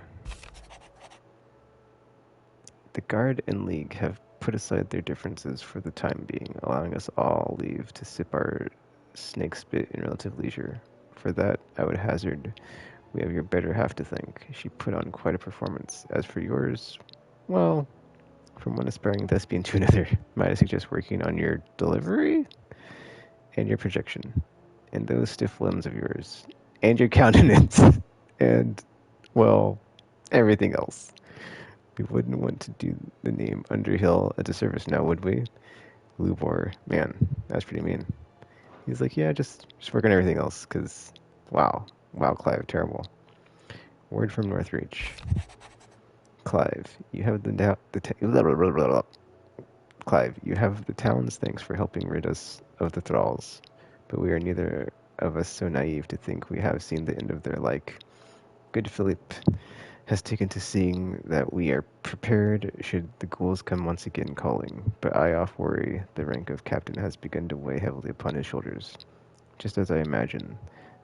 The Guard and League have put aside their differences for the time being, allowing us all leave to sip our snake spit in relative leisure. For that, I would hazard we have your better half to thank. She put on quite a performance. As for yours, well, from one aspiring thespian to another, might I suggest working on your delivery and your projection, and those stiff limbs of yours, and your countenance, and, well, everything else. We wouldn't want to do the name Underhill a disservice now, would we? Lubor, man, that's pretty mean. He's like, yeah, just work on everything else, because, wow, Clive, terrible. Word from Northreach. Clive, you have Clive, you have the town's thanks for helping rid us of the thralls, but we are neither of us so naive to think we have seen the end of their like. Good Philip has taken to seeing that we are prepared should the ghouls come once again calling, but I oft worry the rank of captain has begun to weigh heavily upon his shoulders. Just as I imagine,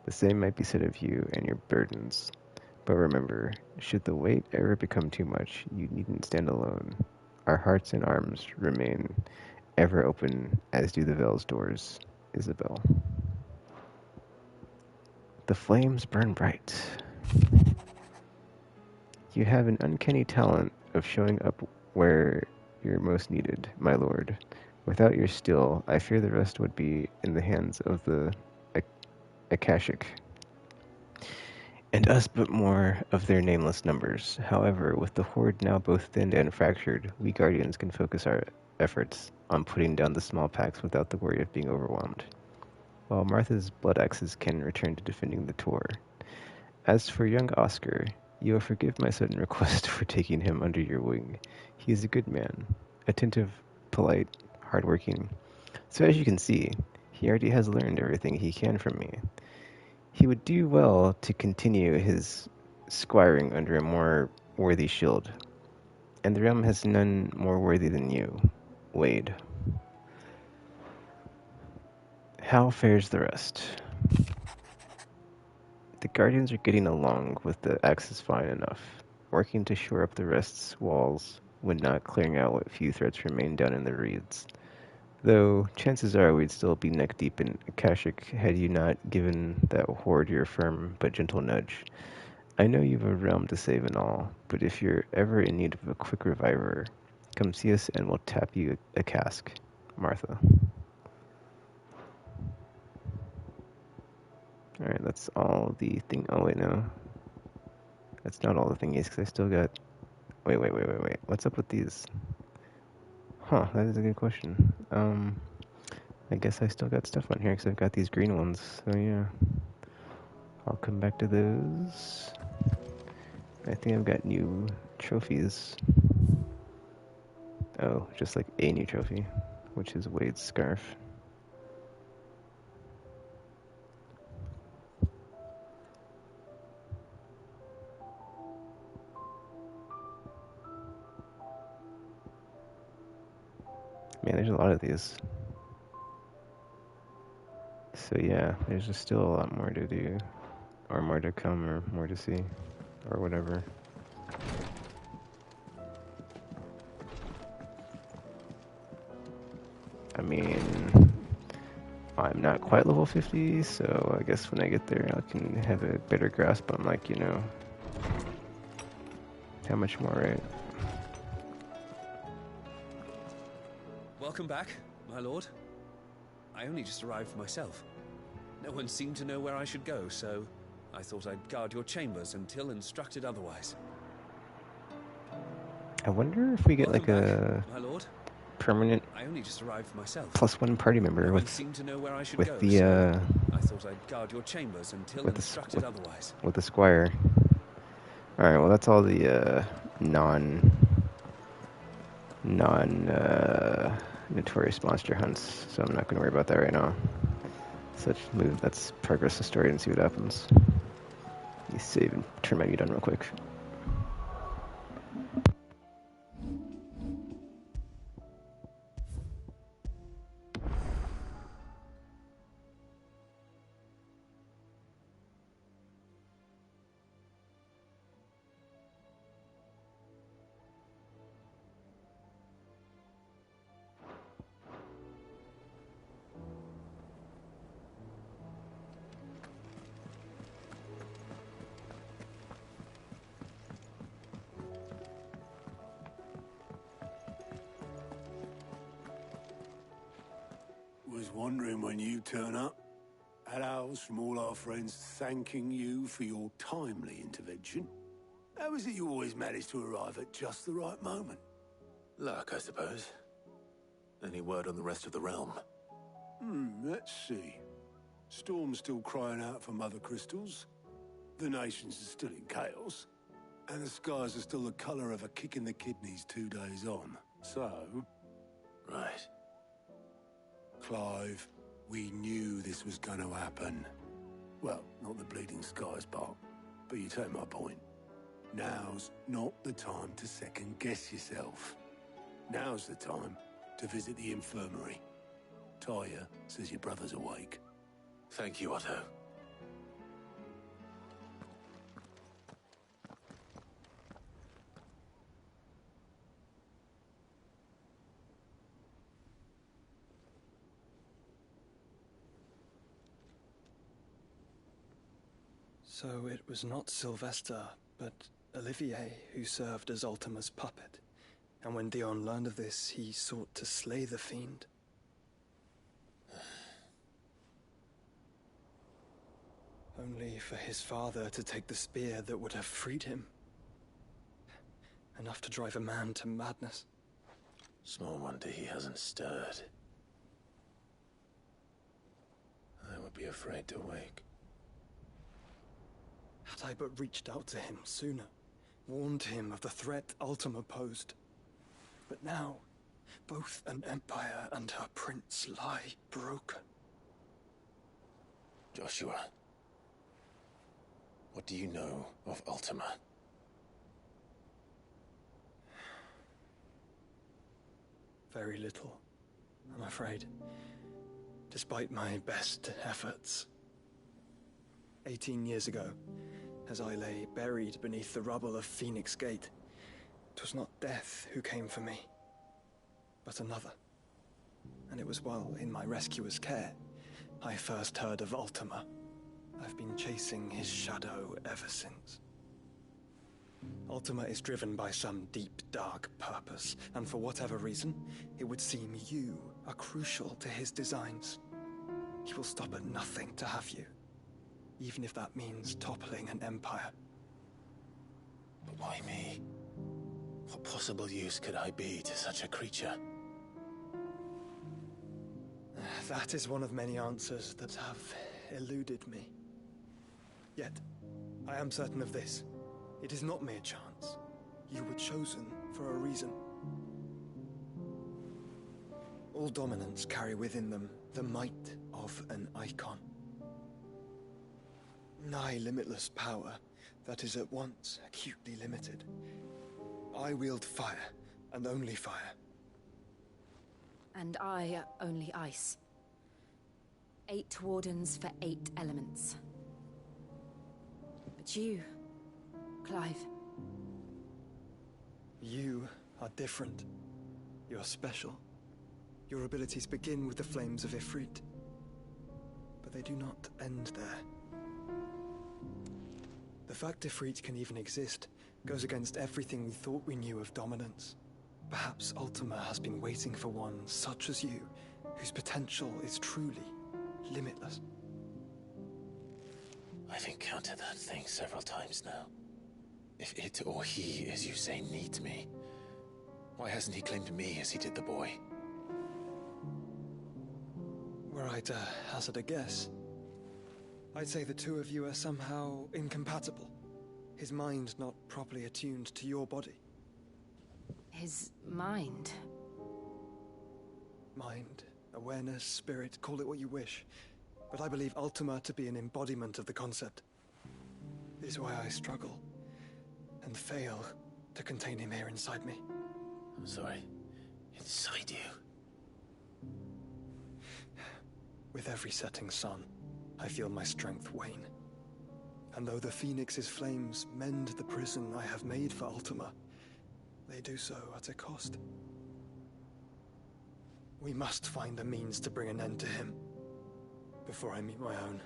the same might be said of you and your burdens. But remember, should the weight ever become too much, you needn't stand alone. Our hearts and arms remain ever open, as do the Vale's doors. Isabel. The flames burn bright. You have an uncanny talent of showing up where you're most needed, my lord. Without your skill, I fear the rest would be in the hands of the Akashic, and us but more of their nameless numbers. However, with the horde now both thinned and fractured, we guardians can focus our efforts on putting down the small packs without the worry of being overwhelmed, while Martha's blood axes can return to defending the tour. As for young Oscar, you will forgive my sudden request for taking him under your wing. He is a good man, attentive, polite, hardworking. So as you can see, he already has learned everything he can from me. He would do well to continue his squiring under a more worthy shield, and the realm has none more worthy than you, Wade. How fares the rest? The Guardians are getting along with the axes fine enough, working to shore up the rest's walls when not clearing out what few threats remain down in the reeds. Though, chances are we'd still be neck-deep in Akashic had you not given that horde your firm but gentle nudge. I know you've a realm to save and all, but if you're ever in need of a quick reviver, come see us and we'll tap you a cask. Martha. Alright, that's all the thing. Oh, wait, no. That's not all the thingies, because I still got... Wait. What's up with these? Huh, that is a good question. I guess I still got stuff on here, because I've got these green ones, so yeah. I'll come back to those. I think I've got new trophies. Oh, just like a new trophy, which is Wade's scarf. Man, there's a lot of these. So yeah, there's just still a lot more to do, or more to come, or more to see, or whatever. I mean, I'm not quite level 50, so I guess when I get there I can have a better grasp on, like, you know, how much more, right? Welcome back, my lord. I only just arrived myself. No one seemed to know where I should go, so I thought I'd guard your chambers until instructed otherwise. I wonder if we get Welcome like back, a my lord. permanent I only just arrived myself. +1 party member No one with seemed to know where I should with go, the so I thought I'd guard your chambers until instructed otherwise. with the squire. All right, well that's all the notorious monster hunts, so I'm not going to worry about that right now. So let's move. Let's progress the story and see what happens. You save and turn my mute on real quick. Was wondering when you turn up. Had owls from all our friends thanking you for your timely intervention. How is it you always manage to arrive at just the right moment? Luck, I suppose. Any word on the rest of the realm? Let's see. Storm's still crying out for mother crystals. The nations are still in chaos. And the skies are still the colour of a kick in the kidneys 2 days on. So... Right. Clive, we knew this was going to happen. Well, not the bleeding skies part, but you take my point. Now's not the time to second-guess yourself. Now's the time to visit the infirmary. Tyre says your brother's awake. Thank you, Otto. So it was not Sylvester, but Olivier who served as Ultima's puppet. And when Dion learned of this, he sought to slay the fiend. Only for his father to take the spear that would have freed him. Enough to drive a man to madness. Small wonder he hasn't stirred. I would be afraid to wake. Had I but reached out to him sooner, warned him of the threat Ultima posed. But now, both an empire and her prince lie broken. Joshua, what do you know of Ultima? Very little, I'm afraid. Despite my best efforts. 18 years ago, as I lay buried beneath the rubble of Phoenix Gate, 'twas not death who came for me, but another. And it was while in my rescuer's care, I first heard of Ultima. I've been chasing his shadow ever since. Ultima is driven by some deep, dark purpose, and for whatever reason, it would seem you are crucial to his designs. He will stop at nothing to have you, even if that means toppling an empire. But why me? What possible use could I be to such a creature? That is one of many answers that have eluded me. Yet, I am certain of this. It is not mere chance. You were chosen for a reason. All dominants carry within them the might of an icon. Nigh limitless power that is at once acutely limited. I wield fire, and only fire. And I only ice. 8 wardens for 8 elements. But you, Clive. You are different. You're special. Your abilities begin with the flames of Ifrit. but they do not end there. The fact Ifrit can even exist goes against everything we thought we knew of dominance. Perhaps Ultima has been waiting for one such as you, whose potential is truly limitless. I've encountered that thing several times now. If it or he, as you say, needs me, why hasn't he claimed me as he did the boy? Were I to hazard a guess, I'd say the two of you are somehow incompatible. His mind not properly attuned to your body. His mind? Mind, awareness, spirit, call it what you wish. But I believe Ultima to be an embodiment of the concept. This is why I struggle and fail to contain him here inside me. I'm sorry. Inside you? With every setting sun, I feel my strength wane. And though the Phoenix's flames mend the prison I have made for Ultima, they do so at a cost. We must find a means to bring an end to him before I meet my own.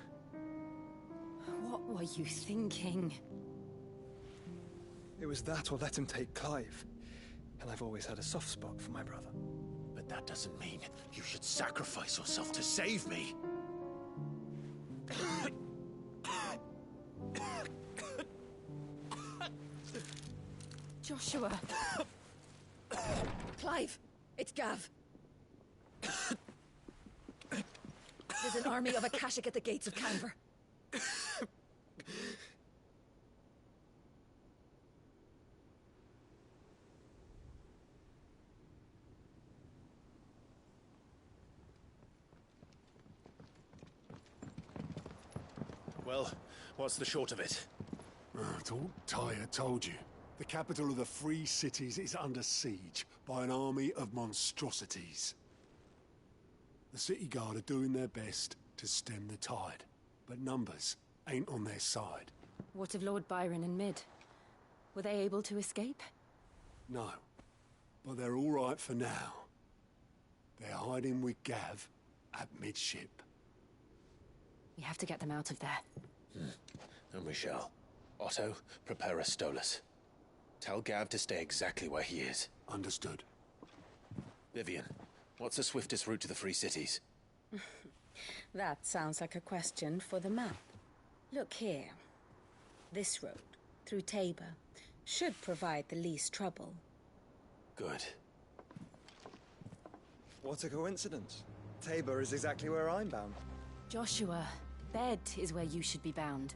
What were you thinking? It was that or let him take Clive. And I've always had a soft spot for my brother. But that doesn't mean you should sacrifice yourself to save me. Joshua. Clive, it's Gav. There's an army of Akashic at the gates of Canver. Well, what's the short of it? Thought Tyre told you. The capital of the Free Cities is under siege by an army of monstrosities. The city guard are doing their best to stem the tide, but numbers ain't on their side. What of Lord Byron and Mid? Were they able to escape? No, but they're all right for now. They're hiding with Gav at midship. We have to get them out of there. And we shall. Otto, prepare a Stolas. Tell Gav to stay exactly where he is. Understood. Vivian, what's the swiftest route to the Free Cities? That sounds like a question for the map. Look here. This road, through Tabor, should provide the least trouble. Good. What a coincidence. Tabor is exactly where I'm bound. Joshua, Bed is where you should be bound.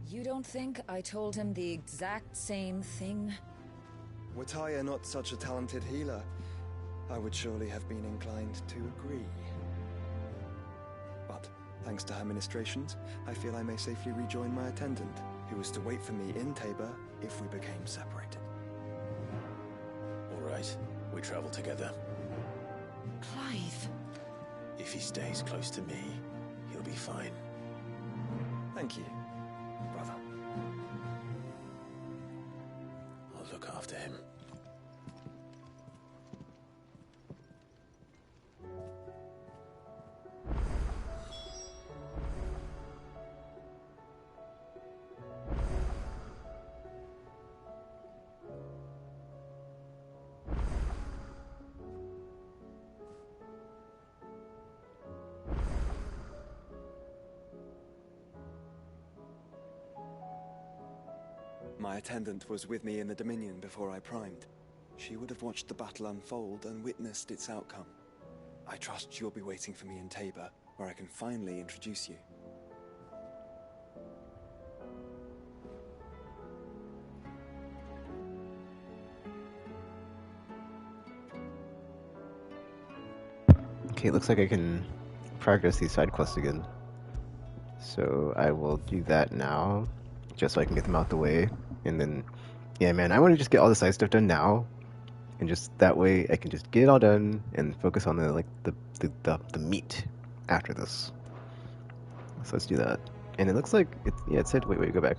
You don't think I told him the exact same thing? Were Tyre not such a talented healer, I would surely have been inclined to agree. But, thanks to her ministrations, I feel I may safely rejoin my attendant, who was to wait for me in Tabor if we became separated. All right, we travel together. Clive. If he stays close to me, he'll be fine. Thank you, brother. I'll look after him. My attendant was with me in the Dominion before I primed. She would have watched the battle unfold and witnessed its outcome. I trust you'll be waiting for me in Tabor, where I can finally introduce you. Okay, it looks like I can progress these side quests again. So I will do that now, just so I can get them out the way. And then, yeah, man, I want to just get all the side stuff done now, and just that way I can just get it all done and focus on the meat after this. So let's do that. And it looks like it said wait, go back.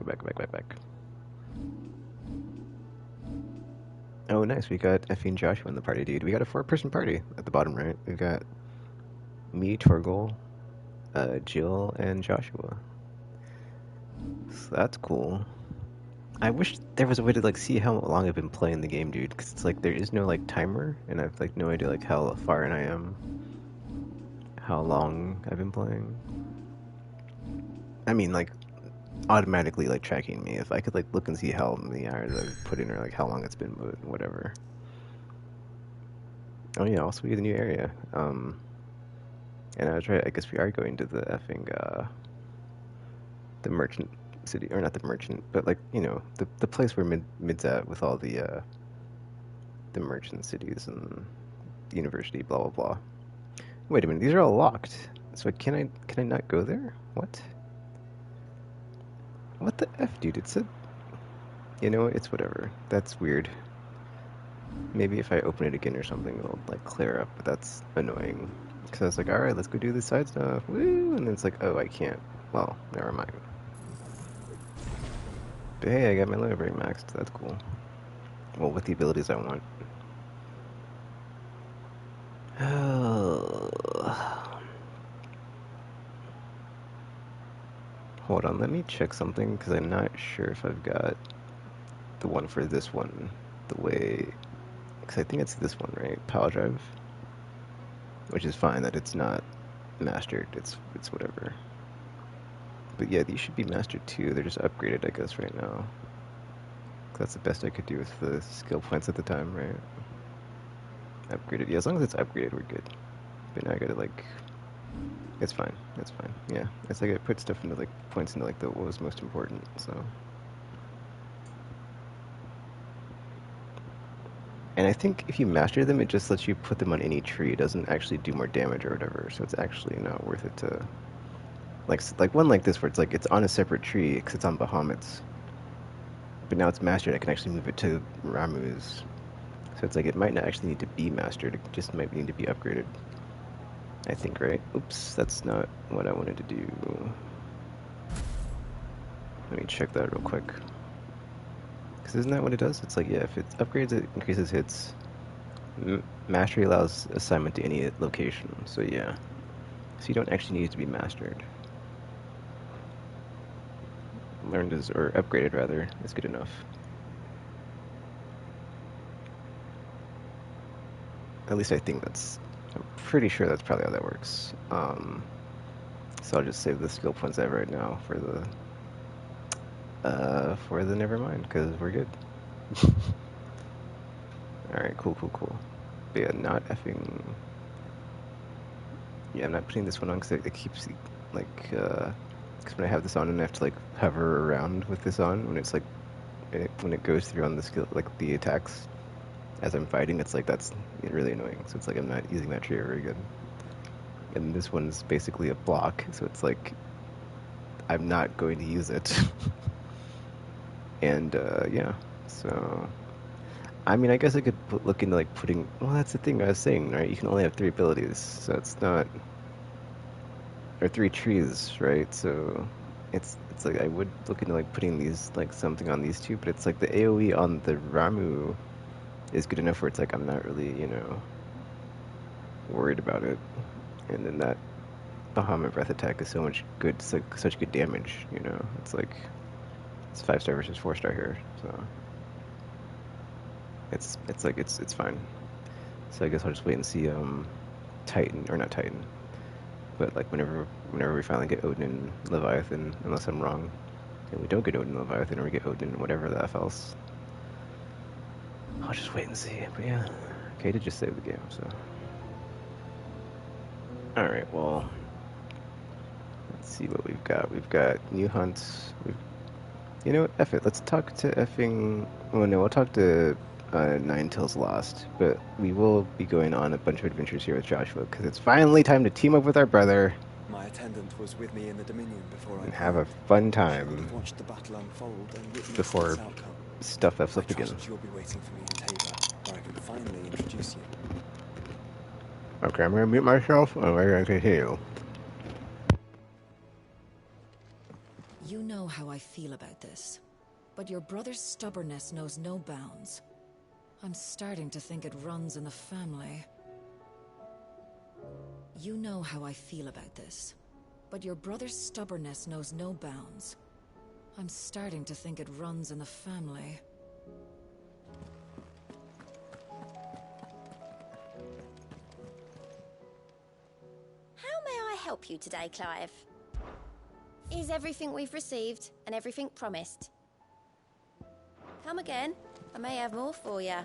Oh, nice. We got Effie and Joshua in the party, dude. We got a 4-person party at the bottom right. We've got me, Torgal, Jill, and Joshua. So that's cool. I wish there was a way to like see how long I've been playing the game, dude. Because it's like there is no like timer, and I've like no idea like how far in I am, how long I've been playing. I mean, like automatically like tracking me. If I could like look and see how many hours I've put in or like how long it's been, whatever. Oh yeah, also we get a new area. And I was right. I guess we are going to the effing the merchant city, or not the merchant, but like you know the place where Mid's at with all the merchant cities and the university, blah blah blah. Wait a minute, these are all locked. So can I not go there? What? What the f, dude? It said. You know, it's whatever. That's weird. Maybe if I open it again or something, it'll like clear up. But that's annoying. Because I was like, all right, let's go do this side stuff. Woo! And then it's like, oh, I can't. Well, never mind. But hey, I got my library maxed. That's cool. Well, with the abilities I want. Hold on, let me check something because I'm not sure if I've got the one for this one the way. Because I think it's this one, right? Power drive. Which is fine that it's not mastered. It's whatever. But yeah, these should be mastered too. They're just upgraded, I guess, right now. That's the best I could do with the skill points at the time, right? Upgraded. Yeah, as long as it's upgraded, we're good. But now I gotta like. It's fine. It's fine. Yeah, it's like I put stuff into like points into like what was most important. So. And I think if you master them, it just lets you put them on any tree. It doesn't actually do more damage or whatever. So it's actually not worth it to. Like one like this where it's like it's on a separate tree because it's on Bahamut's. But now it's mastered. I can actually move it to Ramu's. So it's like it might not actually need to be mastered. It just might need to be upgraded. I think, right? Oops, that's not what I wanted to do. Let me check that real quick. Because isn't that what it does? It's like, yeah, if it upgrades, it increases hits. Mastery allows assignment to any location. So yeah. So you don't actually need it to be mastered. Learned is, or upgraded rather, is good enough. At least I think that's, I'm pretty sure that's probably how that works. So I'll just save the skill points I have right now for the nevermind, because we're good. Alright, cool. But yeah, not effing... Yeah, I'm not putting this one on because it keeps, like, because when I have this on and I have to, like, hover around with this on, when it's, like, when it goes through on the skill, like, the attacks, as I'm fighting, it's, like, that's really annoying. So it's, like, I'm not using that tree very good. And this one's basically a block, so it's, like, I'm not going to use it. And, yeah, so... I mean, I guess I could look into, like, putting... Well, that's the thing I was saying, right? You can only have 3 abilities, so it's not... Or 3 trees, right? So it's like I would look into, like, putting these, like, something on these 2, but it's like the AoE on the Ramu is good enough where it's like I'm not really, you know, worried about it. And then that Bahamut breath attack is so much good, it's like such good damage, you know? It's like... It's 5-star versus 4-star here, so... It's like, it's fine. So I guess I'll just wait and see, Titan, or not Titan, but like whenever we finally get Odin and Leviathan, unless I'm wrong, and we don't get Odin and Leviathan, or we get Odin and whatever the F else, I'll just wait and see. But yeah, okay, to just save the game, so. Alright, well, let's see what we've got. We've got new hunts. You know what, F it, let's talk to effing, well no, we'll talk to Nine Tails Lost, but we will be going on a bunch of adventures here with Joshua, because it's finally time to team up with our brother. My attendant was with me in the Dominion before And I have a fun She would time have watched the battle unfold and witnessed before its outcome. stuff F's I up again. trust you'll be waiting for me in Tabor, where I can finally introduce you. Okay, I'm gonna mute myself, and we're gonna continue. You know how I feel about this, but your brother's stubbornness knows no bounds. I'm starting to think it runs in the family. You know how I feel about this, but your brother's stubbornness knows no bounds. I'm starting to think it runs in the family. How may I help you today, Clive? Is everything we've received and everything promised? Come again. I may have more for you.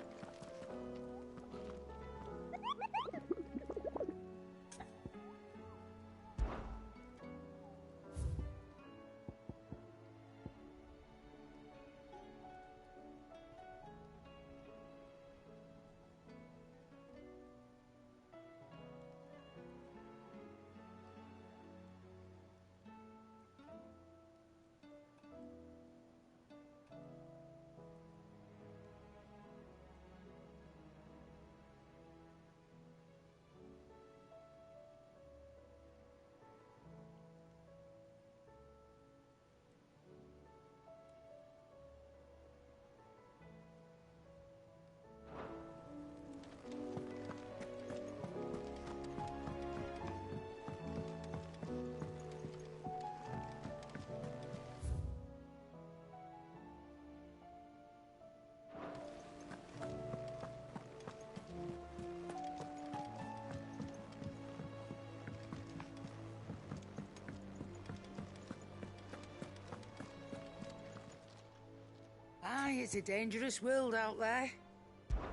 Aye, it's a dangerous world out there.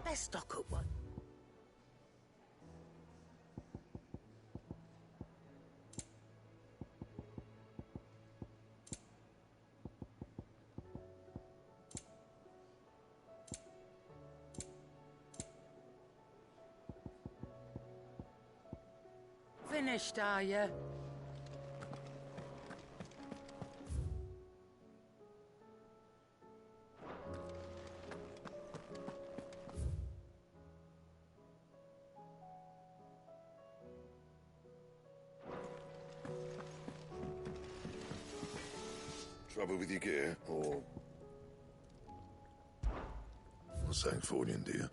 Let's stock up one. Finished, are you? Trouble with your gear, or... What's that for you, dear?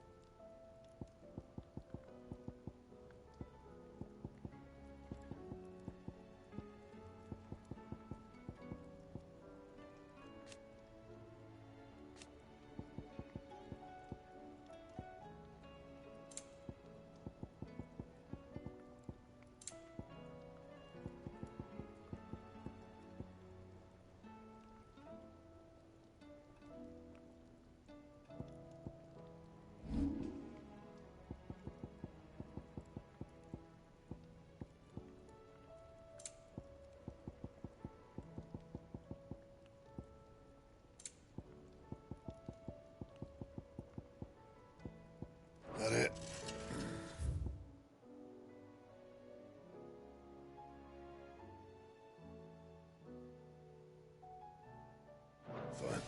That it? Fine.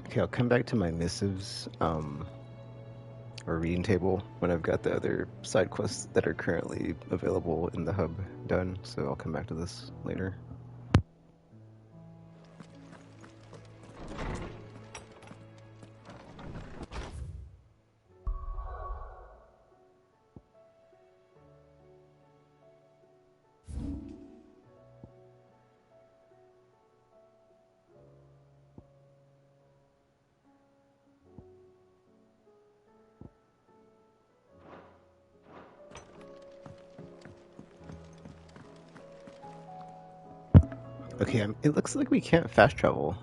Okay, I'll come back to my missives, or reading table when I've got the other side quests that are currently available in the hub done, so I'll come back to this later. Okay, it looks like we can't fast travel.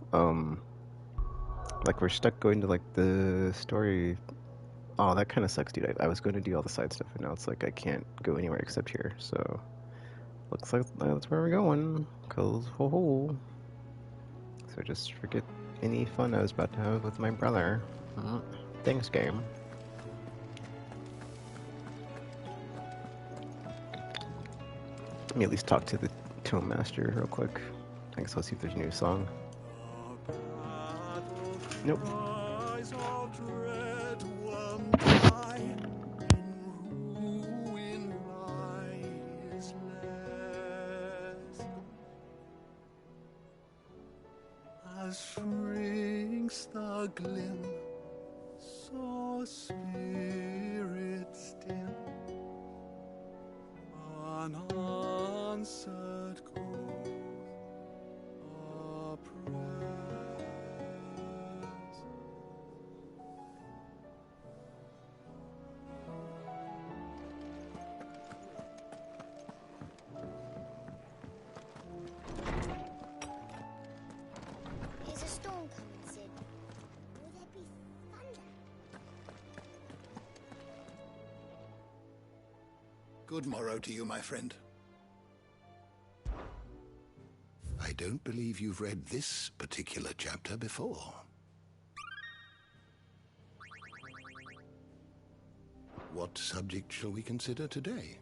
Like we're stuck going to like the story. Oh, that kind of sucks, dude. I was going to do all the side stuff, and now it's like I can't go anywhere except here. So looks like that's where we're going. Cause ho ho. So just forget any fun I was about to have with my brother. Thanks, game. Let me at least talk to the Tome Master real quick. I guess I'll see if there's a new song. Nope. a glim, saw spirit still, unanswered call our prayers. Is a storm coming, Sid? Will there be thunder? Good morrow to you, my friend. I don't believe you've read this particular chapter before. What subject shall we consider today?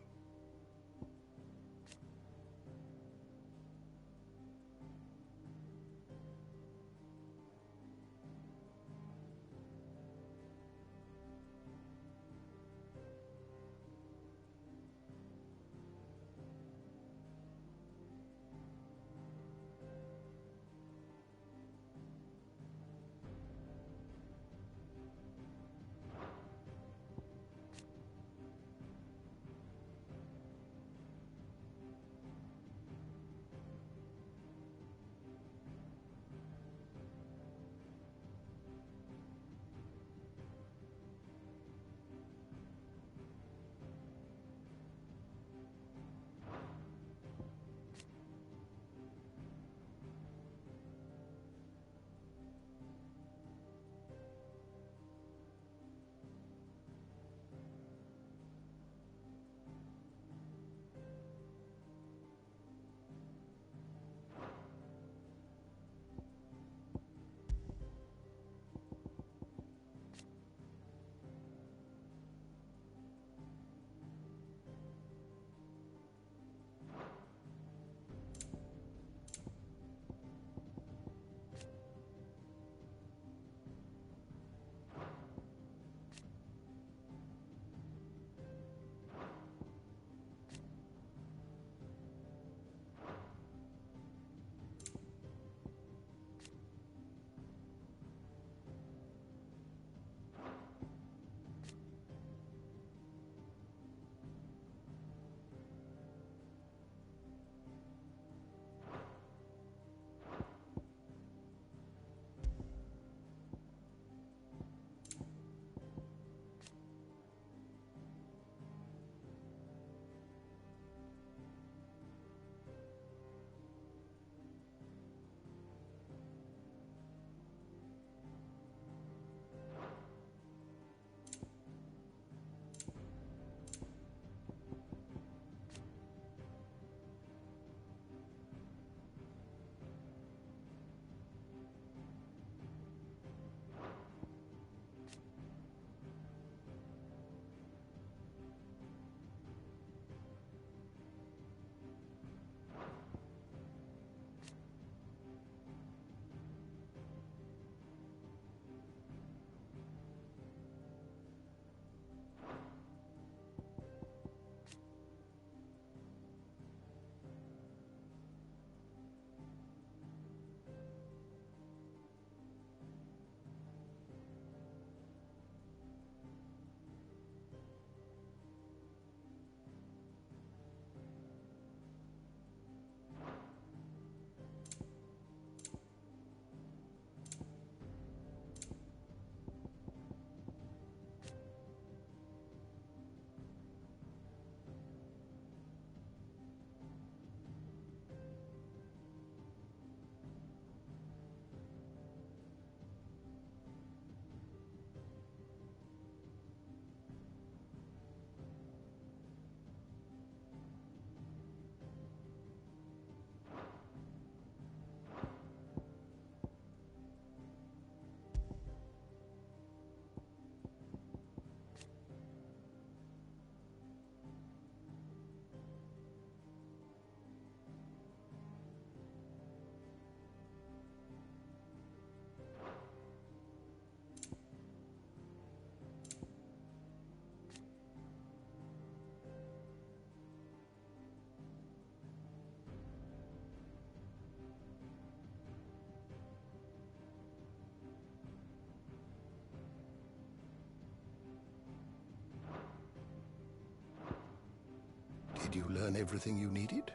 Did you learn everything you needed?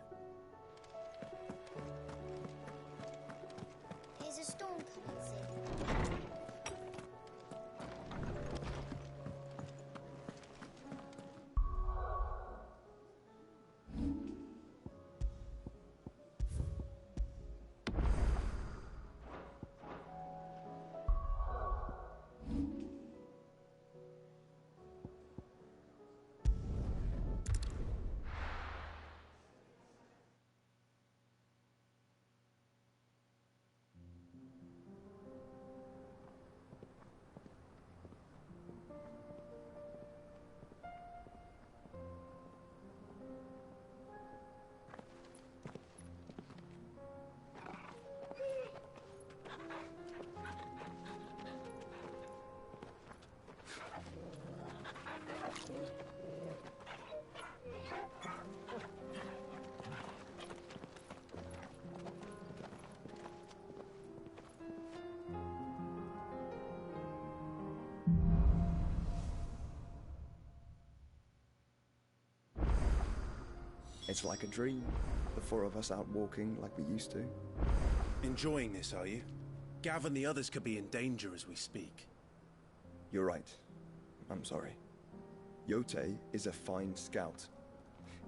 There's a storm coming, Sid. It's like a dream. The four of us out walking like we used to. Enjoying this, are you? Gav and the others could be in danger as we speak. You're right. I'm sorry. Yote is a fine scout.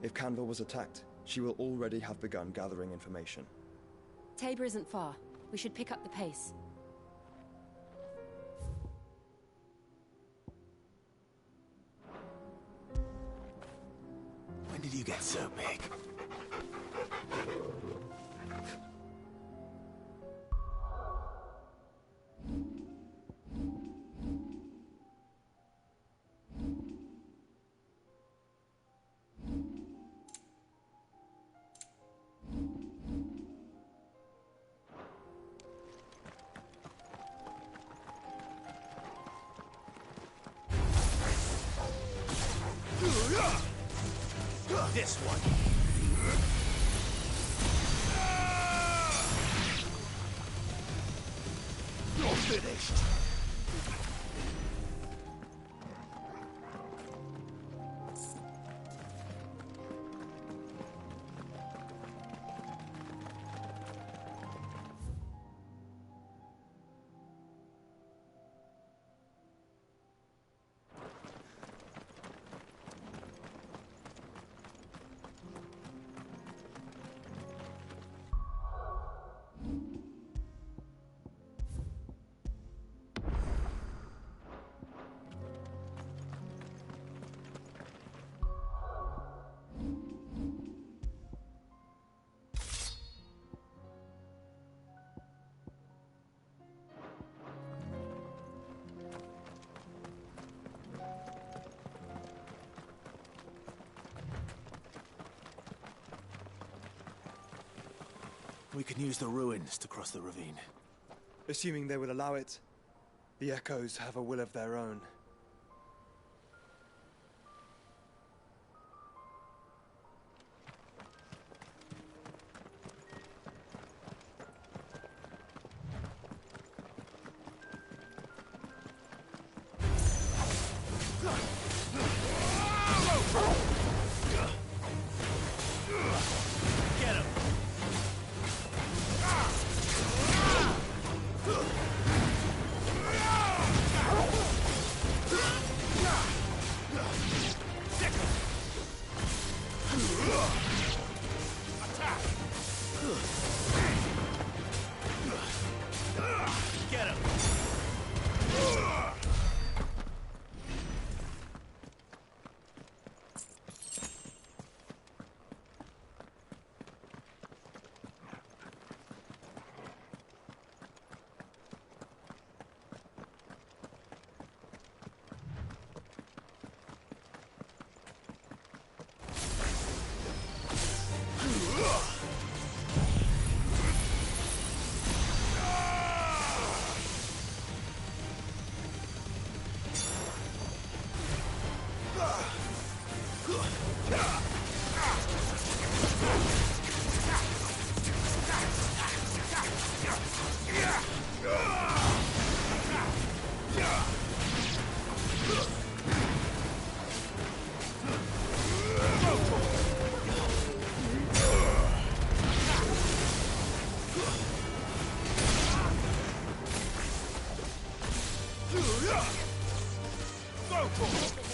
If Canville was attacked, she will already have begun gathering information. Tabor isn't far. We should pick up the pace. When did you get so big? This one. You're finished. We can use the ruins to cross the ravine. Assuming they will allow it, the Echoes have a will of their own. Get him! Go for it!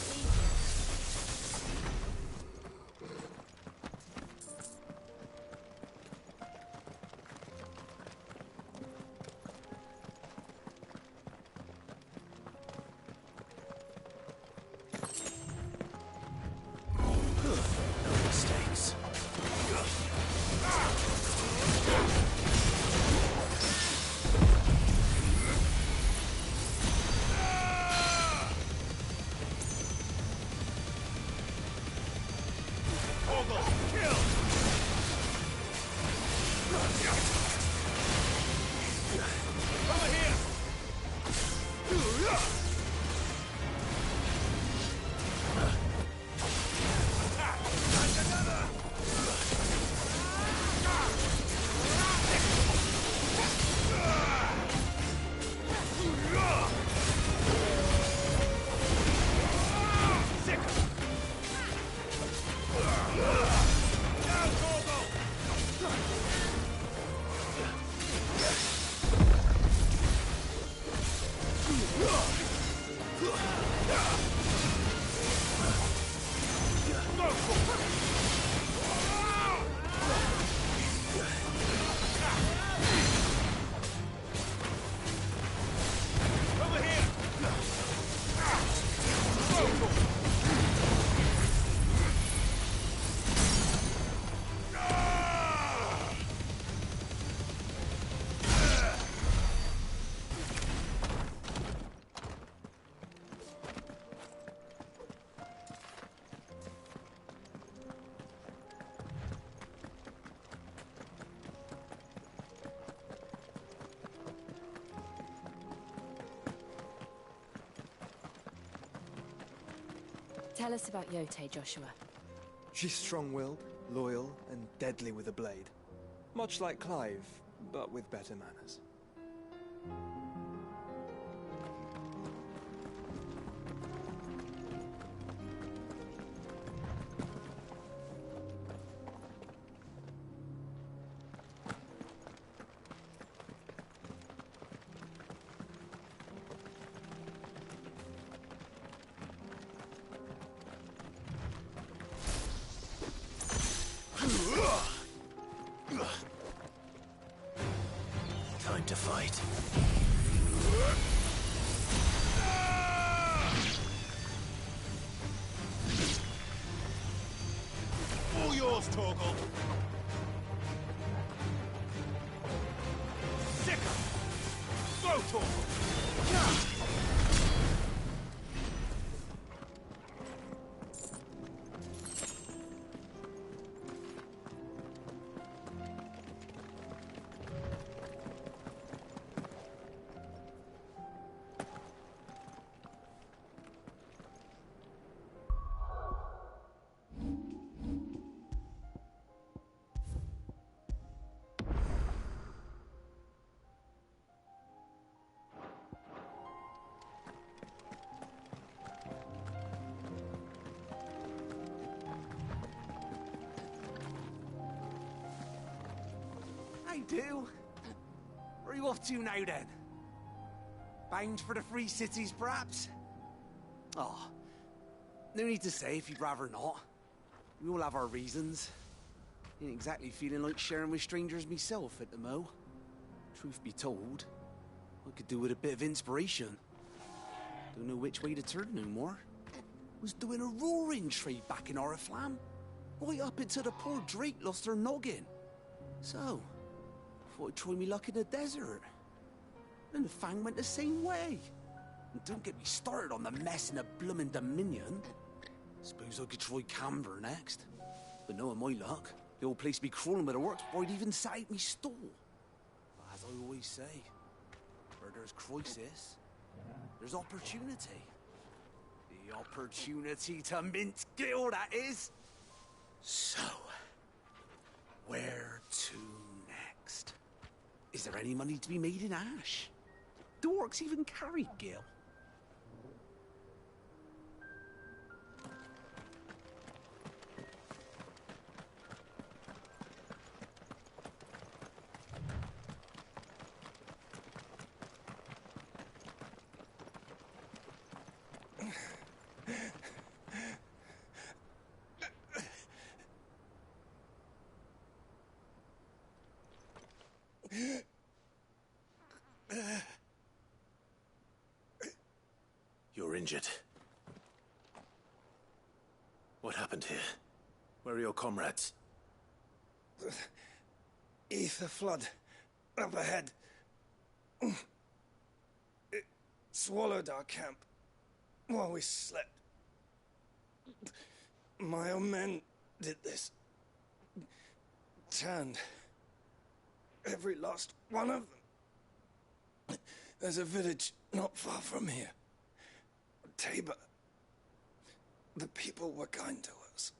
Tell us about Yote, Joshua. She's strong-willed, loyal, and deadly with a blade. Much like Clive, but with better manners. Time to fight. All yours, Torgal. Sicker. Go, Torgal. Do? Where are you off to now, then? Bound for the Free Cities, perhaps? Oh, no need to say if you'd rather not. We all have our reasons. Ain't exactly feeling like sharing with strangers myself at the mo. Truth be told, I could do with a bit of inspiration. Don't know which way to turn no more. Was doing a roaring trade back in Oriflamme. Right up until the poor Drake lost her noggin. So, thought I'd try me luck in the desert. And the Fang went the same way. And don't get me started on the mess in the bloomin' Dominion. Suppose I could try Canberra next. But knowing my luck, the old place be crawling with the works before I'd even sat out me stall. But as I always say, where there's crisis, there's opportunity. The opportunity to mint Gil, that is. So, where to next? Is there any money to be made in Ash? Do orcs even carry Gil? You're injured. What happened here? Where are your comrades? Ether flood. Up ahead. It swallowed our camp while we slept. My own men did this. Turned every last one of them. There's a village not far from here. Tabor. The people were kind to us.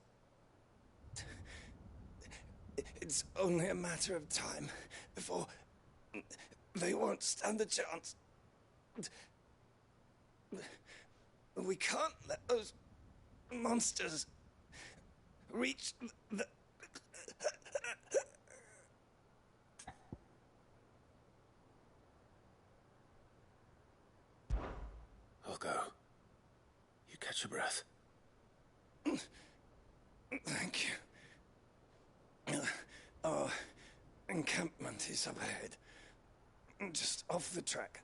It's only a matter of time before they won't stand a chance. We can't let those monsters reach the... I'll go. You catch your breath. Thank you. Our encampment is up ahead. Just off the track.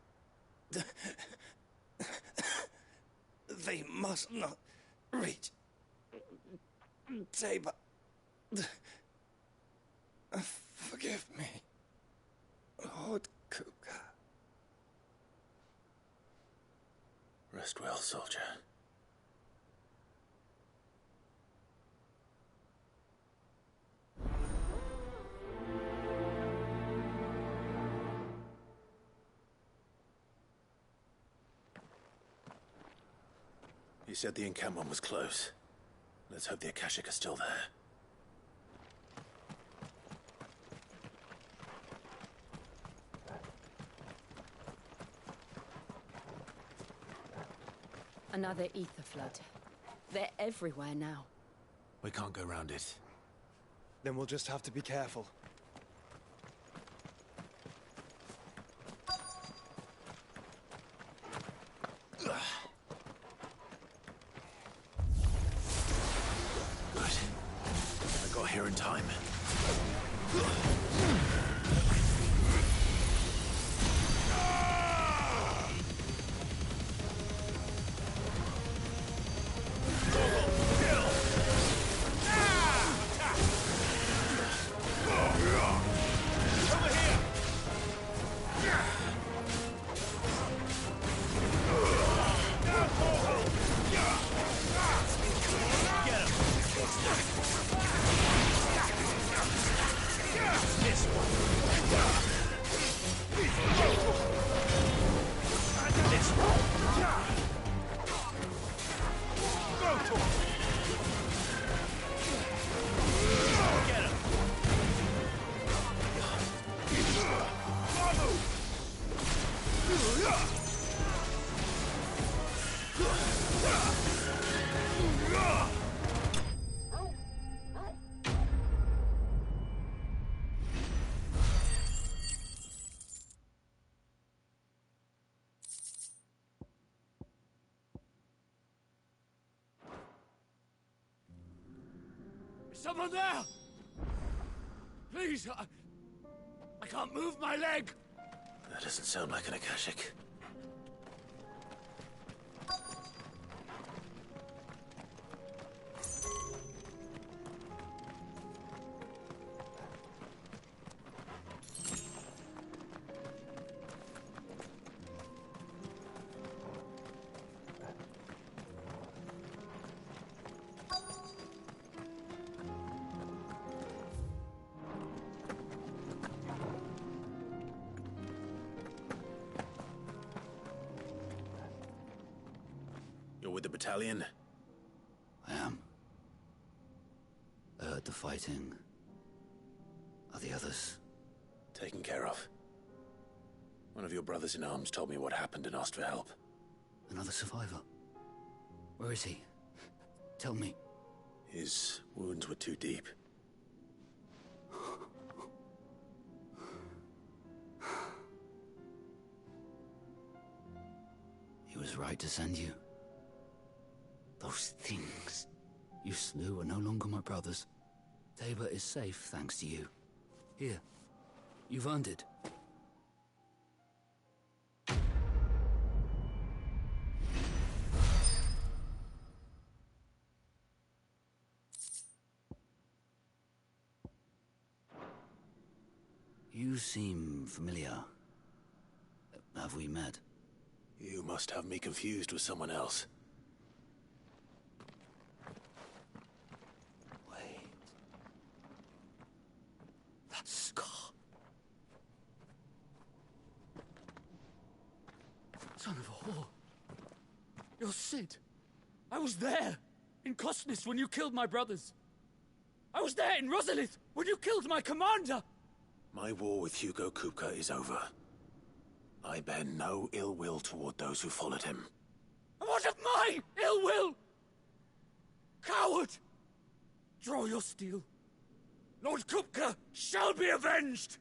They must not reach Tabor. Forgive me, Lord Kuka. Rest well, soldier. You said the encampment was close. Let's hope the Akashic are still there. Another ether flood. They're everywhere now. We can't go round it. Then we'll just have to be careful. Here in time. Someone there! Please, I can't move my leg! That doesn't sound like an Akashic. With the battalion? I am. I heard the fighting. Are the others? Taken care of. One of your brothers in arms told me what happened and asked for help. Another survivor? Where is he? Tell me. His wounds were too deep. He was right to send you. Those things you slew are no longer my brothers. Tabor is safe thanks to you. Here, you've earned it. You seem familiar. Have we met? You must have me confused with someone else. Wait. That scar. Son of a whore. You're Sid. I was there, in Costness, when you killed my brothers. I was there in Rosalith, when you killed my commander. My war with Hugo Kupka is over. I bear no ill will toward those who followed him. And what of my ill will? Coward! Draw your steel. Lord Kupka shall be avenged!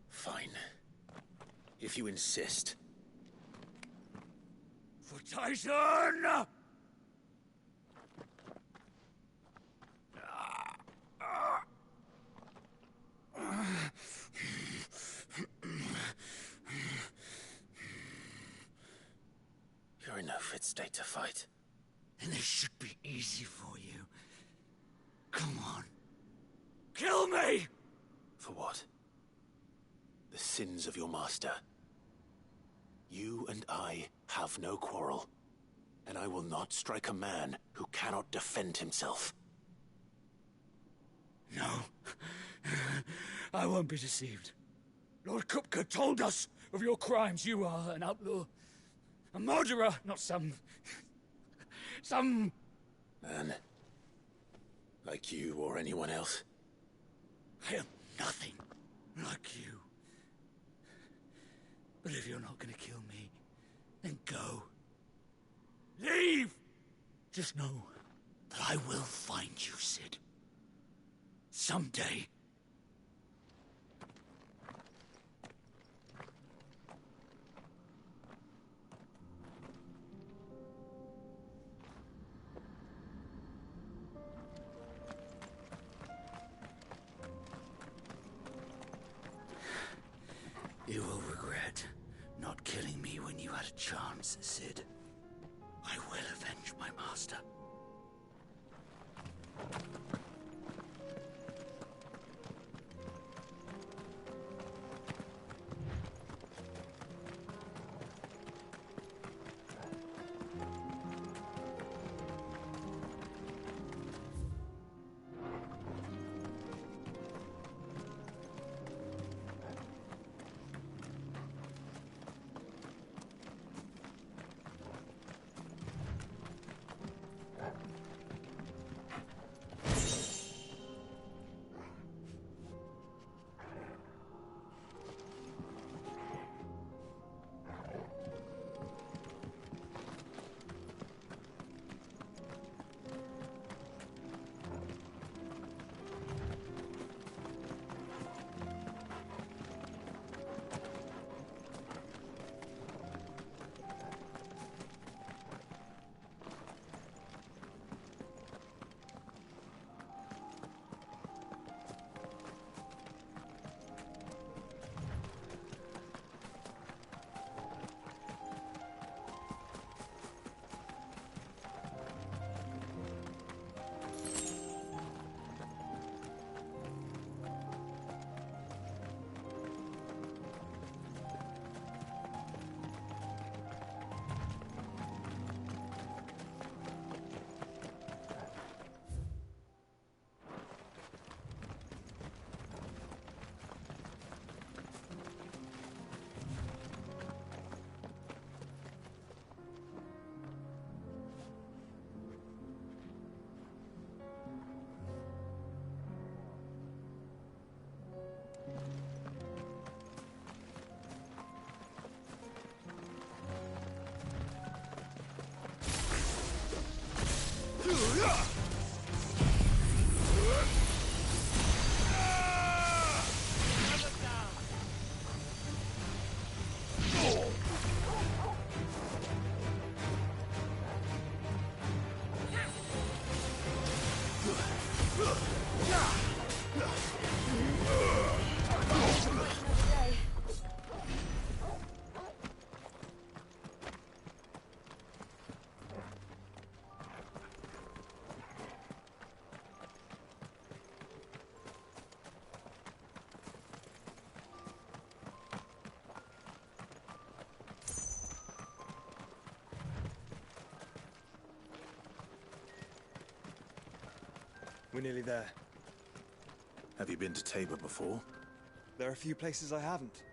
Fine. If you insist. For Titan! You're in no fit state to fight. And this should be easy for you. Come on. Kill me! For what? The sins of your master. You and I have no quarrel, and I will not strike a man who cannot defend himself. No. I won't be deceived. Lord Kupka told us of your crimes. You are an outlaw. A murderer, not some Man. Like you or anyone else. I am nothing like you. But if you're not gonna kill me, then go. Leave! Just know that I will find you, Sid. Someday. You will regret not killing me when you had a chance, Sid. I will avenge my master. We're nearly there. Have you been to Tabor before? There are a few places I haven't.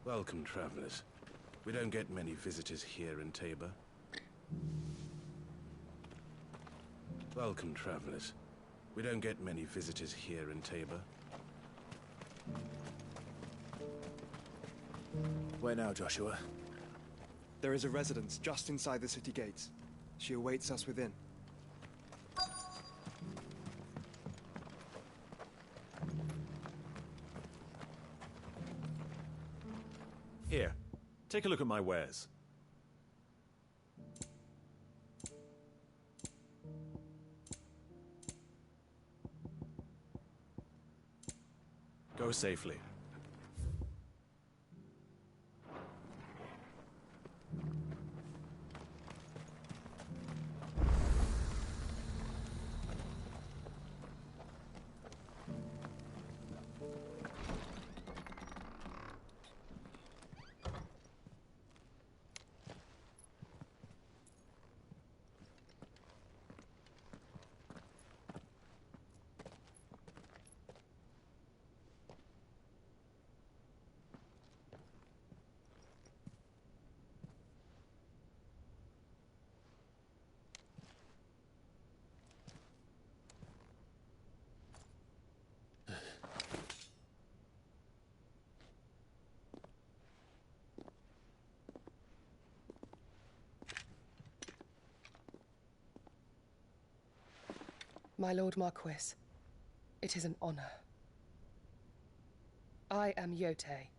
Welcome, travelers. We don't get many visitors here in Tabor. Welcome, travelers. We don't get many visitors here in Tabor. Where now, Joshua? There is a residence just inside the city gates. She awaits us within. Here, take a look at my wares. Go safely. My Lord Marquis, it is an honor. I am Yotei,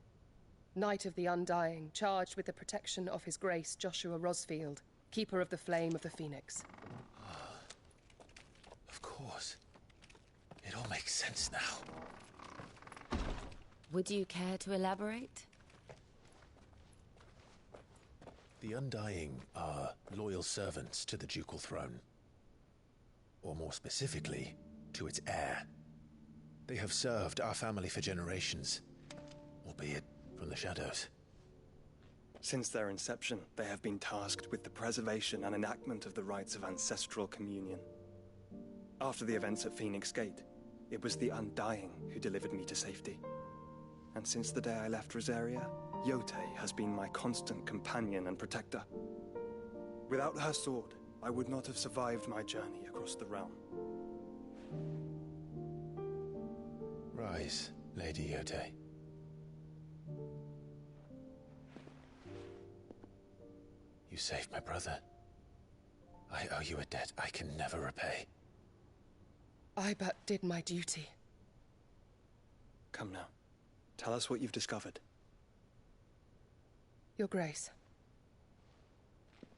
Knight of the Undying, charged with the protection of His Grace Joshua Rosfield, Keeper of the Flame of the Phoenix. Of course. It all makes sense now. Would you care to elaborate? The Undying are loyal servants to the ducal throne. Or more specifically, to its heir. They have served our family for generations, albeit from the shadows. Since their inception, they have been tasked with the preservation and enactment of the rites of ancestral communion. After the events at Phoenix Gate, it was the Undying who delivered me to safety. And since the day I left Rosaria, Yotei has been my constant companion and protector. Without her sword, I would not have survived my journey across the realm. Rise, Lady Yotei. You saved my brother. I owe you a debt I can never repay. I but did my duty. Come now. Tell us what you've discovered. Your Grace.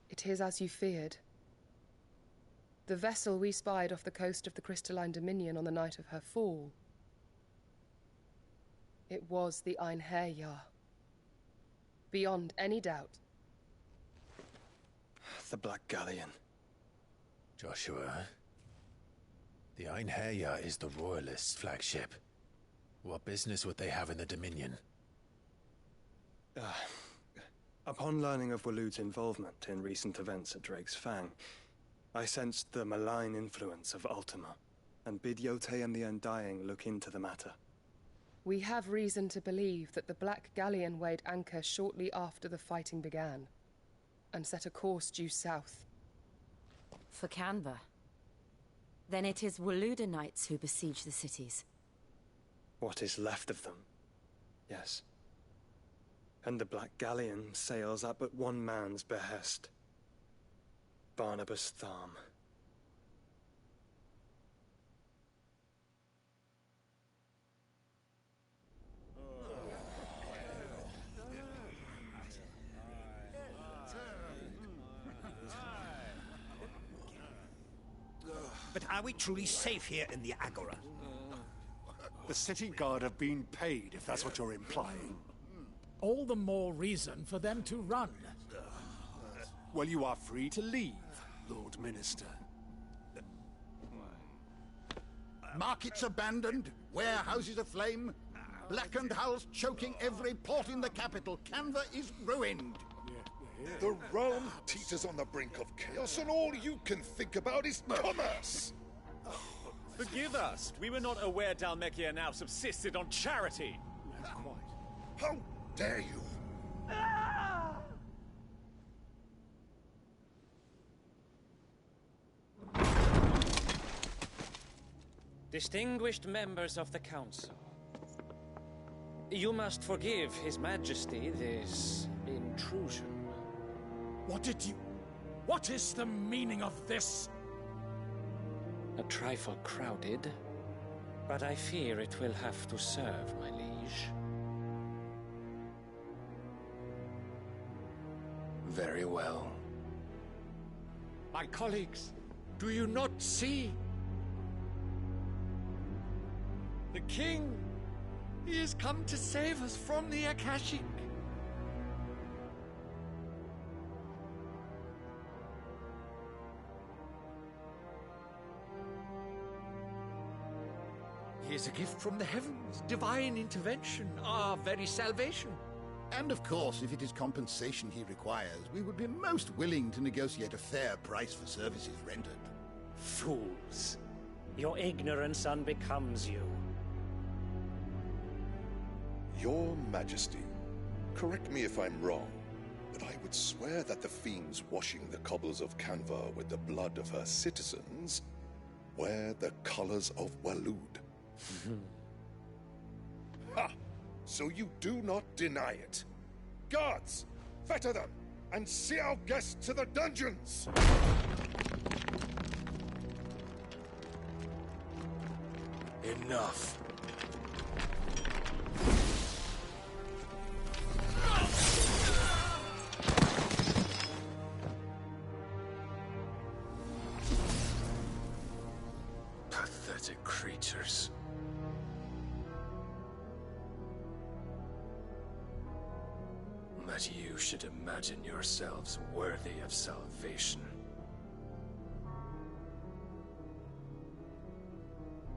It is as you feared. The vessel we spied off the coast of the Crystalline Dominion on the night of her fall. It was the Einherjar. Beyond any doubt. The Black Galleon. Joshua, the Einherjar is the Royalists' flagship. What business would they have in the Dominion? Upon learning of Waloed's involvement in recent events at Drake's Fang, I sensed the malign influence of Ultima, and bid Yotei and the Undying look into the matter. We have reason to believe that the Black Galleon weighed anchor shortly after the fighting began, and set a course due south. For Canva. Then it is Waloed knights who besiege the cities. What is left of them, yes. And the Black Galleon sails at but one man's behest. Barnabas Tharm. But are we truly safe here in the Agora? The city guard have been paid, if that's what you're implying. All the more reason for them to run. Well, you are free to leave, Lord Minister. Markets abandoned, warehouses aflame, blackened hulls choking every port in the capital. Canva is ruined. The realm teeters on the brink of chaos, and all you can think about is commerce! Forgive us. We were not aware Dhalmekia now subsisted on charity. How dare you! Distinguished members of the Council, you must forgive His Majesty this intrusion. What is the meaning of this? A trifle crowded, but I fear it will have to serve, my liege. Very well. My colleagues, do you not see? The king! He has come to save us from the Akashic! He is a gift from the heavens, divine intervention, our very salvation. And of course, if it is compensation he requires, we would be most willing to negotiate a fair price for services rendered. Fools! Your ignorance unbecomes you. Your Majesty, correct me if I'm wrong, but I would swear that the fiends washing the cobbles of Canva with the blood of her citizens wear the colors of Waloed. Ha! So you do not deny it. Guards, fetter them, and see our guests to the dungeons! Enough. Pathetic creatures. That you should imagine yourselves worthy of salvation.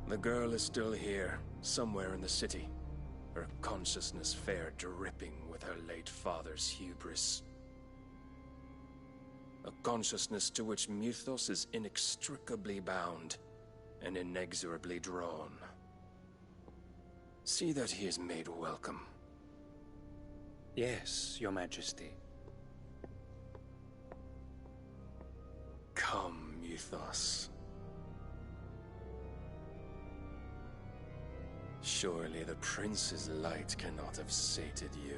The girl is still here, somewhere in the city, her consciousness fair dripping with her late father's hubris. A consciousness to which Mythos is inextricably bound and inexorably drawn. See that he is made welcome. Yes, Your Majesty. Come, Mythos. Surely the prince's light cannot have sated you.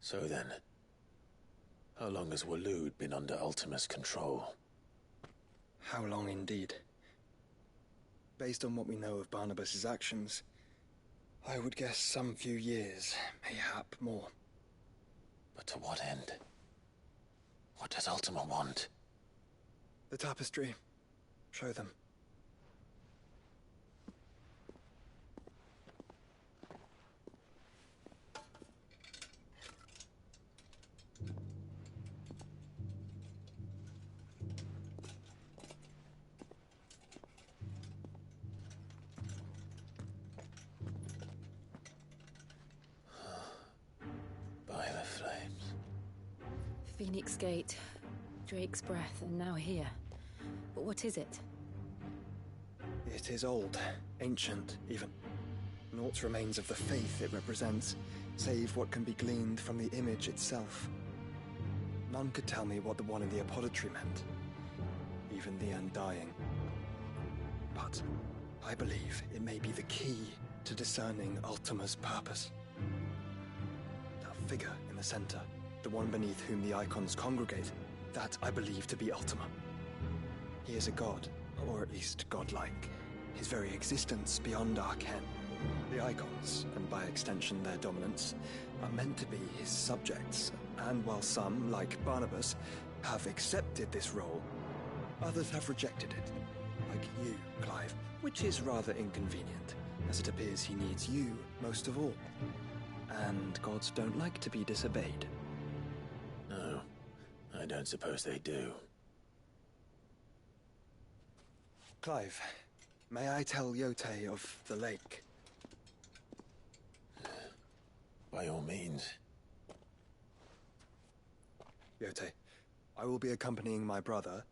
So then, how long has Waloed been under Ultima's control? How long indeed? Based on what we know of Barnabas's actions, I would guess some few years, mayhap more. But to what end? What does Ultima want? The tapestry. Show them. Phoenix Gate, Drake's Breath, and now here. But what is it? It is old, ancient, even. Naught remains of the faith it represents, save what can be gleaned from the image itself. None could tell me what the one in the apothecary meant, even the Undying. But I believe it may be the key to discerning Ultima's purpose. The figure in the center, the one beneath whom the icons congregate, that I believe to be Ultima. He is a god, or at least godlike, his very existence beyond our ken. The icons, and by extension their dominants, are meant to be his subjects, and while some, like Barnabas, have accepted this role, others have rejected it, like you, Clive, which is rather inconvenient, as it appears he needs you most of all. And gods don't like to be disobeyed. No, I don't suppose they do. Clive, may I tell Yote of the lake? By all means. Yote, I will be accompanying my brother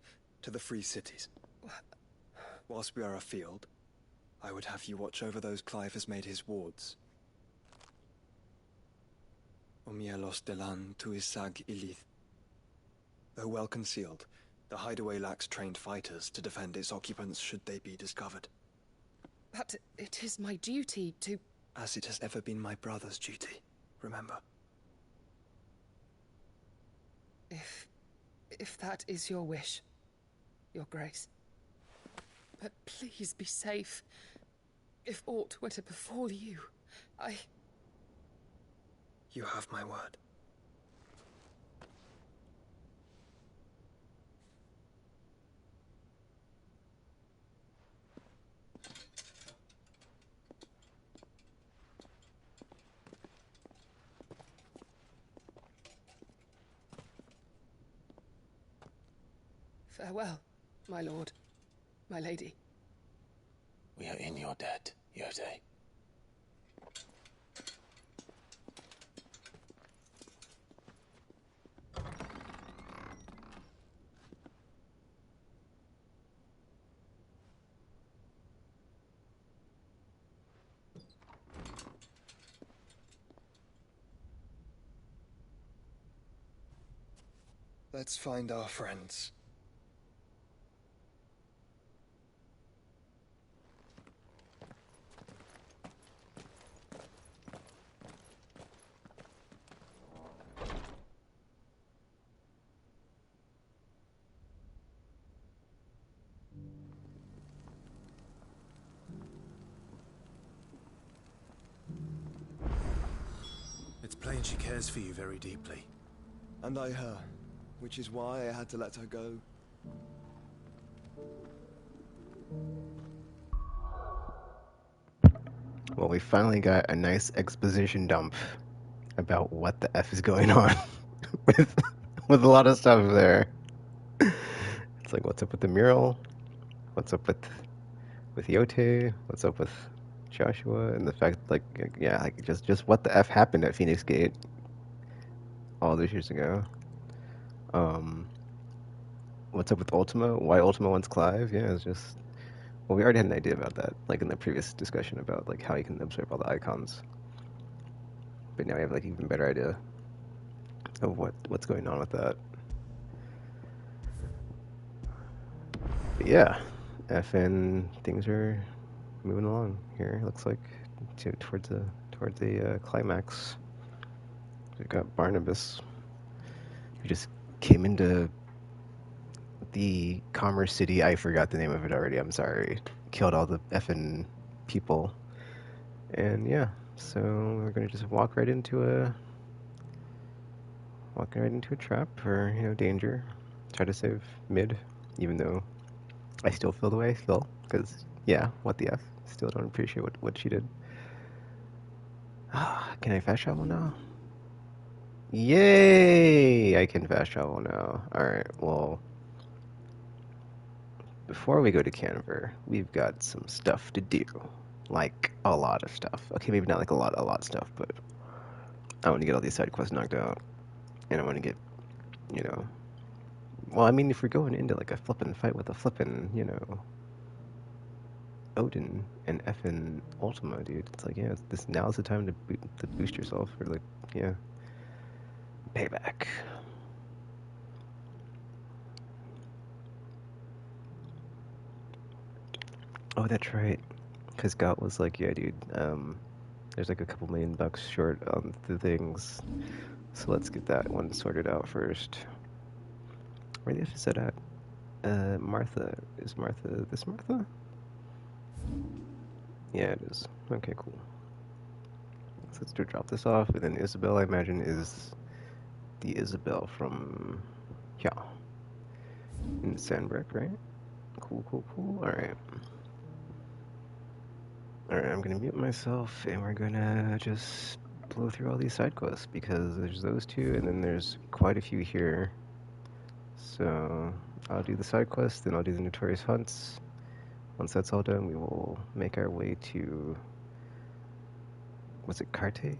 to the Free Cities. Whilst we are afield, I would have you watch over those Clive has made his wards. Omielos delan tuisag ilith. Though well concealed, the hideaway lacks trained fighters to defend its occupants should they be discovered. But it is my duty to... As it has ever been my brother's duty, remember. If that is your wish, Your Grace. But please be safe. If aught were to befall you, You have my word. Farewell, my lord, my lady. We are in your debt, Yote. Let's find our friends. It's plain she cares for you very deeply. And I her, which is why I had to let her go. Well, we finally got a nice exposition dump about what the F is going on with a lot of stuff there. It's like, what's up with the mural? What's up with Yote? What's up with Joshua? And the fact, like, yeah, like just what the F happened at Phoenix Gate all those years ago. What's up with Ultima? Why Ultima wants Clive? Yeah, it's just, well, we already had an idea about that, like in the previous discussion about like how you can observe all the icons. But now we have like even better idea of what's going on with that. But yeah, FN things are moving along here. Looks like towards the climax. We've got Barnabas, who just came into the Commerce City. I forgot the name of it already. I'm sorry. Killed all the effing people, and yeah. So we're gonna just walk right into a trap or danger. Try to save Mid, even though I still feel the way I feel. Because yeah, what the F? Still don't appreciate what she did. Can I fast travel now? Yay! I can fast travel now. Alright, well, before we go to Canver, we've got some stuff to do. Like, a lot of stuff. Okay, maybe not like a lot of stuff, but I want to get all these side quests knocked out. And I want to get, well, I mean, if we're going into like a flippin' fight with a flippin', Odin and effing Ultima, dude, it's like, yeah, now's the time to boost yourself, or like, yeah. Payback. Oh, that's right. Because Got was like, yeah, dude, There's like a couple $1,000,000 short on the things. So let's get that one sorted out first. Where the F is that at? Martha. Is Martha this Martha? Yeah, it is. Okay, cool. So let's drop this off, and then Isabel, I imagine, is the Isabel from, yeah, in Sandbreak, right? Cool, cool, cool. Alright. Alright, I'm gonna mute myself, and we're gonna just blow through all these side quests, because there's those two, and then there's quite a few here. So, I'll do the side quests, then I'll do the Notorious Hunts. Once that's all done, we will make our way to... Was it Carte?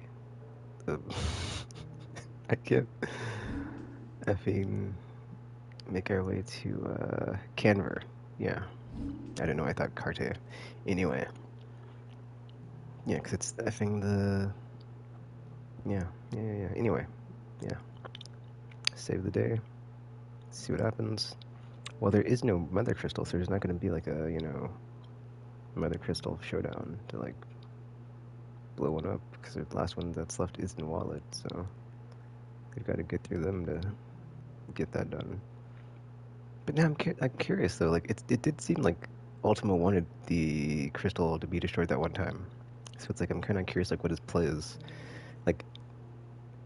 I can't... effing... Make our way to, Canver. Yeah. I don't know, I thought Carte. Anyway. Yeah, because it's effing the... Yeah. Anyway. Yeah. Save the day. See what happens. Well, there is no Mother Crystal, so there's not going to be like a, you know, Mother Crystal showdown to, like, blow one up, because the last one that's left is in Wallet, so we've got to get through them to get that done. But now I'm curious, though, like, it did seem like Ultima wanted the crystal to be destroyed that one time. So it's like, I'm kind of curious, like, what his play is. Like,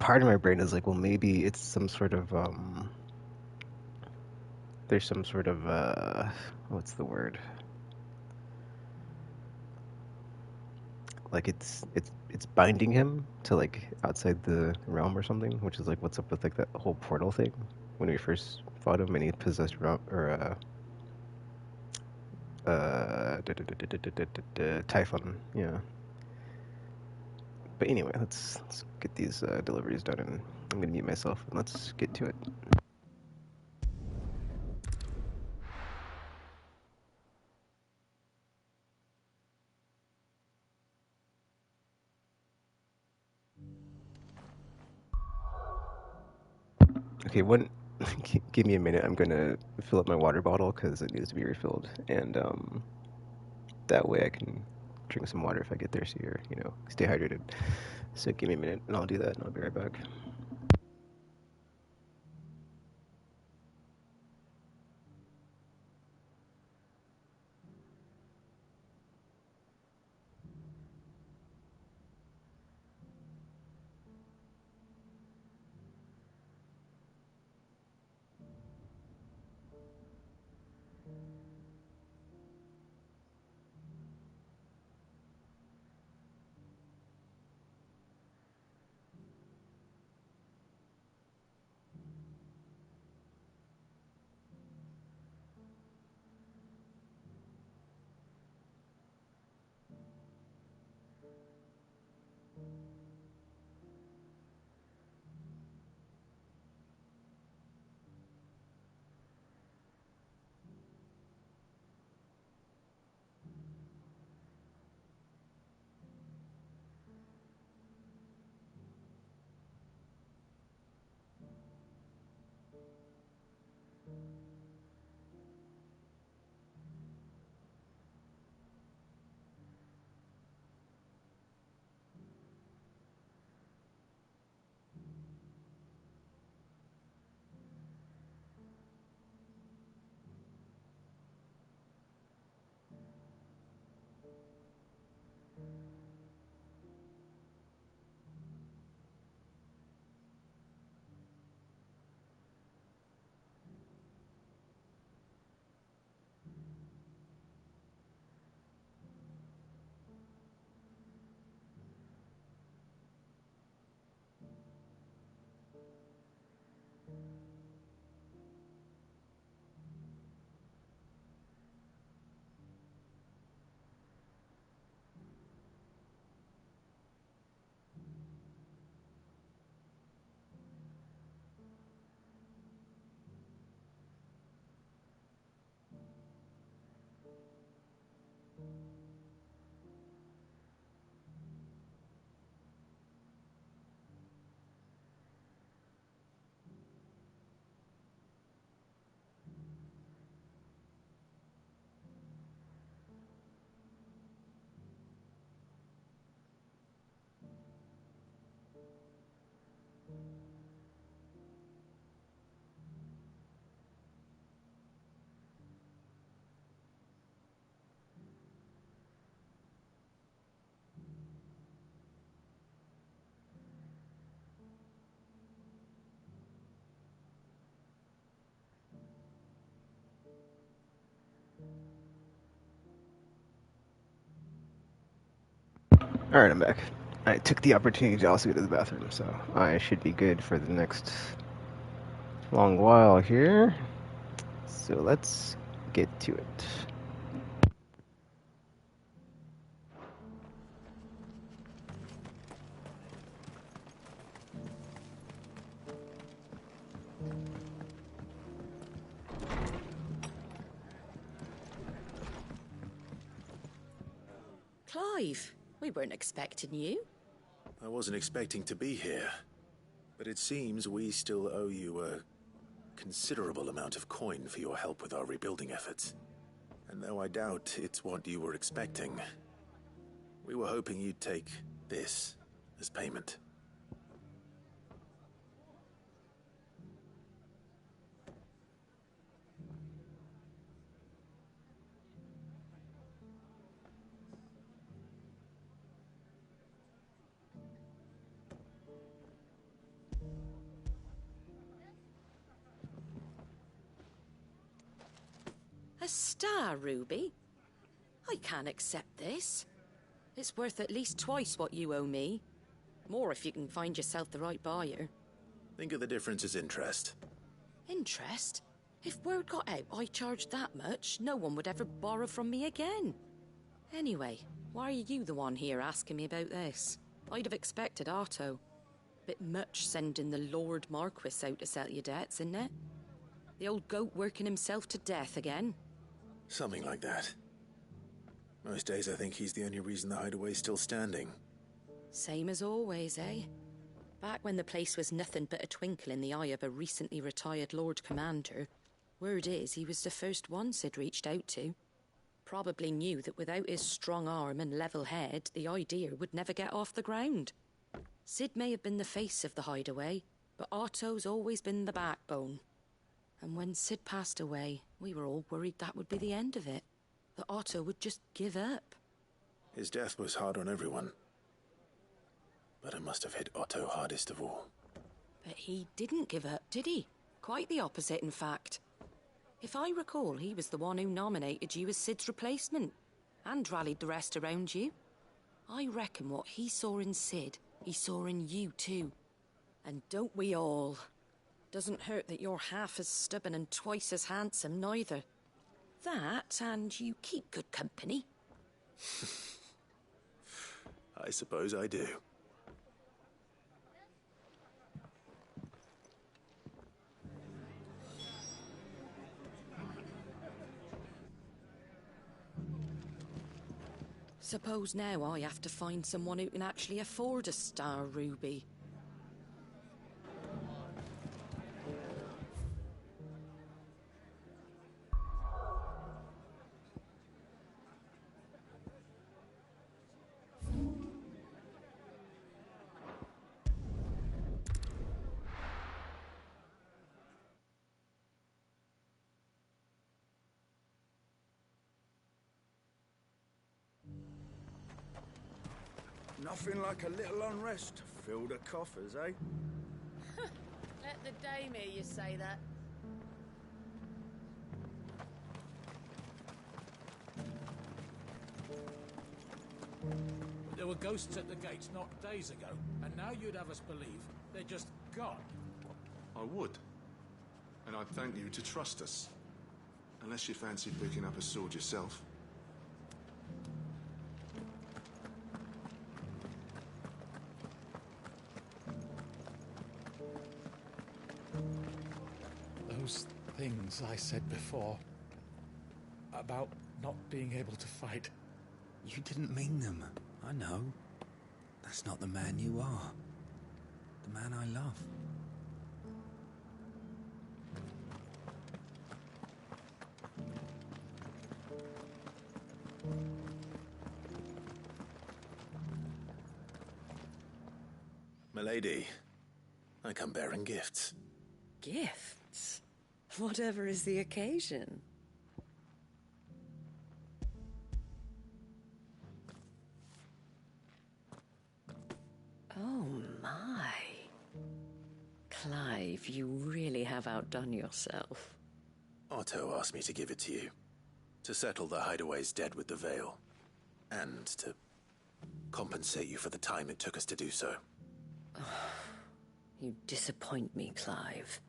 part of my brain is like, well, maybe it's some sort of, there's some sort of, what's the word? Like it's binding him to like outside the realm or something, which is like what's up with like that whole portal thing when we first fought him and he possessed Typhon, yeah. But anyway, let's get these deliveries done, and I'm gonna mute myself and let's get to it. Okay, give me a minute. I'm gonna fill up my water bottle because it needs to be refilled, and that way I can drink some water if I get thirsty, or you know, stay hydrated. So give me a minute, and I'll do that, and I'll be right back. Alright, I'm back. I took the opportunity to also go to the bathroom, so I should be good for the next long while here. So let's get to it. Clive, we weren't expecting you. I wasn't expecting to be here, but it seems we still owe you a considerable amount of coin for your help with our rebuilding efforts. And though I doubt it's what you were expecting, we were hoping you'd take this as payment. A star ruby? I can't accept this. It's worth at least twice what you owe me. More if you can find yourself the right buyer. Think of the difference as interest. Interest? If word got out I charged that much, no one would ever borrow from me again. Anyway, why are you the one here asking me about this? I'd have expected Otto. Bit much sending the Lord Marquis out to settle your debts, isn't it? The old goat working himself to death again. Something like that. Most days I think he's the only reason the hideaway's still standing. Same as always, eh? Back when the place was nothing but a twinkle in the eye of a recently retired Lord Commander, word is he was the first one Sid reached out to. Probably knew that without his strong arm and level head, the idea would never get off the ground. Sid may have been the face of the hideaway, but Otto's always been the backbone. And when Sid passed away, we were all worried that would be the end of it. That Otto would just give up. His death was hard on everyone. But it must have hit Otto hardest of all. But he didn't give up, did he? Quite the opposite, in fact. If I recall, he was the one who nominated you as Sid's replacement, and rallied the rest around you. I reckon what he saw in Sid, he saw in you too. And don't we all? Doesn't hurt that you're half as stubborn and twice as handsome, neither. That, and you keep good company. I suppose I do. Suppose now I have to find someone who can actually afford a star ruby. Nothing like a little unrest to fill the coffers, eh? Let the dame hear you say that. There were ghosts at the gates not days ago, and now you'd have us believe they're just gone. I would. And I'd thank you to trust us. Unless you fancy picking up a sword yourself. Those things I said before about not being able to fight. You didn't mean them. I know. That's not the man you are. The man I love. Milady, I come bearing gifts. Gifts? Whatever is the occasion. Oh my. Clive, you really have outdone yourself. Otto asked me to give it to you. To settle the hideaway's debt with the veil. And to compensate you for the time it took us to do so. You disappoint me, Clive.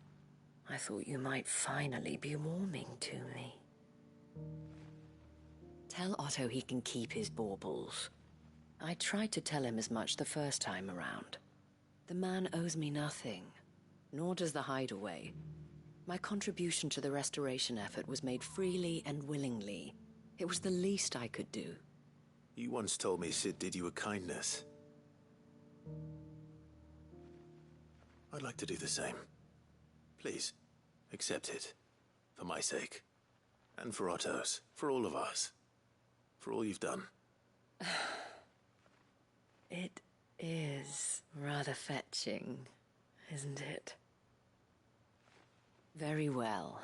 I thought you might finally be warming to me. Tell Otto he can keep his baubles. I tried to tell him as much the first time around. The man owes me nothing, nor does the Hideaway. My contribution to the restoration effort was made freely and willingly. It was the least I could do. You once told me Sid did you a kindness. I'd like to do the same. Please, accept it. For my sake. And for Otto's. For all of us. For all you've done. It is rather fetching, isn't it? Very well.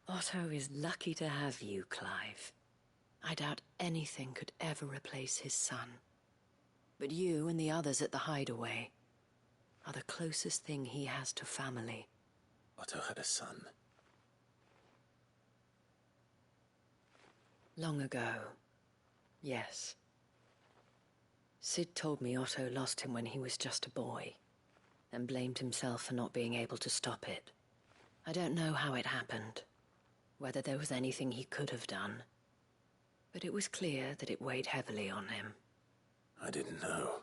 Otto is lucky to have you, Clive. I doubt anything could ever replace his son. But you and the others at the Hideaway are the closest thing he has to family. Otto had a son. Long ago, yes. Sid told me Otto lost him when he was just a boy, and blamed himself for not being able to stop it. I don't know how it happened, whether there was anything he could have done, but it was clear that it weighed heavily on him. I didn't know.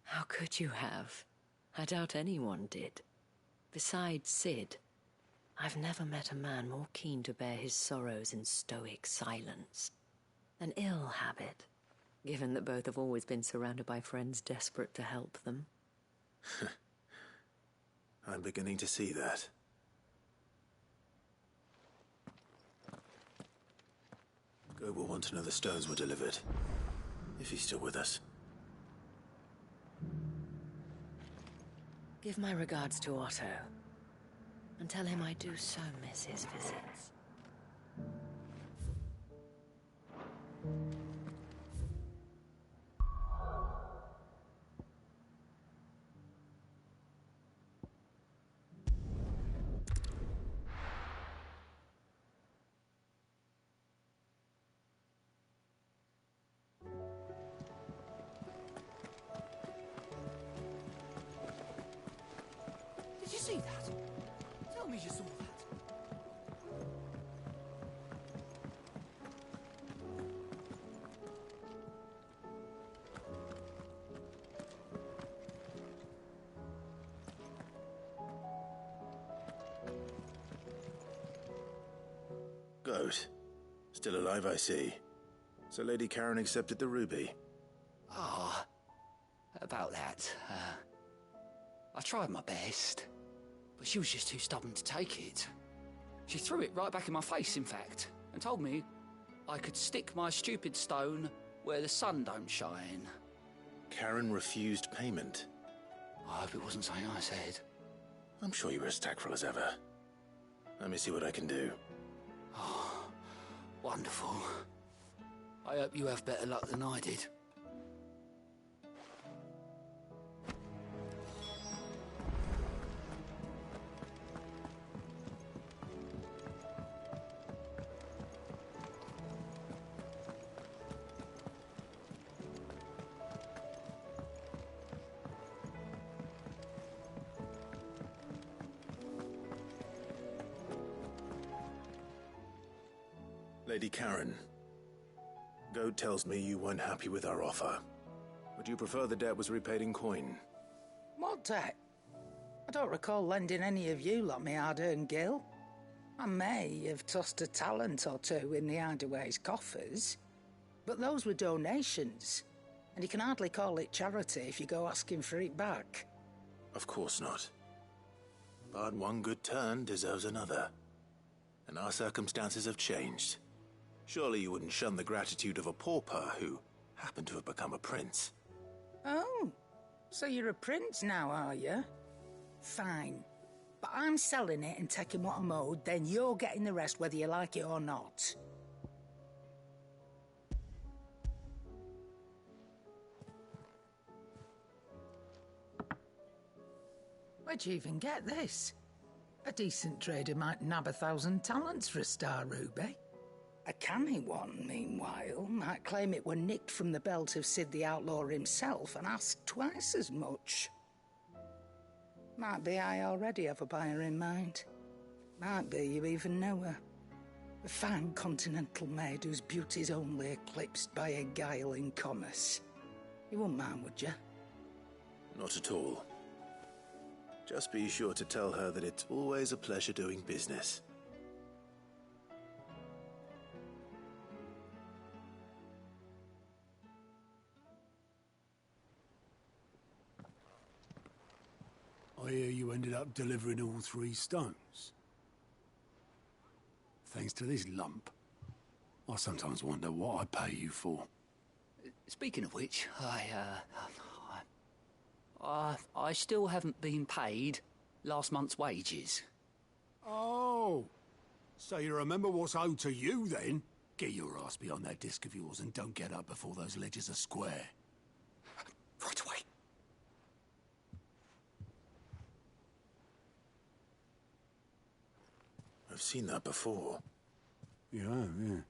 How could you have? I doubt anyone did. Besides Sid, I've never met a man more keen to bear his sorrows in stoic silence. An ill habit, given that both have always been surrounded by friends desperate to help them. I'm beginning to see that. Gob will want to know the stones were delivered. If he's still with us. Give my regards to Otto, and tell him I do so miss his visits. Did you see that? Tell me you saw that. Goat. Still alive, I see. So Lady Karen accepted the ruby. Ah, about that. I tried my best, but she was just too stubborn to take it. She threw it right back in my face, in fact, and told me I could stick my stupid stone where the sun don't shine. Karen refused payment. I hope it wasn't something I said. I'm sure you were as tactful as ever. Let me see what I can do. Oh, wonderful. I hope you have better luck than I did. Lady Karen, Goat tells me you weren't happy with our offer. Would you prefer the debt was repaid in coin? What debt? I don't recall lending any of you like me hard-earned gil. I may have tossed a talent or two in the Hideaway's coffers, but those were donations, and you can hardly call it charity if you go asking for it back. Of course not. But one good turn deserves another. And our circumstances have changed. Surely you wouldn't shun the gratitude of a pauper who happened to have become a prince. Oh, so you're a prince now, are you? Fine. But I'm selling it and taking what I'm owed, then you're getting the rest whether you like it or not. Where'd you even get this? A decent trader might nab 1,000 talents for a star ruby. A canny one, meanwhile, might claim it were nicked from the belt of Sid the Outlaw himself and ask twice as much. Might be I already have a buyer in mind. Might be you even know her. A fine continental maid whose beauty's only eclipsed by a guile in commerce. You wouldn't mind, would you? Not at all. Just be sure to tell her that it's always a pleasure doing business. I hear you ended up delivering all 3 stones. Thanks to this lump. I sometimes wonder what I pay you for. Speaking of which, I still haven't been paid last month's wages. Oh, so you remember what's owed to you then? Get your ass behind that disc of yours and don't get up before those ledgers are square. Right away. I've seen that before. You have, yeah.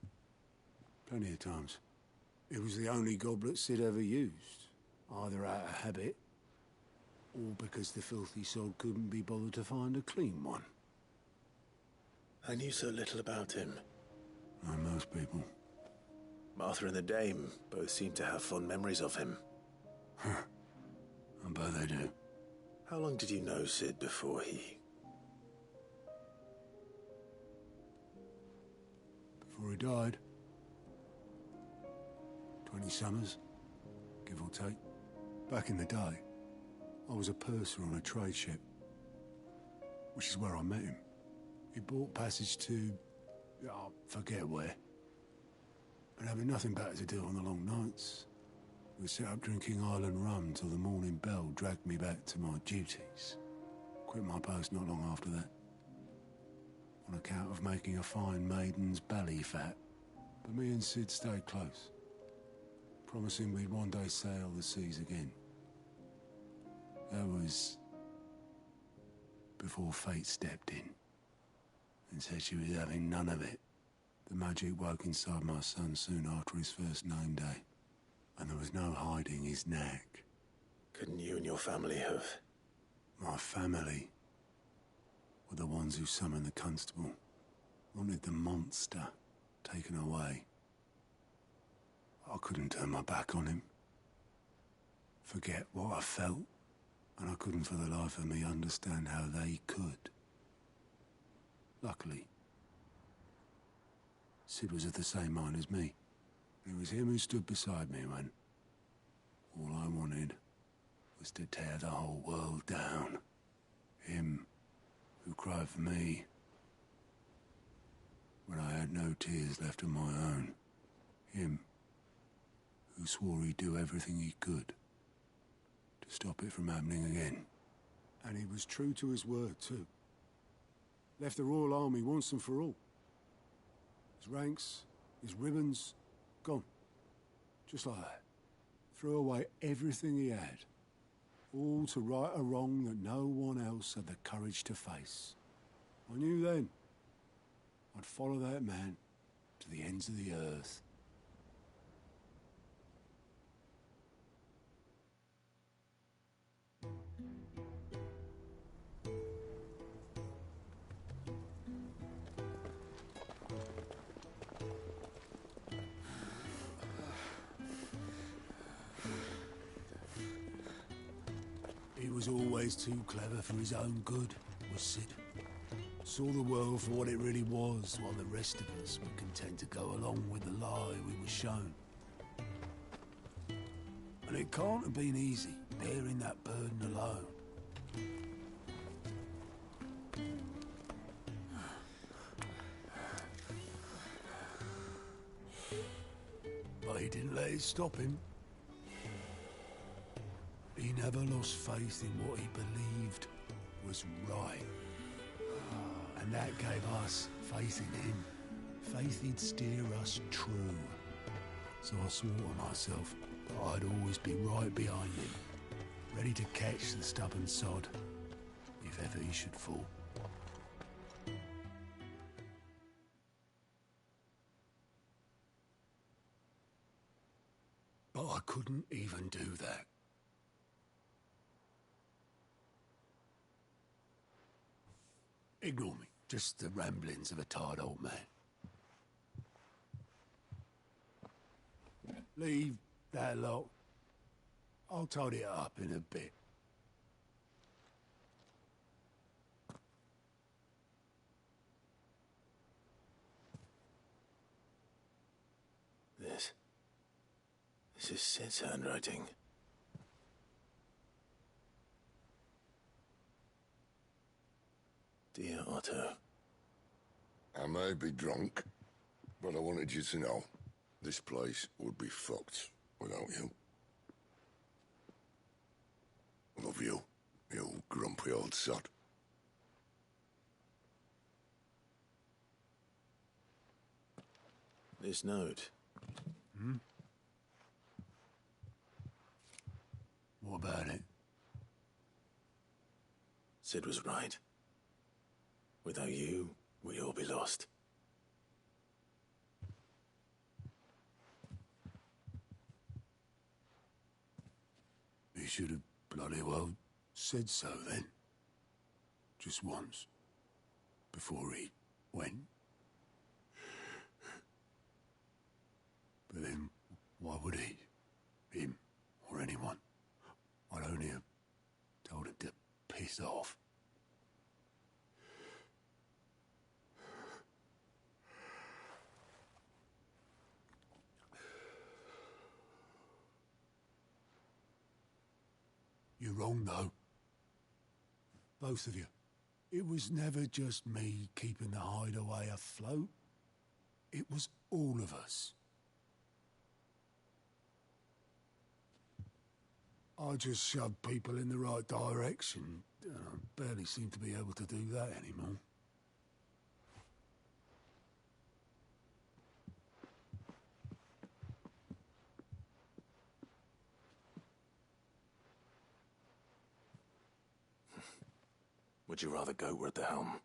Plenty of times. It was the only goblet Sid ever used, either out of habit, or because the filthy sod couldn't be bothered to find a clean one. I knew so little about him. Like most people. Martha and the Dame both seem to have fond memories of him. I bet they do. How long did you know Sid before he... Before he died? 20 summers, give or take. Back in the day, I was a purser on a trade ship, which is where I met him. He bought passage to... I forget where. And having nothing better to do on the long nights, we set up drinking island rum till the morning bell dragged me back to my duties. Quit my post not long after that, on account of making a fine maiden's belly fat. But me and Sid stayed close, promising we'd one day sail the seas again. That was before fate stepped in and said she was having none of it. The magic woke inside my son soon after his first name day, and there was no hiding his knack. Couldn't you and your family have... My family were the ones who summoned the constable, wanted the monster taken away. I couldn't turn my back on him, forget what I felt, and I couldn't for the life of me understand how they could. Luckily, Sid was of the same mind as me. It was him who stood beside me when all I wanted was to tear the whole world down. Him who cried for me when I had no tears left of my own. Him who swore he'd do everything he could to stop it from happening again. And he was true to his word, too. Left the Royal Army once and for all. His ranks, his ribbons, gone. Just like that. Threw away everything he had. All to right a wrong that no one else had the courage to face. I knew then I'd follow that man to the ends of the earth. He was always too clever for his own good, was Sid. Saw the world for what it really was, while the rest of us were content to go along with the lie we were shown. And it can't have been easy, bearing that burden alone. But he didn't let it stop him. He never lost faith in what he believed was right. And that gave us faith in him. Faith he'd steer us true. So I swore to myself that I'd always be right behind him, ready to catch the stubborn sod, if ever he should fall. wouldn't even do that. Ignore me. Just the ramblings of a tired old man. Leave that lot. I'll tidy it up in a bit. This is Sid's handwriting. Dear Otto. I may be drunk, but I wanted you to know this place would be fucked without you. Love you, you grumpy old sod. This note. Hmm? What about it? Sid was right. Without you, we'd all be lost. He should have bloody well said so then. Just once. Before he went. But then, why would he? Him, or anyone? I'd only have told him to piss off. You're wrong, though. Both of you. It was never just me keeping the hideaway afloat. It was all of us. I just shoved people in the right direction. I barely seem to be able to do that anymore. Would you rather go at the helm?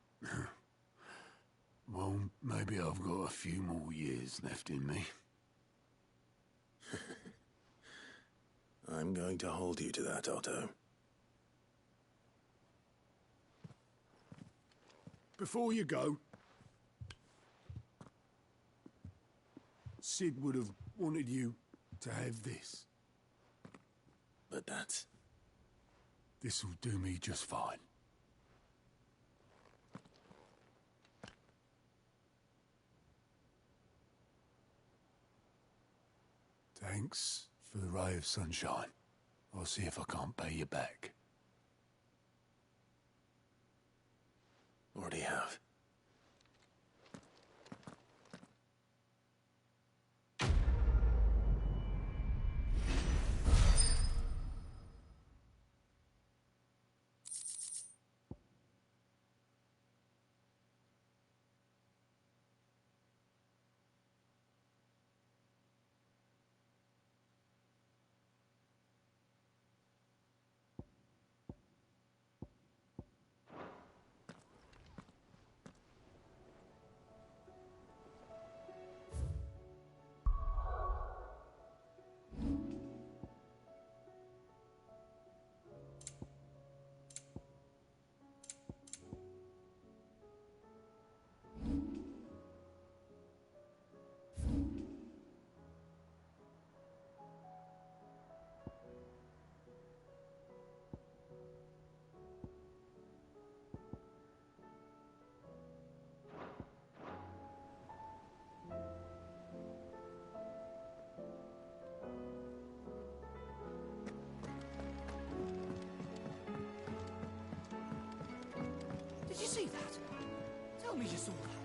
Well, maybe I've got a few more years left in me. I'm going to hold you to that, Otto. Before you go, Sid would have wanted you to have this. But that's... This'll do me just fine. Thanks for the ray of sunshine. I'll see if I can't pay you back. Already have. Did you see that? Tell me you saw that.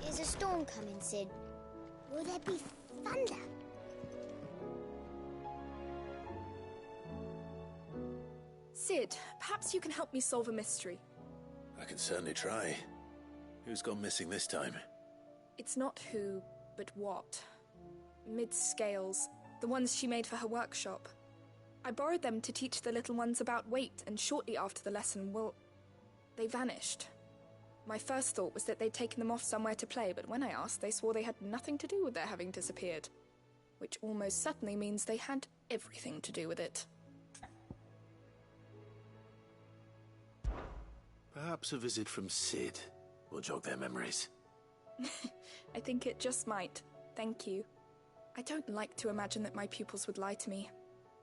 Is a storm coming, Sid? Will there be thunder. Sid, perhaps you can help me solve a mystery. I can certainly try. Who's gone missing this time? It's not who, but what. Mid's scales, the ones she made for her workshop. I borrowed them to teach the little ones about weight, and shortly after the lesson, well, they vanished. My first thought was that they'd taken them off somewhere to play, but when I asked, they swore they had nothing to do with their having disappeared. Which almost certainly means they had everything to do with it. Perhaps a visit from Sid will jog their memories. I think it just might. Thank you. I don't like to imagine that my pupils would lie to me.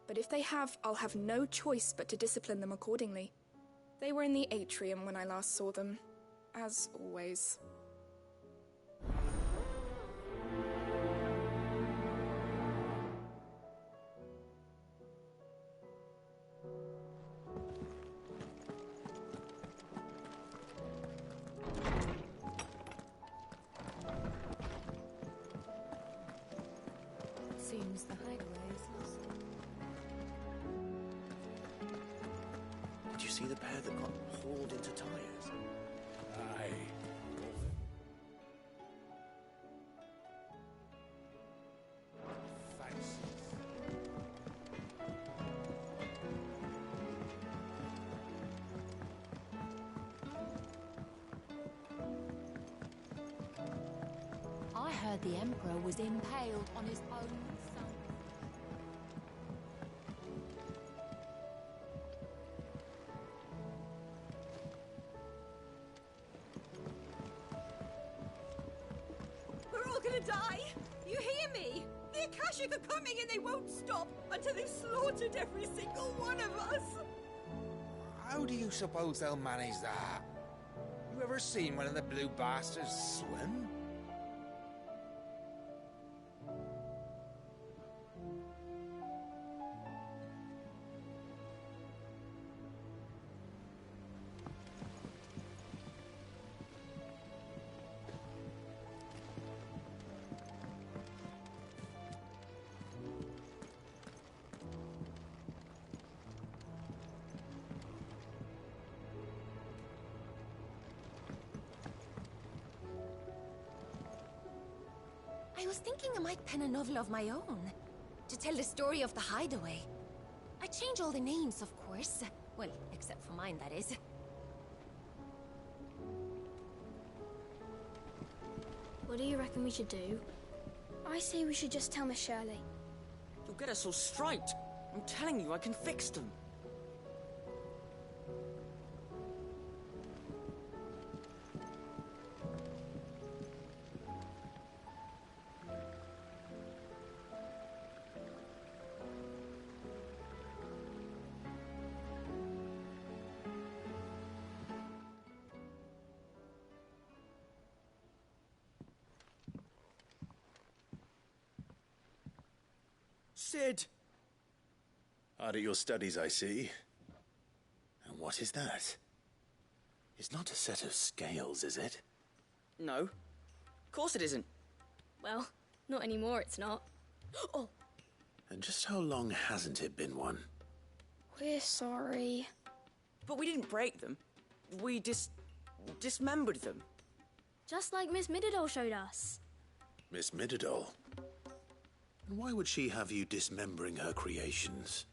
But if they have, I'll have no choice but to discipline them accordingly. They were in the atrium when I last saw them. As always. Seems the hideaway is lost. Did you see the pair that got hauled into tires? Aye. I heard the Emperor was impaled on his own son. We're all gonna die! You hear me? The Akashic are coming and they won't stop until they've slaughtered every single one of us! How do you suppose they'll manage that? You ever seen one of the blue bastards swim? I was thinking I might pen a novel of my own, to tell the story of the hideaway. I change all the names, of course. Well, except for mine, that is. What do you reckon we should do? I say we should just tell Miss Shirley. You'll get us all straight. I'm telling you, I can fix them. Sid! Hard at your studies, I see. And what is that? It's not a set of scales, is it? No. Of course it isn't. Well, not anymore, it's not. Oh, And just how long hasn't it been one? we're sorry. But we didn't break them. We dismembered them. Just like Miss Mididol showed us. Miss Mididol? And why would she have you dismembering her creations?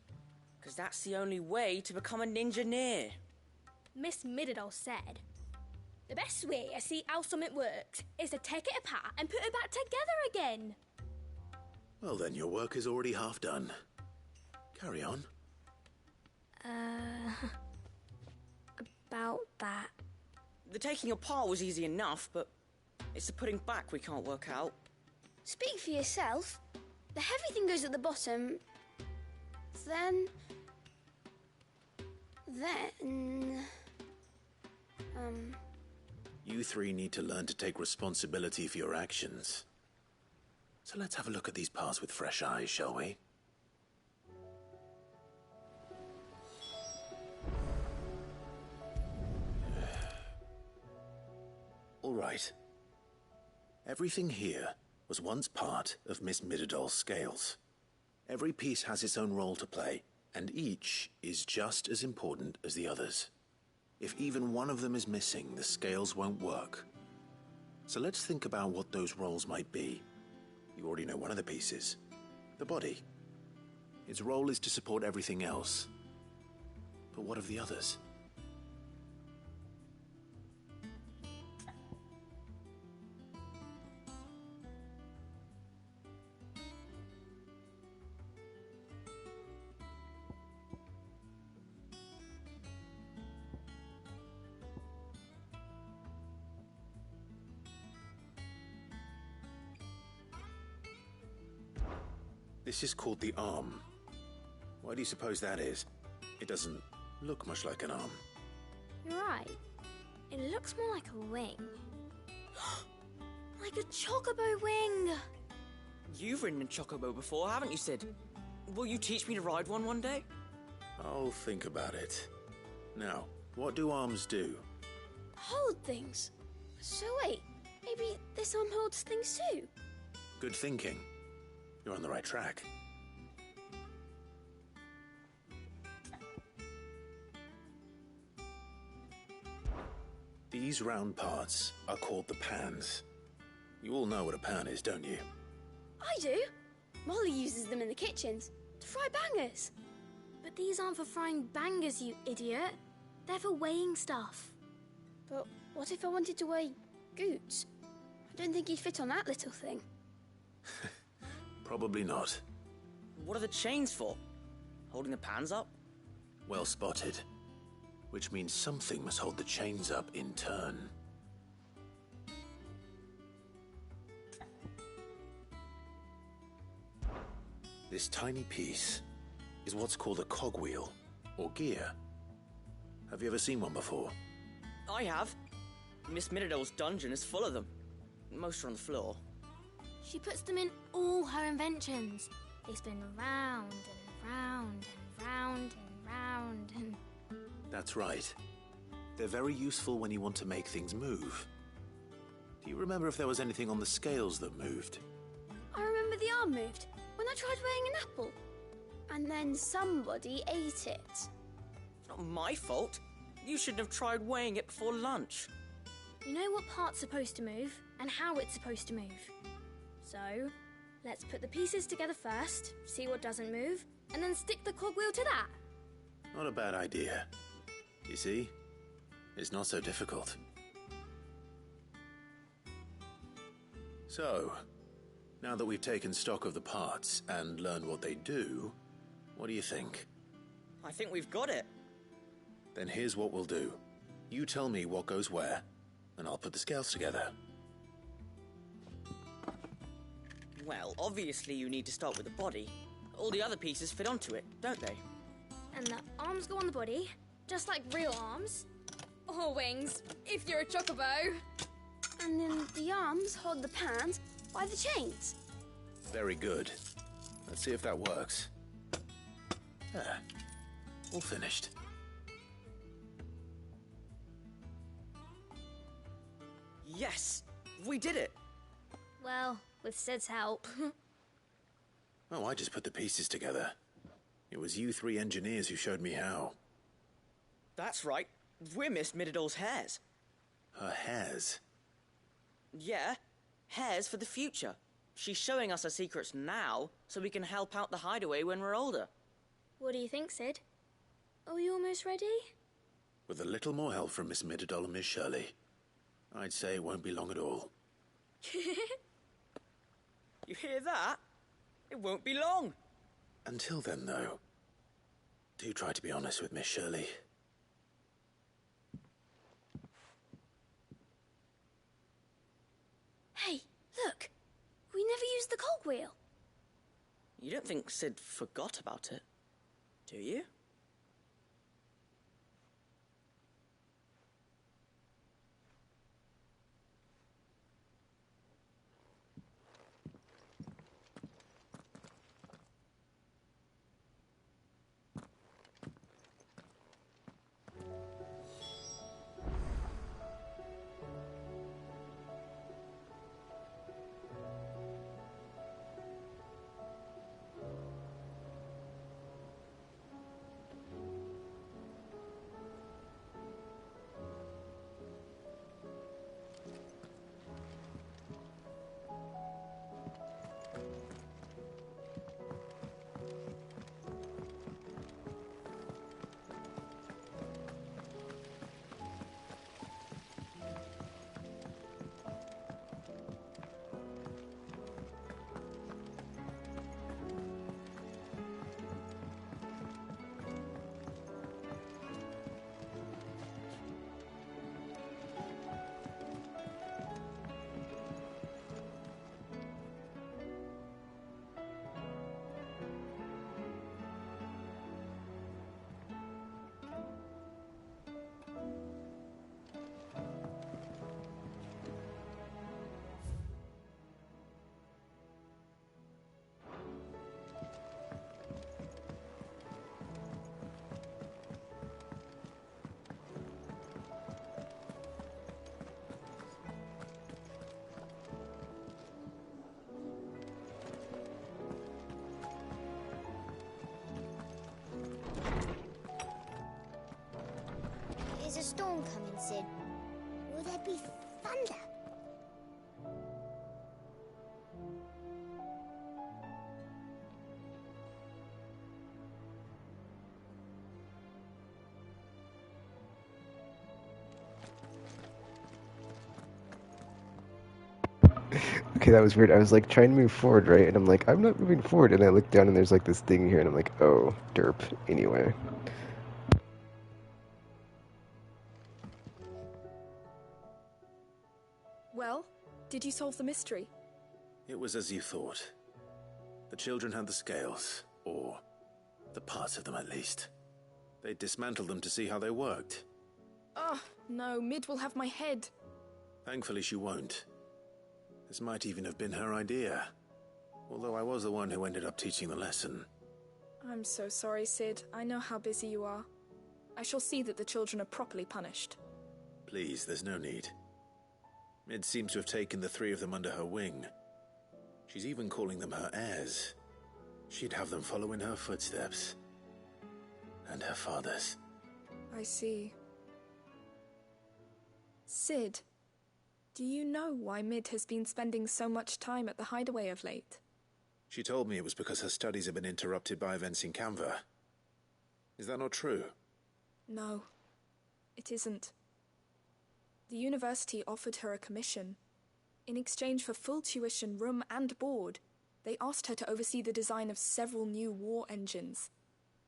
Because that's the only way to become a ninja-neer. Miss Mididol said, the best way to see how something works is to take it apart and put it back together again. Well then, your work is already half done. Carry on. About that. The taking apart was easy enough, but it's the putting back we can't work out. Speak for yourself. The heavy thing goes at the bottom. Then... You three need to learn to take responsibility for your actions. So let's have a look at these parts with fresh eyes, shall we? All right. Everything here was once part of Miss Midadol's scales. Every piece has its own role to play, and each is just as important as the others. If even one of them is missing, the scales won't work. So let's think about what those roles might be. You already know one of the pieces, the body. Its role is to support everything else. But what of the others? This is called the arm. Why do you suppose that is? It doesn't look much like an arm. You're right. It looks more like a wing. Like a chocobo wing! You've ridden a chocobo before, haven't you, Sid? Will you teach me to ride one day? I'll think about it. Now, what do arms do? Hold things. So wait, maybe this arm holds things too? Good thinking. You're on the right track. These round parts are called the pans. You all know what a pan is, don't you? I do. Molly uses them in the kitchens to fry bangers. But these aren't for frying bangers, you idiot. They're for weighing stuff. But what if I wanted to weigh Goots? I don't think he'd fit on that little thing. Probably not. What are the chains for? Holding the pans up? Well spotted. Which means something must hold the chains up in turn. This tiny piece is what's called a cogwheel, or gear. Have you ever seen one before? I have. Miss Midadol's dungeon is full of them. Most are on the floor. She puts them in all her inventions. They spin round and round and round and round and... That's right. They're very useful when you want to make things move. Do you remember if there was anything on the scales that moved? I remember the arm moved when I tried weighing an apple. And then somebody ate it. It's not my fault. You shouldn't have tried weighing it before lunch. You know what part's supposed to move and how it's supposed to move. So, let's put the pieces together first, see what doesn't move, and then stick the cogwheel to that. Not a bad idea. You see? It's not so difficult. So, now that we've taken stock of the parts and learned what they do, what do you think? I think we've got it. Then here's what we'll do. You tell me what goes where, and I'll put the scales together. Well, obviously you need to start with the body. All the other pieces fit onto it, don't they? And the arms go on the body, just like real arms. Or wings, if you're a chocobo. And then the arms hold the pans by the chains. Very good. Let's see if that works. There. All finished. Yes! We did it! Well, with Sid's help. Oh, I just put the pieces together. It was you three engineers who showed me how. That's right. We're Miss Midadol's hairs. Her hairs? Yeah, hairs for the future. She's showing us her secrets now, so we can help out the hideaway when we're older. What do you think, Sid? Are we almost ready? With a little more help from Miss Midadol and Miss Shirley, I'd say it won't be long at all. You hear that? It won't be long. Until then, though, do try to be honest with Miss Shirley. Hey, look! We never used the cogwheel. You don't think Sid forgot about it, do you? storm coming, Sid? Will there be thunder? Okay, that was weird. I was like trying to move forward, right? And I'm like, I'm not moving forward. And I look down and there's like this thing here, and I'm like, oh, derp. Anyway. Well, did you solve the mystery? It was as you thought. The children had the scales, or the parts of them at least. They dismantled them to see how they worked. Oh, no, Mid will have my head. Thankfully she won't. This might even have been her idea. Although I was the one who ended up teaching the lesson. I'm so sorry, Sid. I know how busy you are. I shall see that the children are properly punished. Please, there's no need. Mid seems to have taken the three of them under her wing. She's even calling them her heirs. She'd have them follow in her footsteps. And her father's. I see. Sid, do you know why Mid has been spending so much time at the hideaway of late? She told me it was because her studies have been interrupted by events in Canva. Is that not true? No, it isn't. The university offered her a commission. In exchange for full tuition, room and board, they asked her to oversee the design of several new war engines.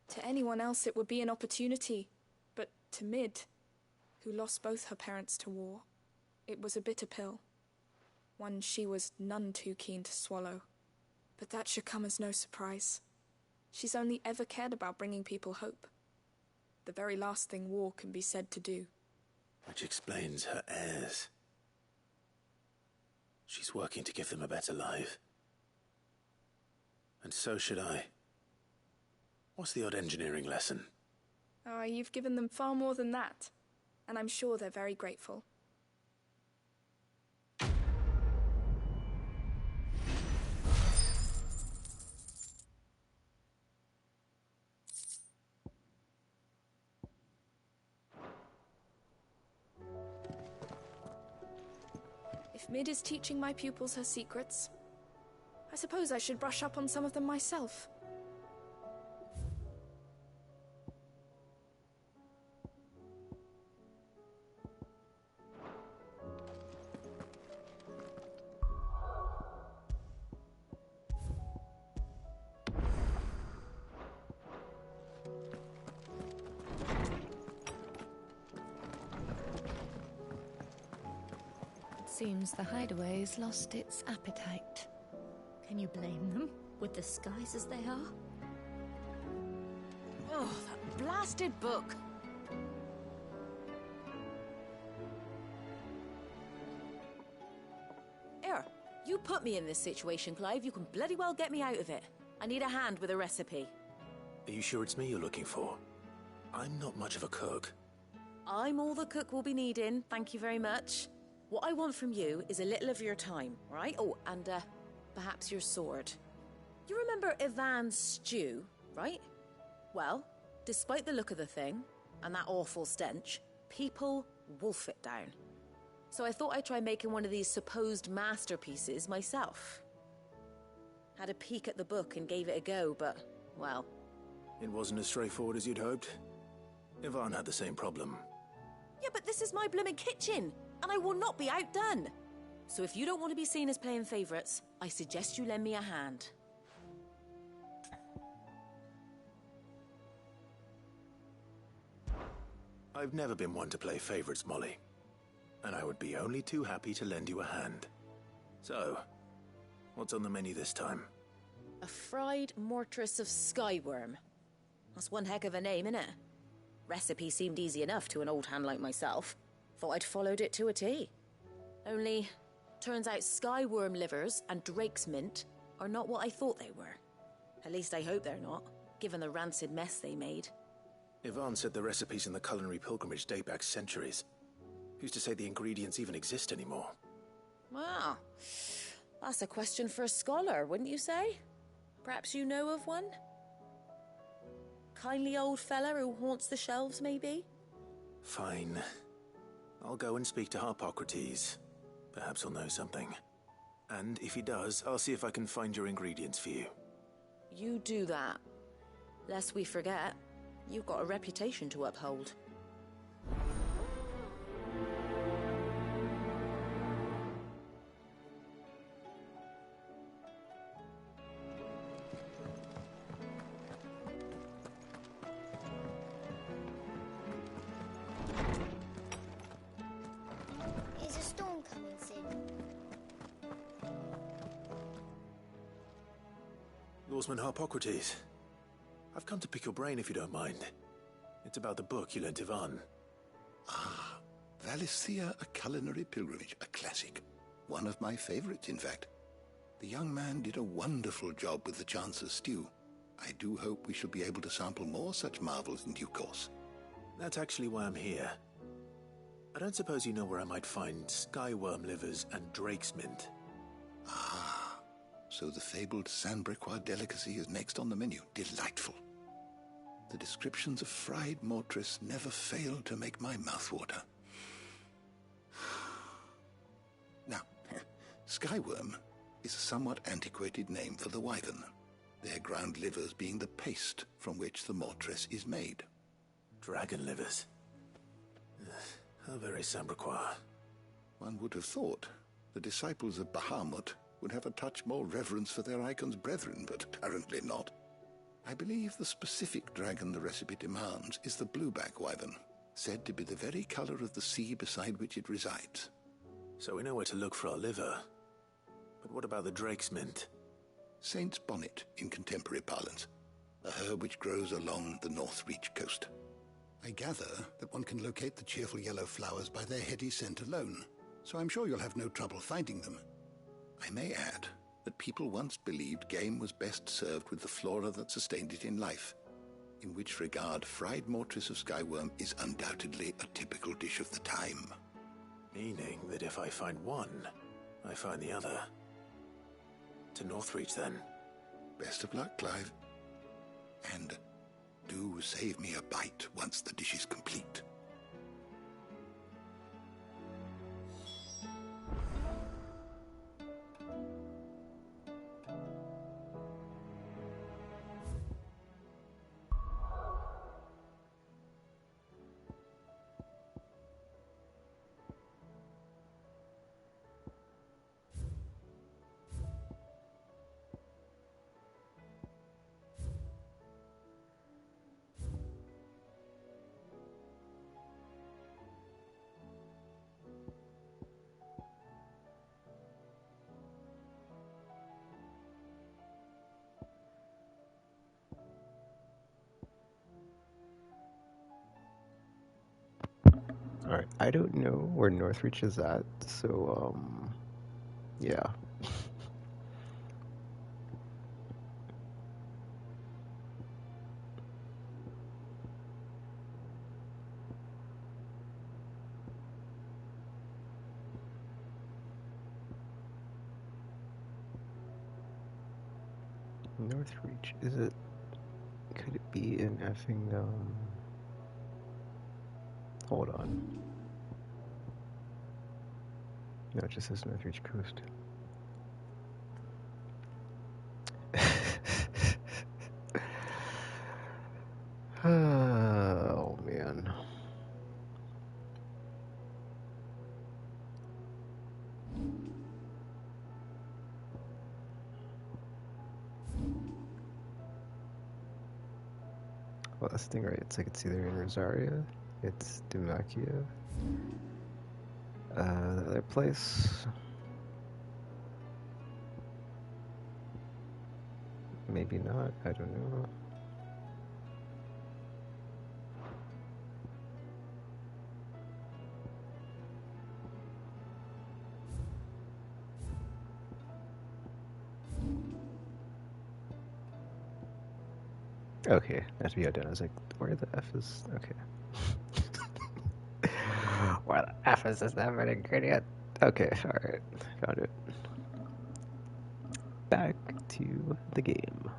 To anyone else it would be an opportunity, but to Mid, who lost both her parents to war, it was a bitter pill. One she was none too keen to swallow. But that should come as no surprise. She's only ever cared about bringing people hope. The very last thing war can be said to do. Which explains her heirs. She's working to give them a better life. And so should I. What's the odd engineering lesson? Ah, you've given them far more than that. And I'm sure they're very grateful. If Mid is teaching my pupils her secrets, I suppose I should brush up on some of them myself. Seems the hideaway's lost its appetite. Can you blame them, with the skies as they are? Oh, that blasted book! Here, you put me in this situation, Clive. You can bloody well get me out of it. I need a hand with a recipe. Are you sure it's me you're looking for? I'm not much of a cook. I'm all the cook will be needing, thank you very much. What I want from you is a little of your time, right? Oh, and perhaps your sword. You remember Ivan's stew, right? Well, despite the look of the thing, and that awful stench, people wolf it down. So I thought I'd try making one of these supposed masterpieces myself. Had a peek at the book and gave it a go, but, well... It wasn't as straightforward as you'd hoped? Ivan had the same problem. Yeah, but this is my blooming kitchen! And I will not be outdone. So if you don't want to be seen as playing favourites, I suggest you lend me a hand. I've never been one to play favourites, Molly. And I would be only too happy to lend you a hand. So, what's on the menu this time? A fried mortress of skyworm. That's one heck of a name, innit? Recipe seemed easy enough to an old hand like myself. Thought I'd followed it to a T. Only, turns out skyworm livers and drake's mint are not what I thought they were. At least I hope they're not, given the rancid mess they made. Ivan said the recipes in the culinary pilgrimage date back centuries. Who's to say the ingredients even exist anymore? Well, that's a question for a scholar, wouldn't you say? Perhaps you know of one? Kindly old fella who haunts the shelves, maybe? Fine. I'll go and speak to Harpocrates. Perhaps he'll know something. And if he does, I'll see if I can find your ingredients for you. You do that. Lest we forget, you've got a reputation to uphold. Is a storm coming soon? Lawsman Harpocrates, I've come to pick your brain if you don't mind. It's about the book you lent Ivan. Ah, Valisthea, A Culinary Pilgrimage, a classic. One of my favorites, in fact. The young man did a wonderful job with the Chance's stew. I do hope we shall be able to sample more such marvels in due course. That's actually why I'm here. I don't suppose you know where I might find skyworm livers and drake's mint. Ah, so the fabled Sandbrequois delicacy is next on the menu. Delightful. The descriptions of fried mortress never fail to make my mouth water. Now, skyworm is a somewhat antiquated name for the wyvern, their ground livers being the paste from which the mortress is made. Dragon livers. How very Sandbrequois. One would have thought the disciples of Bahamut would have a touch more reverence for their icon's brethren, but apparently not. I believe the specific dragon the recipe demands is the blueback wyvern, said to be the very color of the sea beside which it resides. So we know where to look for our liver. But what about the drake's mint? Saint's bonnet in contemporary parlance, a herb which grows along the North Reach coast. I gather that one can locate the cheerful yellow flowers by their heady scent alone, so I'm sure you'll have no trouble finding them. I may add that people once believed game was best served with the flora that sustained it in life, in which regard fried mortress of skyworm is undoubtedly a typical dish of the time. Meaning that if I find one, I find the other. To Northreach, then. Best of luck, Clive. And do save me a bite once the dish is complete. Alright, I don't know where Northreach is at, so, yeah. Northreach, is it, could it be in effing, hold on. No, it just says Northreach Coast. Oh, man. Well, that's the thing, right? It's like it's either in Rosaria, it's Demacia, the other place, maybe not, I don't know. Okay, that's what I done. I was like, where the F is, okay. Where the F is this never an ingredient? Okay, alright, found it. Back to the game.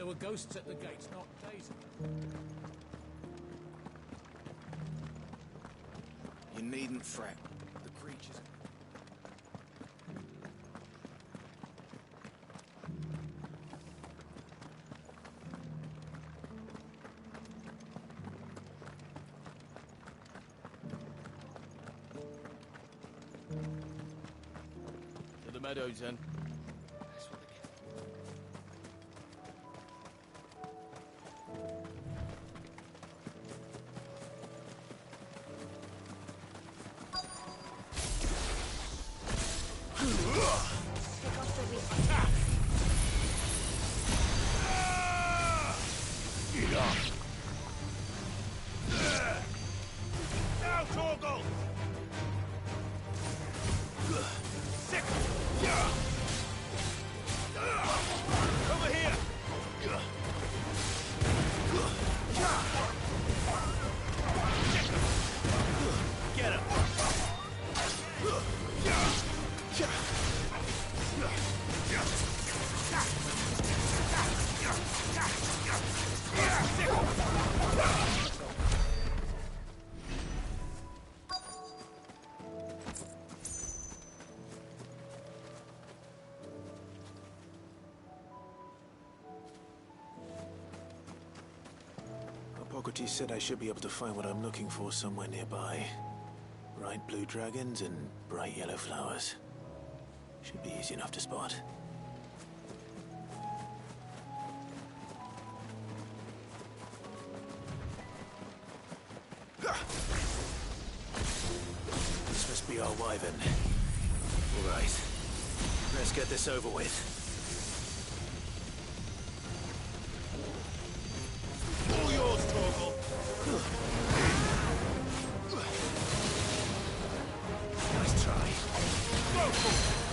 there were ghosts at the gates not days ago. You needn't fret. The creatures... To the meadows, then. Hippocrates said I should be able to find what I'm looking for somewhere nearby. Bright blue dragons and bright yellow flowers. Should be easy enough to spot. This must be our wyvern. All right. Let's get this over with. All yours, Torgal. Nice try. Go for it.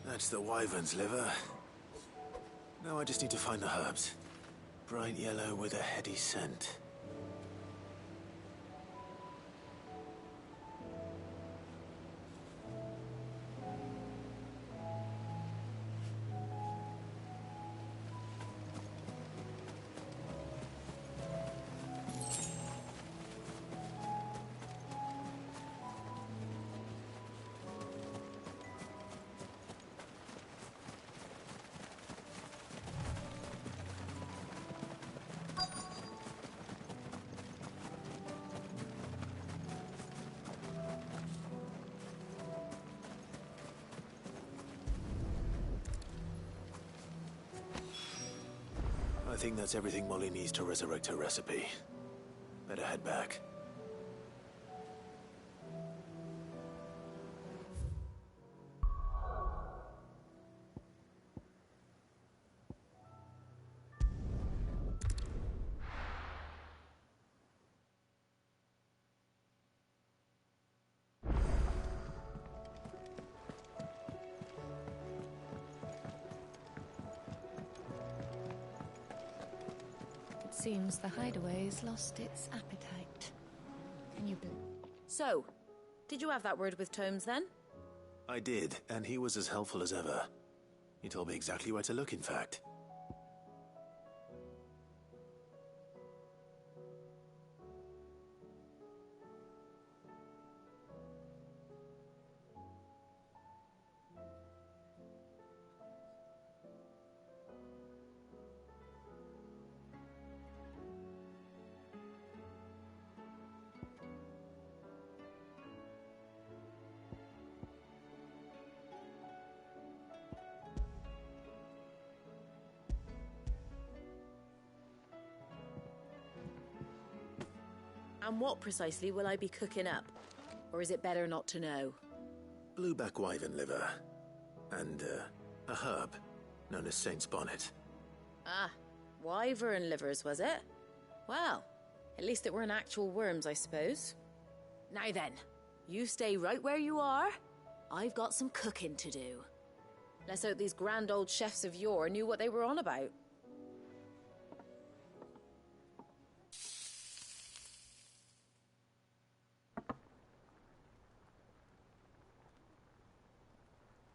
That's the wyvern's liver. Now I just need to find the herbs. Bright yellow with a heady scent. I think that's everything Molly needs to resurrect her recipe. Better head back. Seems the hideaway's lost its appetite. Can you believe? So, did you have that word with Tomes then? I did, and he was as helpful as ever. He told me exactly where to look, in fact. And what precisely will I be cooking up? Or is it better not to know? Blueback wyvern liver. And, a herb known as Saint's Bonnet. Ah, wyvern livers, was it? Well, at least it weren't actual worms, I suppose. Now then, you stay right where you are. I've got some cooking to do. Let's hope these grand old chefs of yore knew what they were on about.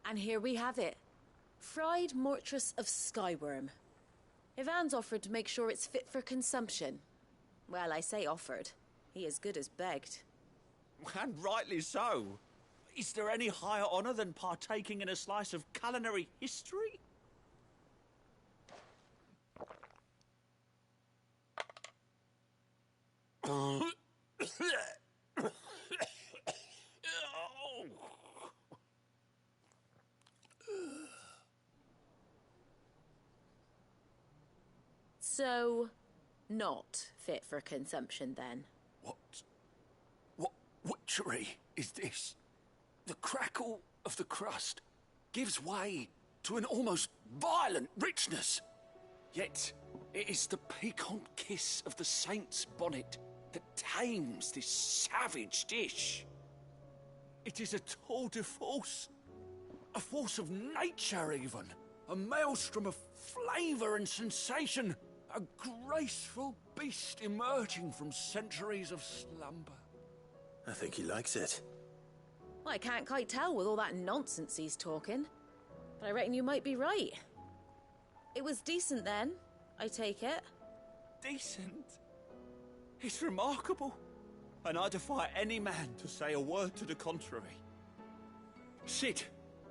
And here we have it. Fried mortress of skyworm. Ivan's offered to make sure it's fit for consumption. Well, I say offered. He as good as begged. And rightly so. Is there any higher honour than partaking in a slice of culinary history? So, not fit for consumption then? What witchery is this? The crackle of the crust gives way to an almost violent richness. Yet, it is the piquant kiss of the saint's bonnet that tames this savage dish. It is a tour de force. A force of nature, even. A maelstrom of flavour and sensation. A graceful beast emerging from centuries of slumber. I think he likes it. Well, I can't quite tell with all that nonsense he's talking. But I reckon you might be right. It was decent then, I take it. Decent? It's remarkable. And I defy any man to say a word to the contrary. Sid,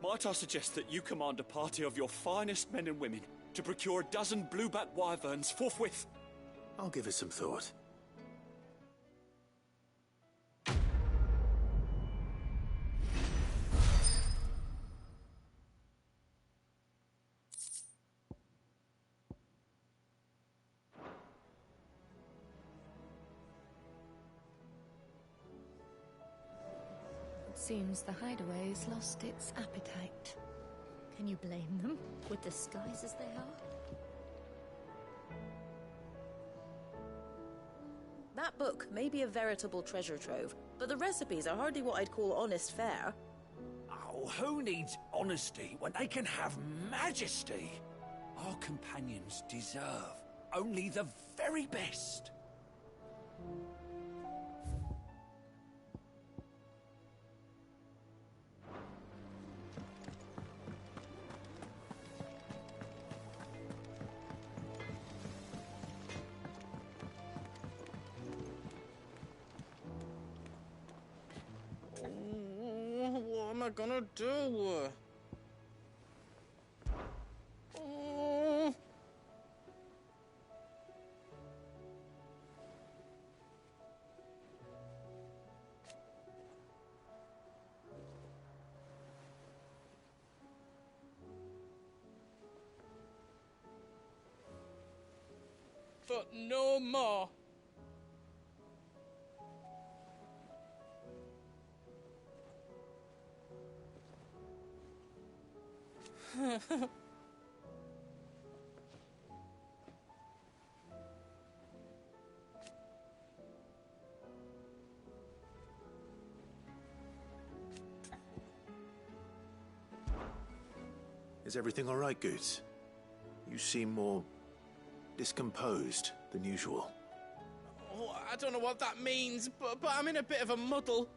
might I suggest that you command a party of your finest men and women to procure a dozen blueback wyverns forthwith? I'll give it some thought. It seems the hideaway's lost its appetite. Can you blame them, with the skies as they are? That book may be a veritable treasure trove, but the recipes are hardly what I'd call honest fare. Oh, who needs honesty when they can have majesty? Our companions deserve only the very best. What am I gonna do? Oh. But no more. Is everything all right, Goots? You seem more discomposed than usual. Oh, I don't know what that means, but I'm in a bit of a muddle.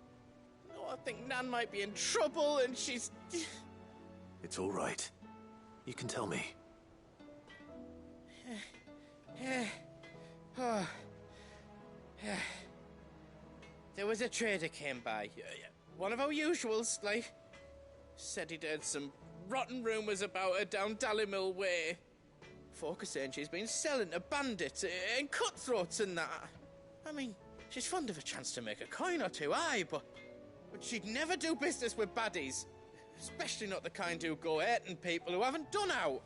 Oh, I think Nan might be in trouble, and she's... It's all right. You can tell me. There was a trader came by. One of our usuals, like. Said he'd heard some rotten rumours about her down Dallimil Way. Folk are saying she's been selling to bandits and cutthroats and that. I mean, she's fond of a chance to make a coin or two, aye, but she'd never do business with baddies. Especially not the kind who go hurting people who haven't done out.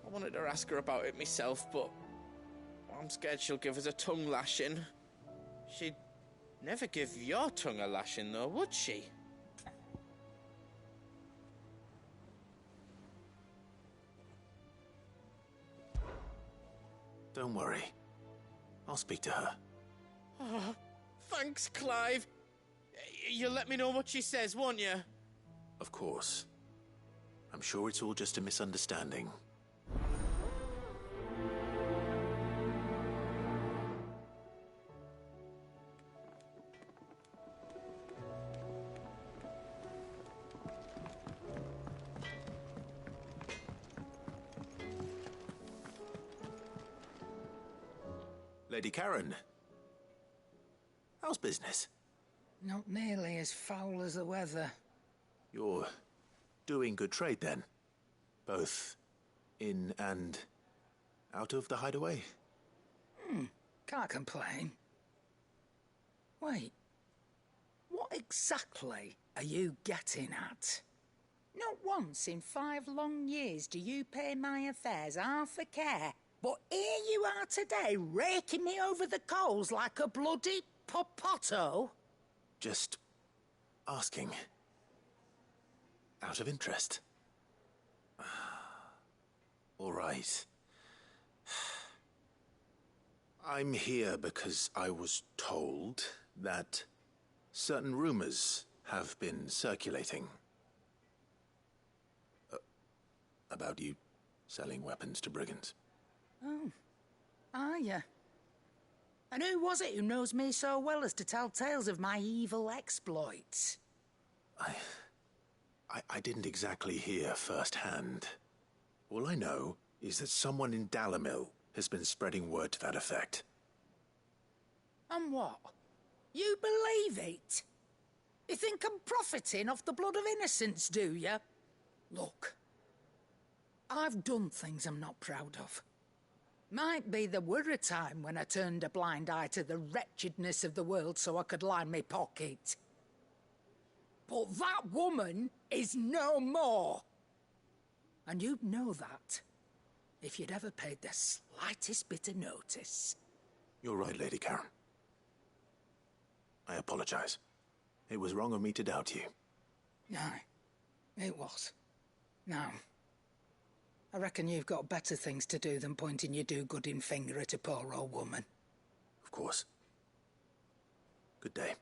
I wanted to ask her about it myself, but I'm scared she'll give us a tongue lashing. She'd never give your tongue a lashing, though, would she? Don't worry. I'll speak to her. Oh, thanks, Clive. You'll let me know what she says, won't you? Of course. I'm sure it's all just a misunderstanding. Lady Karen. How's business? Not nearly as foul as the weather. You're doing good trade, then? Both in and out of the hideaway? Can't complain. Wait. What exactly are you getting at? Not once in 5 long years do you pay my affairs half a care, but here you are today, raking me over the coals like a bloody popoto? Just asking. Out of interest. All right. I'm here because I was told that certain rumors have been circulating. About you selling weapons to brigands. Oh, are you? And who was it who knows me so well as to tell tales of my evil exploits? I didn't exactly hear firsthand. All I know is that someone in Dallimil has been spreading word to that effect. And what? You believe it? You think I'm profiting off the blood of innocents, do you? Look, I've done things I'm not proud of. Might be there were a time when I turned a blind eye to the wretchedness of the world so I could line my pocket. But that woman is no more. And you'd know that if you'd ever paid the slightest bit of notice. You're right, Lady Karen. I apologize. It was wrong of me to doubt you. Aye, it was. Now, I reckon you've got better things to do than pointing your do-gooding finger at a poor old woman. Of course. Good day.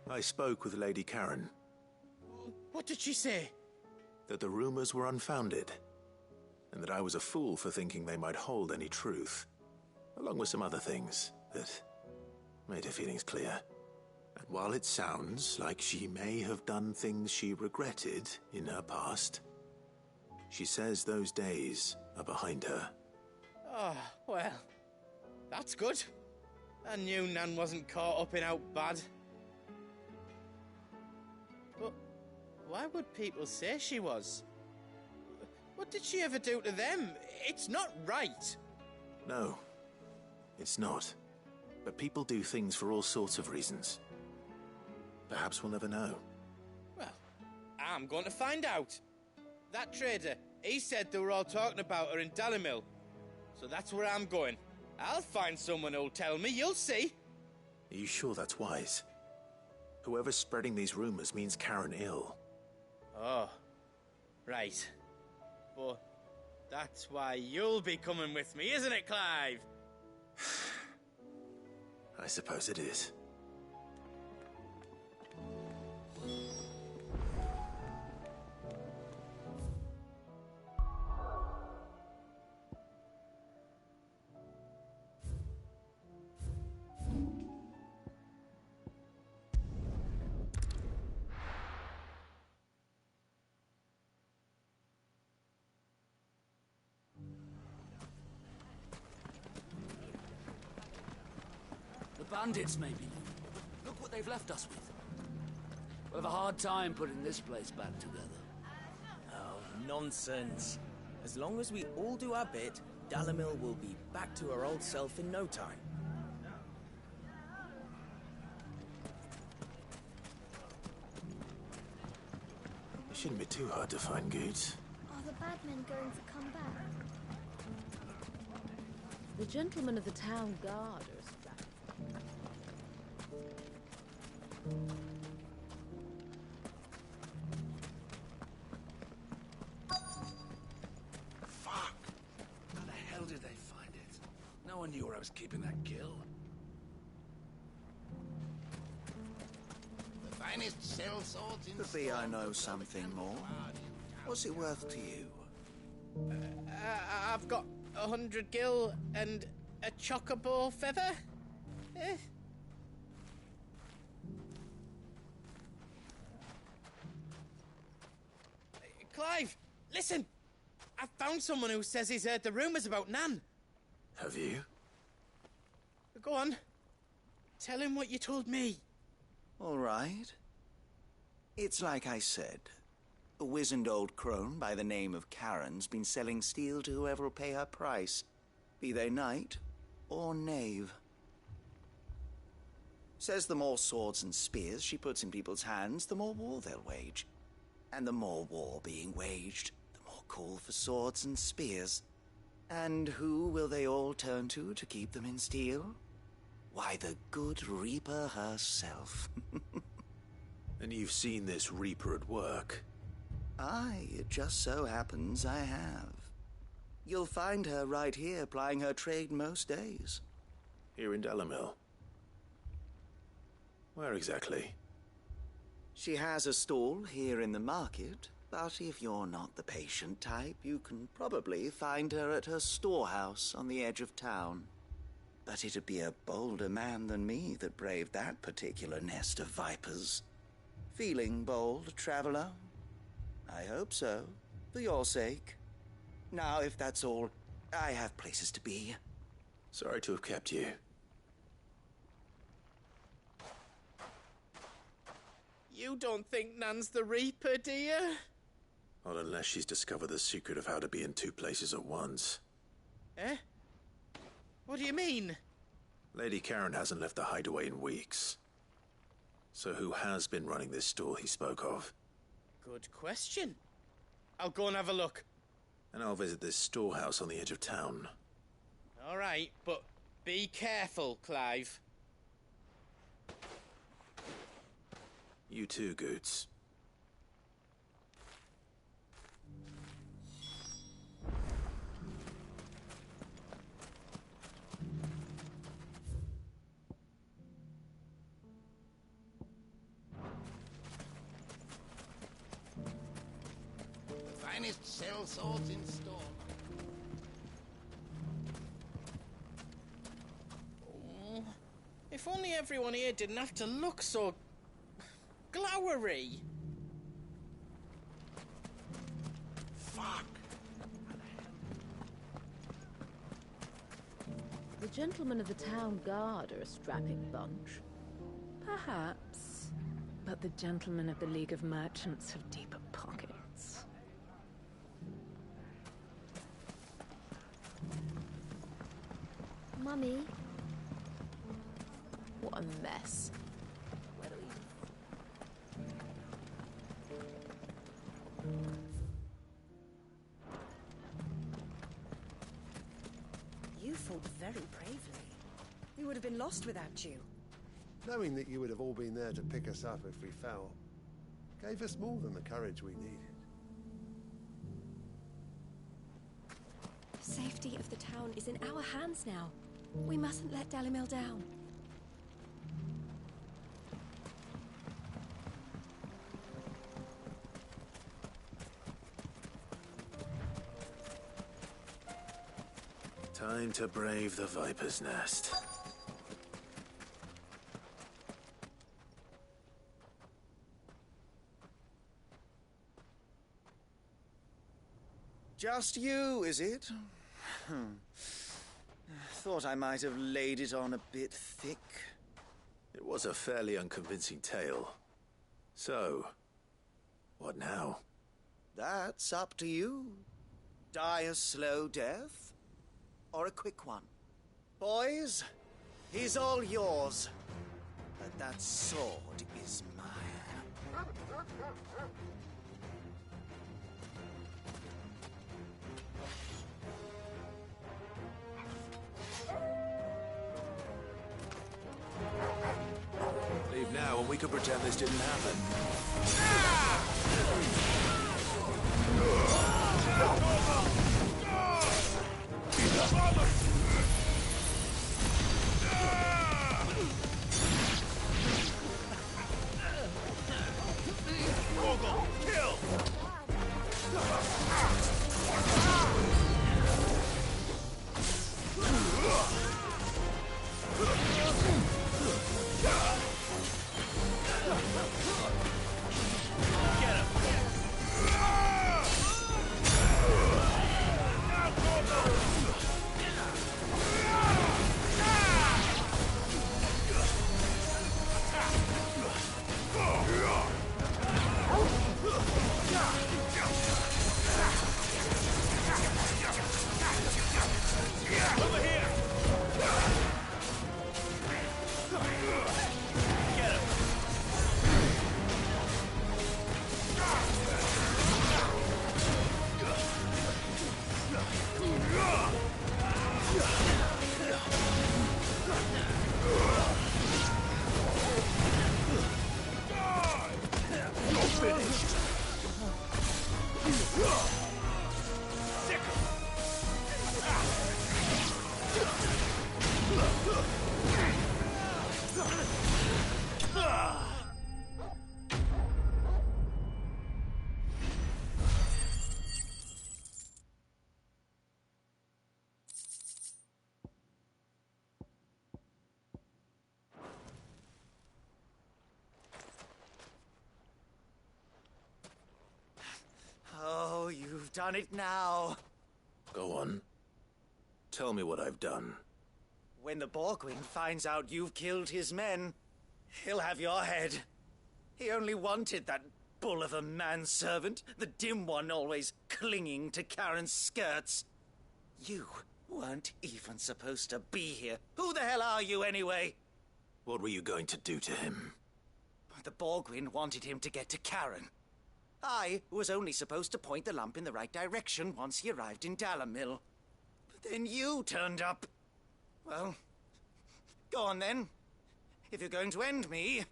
I spoke with Lady Karen. What did she say? That the rumors were unfounded, and that I was a fool for thinking they might hold any truth, along with some other things that made her feelings clear. And while it sounds like she may have done things she regretted in her past, she says those days are behind her. Oh, well, that's good. I knew Nan wasn't caught up in out bad. But why would people say she was? What did she ever do to them? It's not right. No, it's not. But people do things for all sorts of reasons. Perhaps we'll never know. Well, I'm going to find out. That trader, he said they were all talking about her in Dallimil. So that's where I'm going. I'll find someone who'll tell me, you'll see. Are you sure that's wise? Whoever's spreading these rumors means Karen ill. Oh, right. But that's why you'll be coming with me, isn't it, Clive? I suppose it is. The bandits may be new, but look what they've left us with. We'll have a hard time putting this place back together. Oh, nonsense. As long as we all do our bit, Dalimil will be back to her old self in no time. It shouldn't be too hard to find goods. Are the bad men going to come back? The gentlemen of the town guard are Fuck! How the hell did they find it? No one knew where I was keeping that gill. The finest shell swords in Could be I know something more. What's it worth to you? I've got 100 gil and a chocobo feather. Eh? Clive, listen! I found someone who says he's heard the rumours about Nan. Have you? Go on. Tell him what you told me. All right. It's like I said. A wizened old crone by the name of Karen's been selling steel to whoever will pay her price, be they knight or knave. Says the more swords and spears she puts in people's hands, the more war they'll wage. And the more war being waged, the more call for swords and spears. And who will they all turn to keep them in steel? Why, the good Reaper herself. And you've seen this Reaper at work? Aye, it just so happens I have. You'll find her right here plying her trade most days. Here in Dalimil? Where exactly? She has a stall here in the market, but if you're not the patient type, you can probably find her at her storehouse on the edge of town. But it'd be a bolder man than me that braved that particular nest of vipers. Feeling bold, traveler? I hope so, for your sake. Now, if that's all, I have places to be. Sorry to have kept you. You don't think Nan's the Reaper, do you? Not unless she's discovered the secret of how to be in two places at once. Eh? What do you mean? Lady Karen hasn't left the hideaway in weeks. So who has been running this store he spoke of? Good question. I'll go and have a look. And I'll visit this storehouse on the edge of town. All right, but be careful, Clive. You too, Goots. The finest shell swords in store. Oh, if only everyone here didn't have to look so glowery. Fuck! The gentlemen of the town guard are a strapping bunch. Perhaps. But the gentlemen of the League of Merchants have deeper pockets. Mummy? What a mess. You fought very bravely. We would have been lost without you. Knowing that you would have all been there to pick us up if we fell gave us more than the courage we needed. The safety of the town is in our hands now. We mustn't let Dalimil down. Time to brave the Viper's Nest. Just you, is it? Thought I might have laid it on a bit thick. It was a fairly unconvincing tale. So, what now? That's up to you. Die a slow death, or a quick one. Boys, he's all yours. But that sword is mine. Leave now and we can pretend this didn't happen. Kill! Oh, you've done it now. Go on. Tell me what I've done. When the Borgwyn finds out you've killed his men, he'll have your head. He only wanted that bull of a manservant, the dim one always clinging to Karen's skirts. You weren't even supposed to be here. Who the hell are you anyway? What were you going to do to him? The Borgwyn wanted him to get to Karen. I was only supposed to point the lamp in the right direction once he arrived in Dalamil. But then you turned up. Well, go on then. If you're going to end me,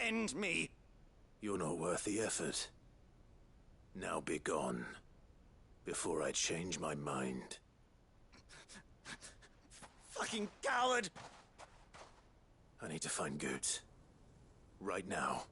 end me. You're not worth the effort. Now be gone, before I change my mind. Fucking coward! I need to find Goots. Right now.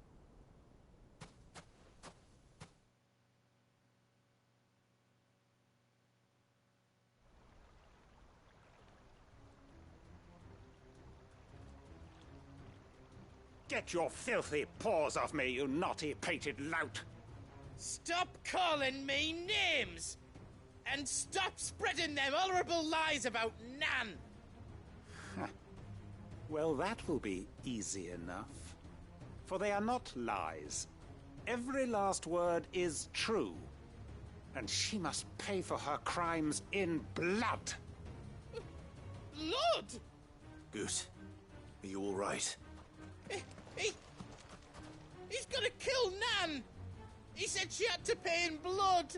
Get your filthy paws off me, you naughty-pated lout! Stop calling me names! And stop spreading them horrible lies about Nan! Well, that will be easy enough. For they are not lies. Every last word is true. And she must pay for her crimes in blood. Blood? Goose, are you all right? He's gonna kill Nan! He said she had to pay in blood!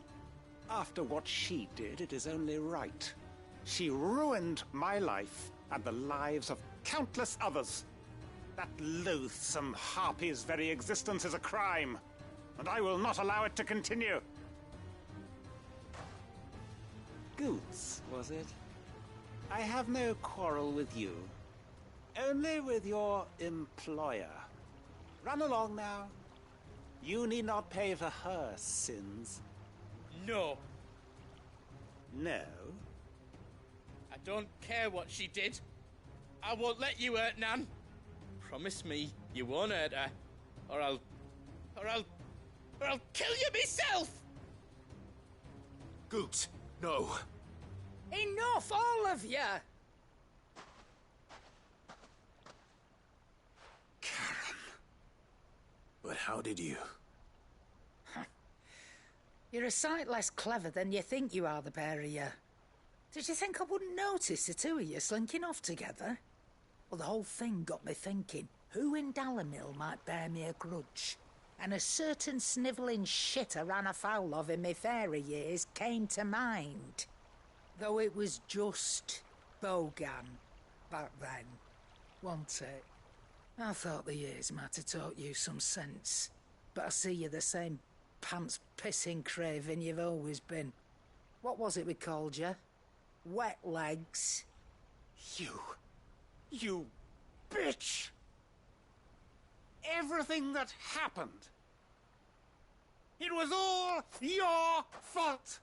After what she did, it is only right. She ruined my life and the lives of countless others. That loathsome harpy's very existence is a crime, and I will not allow it to continue. Goots, was it? I have no quarrel with you. Only with your employer. Run along now. You need not pay for her sins. No. No? I don't care what she did. I won't let you hurt Nan. Promise me you won't hurt her, or I'll kill you myself! Goot, no. Enough, all of you! But how did you? You're a sight less clever than you think you are, the pair of you. Did you think I wouldn't notice the two of you slinking off together? Well, the whole thing got me thinking, who in Dalimil might bear me a grudge? And a certain snivelling shit I ran afoul of in my fairy years came to mind. Though it was just Bogan back then, wasn't it? I thought the years might have taught you some sense, but I see you're the same pants-pissing craven you've always been. What was it we called you? Wet legs? You bitch! Everything that happened, it was all your fault!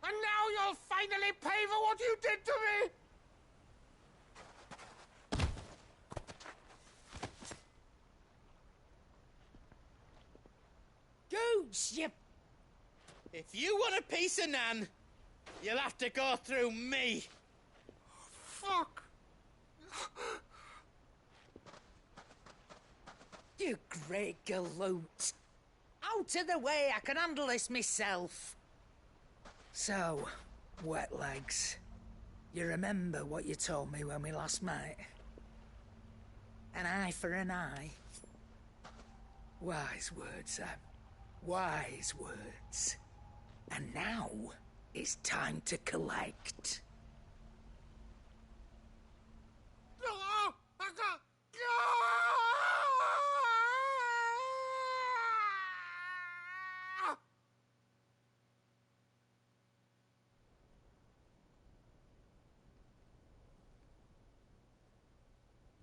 And now you'll finally pay for what you did to me! Gooch, you... If you want a piece of Nan, you'll have to go through me. Fuck! You great galoot. Out of the way, I can handle this myself. So, wet legs, you remember what you told me when we last met? An eye for an eye. Wise words, Sam. Wise words. And now, it's time to collect.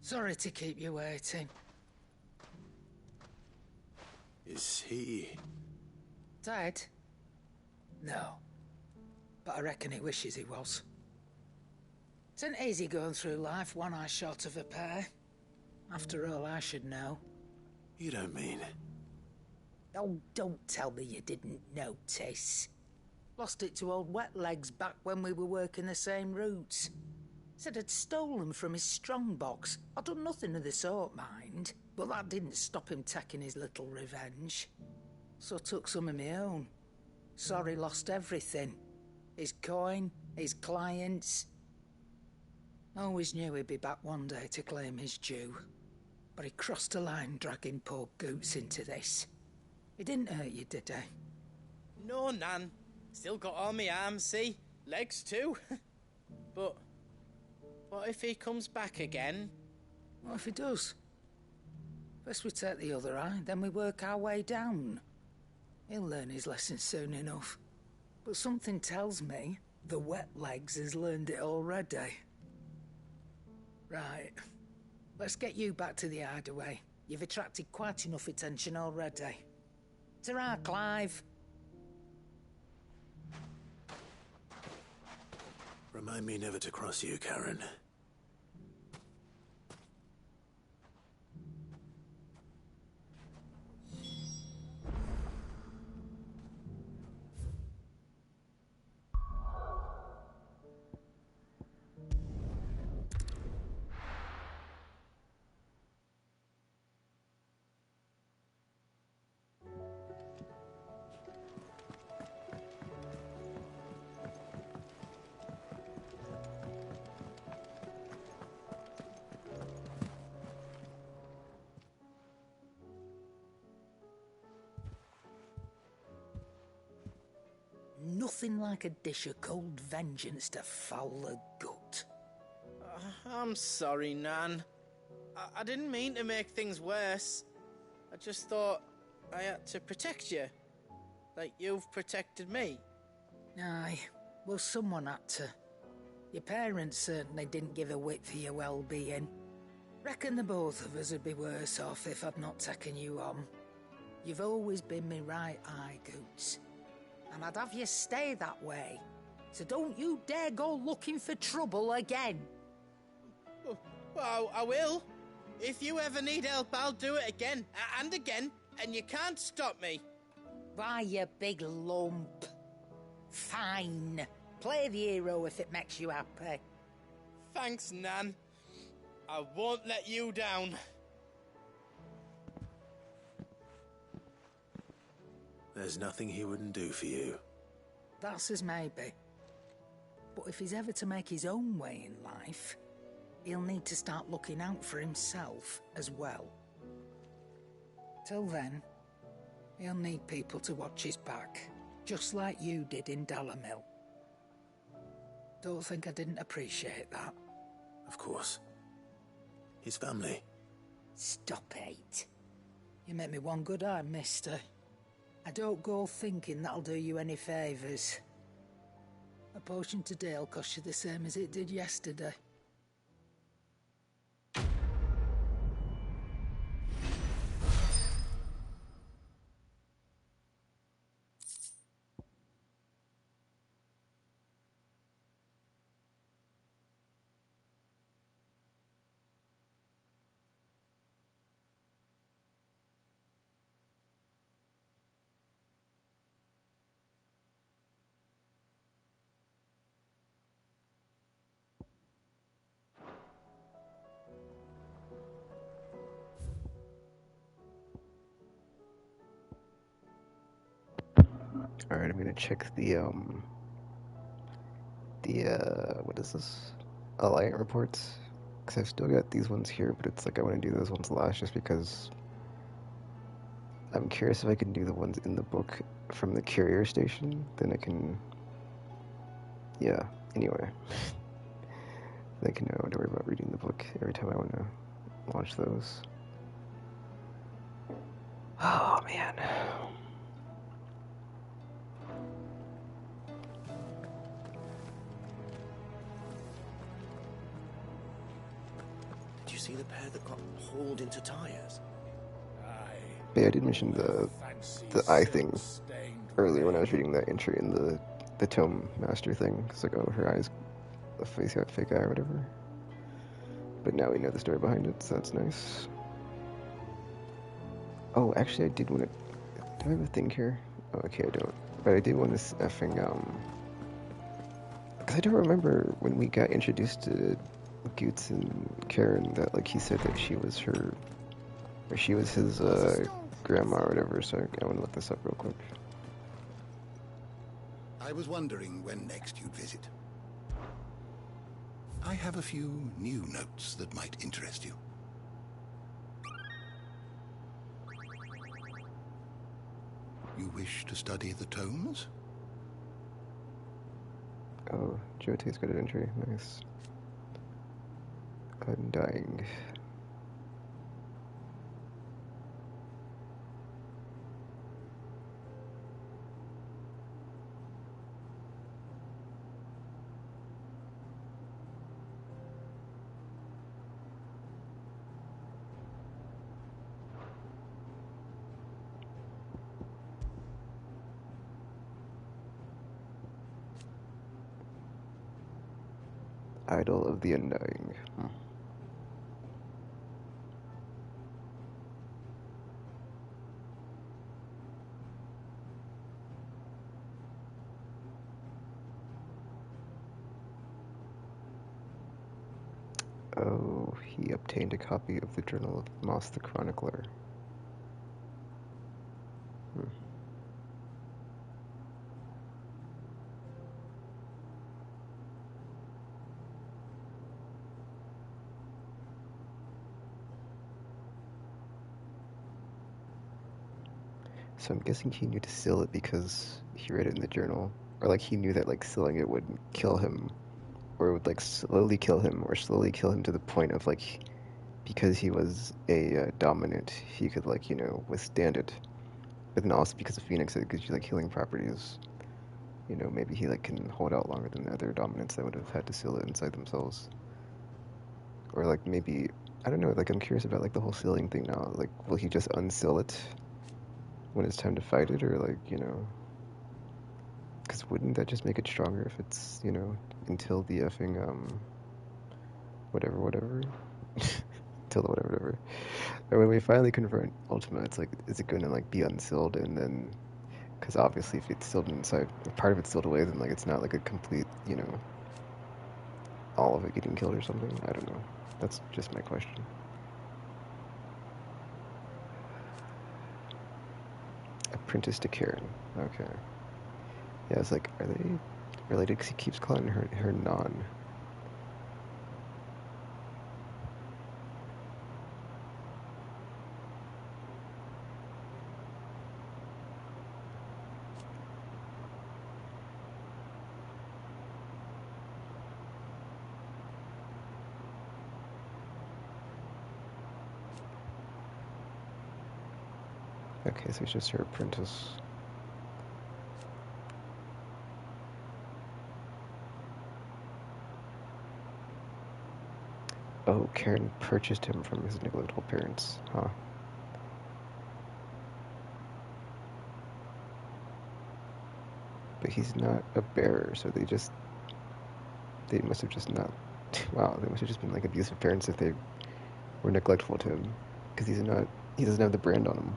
Sorry to keep you waiting. Is he... Dead? No. But I reckon he wishes he was. It ain't easy going through life one eye short of a pair. After all, I should know. You don't mean... Oh, don't tell me you didn't notice. Lost it to old Wet Legs back when we were working the same routes. Said I'd stolen from his strongbox. I'd done nothing of the sort, mind. But that didn't stop him taking his little revenge. So I took some of my own. Sorry, lost everything. His coin, his clients. Always knew he'd be back one day to claim his due. But he crossed a line dragging poor Goots into this. He didn't hurt you, did he? No, Nan. Still got all my arms, see? Legs too. But what if he comes back again? What if he does? First we take the other eye, then we work our way down. He'll learn his lesson soon enough. But something tells me the Wet Legs has learned it already. Right. Let's get you back to the hideaway. You've attracted quite enough attention already. Ta-ra, Clive. Remind me never to cross you, Karen. Nothing like a dish of cold vengeance to foul the gut. I'm sorry, Nan. I didn't mean to make things worse. I just thought I had to protect you. Like you've protected me. Aye, well, someone had to. Your parents certainly didn't give a whit for your well-being. Reckon the both of us would be worse off if I'd not taken you on. You've always been me right eye, Goots. And I'd have you stay that way. So don't you dare go looking for trouble again. Well, I will. If you ever need help, I'll do it again and again, and you can't stop me. Why, you big lump. Fine. Play the hero if it makes you happy. Thanks, Nan. I won't let you down. There's nothing he wouldn't do for you. That's as maybe. But if he's ever to make his own way in life, he'll need to start looking out for himself as well. Till then, he'll need people to watch his back, just like you did in Dalamil. Don't think I didn't appreciate that. Of course. His family. Stop it. You make me one good eye, mister. I don't go thinking that'll do you any favours. A potion today'll cost you the same as it did yesterday. Alright, I'm gonna check the what is this? Alliant reports. Because I've still got these ones here, but it's like I want to do those ones last just because I'm curious if I can do the ones in the book from the courier station. Then I can, yeah, anyway. I can know to worry about reading the book every time I want to launch those. Oh, man. Did you see the pair that got hauled into tires? But yeah, I did mention the eye thing earlier when I was reading that entry in the Tome Master thing. It's like, oh, her eyes, the face got fake eye or whatever. But now we know the story behind it, so that's nice. Oh, actually, I did want to. Do I have a thing here? Oh, okay, I don't. But I did want to effing because I don't remember when we got introduced to Goots and Karen that like he said that she was her, or she was his grandma or whatever. So I want to look this up real quick. I was wondering when next you'd visit. I have a few new notes that might interest you. You wish to study the tomes? Oh, Jote's got an entry. Nice. Undying. Idol of the Undying. Oh, he obtained a copy of the Journal of Moss the Chronicler. So I'm guessing he knew to seal it because he read it in the journal. Or like he knew that like sealing it would kill him. Or it would like slowly kill him. Or slowly kill him to the point of like, because he was a dominant, he could like, you know, withstand it. But then also because of Phoenix, it gives you like healing properties. You know, maybe he like can hold out longer than the other dominants that would have had to seal it inside themselves. Or like maybe, I don't know, like I'm curious about like the whole sealing thing now. Like, will he just unseal it when it's time to fight it, or like, you know, Because wouldn't that just make it stronger if it's, you know, until the effing, whatever. Till the whatever. Or when we finally confront Ultima, it's like, is it going to, like, be unsealed and then... Because obviously if it's sealed inside, if part of it's sealed away, then, like, it's not, like, a complete, you know, all of it getting killed or something. I don't know. That's just my question. Apprentice to Karen. Okay. Yeah, it's like, are they related? Because he keeps calling her non. Okay, so he's just her apprentice. Oh, Karen purchased him from his neglectful parents, huh? But he's not a bearer, so they must have just not, wow, they must have just been like abusive parents if they were neglectful to him, because he doesn't have the brand on him.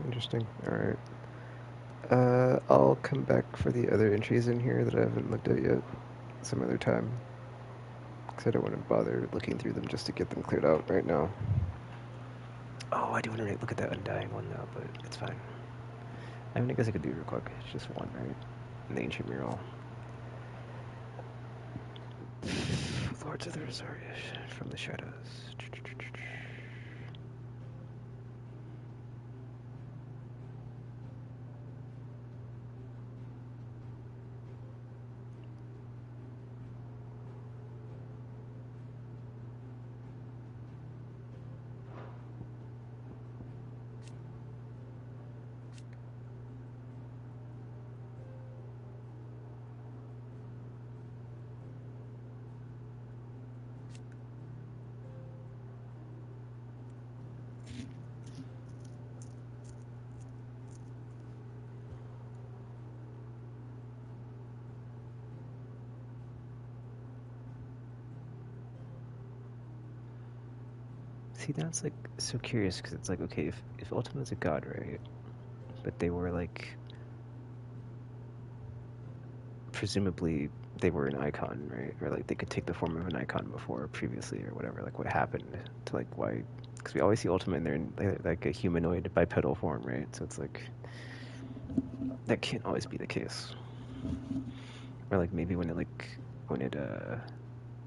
Interesting. Alright. I'll come back for the other entries in here that I haven't looked at yet some other time. Because I don't want to bother looking through them just to get them cleared out right now. Oh, I do want to look at that Undying one though, but it's fine. I mean, I guess I could do it real quick. It's just one, right? In the Ancient Mural. Lords of the Rosaria from the Shadows. See, that's like so curious because it's like, okay, if Ultima's a god, right? But they were like, presumably they were an icon, right? Or like they could take the form of an icon before, previously, or whatever. Like what happened to like why? Because we always see Ultima in there in like a humanoid bipedal form, right? So it's like that can't always be the case. Or like maybe when it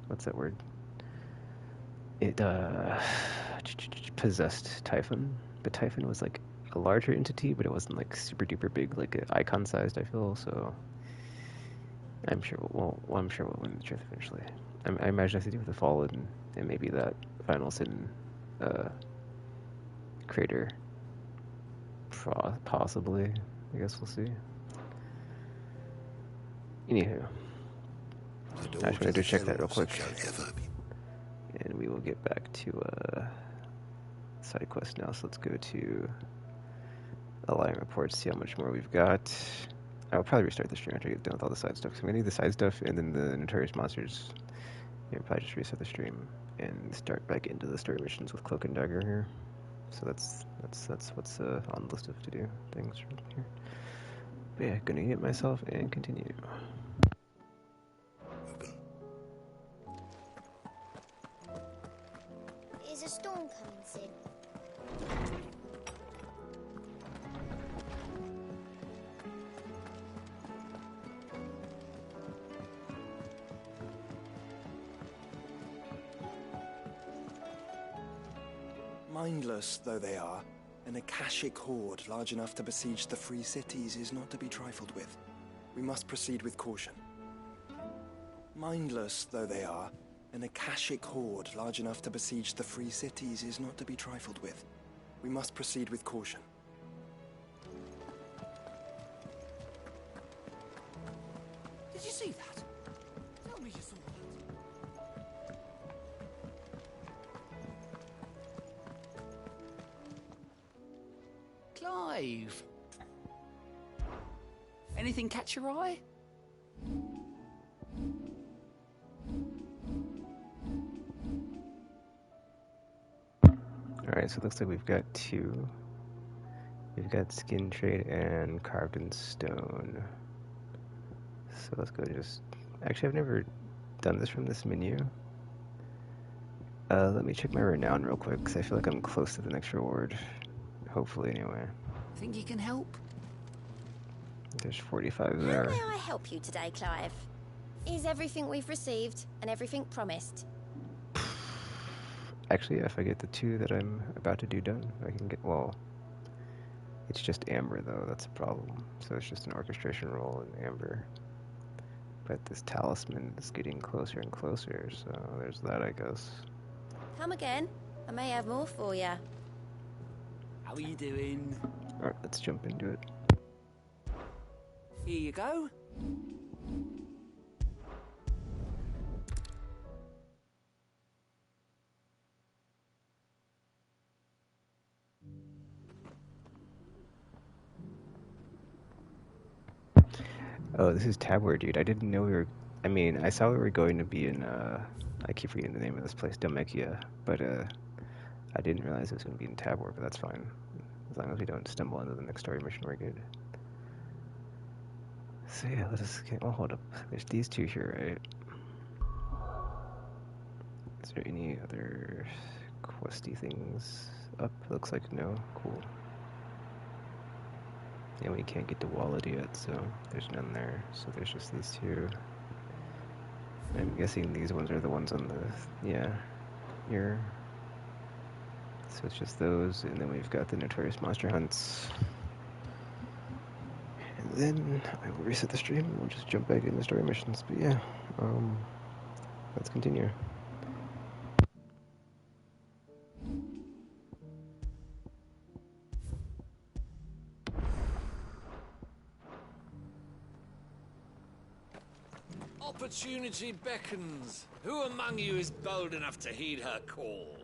what's that word? It possessed Typhon, but Typhon was like a larger entity, but it wasn't like super duper big, like icon sized. I feel so. I'm sure. I'm sure we'll win the truth eventually. I imagine it has to do with the Fallen and maybe that final sin crater. Possibly. I guess we'll see. Anywho, I just wanted to check that real quick. And we will get back to side quest now. So let's go to Alliance reports, see how much more we've got. I'll probably restart the stream after I get done with all the side stuff. So I'm gonna need the side stuff and then the Notorious Monsters. Yeah, probably just reset the stream and start back into the story missions with Cloak and Dagger here. So that's what's on the list of to-do things from here. But yeah, gonna get myself and continue. Is a storm coming soon? Mindless though they are, An Akashic horde large enough to besiege the free cities is not to be trifled with. We must proceed with caution. Mindless though they are, an Akashic horde large enough to besiege the free cities is not to be trifled with. We must proceed with caution. Did you see that? Tell me you saw that. Clive! Anything catch your eye? Alright, so it looks like we've got two. We've got skin trade and carved in stone. So let's go just... Actually, I've never done this from this menu. Let me check my renown real quick, because I feel like I'm close to the next reward. Hopefully, anyway. Think you can help? There's 45 there. How may I help you today, Clive? Is everything we've received and everything promised? Actually, if I get the two that I'm about to do done, I can get, well, it's just amber though, that's a problem. So it's just an orchestration roll in amber. But this talisman is getting closer and closer, so there's that, I guess. Come again. I may have more for you. How are you doing? Alright, let's jump into it. Here you go. Oh, this is Tabor, dude. I didn't know we were... I mean, I saw we were going to be in, I keep forgetting the name of this place, Dalmekia, but, I didn't realize it was going to be in Tabor, but that's fine. As long as we don't stumble into the next story mission, we're good. So yeah, let us get... Oh, hold up. There's these two here, right? Is there any other questy things up? Looks like no. Cool. Yeah, we can't get to Wallet yet, so there's none there. So there's just these two. I'm guessing these ones are the ones on the... Yeah. Here. So it's just those, and then we've got the Notorious Monster Hunts. And then I will reset the stream and we'll just jump back into story missions. But yeah, let's continue. Opportunity beckons. Who among you is bold enough to heed her call?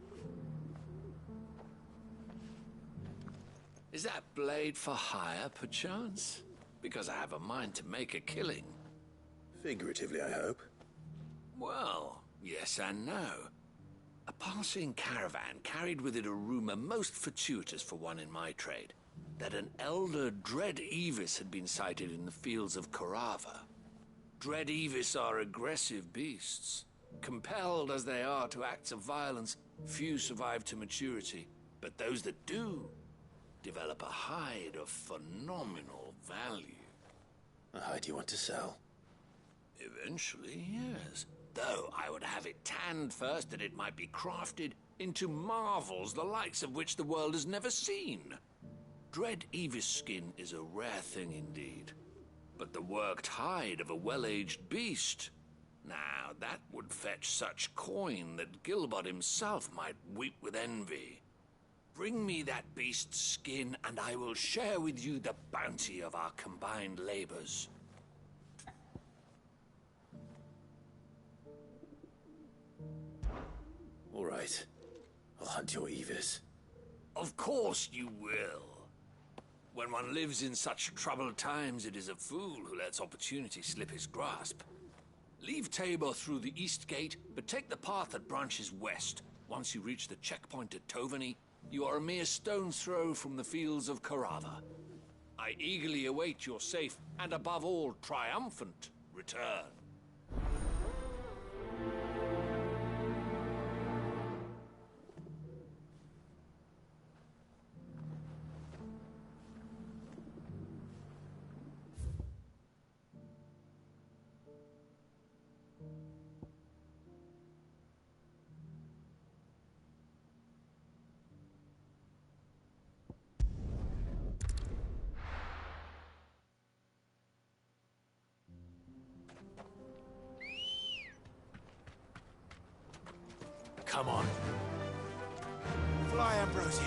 Is that blade for hire, perchance? Because I have a mind to make a killing. Figuratively, I hope. Well, yes and no. A passing caravan carried with it a rumor most fortuitous for one in my trade, that an elder Dread Evis had been sighted in the fields of Korava. Dread Evis are aggressive beasts. Compelled as they are to acts of violence, few survive to maturity, but those that do develop a hide of phenomenal value. A hide you want to sell? Eventually, yes. Though I would have it tanned first that it might be crafted into marvels the likes of which the world has never seen. Dread Evis skin is a rare thing indeed. But the worked hide of a well-aged beast, now that would fetch such coin that Gilbert himself might weep with envy. Bring me that beast's skin, and I will share with you the bounty of our combined labors. All right. I'll hunt your Evis. Of course you will. When one lives in such troubled times, it is a fool who lets opportunity slip his grasp. Leave Tabor through the east gate, but take the path that branches west. Once you reach the checkpoint at Tovany, you are a mere stone's throw from the fields of Korava. I eagerly await your safe, and above all, triumphant return. Come on. Fly, Ambrosia.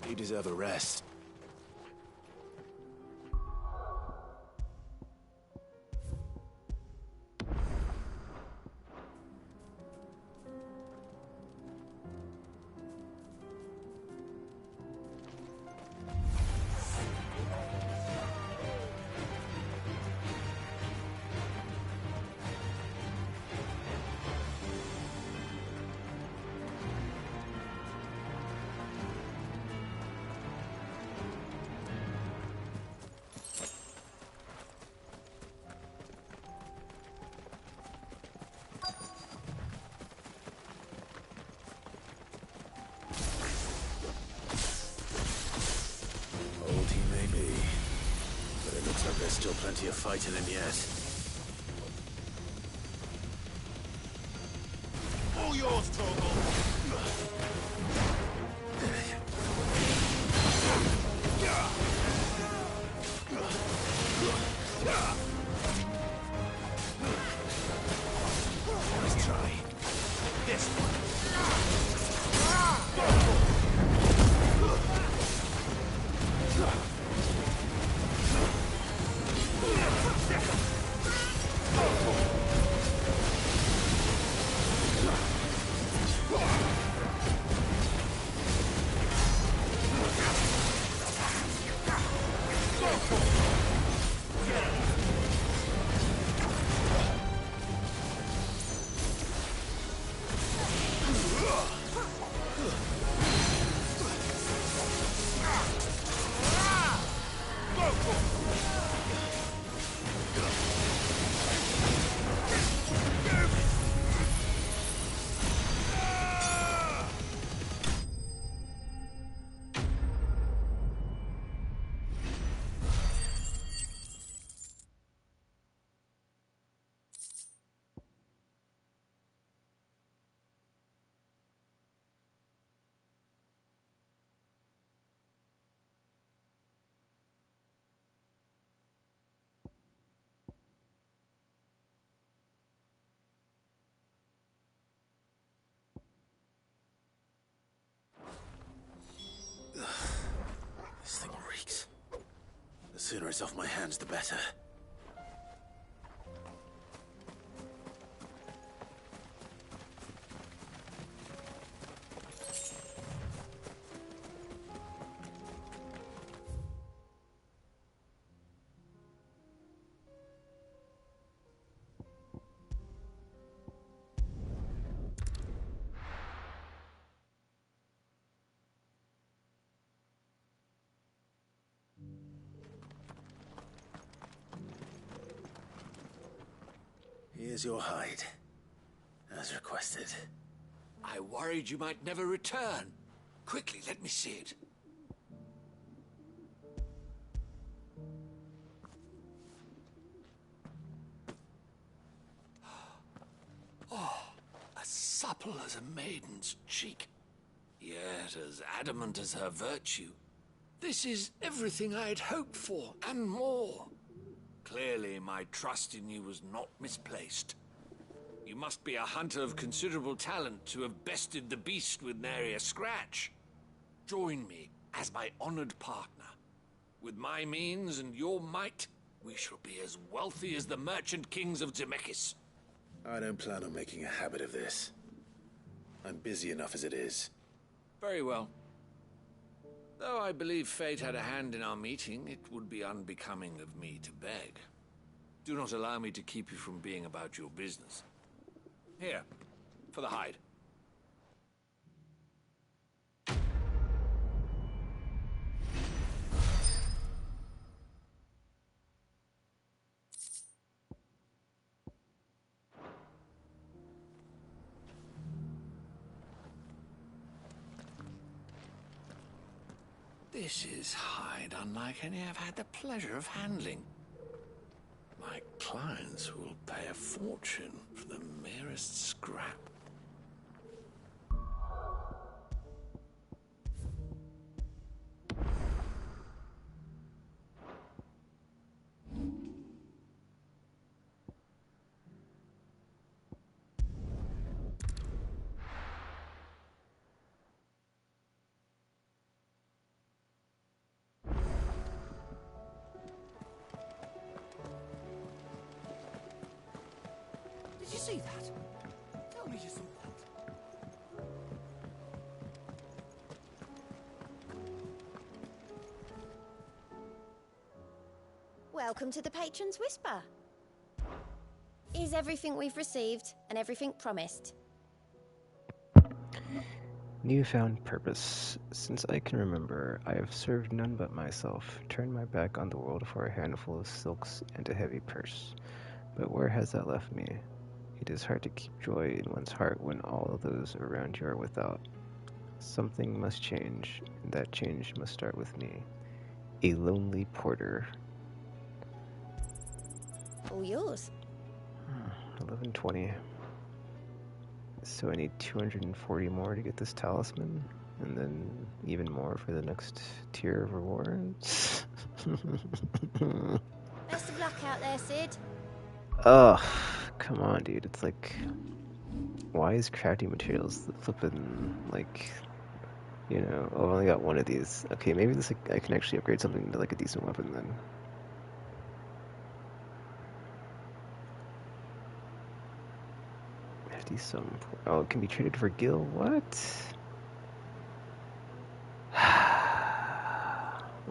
You deserve a rest. There's still plenty of fight in him yet. All yours, Torgal. Nice try. This one. This thing reeks. The sooner it's off my hands, the better. Here's your hide, as requested. I worried you might never return. Quickly, let me see it. Oh, as supple as a maiden's cheek, yet as adamant as her virtue. This is everything I had hoped for, and more. Clearly, my trust in you was not misplaced. You must be a hunter of considerable talent to have bested the beast with nary a scratch. Join me as my honored partner. With my means and your might, we shall be as wealthy as the merchant kings of Zemeckis. I don't plan on making a habit of this. I'm busy enough as it is. Very well. Though I believe fate had a hand in our meeting, it would be unbecoming of me to beg. Do not allow me to keep you from being about your business. Here, for the hide. This is hide unlike any I've had the pleasure of handling. My clients will pay a fortune for the merest scrap. Did you see that? Tell me you saw that. Welcome to the Patron's Whisper. Is everything we've received and everything promised? Newfound purpose. Since I can remember, I have served none but myself, turned my back on the world for a handful of silks and a heavy purse. But where has that left me? It is hard to keep joy in one's heart when all of those around you are without. Something must change, and that change must start with me. A lonely porter. All yours. 1120. So I need 240 more to get this talisman, and then even more for the next tier of rewards. Best of luck out there, Sid. Ugh, come on, dude. It's like, why is crafting materials the flippin', like, you know, oh, I've only got one of these. Okay, maybe this, like, I can actually upgrade something into, like, a decent weapon then. Some. Oh, it can be traded for gil. What?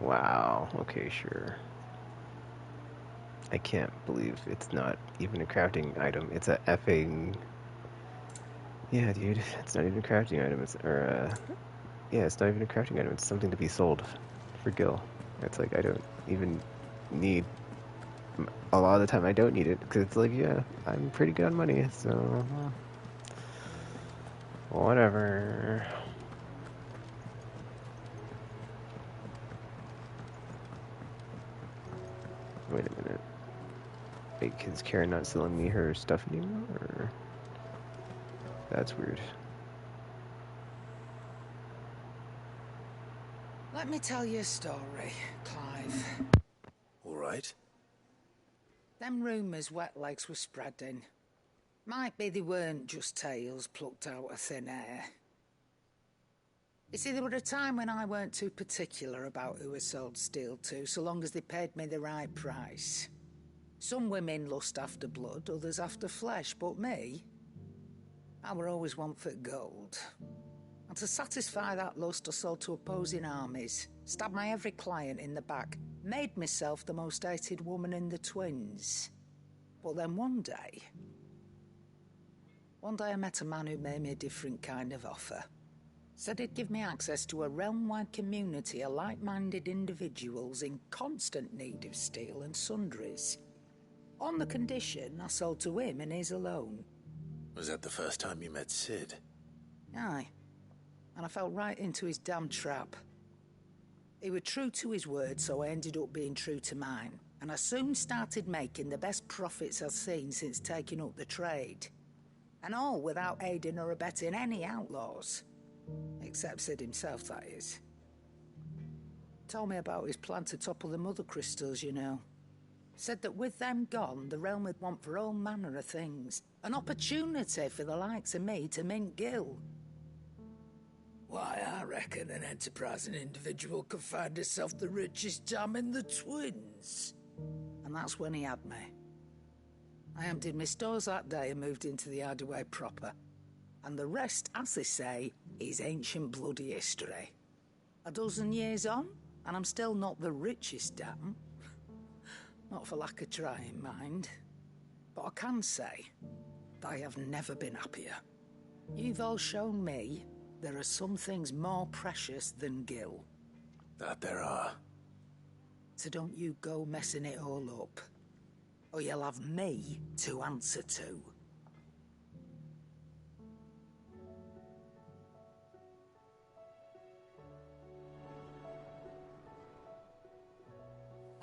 Wow. Okay, sure. I can't believe it's not even a crafting item. It's a effing. Yeah, dude. It's not even a crafting item. Yeah, it's not even a crafting item. It's something to be sold for gil. It's like I don't even need. A lot of the time, I don't need it because it's like, yeah, I'm pretty good on money, so. Whatever. Wait a minute. Wait, is Karen not selling me her stuff anymore? Or... That's weird. Let me tell you a story, Clive. All right. Them rumours wet legs were spreading. Might be they weren't just tales plucked out of thin air. You see, there were a time when I weren't too particular about who I sold steel to, so long as they paid me the right price. Some women lust after blood, others after flesh, but me, I were always one for gold. And to satisfy that lust, I sold to opposing armies, stabbed my every client in the back, made myself the most hated woman in the twins. But then one day I met a man who made me a different kind of offer. Said he'd give me access to a realm-wide community of like-minded individuals in constant need of steel and sundries. On the condition I sold to him and his alone. Was that the first time you met Sid? Aye. And I fell right into his damn trap. He was true to his word, so I ended up being true to mine. And I soon started making the best profits I've seen since taking up the trade. And all without aiding or abetting any outlaws. Except Sid himself, that is. Told me about his plan to topple the mother crystals, you know. Said that with them gone, the realm would want for all manner of things. An opportunity for the likes of me to mint Gil. Why, I reckon an enterprising individual could find himself the richest dam in the Twins. And that's when he had me. I emptied my stores that day and moved into the Hideaway proper. And the rest, as they say, is ancient bloody history. A dozen years on, and I'm still not the richest dam. Not for lack of trying, mind. But I can say that I have never been happier. You've all shown me there are some things more precious than Gil. That there are. So don't you go messing it all up, or you'll have me to answer to.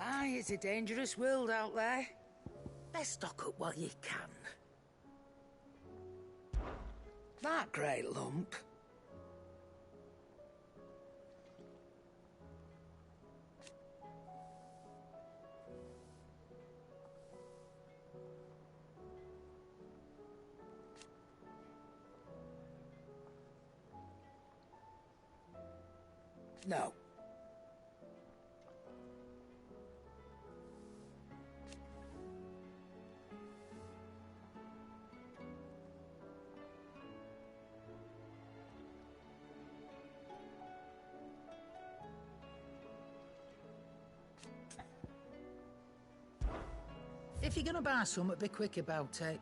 Aye, it's a dangerous world out there. Best stock up while you can. That great lump. No. If you're gonna buy something, be quick about it.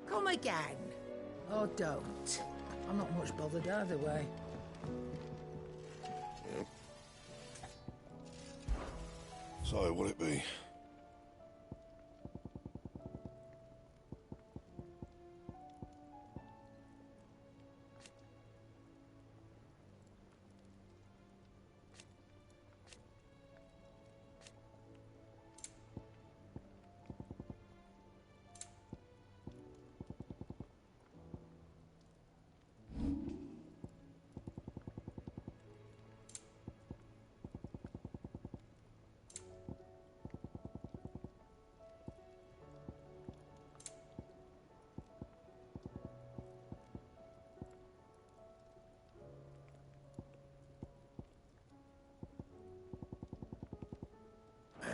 Come again. Or don't. I'm not much bothered either way. Yep. So, what'll it be?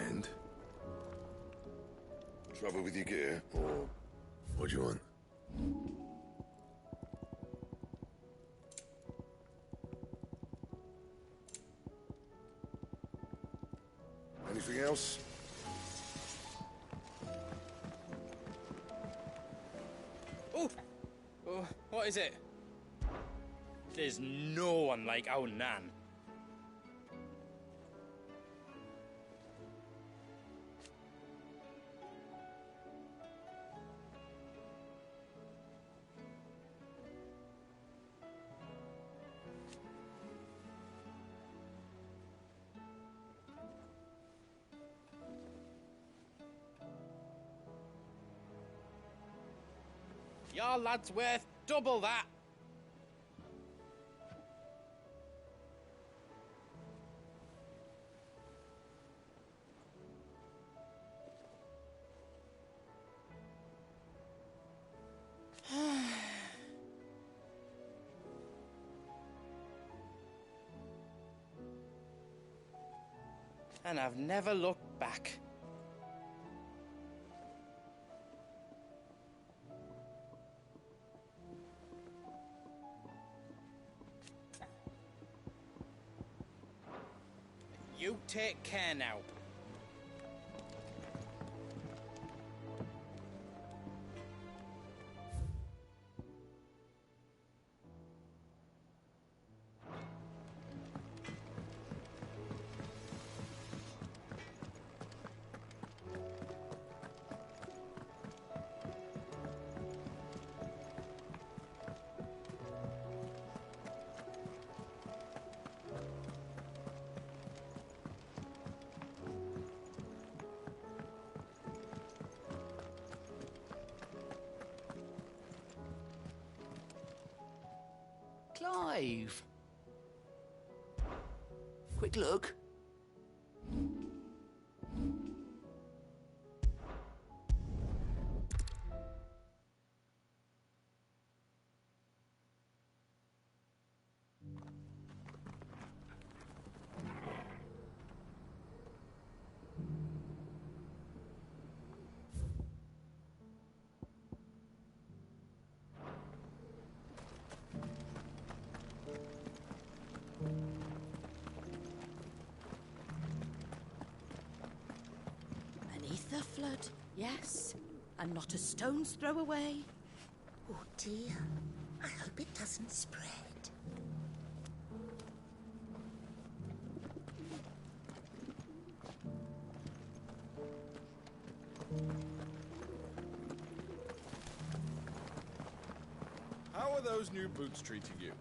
And? Trouble with your gear, or what do you want? Anything else? Oh! Oh, what is it? There's no one like our Nan. Your lad's worth double that. And I've never looked back. You take care now. cave. Quick look. Beneath the flood, yes, and not a stone's throw away. Oh dear, I hope it doesn't spread. How are those new boots treating you?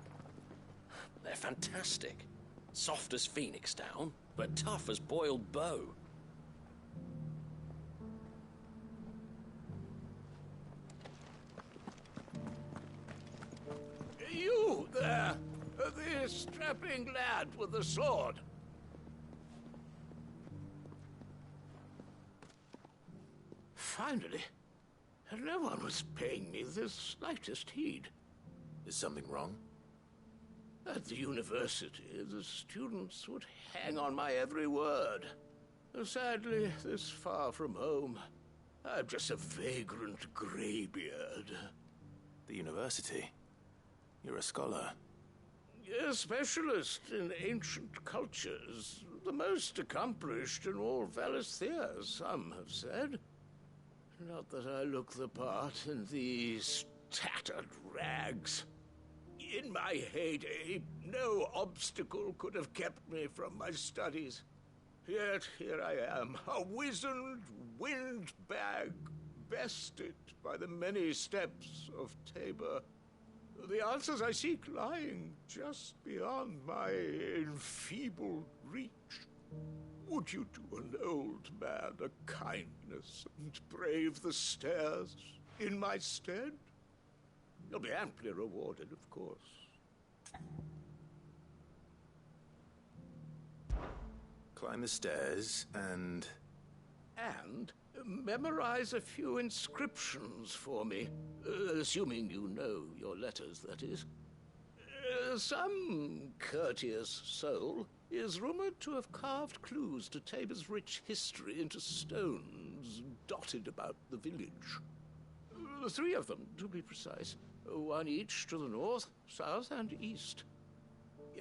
They're fantastic. Soft as phoenix down, but tough as boiled bow. You there, the strapping lad with the sword. Finally, no one was paying me the slightest heed. Is something wrong? At the university, the students would hang on my every word. Sadly, this far from home, I'm just a vagrant greybeard. The university? You're a scholar. A specialist in ancient cultures. The most accomplished in all Valisthea, some have said. Not that I look the part in these tattered rags. In my heyday, no obstacle could have kept me from my studies. Yet here I am, a wizened windbag, bested by the many steps of Tabor. The answers I seek lying just beyond my enfeebled reach. Would you do an old man a kindness and brave the stairs in my stead? You'll be amply rewarded, of course. Climb the stairs and... And memorize a few inscriptions for me. Assuming you know your letters, that is. Some courteous soul is rumored to have carved clues to Tabor's rich history into stones dotted about the village. 3 of them, to be precise. 1 each to the north, south, and east.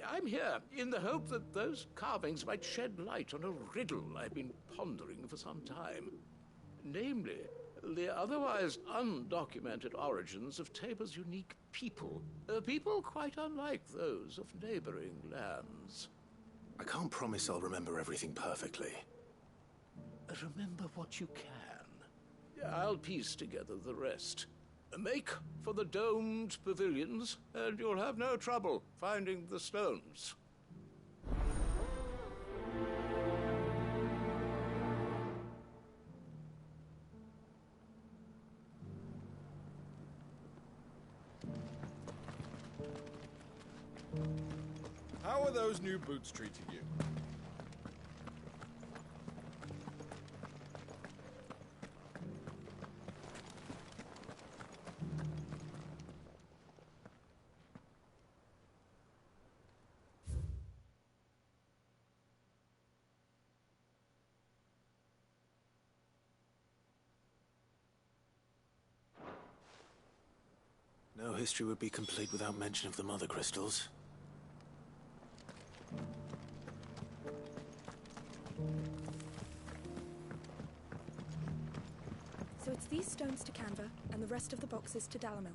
I'm here in the hope that those carvings might shed light on a riddle I've been pondering for some time. Namely, the otherwise undocumented origins of Tabor's unique people. People quite unlike those of neighboring lands. I can't promise I'll remember everything perfectly. Remember what you can. I'll piece together the rest. Make for the domed pavilions, and you'll have no trouble finding the stones. How are those new boots treating you? No history would be complete without mention of the mother crystals. So it's these stones to Canva, and the rest of the boxes to Dalamil.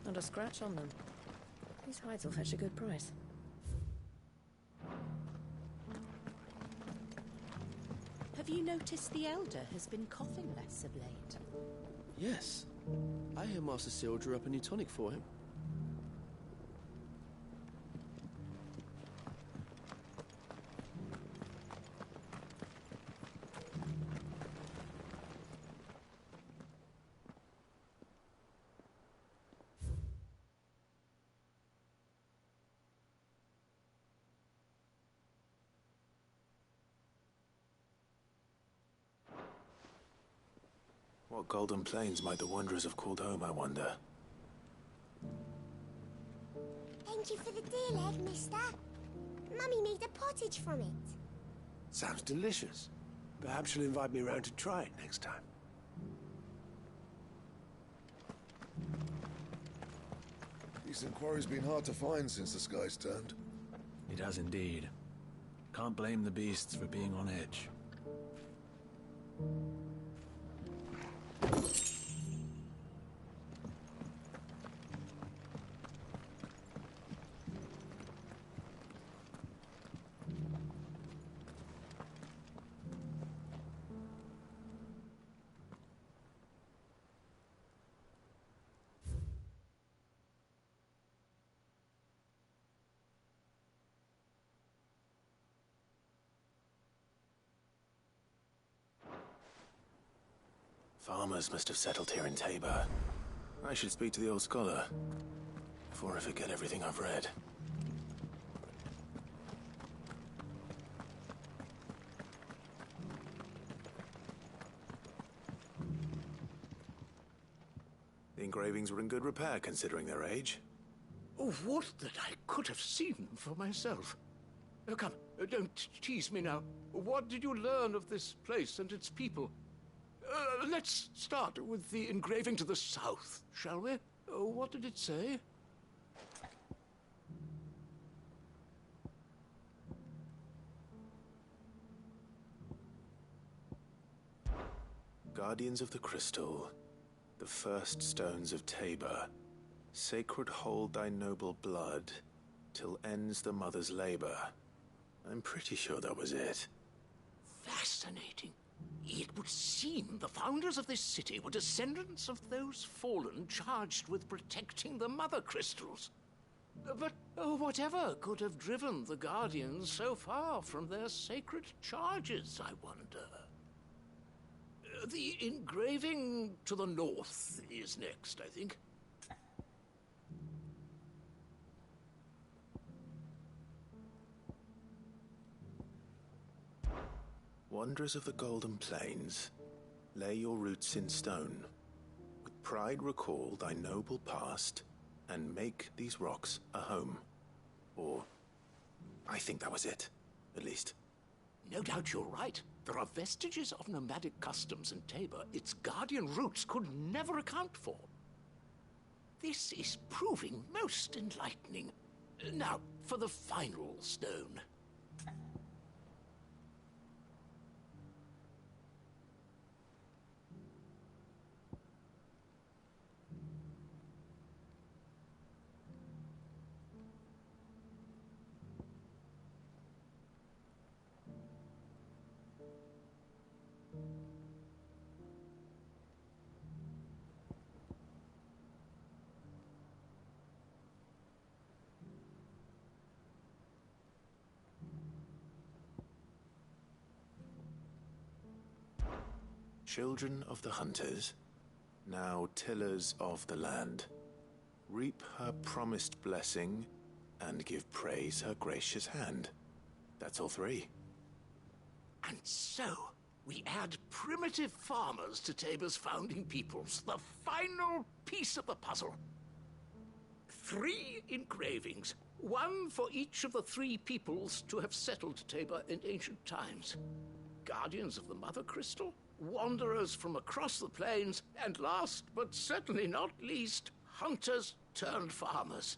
Not a scratch on them. These hides will fetch a good price. Have Have you noticed the Elder has been coughing less of late? Yes. I hear Master Seal drew up a new tonic for him. What golden plains might the wanderers have called home, I wonder? Thank you for the deer leg, mister. Mummy made a pottage from it. Sounds delicious. Perhaps she'll invite me round to try it next time. Decent quarry's been hard to find since the sky's turned. It has indeed. Can't blame the beasts for being on edge. Farmers must have settled here in Tabor. I should speak to the old scholar before I forget everything I've read. The engravings were in good repair considering their age. Oh, would that I could have seen them for myself. Oh, come, don't tease me now. What did you learn of this place and its people? Let's start with the engraving to the south, shall we? What did it say? Guardians of the Crystal, the first stones of Tabor, sacred hold thy noble blood, till ends the mother's labor. I'm pretty sure that was it. Fascinating. It would seem the founders of this city were descendants of those fallen charged with protecting the mother crystals. But whatever could have driven the Guardians so far from their sacred charges, I wonder? The engraving to the north is next, I think. Wanderers of the Golden Plains, lay your roots in stone. With pride recall thy noble past, and make these rocks a home. Or, I think that was it, at least. No doubt you're right. There are vestiges of nomadic customs in Tabor its guardian roots could never account for. This is proving most enlightening. Now, for the final stone. Children of the hunters, now tillers of the land, reap her promised blessing and give praise her gracious hand. That's all three. And so, we add primitive farmers to Tabor's founding peoples, the final piece of the puzzle. 3 engravings, one for each of the 3 peoples to have settled Tabor in ancient times. Guardians of the Mother Crystal, wanderers from across the plains, and last but certainly not least, hunters turned farmers.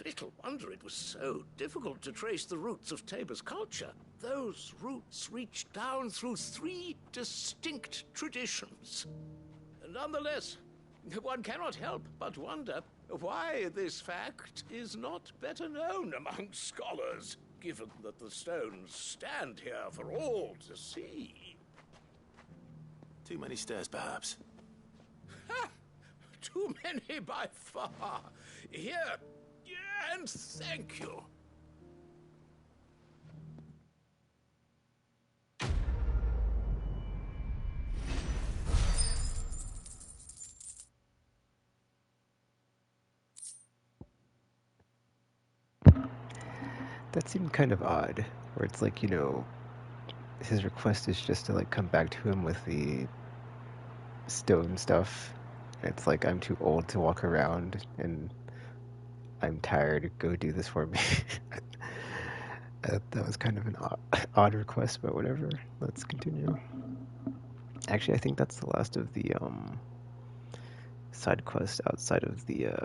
Little wonder it was so difficult to trace the roots of Tabor's culture. Those roots reached down through 3 distinct traditions. Nonetheless, one cannot help but wonder why this fact is not better known among scholars. given that the stones stand here for all to see. Too many stairs, perhaps. Ha! Too many by far. Here, and thank you. That seemed kind of odd, where it's like, you know, his request is just to like come back to him with the stone stuff. It's like, I'm too old to walk around and I'm tired, go do this for me. That was kind of an odd request, but whatever. Let's continue. Actually, I think that's the last of the side quests outside of the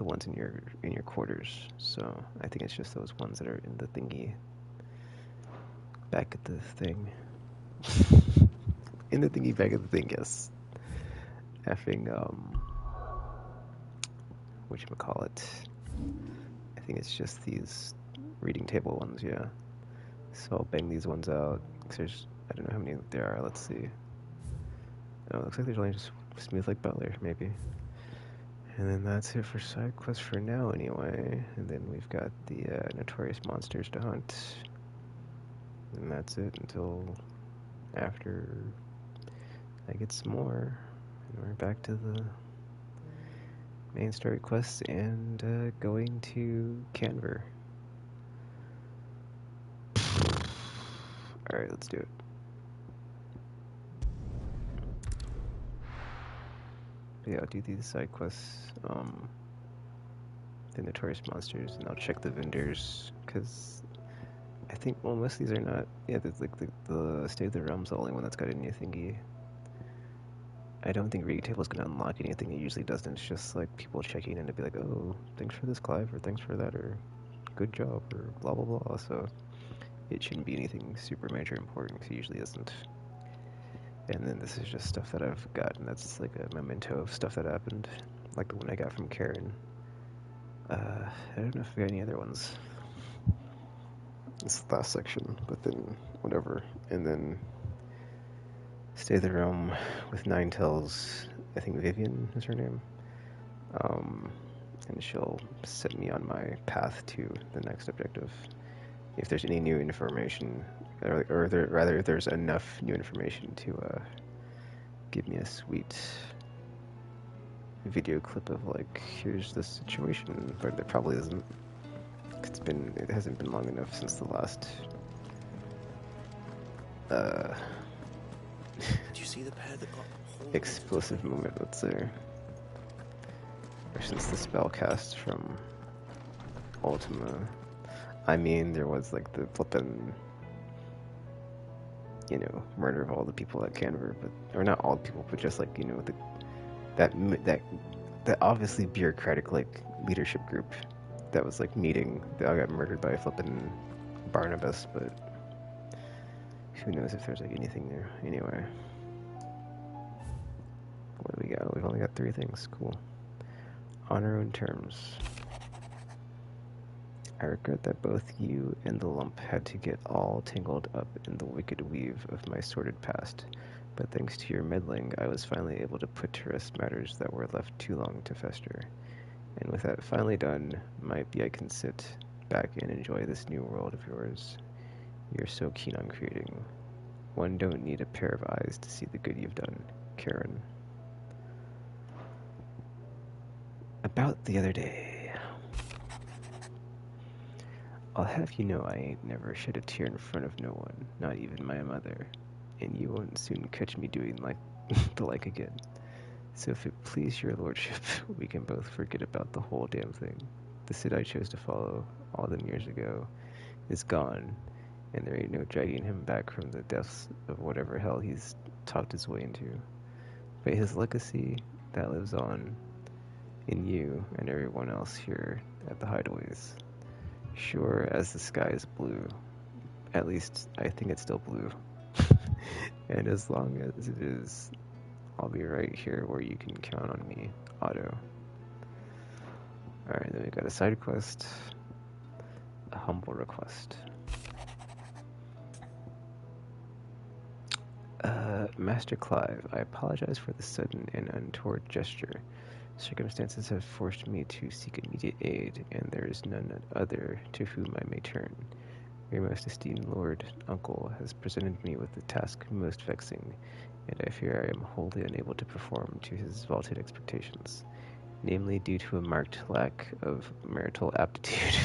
ones in your quarters. So I think it's just those ones that are in the thingy. Back at the thing. In the thingy, back at the thing, yes. Effing whatchamacallit. I think it's just these reading table ones, yeah. So I'll bang these ones out. There's, I don't know how many there are, let's see. Oh, it looks like there's only just Smooth like Butler, maybe. And then that's it for side quests for now, anyway. And then we've got the notorious monsters to hunt. And that's it until after I get some more. And we're back to the main story quests and going to Canver. Alright, let's do it. Yeah, I'll do these side quests, the notorious monsters, and I'll check the vendors, because I think, well, most of these are not, yeah, there's like the State of the Realm's the only one that's got a new thingy. I don't think Reading Table's going to unlock anything it usually doesn't. It's just like people checking in to be like, oh, thanks for this, Clive, or thanks for that, or good job, or blah blah blah. So it shouldn't be anything super major important, because it usually isn't. And then this is just stuff that I've gotten that's like a memento of stuff that happened, like the one I got from Karen. I don't know if I got any other ones. It's the last section, but then whatever. And then Stay of the Realm with Nine Tails. I think Vivian is her name. And she'll set me on my path to the next objective. If there's any new information, or rather, if there's enough new information to give me a sweet video clip of like, here's the situation, but there probably isn't. It hasn't been long enough since the last. Did you see the pair that got explosive moment, let's say, or since the spell cast from Ultima. I mean, there was like the flippin', you know, murder of all the people at Canver, but or not all the people, but just like, you know, that obviously bureaucratic like leadership group that was like meeting. They all got murdered by flippin' Barnabas, but who knows if there's like anything there. Anyway, what do we got? We've only got 3 things. Cool. On our own terms. I regret that both you and the lump had to get all tangled up in the wicked weave of my sordid past, but thanks to your meddling, I was finally able to put to rest matters that were left too long to fester. And with that finally done, might be I can sit back and enjoy this new world of yours. You're so keen on creating. One don't need a pair of eyes to see the good you've done, Karen. About the other day. I'll have you know I ain't never shed a tear in front of no one, not even my mother, and you won't soon catch me doing like the like again. So if it please your lordship, we can both forget about the whole damn thing. The Cid I chose to follow all them years ago is gone, and there ain't no dragging him back from the depths of whatever hell he's talked his way into. But his legacy, that lives on in you and everyone else here at the Hideaways. Sure as the sky is blue. At least, I think it's still blue. And as long as it is, I'll be right here where you can count on me, Otto. Alright, then we got a side quest. A humble request. Master Clive, I apologize for the sudden and untoward gesture. Circumstances have forced me to seek immediate aid, and there is none other to whom I may turn. Your most esteemed lord, uncle, has presented me with a task most vexing, and I fear I am wholly unable to perform to his vaulted expectations, namely due to a marked lack of martial aptitude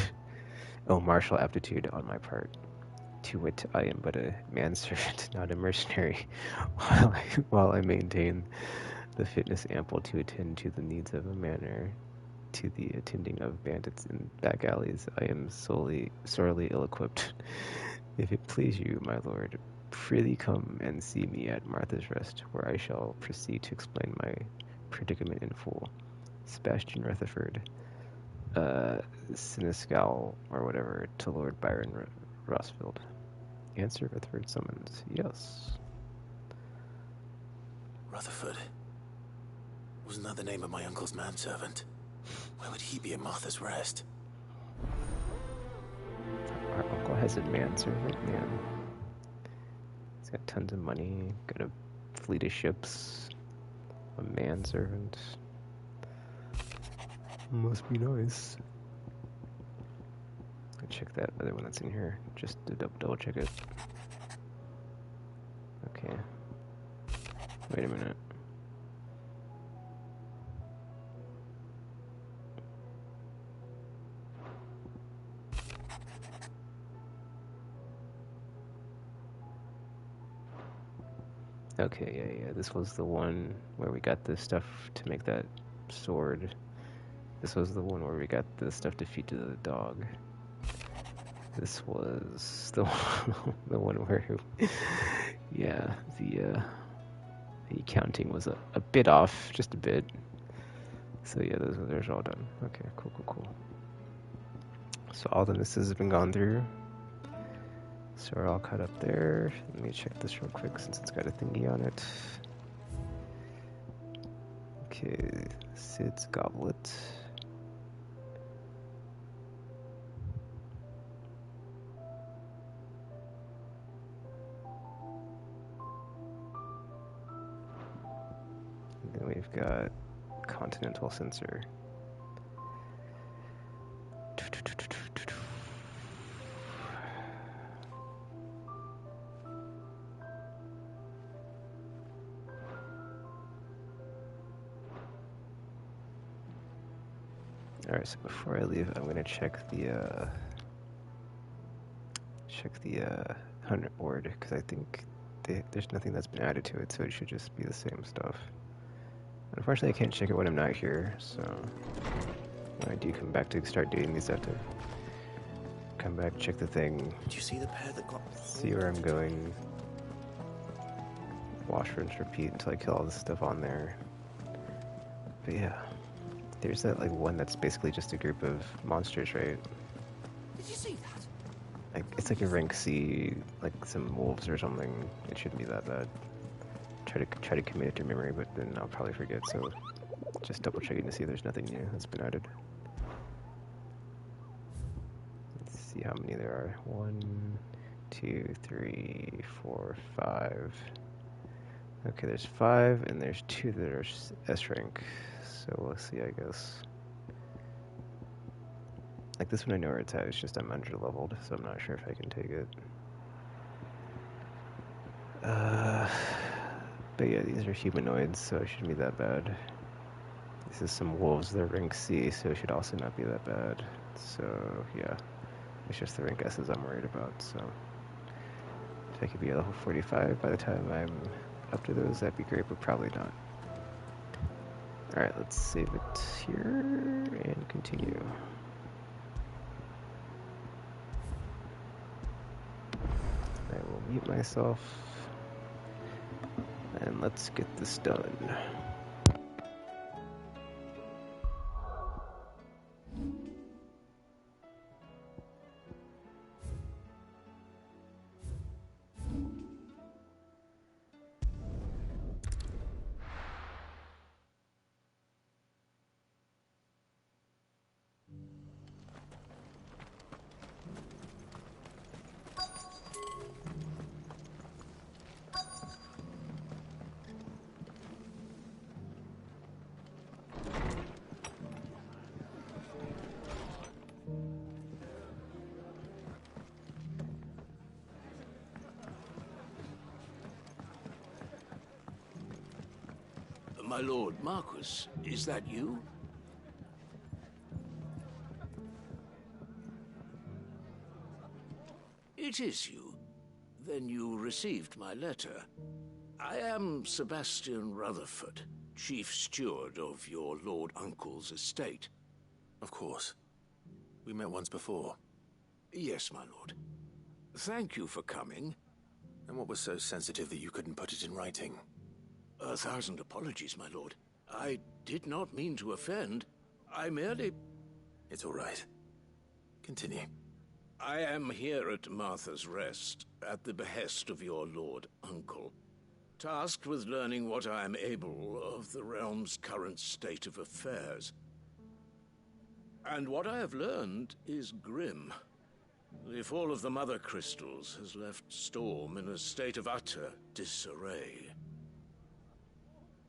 on my part. To wit, I am but a manservant, not a mercenary, while I maintain the fitness ample to attend to the needs of a manor, to the attending of bandits in back alleys. I am sorely ill-equipped. If it please you, my lord, freely come and see me at Martha's Rest, where I shall proceed to explain my predicament in full. Sebastian Rutherford, Siniscal, or whatever, to Lord Byron Rossfield. Answer Rutherford summons. Yes. Rutherford. Wasn't that the name of my uncle's manservant? Why would he be at Martha's Rest? Our uncle has a manservant, man. He's got tons of money, got a fleet of ships, a manservant. Must be nice. Check that other one that's in here, just to double check it. Okay. Wait a minute. Okay, yeah. This was the one where we got the stuff to make that sword. This was the one where we got the stuff to feed to the dog. This was the one where, yeah, the counting was a bit off, just a bit. So yeah, those are all done. Okay, cool. So all the misses have been gone through. So we're all caught up there. Let me check this real quick since it's got a thingy on it. Okay, Sid's Goblet. Then we've got Continental Sensor. Alright, so before I leave, I'm gonna check the hunter board, because I think there's nothing that's been added to it, so it should just be the same stuff. Unfortunately, I can't check it when I'm not here, so when I do come back to start doing these, I have to come back, check the thing. Did you see the pair that got... See where I'm going. Wash, rinse, repeat until I kill all this stuff on there. But yeah. There's that like one that's basically just a group of monsters, right? Did you see that? Like it's like a rank C, like some wolves or something. It shouldn't be that bad. Try to commit it to memory, but then I'll probably forget. So just double checking to see if there's nothing new that's been added. Let's see how many there are. 1, 2, 3, 4, 5. Okay, there's 5, and there's 2 that are S rank. So we'll see, I guess. Like this one I know where it's at, it's just I'm under leveled, so I'm not sure if I can take it. But yeah, these are humanoids, so it shouldn't be that bad. This is some wolves, they're rank C, so it should also not be that bad. So yeah, it's just the rank S's I'm worried about, so. If I could be at level 45 by the time I'm up to those, that'd be great, but probably not. Alright, let's save it here and continue. I will mute myself and let's get this done. My lord Marquis, is that you? It is you. Then you received my letter. I am Sebastian Rutherford, chief steward of your lord uncle's estate. Of course. We met once before. Yes, my lord. Thank you for coming. And what was so sensitive that you couldn't put it in writing? 1,000 apologies, my lord. I did not mean to offend. I merely... It's all right. Continue. I am here at Martha's Rest, at the behest of your lord uncle, tasked with learning what I am able of the realm's current state of affairs. And what I have learned is grim. The fall of the Mother Crystals has left Storm in a state of utter disarray.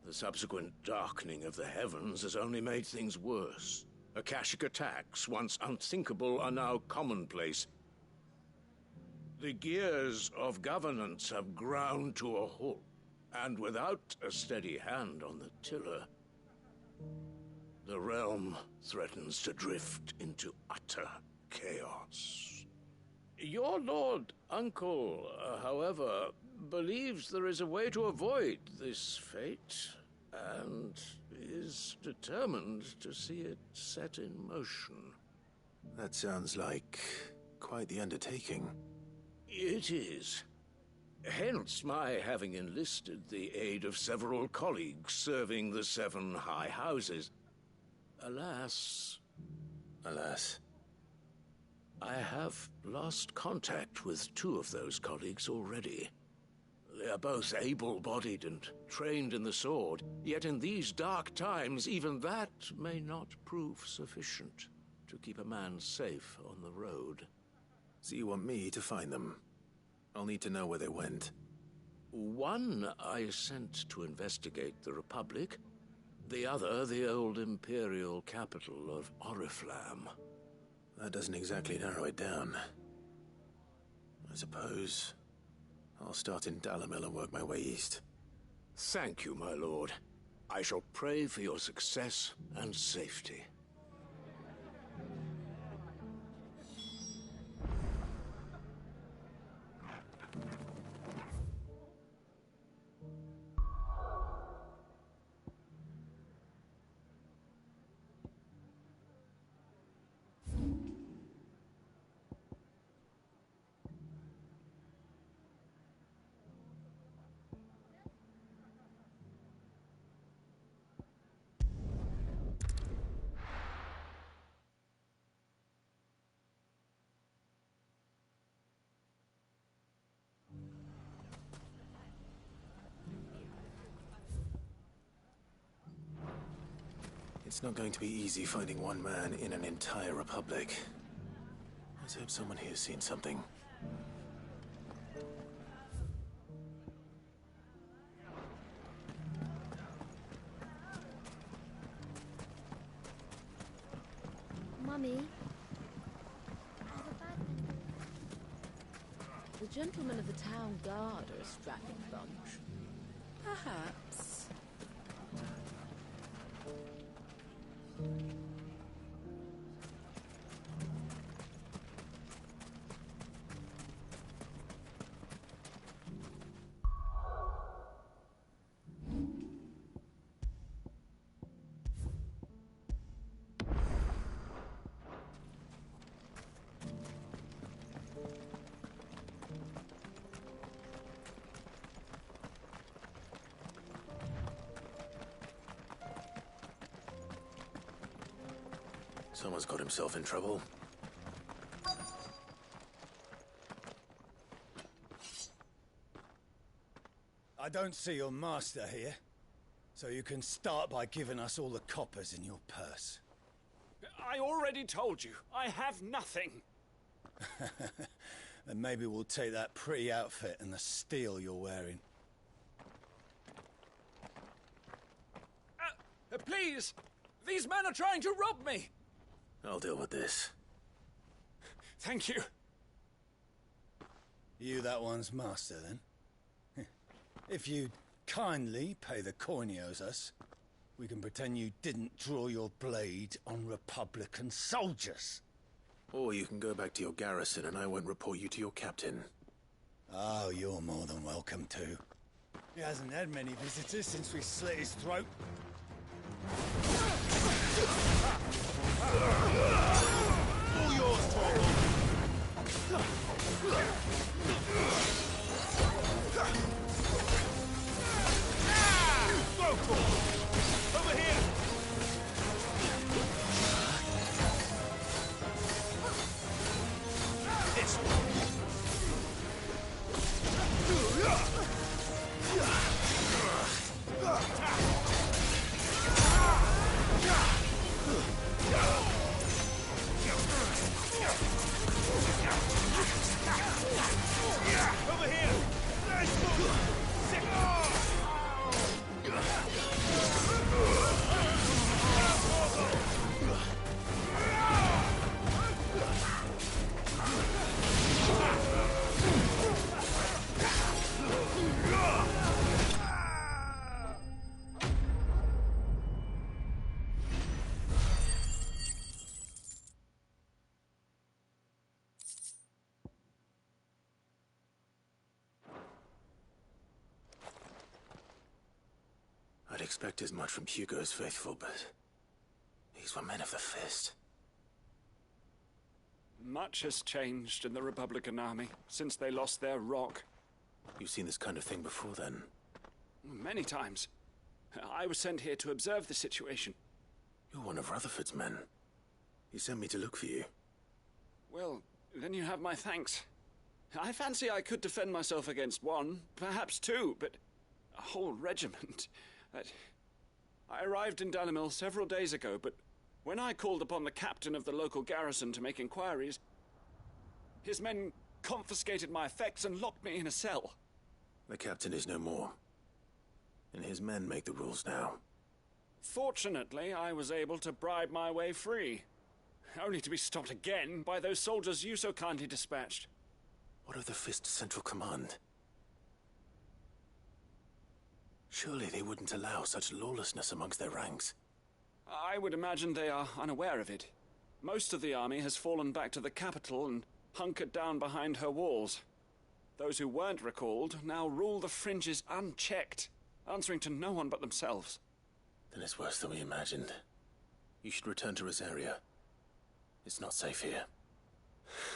The subsequent darkening of the heavens has only made things worse. Akashic attacks, once unthinkable, are now commonplace. The gears of governance have ground to a halt, and without a steady hand on the tiller, the realm threatens to drift into utter chaos. Your lord uncle, however, believes there is a way to avoid this fate, and is determined to see it set in motion. That sounds like quite the undertaking. It is. Hence my having enlisted the aid of several colleagues serving the 7 high houses. Alas, I have lost contact with 2 of those colleagues already. They are both able-bodied and trained in the sword, yet in these dark times, even that may not prove sufficient to keep a man safe on the road. So you want me to find them? I'll need to know where they went. One I sent to investigate the Republic, the other the old Imperial capital of Oriflamme. That doesn't exactly narrow it down. I suppose I'll start in Dalimil and work my way east. Thank you, my lord. I shall pray for your success and safety. It's not going to be easy finding one man in an entire republic. Let's hope someone here's seen something. Mummy? The gentlemen of the town guard are a strapping bunch. Perhaps. Someone's got himself in trouble. I don't see your master here, so you can start by giving us all the coppers in your purse. I already told you, I have nothing. Then maybe we'll take that pretty outfit and the steel you're wearing. Please! These men are trying to rob me! I'll deal with this. Thank you. You that one's master, then? If you'd kindly pay the coin he owes us, We can pretend you didn't draw your blade on Republican soldiers. Or you can go back to your garrison and I won't report you to your captain. Oh, you're more than welcome to. He hasn't had many visitors since we slit his throat. All yours, Torvald! Go for it! Over here! This one! Over here! Nice move! I'd expect as much from Hugo's faithful, but these were men of the fist. Much has changed in the Republican army since they lost their rock. You've seen this kind of thing before, then? Many times. I was sent here to observe the situation. You're one of Rutherford's men. He sent me to look for you. Well, then you have my thanks. I fancy I could defend myself against one, perhaps two, but a whole regiment. I arrived in Dalimil several days ago, but when I called upon the captain of the local garrison to make inquiries, his men confiscated my effects and locked me in a cell. The captain is no more, and his men make the rules now. Fortunately, I was able to bribe my way free, only to be stopped again by those soldiers you so kindly dispatched. What of the Fist Central Command? Surely they wouldn't allow such lawlessness amongst their ranks. I would imagine they are unaware of it. Most of the army has fallen back to the capital and hunkered down behind her walls. Those who weren't recalled now rule the fringes unchecked, answering to no one but themselves. Then it's worse than we imagined. You should return to Rosaria. It's not safe here.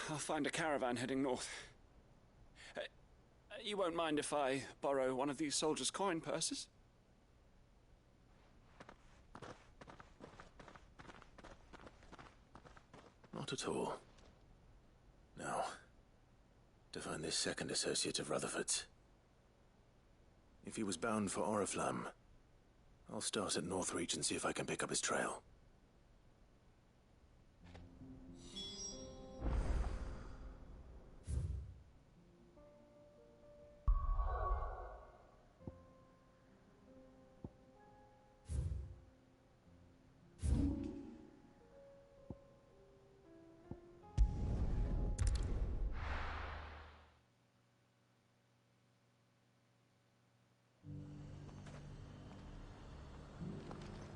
I'll find a caravan heading north. You won't mind if I borrow one of these soldiers' coin purses? Not at all. Now, to find this second associate of Rutherford's. If he was bound for Oriflamme, I'll start at Northreach and see if I can pick up his trail.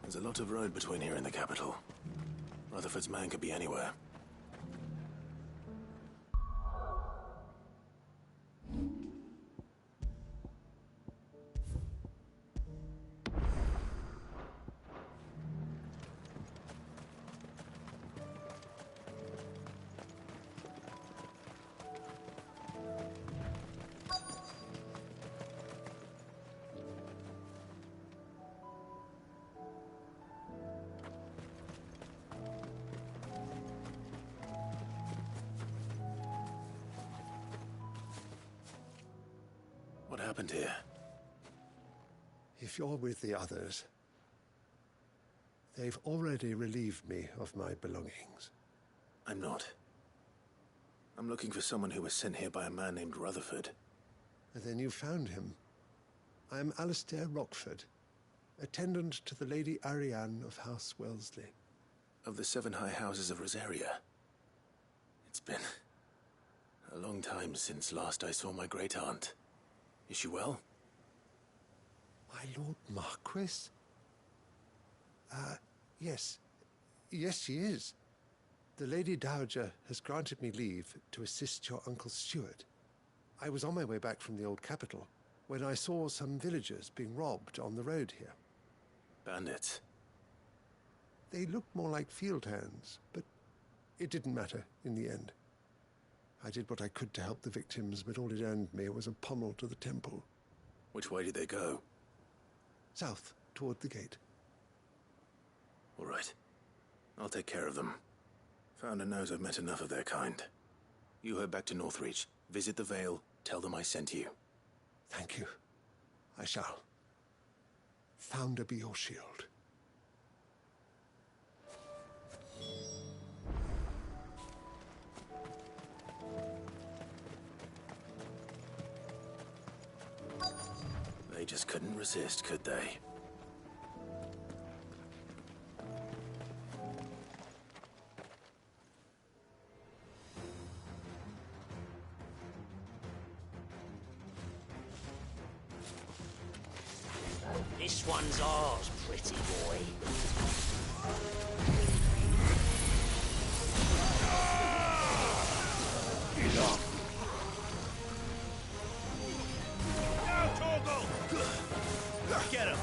There's a lot of road between here and the capital. Rutherford's man could be anywhere. What happened here? If you're with the others, they've already relieved me of my belongings. I'm not. I'm looking for someone who was sent here by a man named Rutherford. And then you found him. I am Alistair Rockford, attendant to the Lady Ariane of House Wellesley. Of the 7 high houses of Rosaria. It's been a long time since last I saw my great-aunt. Is she well? My Lord Marquis? Yes. Yes, she is. The Lady Dowager has granted me leave to assist your Uncle Stuart. I was on my way back from the old capital when I saw some villagers being robbed on the road here. Bandits? They looked more like field hands, but it didn't matter in the end. I did what I could to help the victims, but all it earned me was a pommel to the temple. Which way did they go? South, toward the gate. All right. I'll take care of them. Founder knows I've met enough of their kind. You head back to Northreach, visit the Vale, tell them I sent you. Thank you. I shall. Founder be your shield. They just couldn't resist, could they? This one's ours, pretty boy. Get up! Now, Torgal! Get him!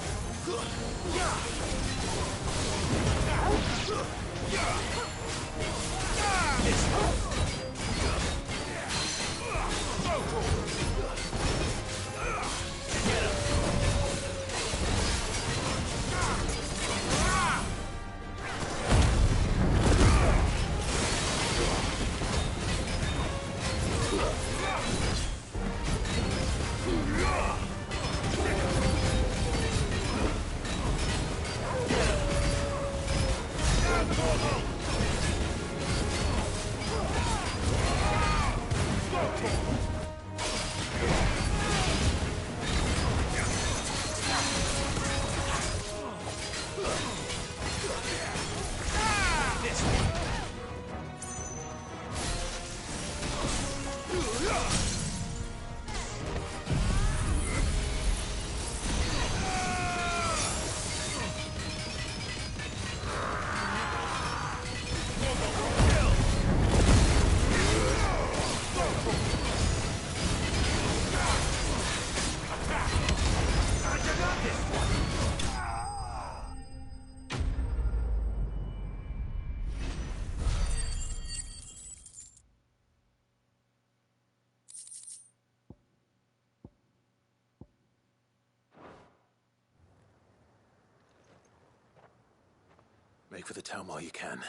Make for the town while you can.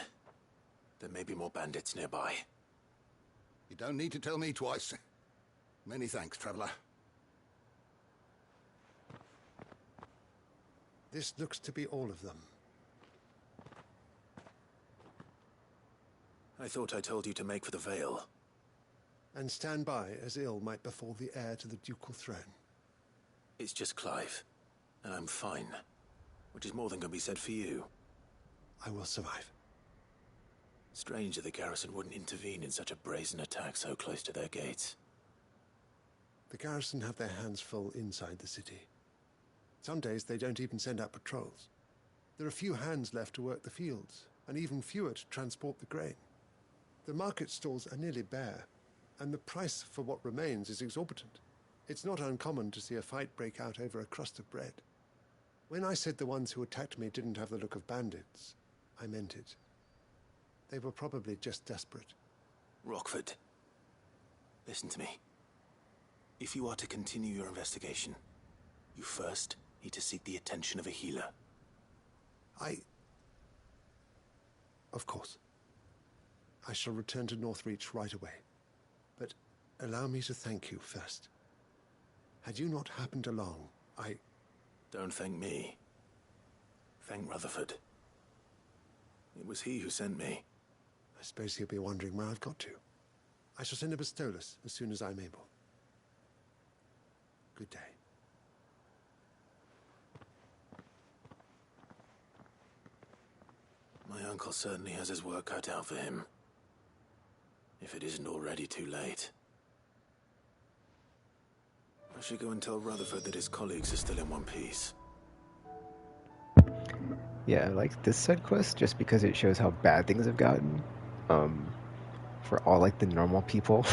There may be more bandits nearby. You don't need to tell me twice. Many thanks, traveler. This looks to be all of them. I thought I told you to make for the Vale. And stand by as ill might befall the heir to the ducal throne. It's just Clive, and I'm fine. Which is more than can be said for you. I will survive. Strange that the garrison wouldn't intervene in such a brazen attack so close to their gates. The garrison have their hands full inside the city. Some days they don't even send out patrols. There are few hands left to work the fields, and even fewer to transport the grain. The market stalls are nearly bare, and the price for what remains is exorbitant. It's not uncommon to see a fight break out over a crust of bread. When I said the ones who attacked me didn't have the look of bandits, I meant it. They were probably just desperate. Rockford, listen to me. If you are to continue your investigation, you first need to seek the attention of a healer. Of course. I shall return to Northreach right away. But allow me to thank you first. Had you not happened along, Don't thank me. Thank Rutherford. It was he who sent me. I suppose he'll be wondering where I've got to. I shall send a Bastolus as soon as I'm able. Good day. My uncle certainly has his work cut out for him. If it isn't already too late. I should go and tell Rutherford that his colleagues are still in one piece. Yeah, I like this side quest just because it shows how bad things have gotten. For all like the normal people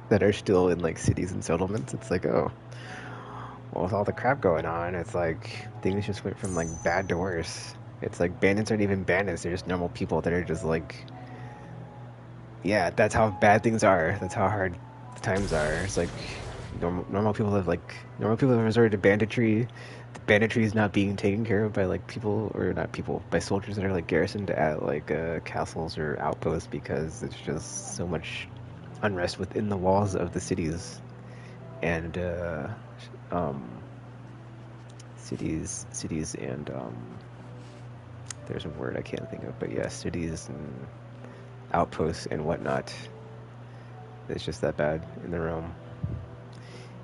that are still in like cities and settlements, it's like, oh, well, with all the crap going on, it's like things just went from like bad to worse. It's like bandits aren't even bandits; they're just normal people that are just like, yeah, that's how bad things are. That's how hard the times are. It's like normal people have resorted to banditry. The banditry is not being taken care of by like people, or not people, by soldiers that are like garrisoned at like castles or outposts, because it's just so much unrest within the walls of the cities. And um, cities and there's a word I can't think of, but yeah, cities and outposts and whatnot. It's just that bad in the realm.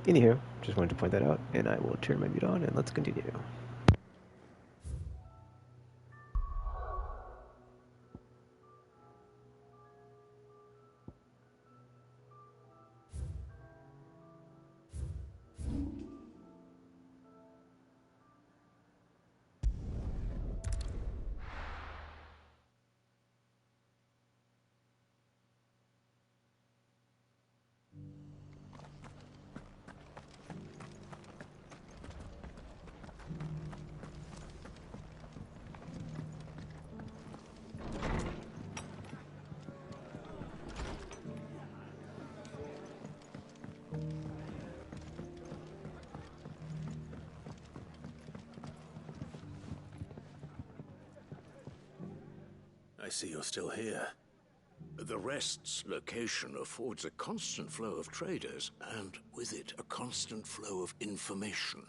Anywho, just wanted to point that out, and I will turn my mute on and let's continue. I see you're still here. The Rest's location affords a constant flow of traders, and with it, a constant flow of information.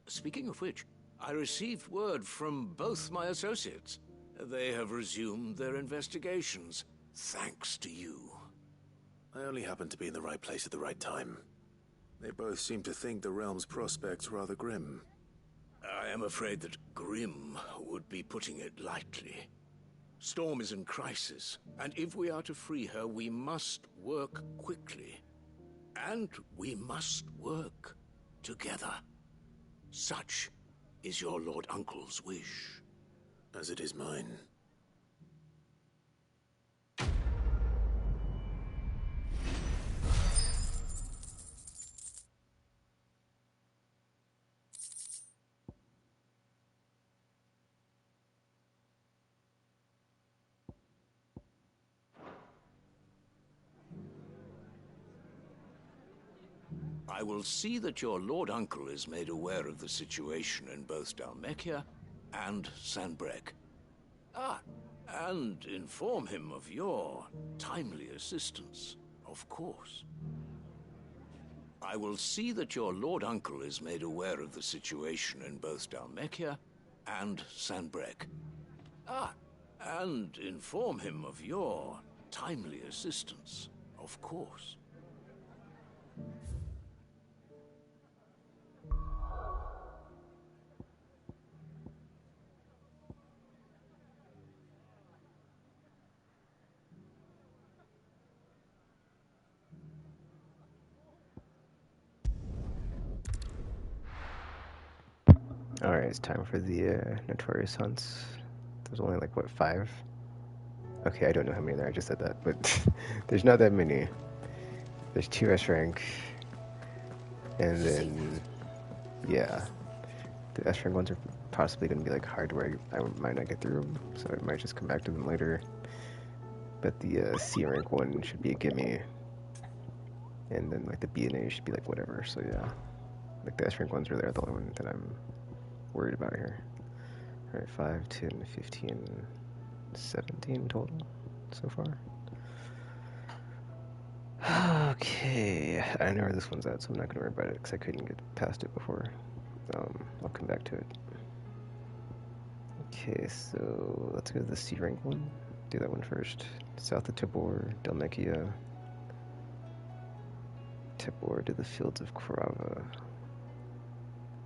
Speaking of which, I received word from both my associates. They have resumed their investigations, thanks to you. I only happened to be in the right place at the right time. They both seem to think the realm's prospects rather grim. I am afraid that grim would be putting it lightly. Storm is in crisis, and if we are to free her, we must work quickly. And we must work together. Such is your Lord Uncle's wish. As it is mine. I will see that your Lord Uncle is made aware of the situation in both Dalmekia and Sanbrek. And inform him of your timely assistance, of course. I will see that your Lord Uncle is made aware of the situation in both Dalmekia and Sanbrek. And inform him of your timely assistance, of course. Alright, it's time for the Notorious Hunts. There's only like, what, 5? Okay, I don't know how many there, I just said that, but there's not that many. There's 2 S rank, and then, yeah, the S rank ones are possibly going to be like hard where I might not get through them, so I might just come back to them later. But the C rank one should be a gimme, and then like the B and A should be like whatever, so yeah. Like the S rank ones are the only one that I'm worried about here. Alright, 5, 10, 15, 17 total so far. Okay, I know where this one's at, so I'm not gonna worry about it because I couldn't get past it before. I'll come back to it. Okay, so let's go to the C rank one. Do that one first. South of Tabor, Dalmekia. Tabor to the fields of Krava.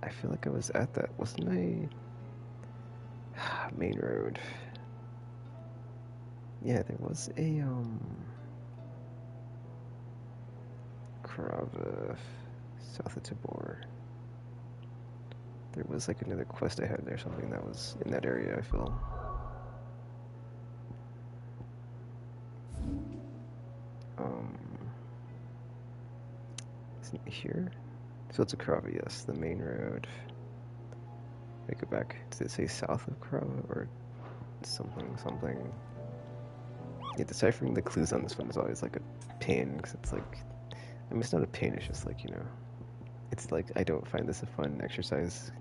I feel like I was at that, wasn't I? Main road. Yeah, there was a, Krava, south of Tabor. There was like another quest I had there, something that was in that area, I feel. Isn't it here? Fields of Krava, yes, the main road. I go back. Did it say south of Krava or something? Yeah, deciphering the clues on this one is always like a pain, because it's like, I mean, it's not a pain, it's just like, you know, it's like, I don't find this a fun exercise,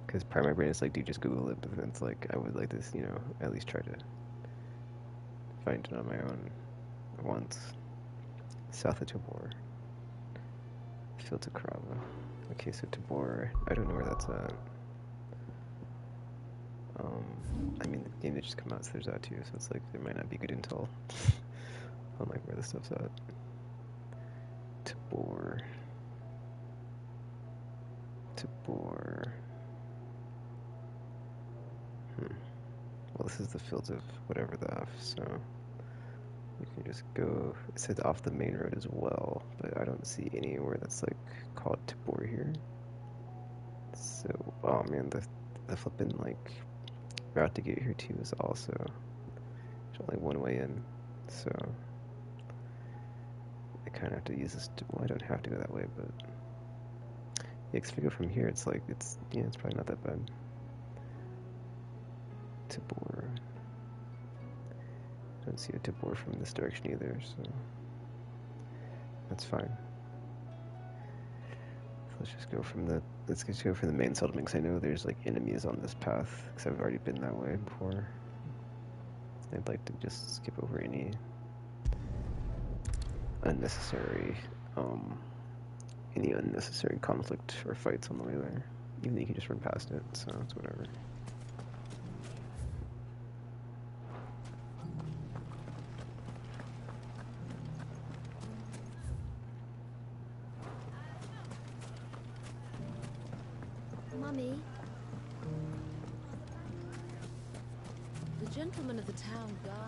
because part of my brain is like, do you just Google it, but then it's like, I would like this, you know, at least try to find it on my own once. South of Tabor. Fields of Krava. Okay, so Tabor, I don't know where that's at. I mean, the game that just come out, so there's that too, so it's like, there might not be good intel on like where this stuff's at. Tabor. Well, this is the fields of whatever the F, so we can just go. It said off the main road as well, but I don't see anywhere that's like called Tabor here. So, oh man, the flippin' like route to get here too is also there's only one way in, so I kind of have to use this. Well, I don't have to go that way, but yeah, 'cause if we go from here, it's like it's probably not that bad. Tabor. I don't see a Tabor from this direction either, so that's fine. So let's just go from the main settlement, because I know there's like enemies on this path, because I've already been that way before. I'd like to just skip over any unnecessary conflict or fights on the way there. Even though you can just run past it, so it's whatever. Mummy? The gentleman of the town guard.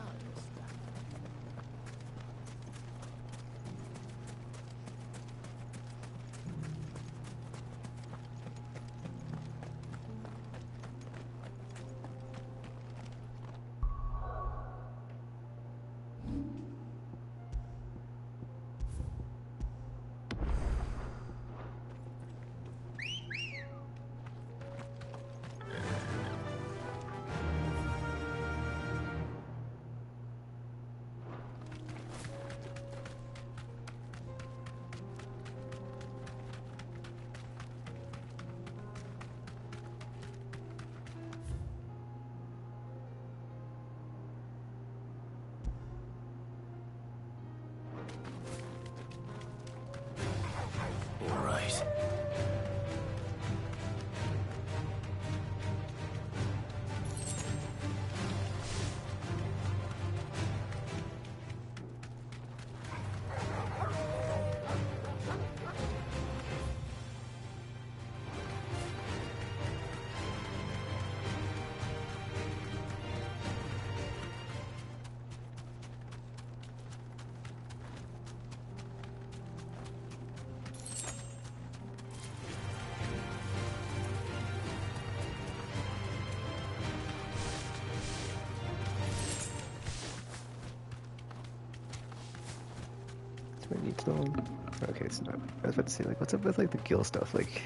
Okay, it's not. I was about to say, like, what's up with like the guild stuff? Like,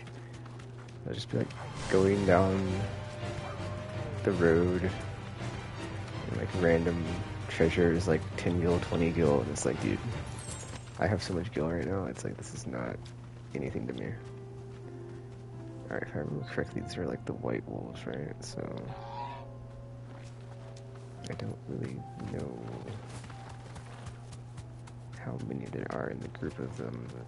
I'll just be like going down the road, and, like random treasures, like 10 gil, 20 gil, and it's like, dude, I have so much gil right now. It's like this is not anything to me. All right, if I remember correctly, these are like the white wolves, right? So I don't really know how many there are in the group of them, but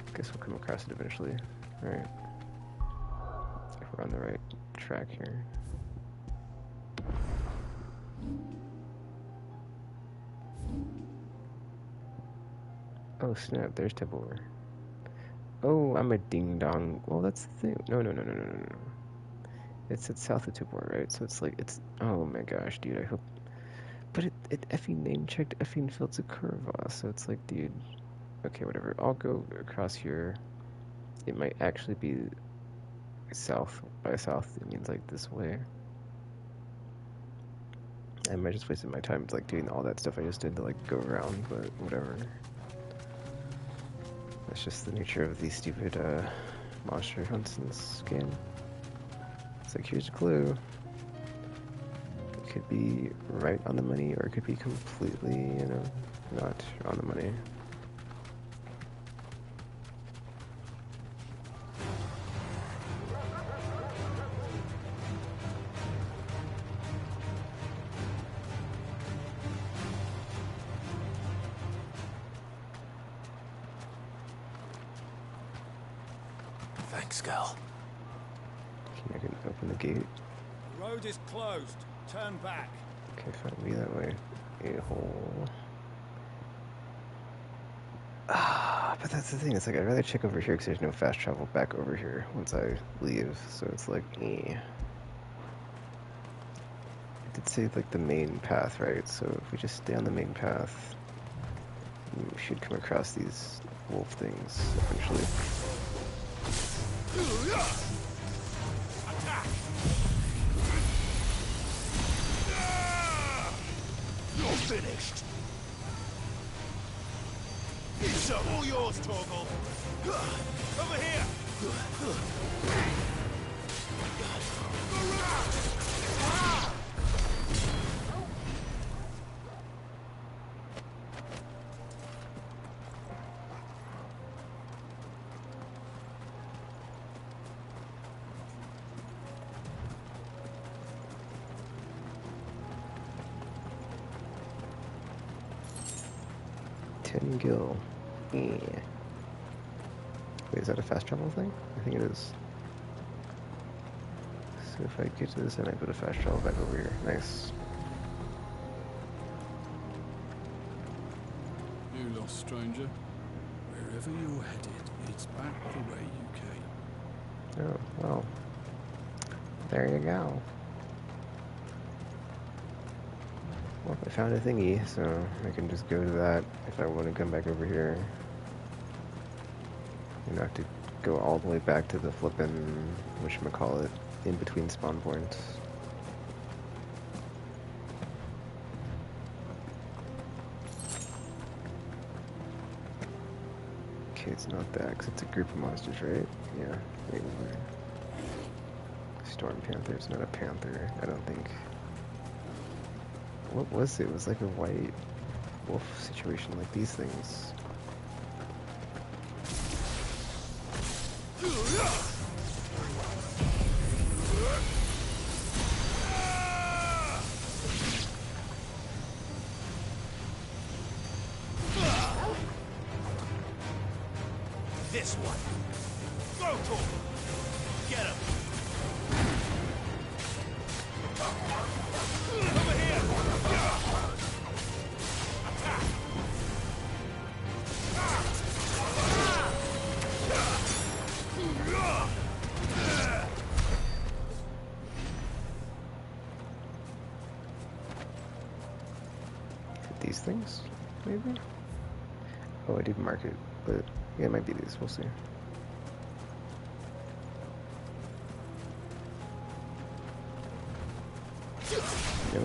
I guess we'll come across it eventually, right? If we're on the right track here. Oh snap, there's Tabor. Oh, I'm a ding dong. Well, that's the thing. No. It's south of Tabor, right? So it's like, it's, oh my gosh, dude, I hope, but it effing name checked effing Fields of Curva, so it's like, dude, Okay, whatever. I'll go across here. It might actually be south. By south, it means like this way. I might just wasted my time like doing all that stuff I just did to like go around, but whatever. That's just the nature of these stupid monster hunts in this game. It's like, here's a clue. It could be right on the money, or it could be completely, you know, not on the money. Thanks, girl. I can open the gate. The road is closed. Turn back. Okay, find me that way. A-hole. Ah, but that's the thing. It's like, I'd rather check over here because there's no fast travel back over here once I leave. So it's like, eh. I did say, like, the main path, right? So if we just stay on the main path, we should come across these wolf things eventually. Attack! You're finished. It's all yours, Torgal. Over here. Gil. Yeah. Wait, is that a fast travel thing? I think it is. So if I get to this end, I put a fast travel back over here. Nice. You lost, stranger. Wherever you're headed, it's back the way you came. Oh, well. There you go. Well, I found a thingy, so I can just go to that if I want to come back over here. You don't have to go all the way back to the flippin', whatchamacallit, in between spawn points. Okay, it's not that, because it's a group of monsters, right? Yeah, wait, wait. Storm Panther, it's not a panther, I don't think. What was it? It was like a white wolf situation, like these things. This one. Go, Torgal. Get him. Over here. Attack. These things, maybe? Oh, I did mark it, but yeah, it might be these. We'll see. No.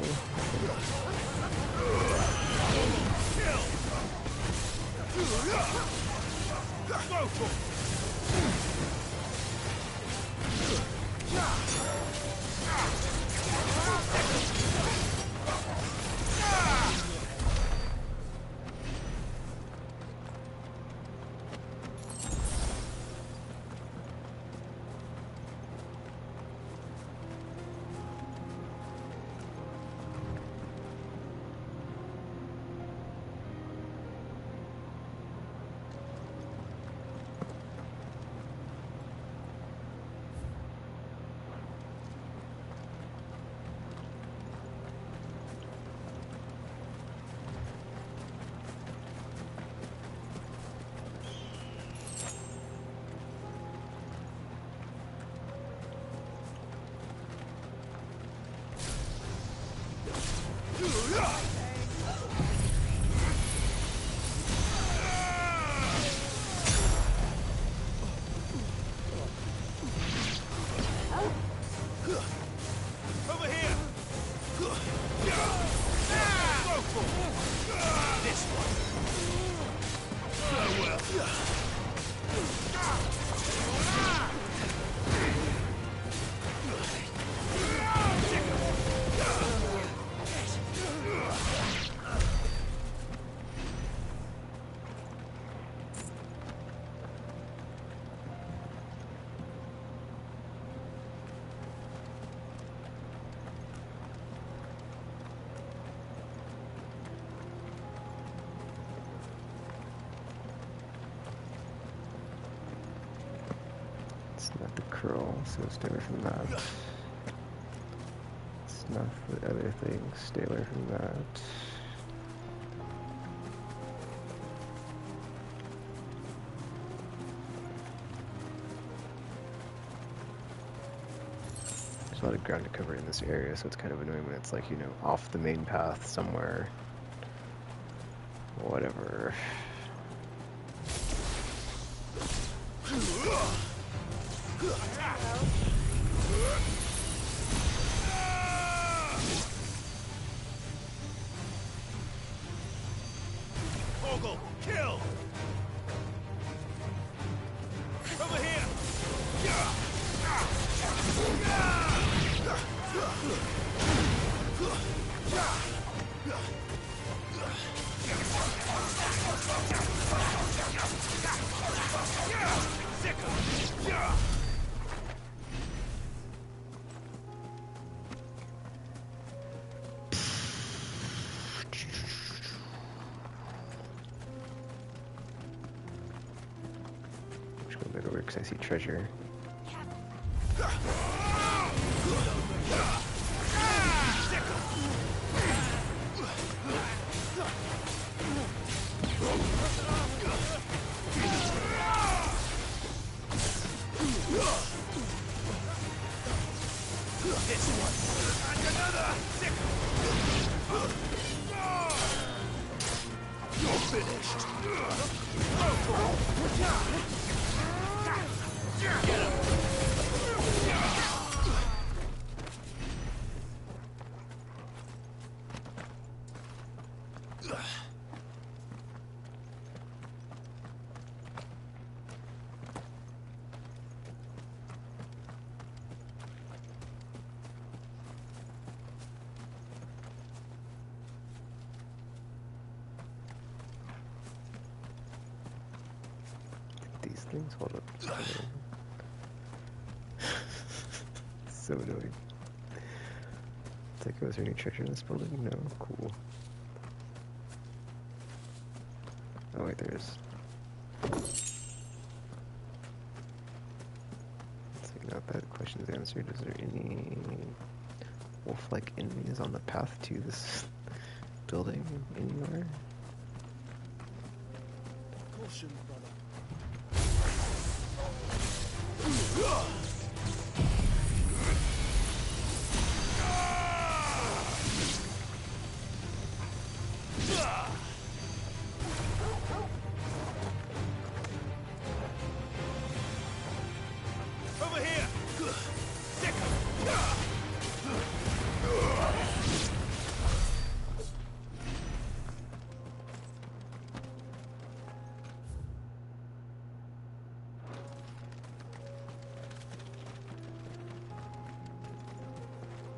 It's not the curl, so stay away from that. It's not the other thing, stay away from that. There's a lot of ground to cover in this area, so it's kind of annoying when it's like, you know, off the main path somewhere. Whatever. Ogle, kill! Over here! Just go back over because I see treasure. This one! And another! You're finished! Get him! These things hold up. So annoying. It's like, oh, is there any treasure in this building? No. Cool. Oh wait, there is. It's like, not that question is answered. Is there any wolf-like enemies on the path to this building anywhere? Caution, brother. Over here! Stick him!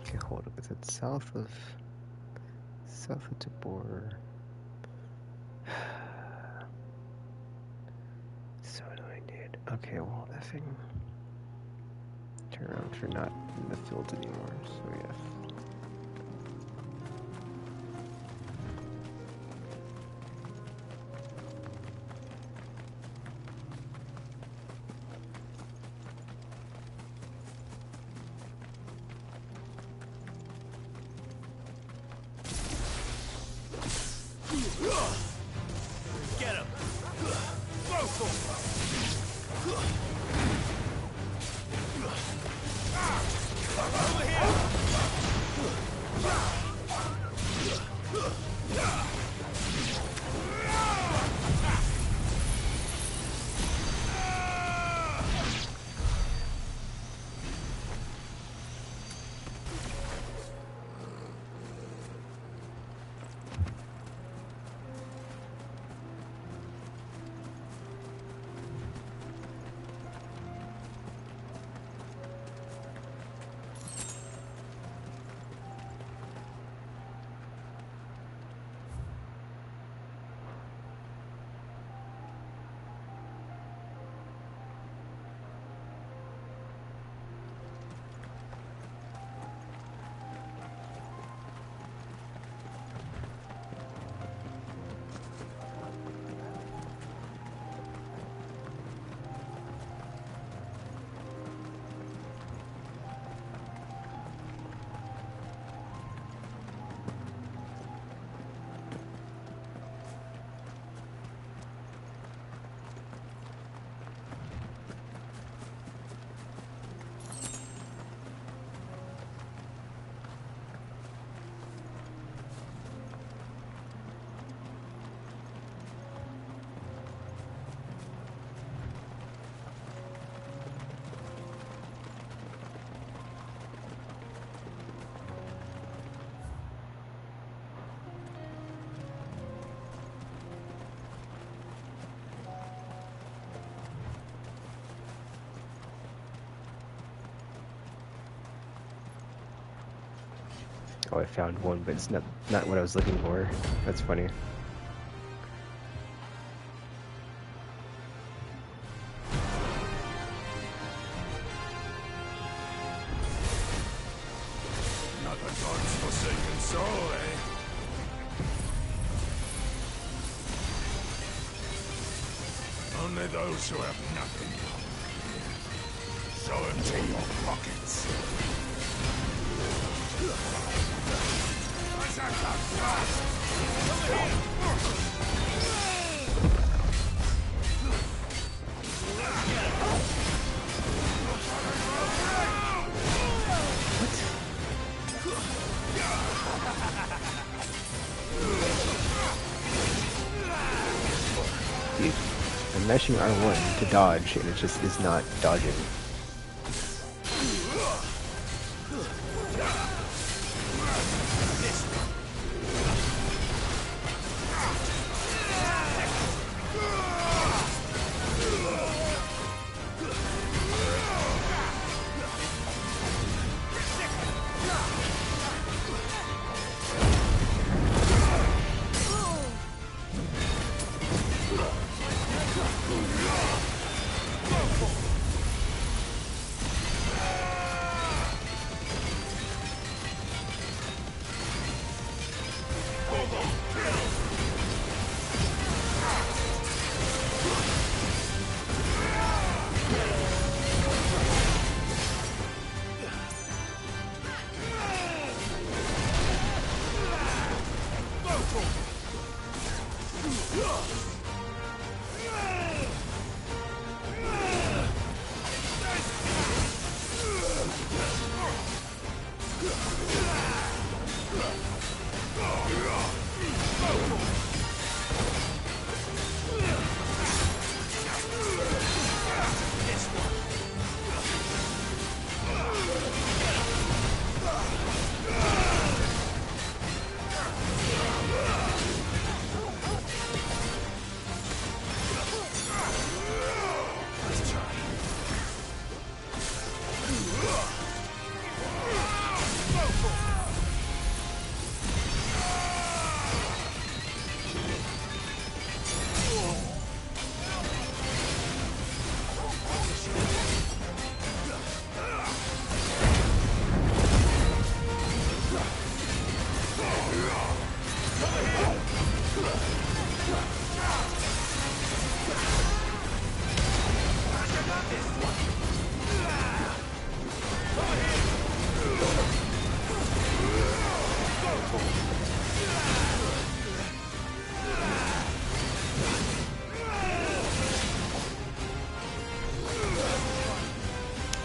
Okay, hold up. Is it south of Tabor? So annoying, dude. Okay, well, effing turn around for not in the field anymore. So yeah. Get him! Go for Over here! Oh, I found one, but it's not what I was looking for. That's funny. Not a God's forsaken soul, eh? Only those who have nothing. So empty your pockets. Dude, I'm mashing R1 to dodge, and it just is not dodging.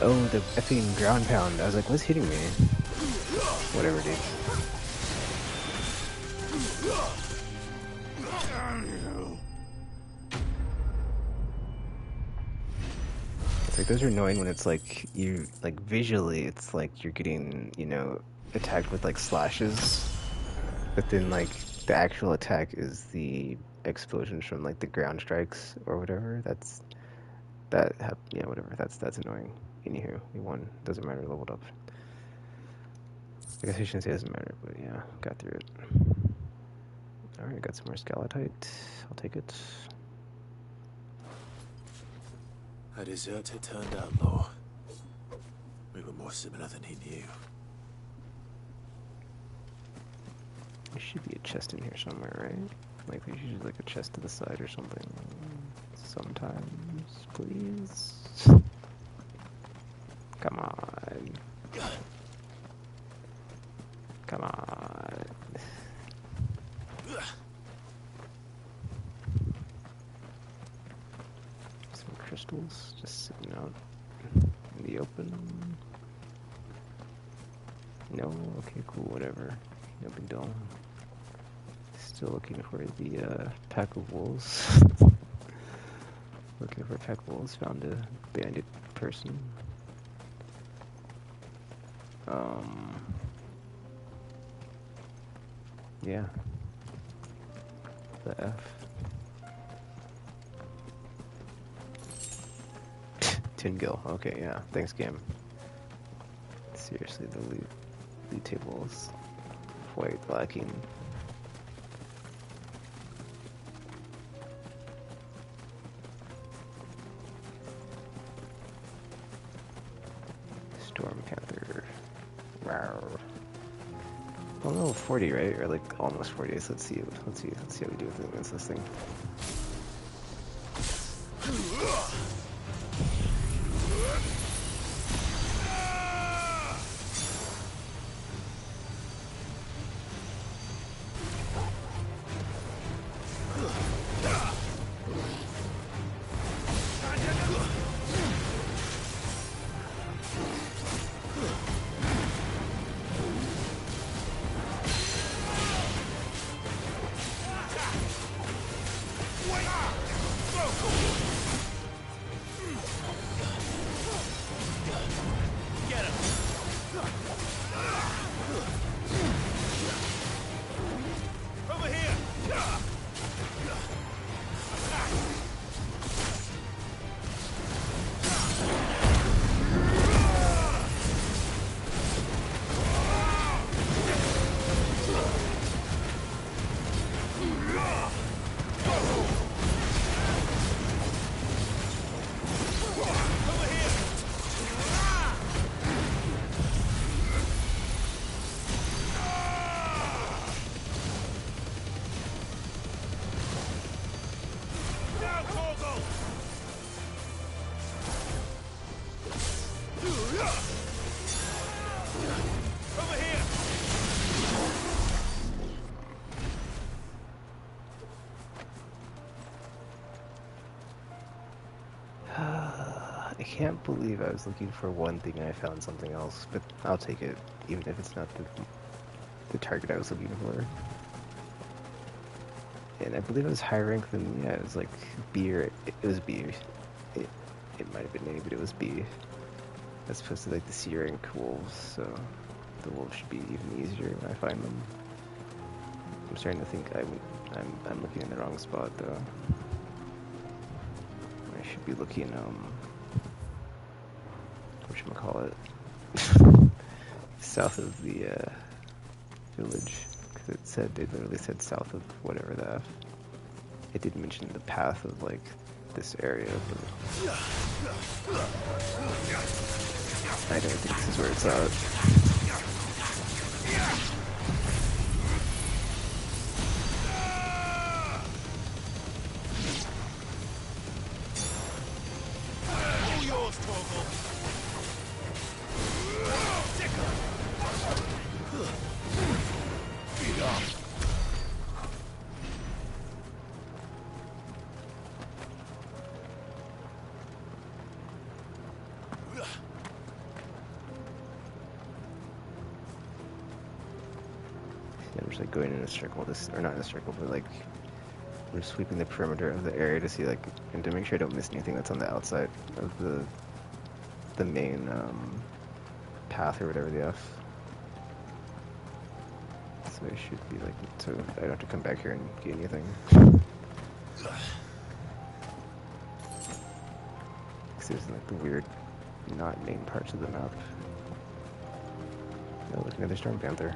Oh, the effing ground pound. I was like, what's hitting me? Whatever, dude. It's like, those are annoying when it's like, you, like, visually, it's like you're getting, you know, attacked with, like, slashes. But then, like, the actual attack is the explosions from, like, the ground strikes or whatever. Yeah, whatever. That's annoying. Anywho, we won. Doesn't matter, leveled up. I guess I shouldn't say it doesn't matter, but yeah, got through it. Alright, got some more scalatite. I'll take it. A deserter turned outlaw. We were more similar than he knew. There should be a chest in here somewhere, right? Like, there's usually like a chest to the side or something. Sometimes, please. Come on. Come on. Some crystals just sitting out in the open. No? Okay, cool, whatever. No big deal. Still looking for the pack of wolves. Looking for a pack of wolves. Found a bandit person. Yeah. The F. 10 gil. Okay, yeah. Thanks, game. Seriously, the loot tables. quite lacking. Storm Panther. Rawr. Well, level 40, right? Or like almost 40. So let's see how we do against this thing. I can't believe I was looking for one thing and I found something else, but I'll take it, even if it's not the target I was looking for. And I believe it was higher rank than, yeah, it was like B, or it was B. It might have been A, but it was B. As opposed to like the C rank wolves, so the wolves should be even easier when I find them. I'm starting to think I'm looking in the wrong spot though. I should be looking whatchamacallit, south of the village, because it literally said south of whatever the F. It didn't mention the path of like this area, but I don't think this is where it's at. I'm just like going in a circle, or not in a circle, but like we're sweeping the perimeter of the area to see like, and to make sure I don't miss anything that's on the outside of the main path or whatever the F. So I should be like, so I don't have to come back here and get anything. Because there's like the weird, not main parts of the map. Oh, look, another Storm Panther.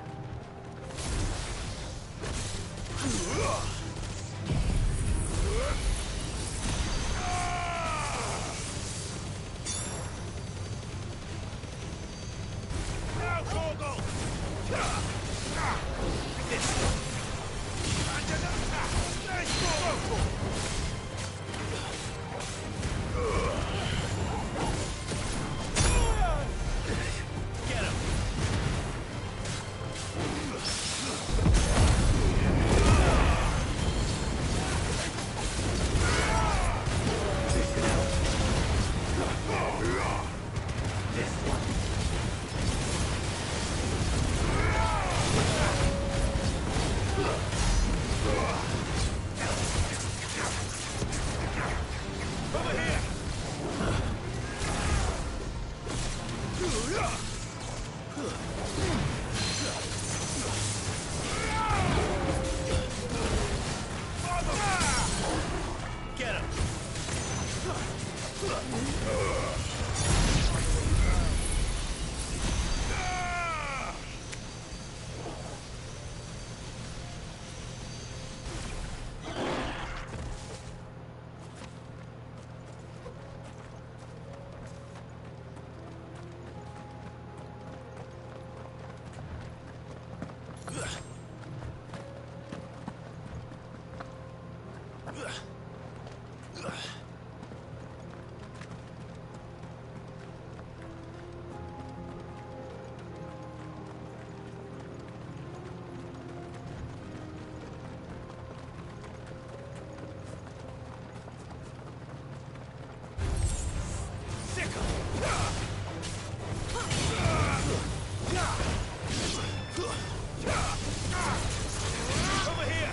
Over here!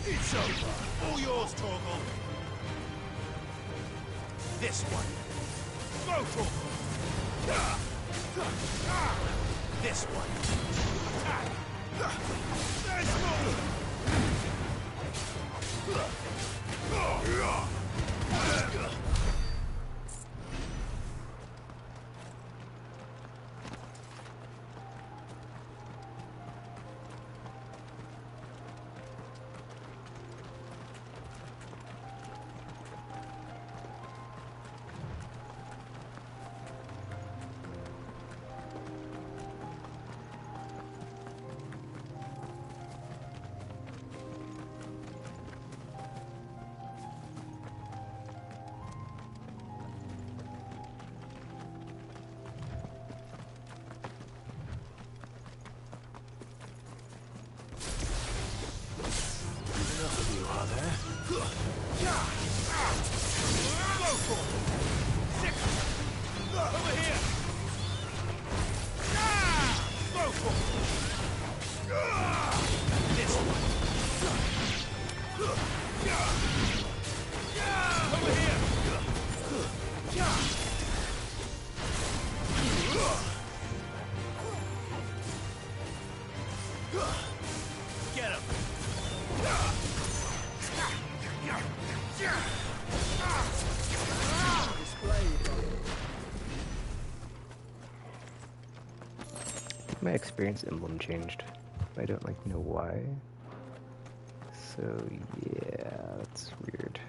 It's over. All yours, Torgal. This one. Go, Torgal. This one. Attack. There's more. Get him! My experience emblem changed. I don't know why. So yeah, that's weird.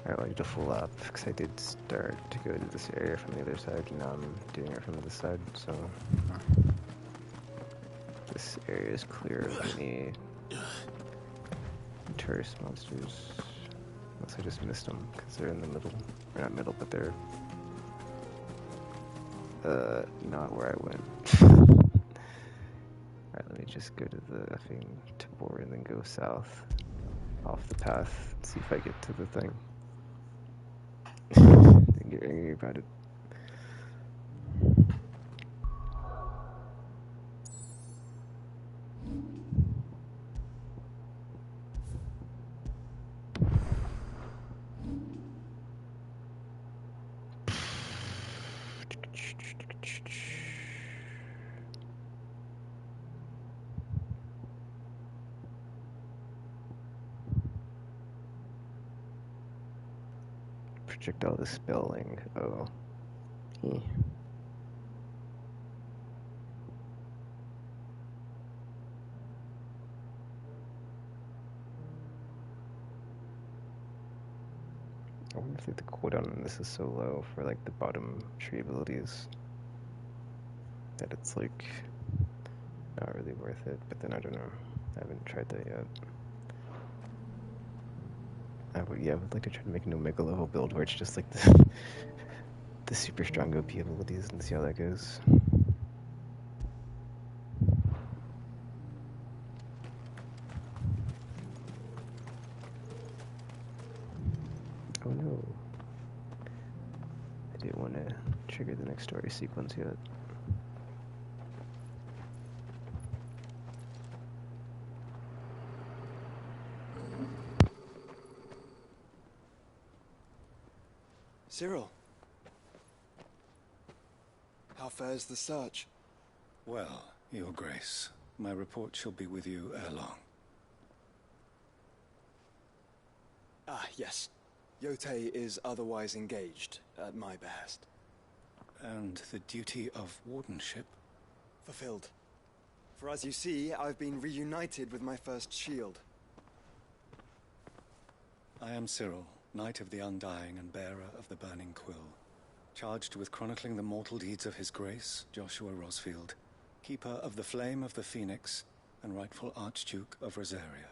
Alright, well, I need to full up because I did start to go to this area from the other side. Now I'm doing it from this side, so this area is clear of any tourist monsters. Unless I just missed them because they're in the middle. Or not middle, but they're not where I went. Alright, let me just go to the effing Tabor and then go south off the path and see if I get to the thing. Then get angry about it. Projectile dispelling. Oh. Eh. I wonder if the cooldown on this is so low for the bottom tree abilities that it's not really worth it, but then I don't know. I haven't tried that yet. I would like to try to make an Omega level build where it's just the super strong OP abilities and see how that goes. Oh no. I didn't want to trigger the next story sequence yet. Cyril. How fares the search? Well, Your Grace, my report shall be with you ere long. Ah, yes. Yotei is otherwise engaged at my behest. And the duty of wardenship? Fulfilled. For as you see, I've been reunited with my first shield. I am Cyril, Knight of the Undying and bearer of the Burning Quill, charged with chronicling the mortal deeds of His Grace, Joshua Rosfield, Keeper of the Flame of the Phoenix, and rightful Archduke of Rosaria.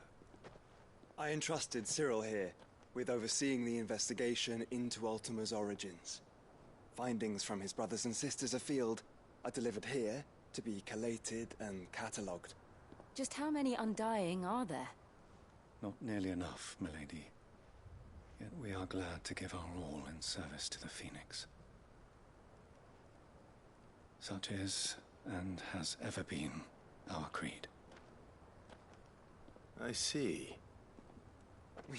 I entrusted Cyril here with overseeing the investigation into Ultima's origins. Findings from his brothers and sisters afield are delivered here to be collated and catalogued. Just how many Undying are there? Not nearly enough, milady. Yet we are glad to give our all in service to the Phoenix. Such is, and has ever been, our creed. I see.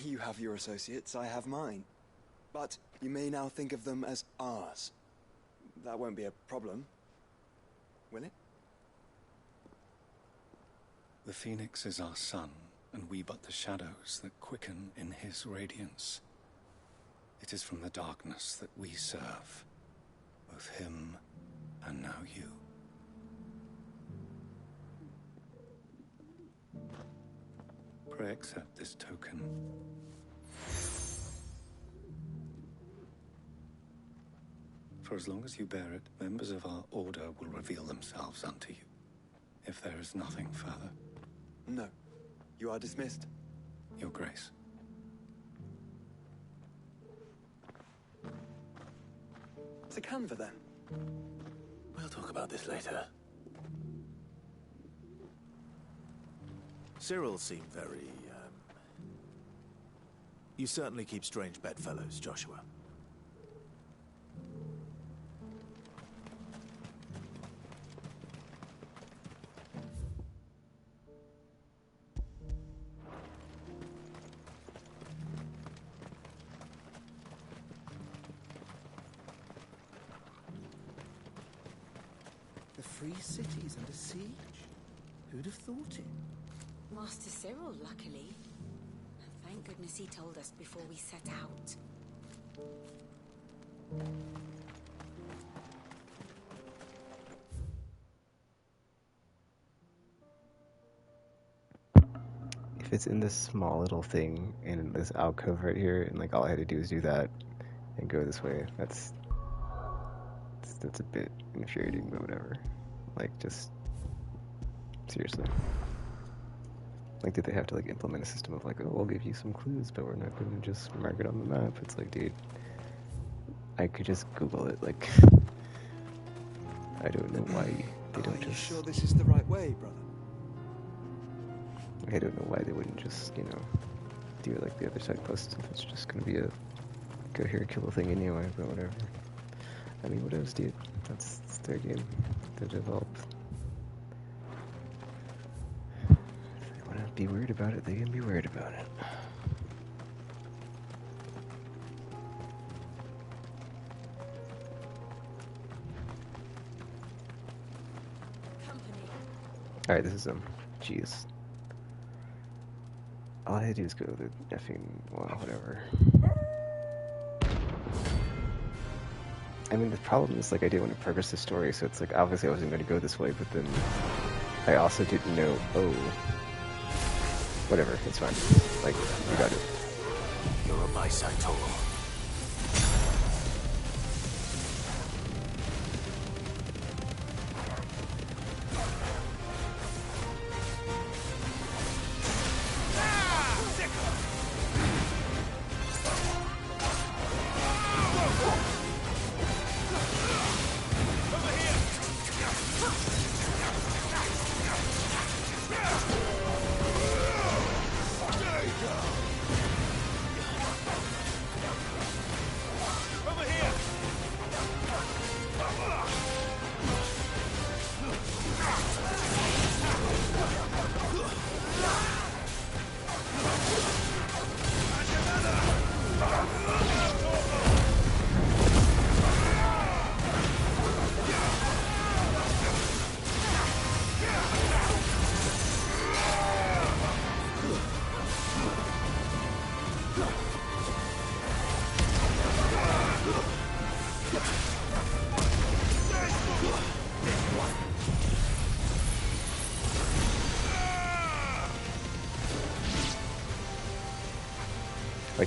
You have your associates, I have mine. But you may now think of them as ours. That won't be a problem, will it? The Phoenix is our sun, and we but the shadows that quicken in his radiance. It is from the darkness that we serve, both him and now you. Pray accept this token. For as long as you bear it, members of our order will reveal themselves unto you, if there is nothing further. No. You are dismissed. Your Grace. To Canva, then. We'll talk about this later. Cyril seemed very, You certainly keep strange bedfellows, Joshua. The free city's under siege? Who'd have thought it? Master Cyril, luckily. Thank goodness he told us before we set out. If it's in this small little thing in this alcove right here, and like all I had to do is do that and go this way, that's a bit infuriating, but whatever. Like, just seriously. Like, did they have to like implement a system of like, oh, we'll give you some clues, but we're not going to just mark it on the map? It's like, dude, I could just Google it. Like, I don't know why they don't Are you just. sure this is the right way, brother? I don't know why they wouldn't just, you know, do it like the other side quests if it's just gonna be a go here, kill the thing anyway, but whatever. I mean, what else, dude? That's their game. They develop. If they wanna be weird about it, they can be weird about it. Alright, this is jeez. All I had to do is go to the effing, well, whatever. I mean, the problem is, like, I didn't want to progress the story, so it's like, obviously I wasn't going to go this way, but then I also didn't know, oh, whatever, it's fine. Like, you got it. You're a bisectoral.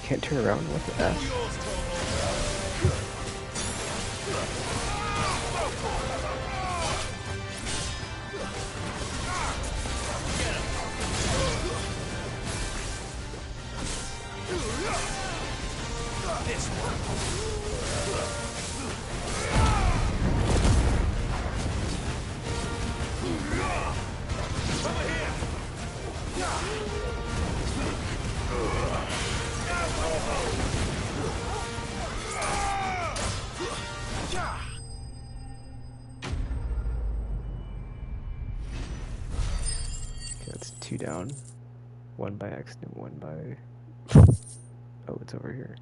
can't turn around? What the F? This one. Over here. Okay, that's 2 down. 1 by accident, 1 by... Oh, it's over here.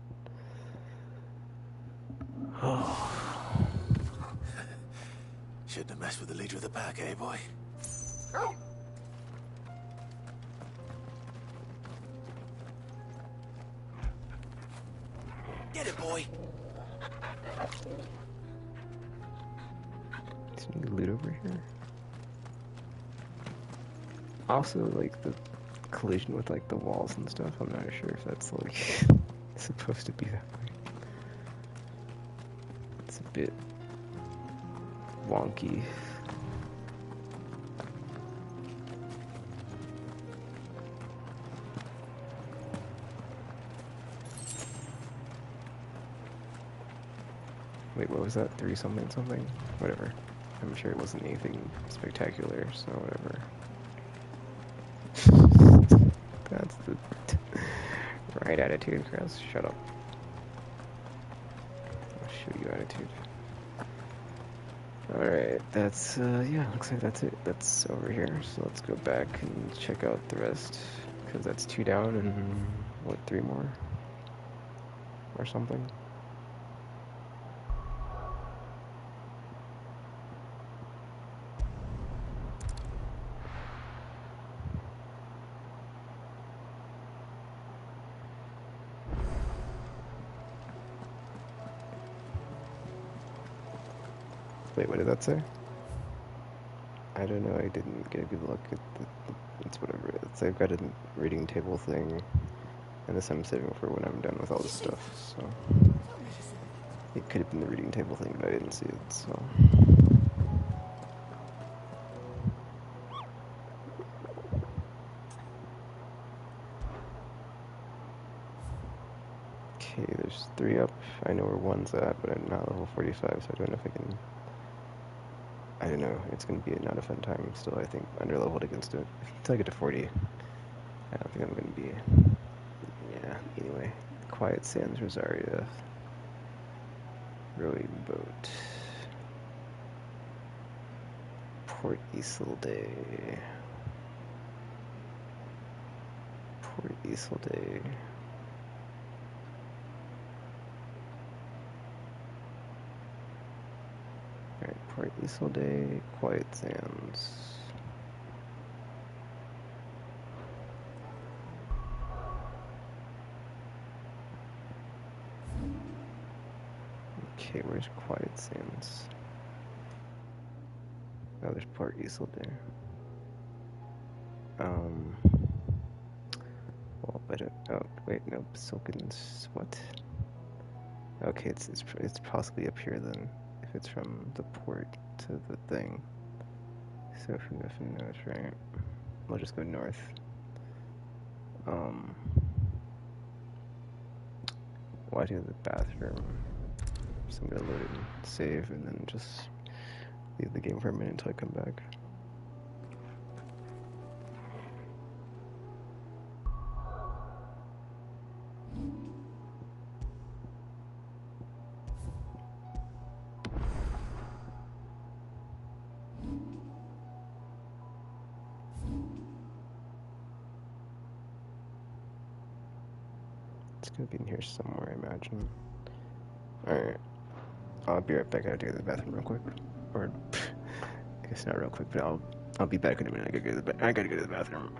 Shouldn't have messed with the leader of the pack, eh, boy? Get it, boy. Is there any loot over here? Also, like, the collision with, like, the walls and stuff, I'm not sure if that's, like, supposed to be that way. It's a bit wonky. Wait, what was that? 3 something something? Whatever. I'm sure it wasn't anything spectacular, so whatever. That's the right attitude, Chris. Shut up. I'll show you attitude. Alright, that's, yeah, looks like that's it. That's over here. So let's go back and check out the rest. Because that's 2 down and, what, 3 more? Or something? Wait, what did that say? I don't know, I didn't get a good look at it's whatever. It's I've got a reading table thing, and this I'm saving for when I'm done with all this stuff, so... It could have been the reading table thing, but I didn't see it, so... Okay, there's 3 up. I know where 1's at, but I'm not level 45, so I don't know if I can... I don't know, it's going to be not a fun time still, I think, under-leveled against it. Until I get to 40, I don't think I'm going to be... Yeah, anyway. Quiet Sands Rosaria. Rowing boat. Port Isolde. Port Isolde. Alright, Port Isolde, Quiet Sands. Okay, where's Quiet Sands? Oh, there's Port Isolde. Well, oh, wait, no, Silkins, what? Okay, it's possibly up here then, if it's from the port to the thing. So if we go from north, right? We'll just go north. Why do the bathroom? So I'm gonna load it and save, and then just leave the game for a minute until I come back. It's gonna be in here somewhere, I imagine. Alright. I'll be right back. I gotta go to the bathroom real quick. Or, I guess not real quick, but I'll be back in a minute. I gotta go to the bathroom.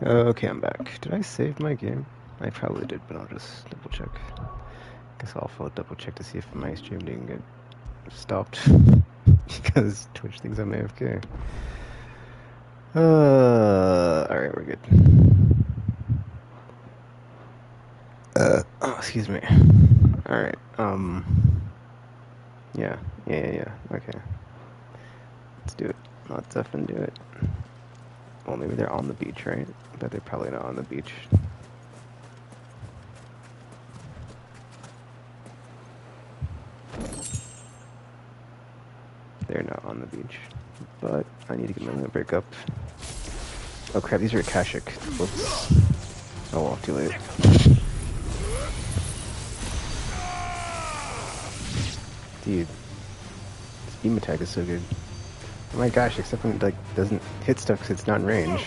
Okay, I'm back. Did I save my game? I probably did, but I'll just double check. Guess I'll also double check to see if my stream didn't get stopped because Twitch thinks I'm AFK. Alright, we're good. Oh, excuse me. Alright, yeah, okay. Let's do it. Let's effing do it. Well, maybe they're on the beach, right? But they're probably not on the beach. They're not on the beach. But I need to get my limit break up. Oh crap, these are Akashic. Whoops. Oh well, too late. Dude, this beam attack is so good. Oh my gosh, except when it like doesn't hit stuff because it's not in range.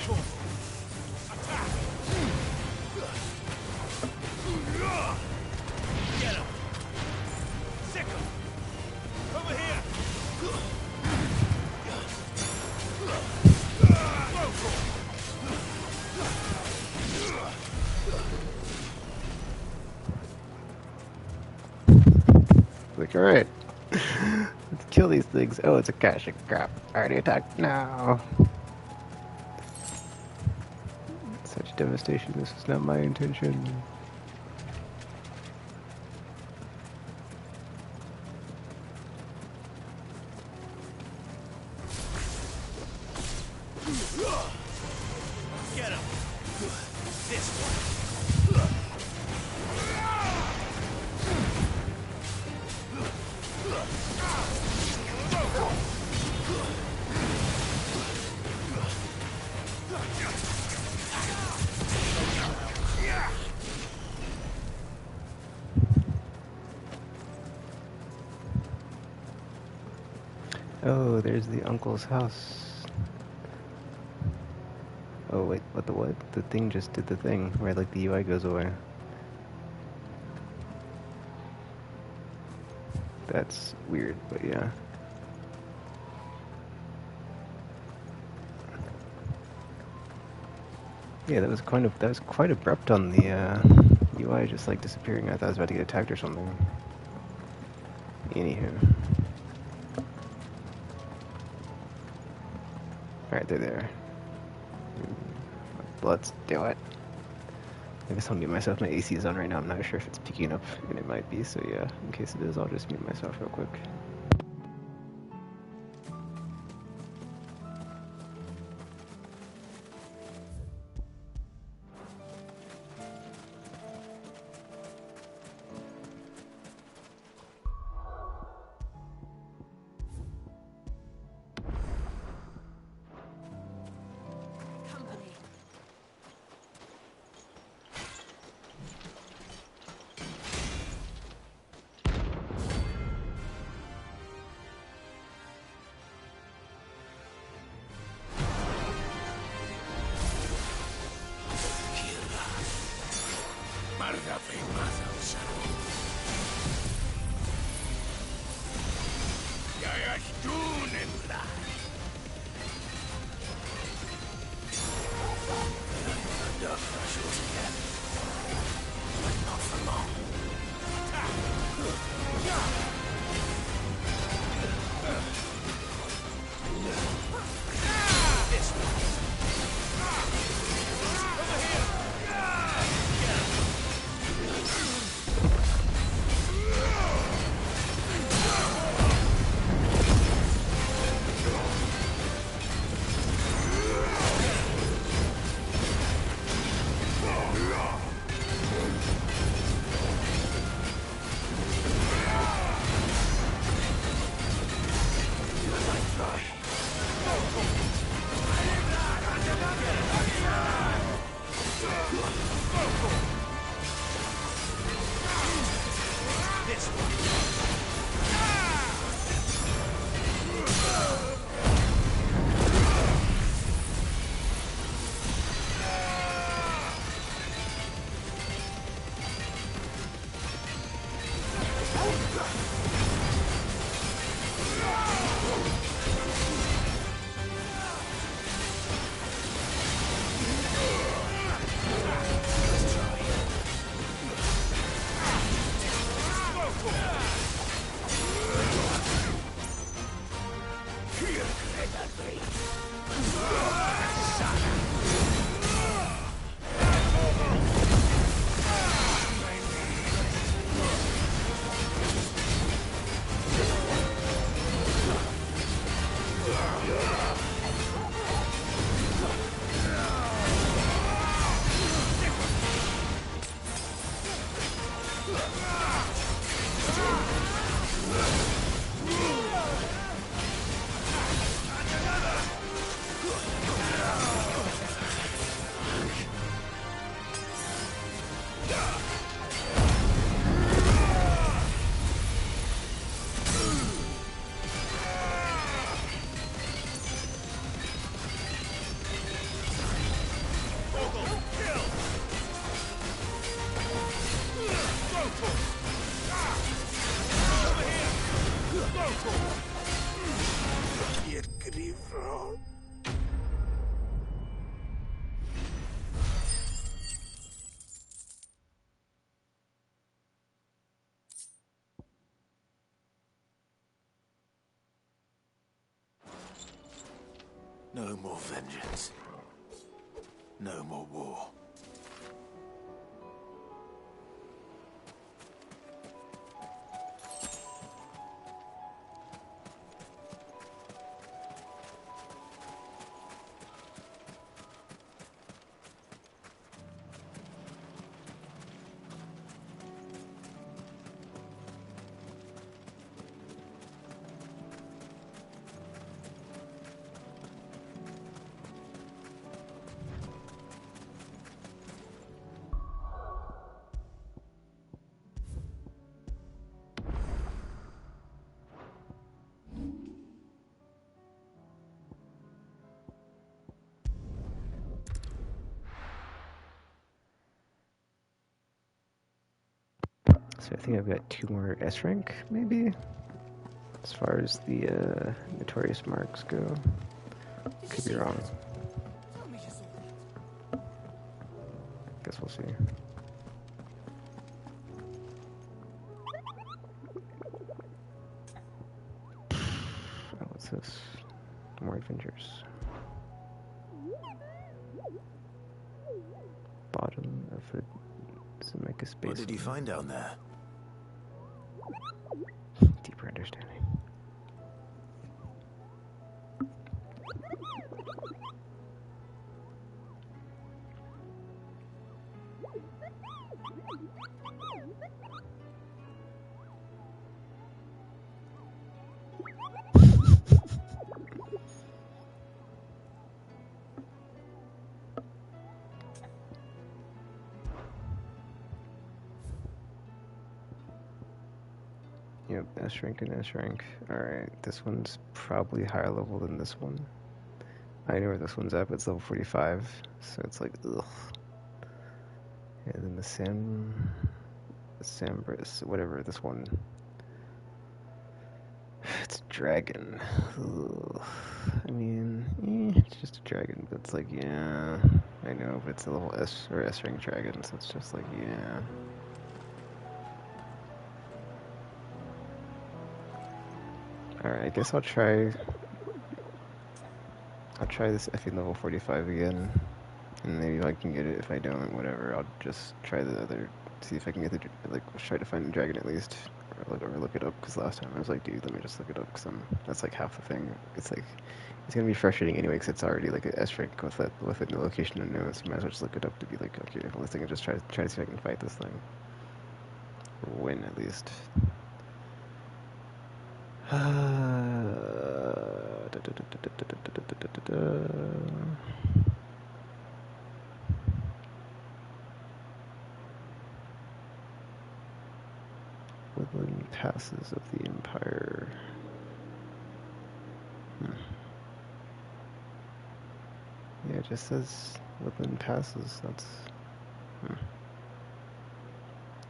Like, alright. Let's kill these things. Oh, it's Akashic. Crap. Already attacked now. Such devastation. This is not my intention. Get him! This one! Oh, there's the uncle's house. Oh wait, what the what? The thing just did the thing where like the UI goes away. That's weird, but yeah. Yeah, that was quite abrupt on the UI, just like disappearing. I thought I was about to get attacked or something. Anywho. Alright, they're there. Let's do it. I guess I'll mute myself. My AC is on right now. I'm not sure if it's picking up, and it might be, so yeah. In case it is, I'll just mute myself real quick. at me. No more vengeance. No more war. So I think I've got 2 more S rank, maybe? As far as the notorious marks go. Could be wrong. Guess we'll see. Oh, what's this? More adventures. Bottom of the Zemeckis basin. What did you find down there? Deeper understanding. Yep, S rank and S rank. Alright, this one's probably higher level than this one. I know where this one's at, but it's level 45, so it's like, ugh. And then the Sambris, whatever, this one. It's a dragon. Ugh. I mean, it's just a dragon, but it's like, yeah. I know, but it's a level S or S rank dragon, so it's just like, yeah. Alright, I guess I'll try this effing level 45 again, and maybe if I can get it. If I don't, whatever, I'll just try the other, see if I can get the, like, try to find the dragon at least, or look it up, because last time I was like, dude, let me just look it up, because that's like half the thing. It's like, it's gonna be frustrating anyway, because it's already like an S rank with a new location unknown, so I might as well just look it up to be like, okay, well, this thing, and just try to see if I can fight this thing. Or win, at least. Woodland Passes of the Empire. Yeah, it just says Woodland Passes. That's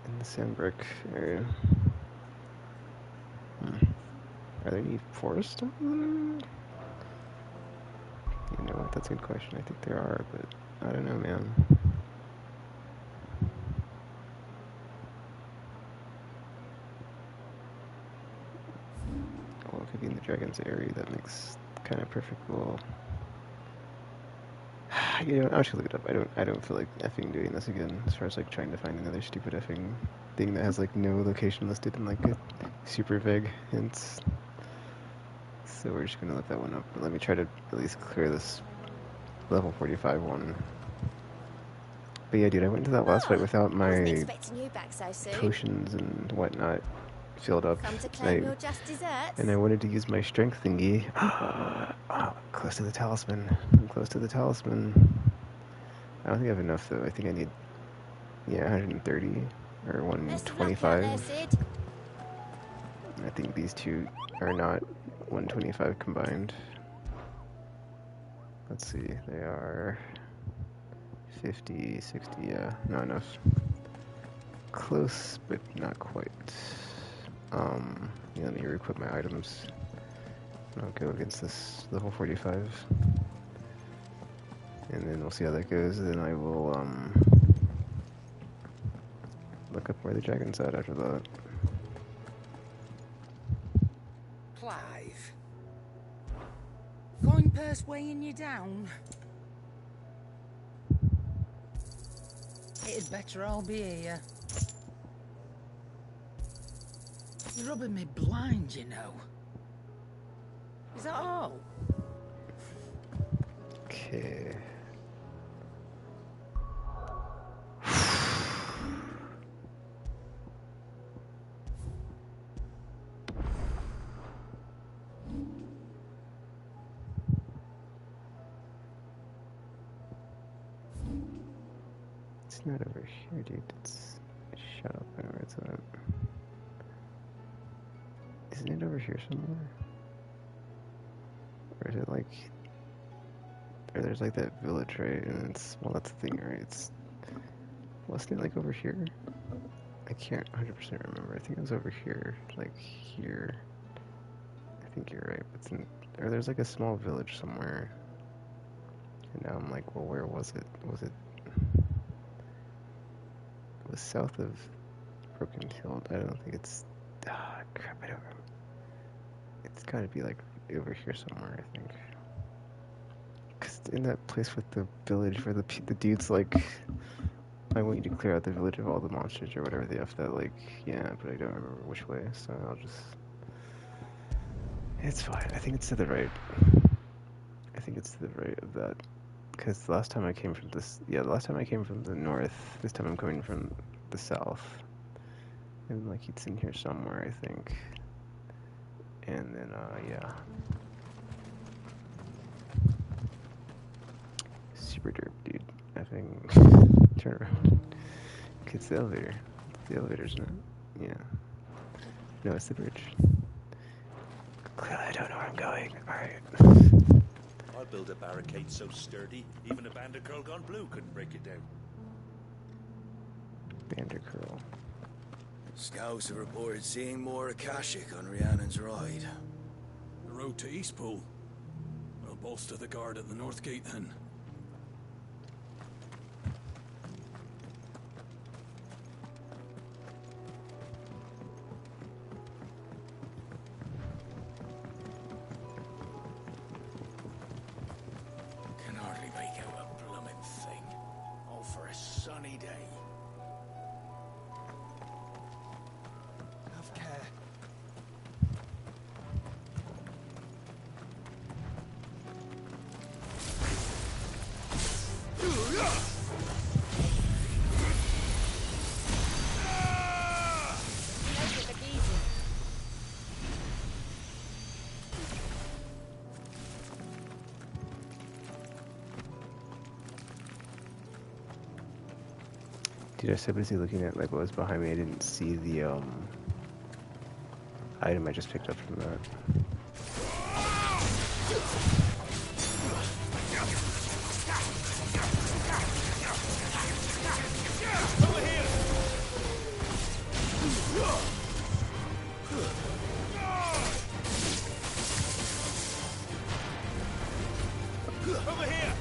in the Sandbrick area. Are there any forests over there? You know what? That's a good question. I think there are, but I don't know, man. Well, it could be in the Dragon's area. That makes kind of perfect little. You know, I should look it up. I don't feel like effing doing this again. As far as like trying to find another stupid effing thing that has like no location listed and like a super vague hints. So we're just gonna look that one up. But let me try to at least clear this level 45 one. But yeah, dude, I went into that last fight without my Expecting you back so soon. potions and whatnot filled up. Come to claim your just desserts. And I wanted to use my strength thingy. Oh, close to the talisman. I'm close to the talisman. I don't think I have enough though. I think I need, yeah, 130 or 125. I think these two are not 125 combined. Let's see, they are 50, 60, yeah, not enough. Close, but not quite. Yeah, let me re-equip my items. And I'll go against this level 45. And then we'll see how that goes. Then I will, look up where the dragon's at after that. Clive. Coin purse weighing you down? It'd better all be here. You're rubbing me blind, you know. Is that all? Okay. It's not over here, dude. It's shut up. I know where it's at. Isn't it over here somewhere? Or is it like... Or there's like that village, right? And it's... Well, that's the thing, right? It's... Wasn't it like over here? I can't 100% remember. I think it was over here. Like here. I think you're right. But it's in... Or there's like a small village somewhere. And now I'm like, well, where was it? Was it... It was south of Broken Hill. I don't think it's... Ah, crap, I don't remember. It's gotta be like over here somewhere, I think. Cause in that place with the village where the dude's like, I want you to clear out the village of all the monsters or whatever they have that, like, yeah, but I don't remember which way, so I'll just... It's fine. I think it's to the right. I think it's to the right of that. Because the last time I came from this... Yeah, the last time I came from the north. This time I'm coming from the south. And, like, it's in here somewhere, I think. And then, yeah. Super derp, dude. Effing... Turn around. It's the elevator. It's the elevator, isn't it? Yeah. No, it's the bridge. Clearly I don't know where I'm going. Alright. I'll build a barricade so sturdy, even a Bandercurl gone blue couldn't break it down. Bandercurl. Scouts have reported seeing more Akashic on Rhiannon's ride. The road to Eastpool. I'll bolster the guard at the North Gate then. Can hardly make out a bloomin' thing. All for a sunny day. Have care. Dude, I was so busy looking at like what was behind me, I didn't see the item I just picked up from that. Over here!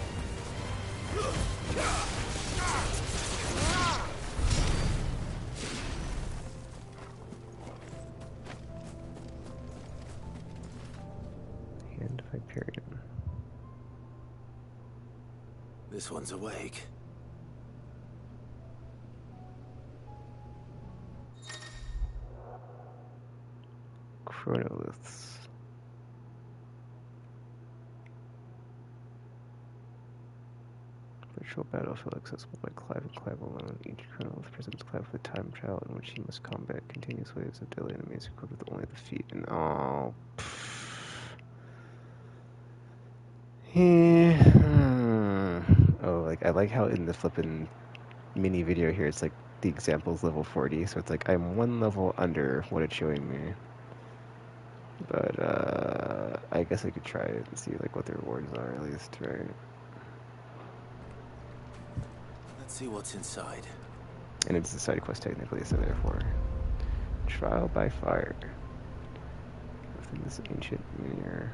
Hand Hyperion. This one's awake. Chronoliths. Virtual battlefield accessible by Clive and Clive alone. Each chronolith presents Clive with a time trial in which he must combat continuous waves of deadly enemies equipped with only the feet and oh, like I like how in the flippin' mini video here it's like the example's level 40, so it's like I'm one level under what it's showing me. But I guess I could try it and see like what the rewards are at least, right? Let's see what's inside. And it's a side quest technically, so therefore, trial by fire. Within this ancient mirror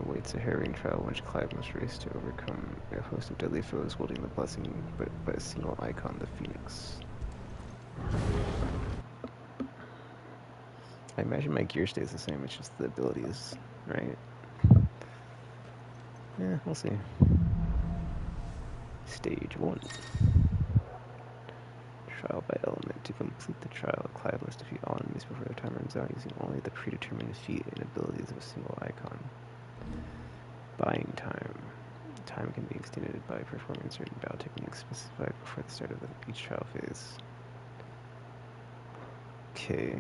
awaits a harrowing trial in which Clive must race to overcome a host of deadly foes wielding the blessing but by a single icon, the Phoenix. I imagine my gear stays the same, it's just the abilities, right? Yeah, we'll see. Stage 1. Trial by element. To complete the trial, Clive must defeat all enemies before their time runs out using only the predetermined feat and abilities of a single icon. Buying time. Time can be extended by performing certain battle techniques specified before the start of each trial phase. Okay.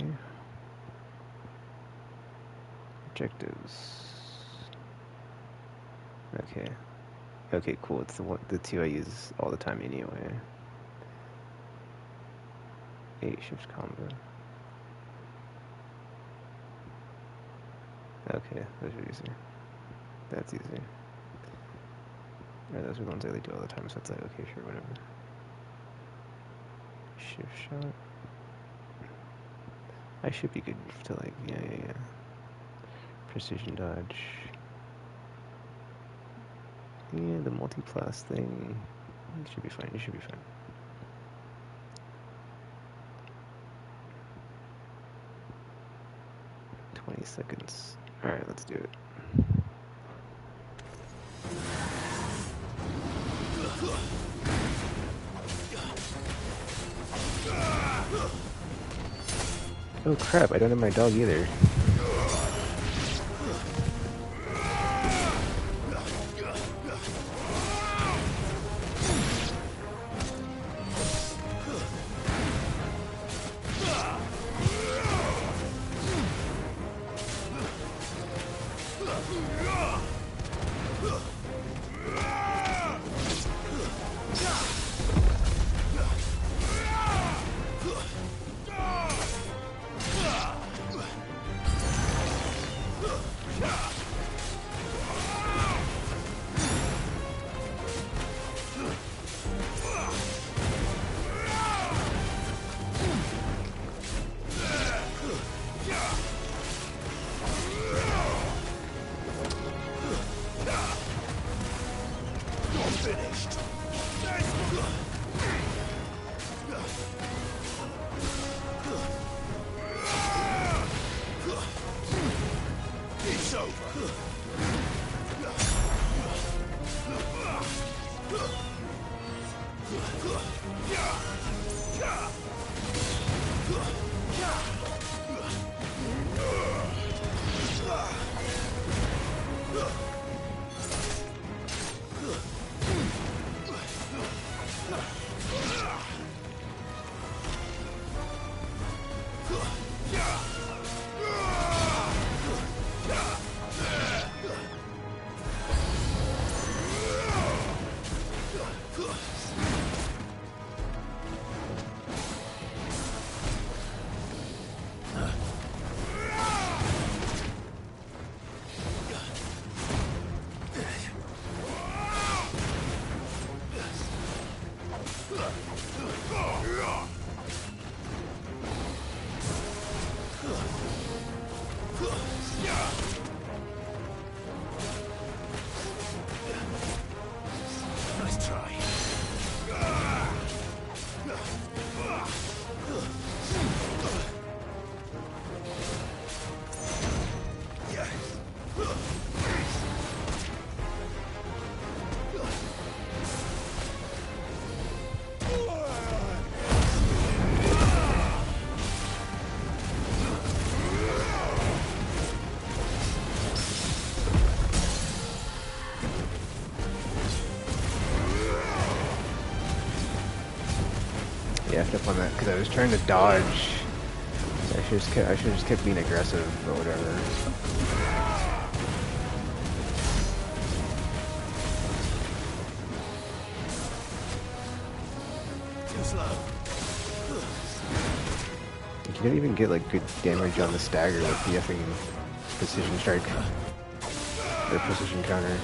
Objectives. Okay. Okay, cool. It's the two I use all the time anyway. 8 shift combo. Okay, those are easy. That's easy. Those are the ones I do all the time, so it's like, okay, sure, whatever. Shift shot. I should be good to like, yeah. Precision dodge. Yeah, the multi-class thing. It should be fine, it should be fine. Seconds. Alright, let's do it. Oh crap, I don't have my dog either. effed up on that because I was trying to dodge. I should have just kept being aggressive, but whatever. Too slow. Like, you didn't even get like good damage on the stagger with the effing precision strike or precision counter.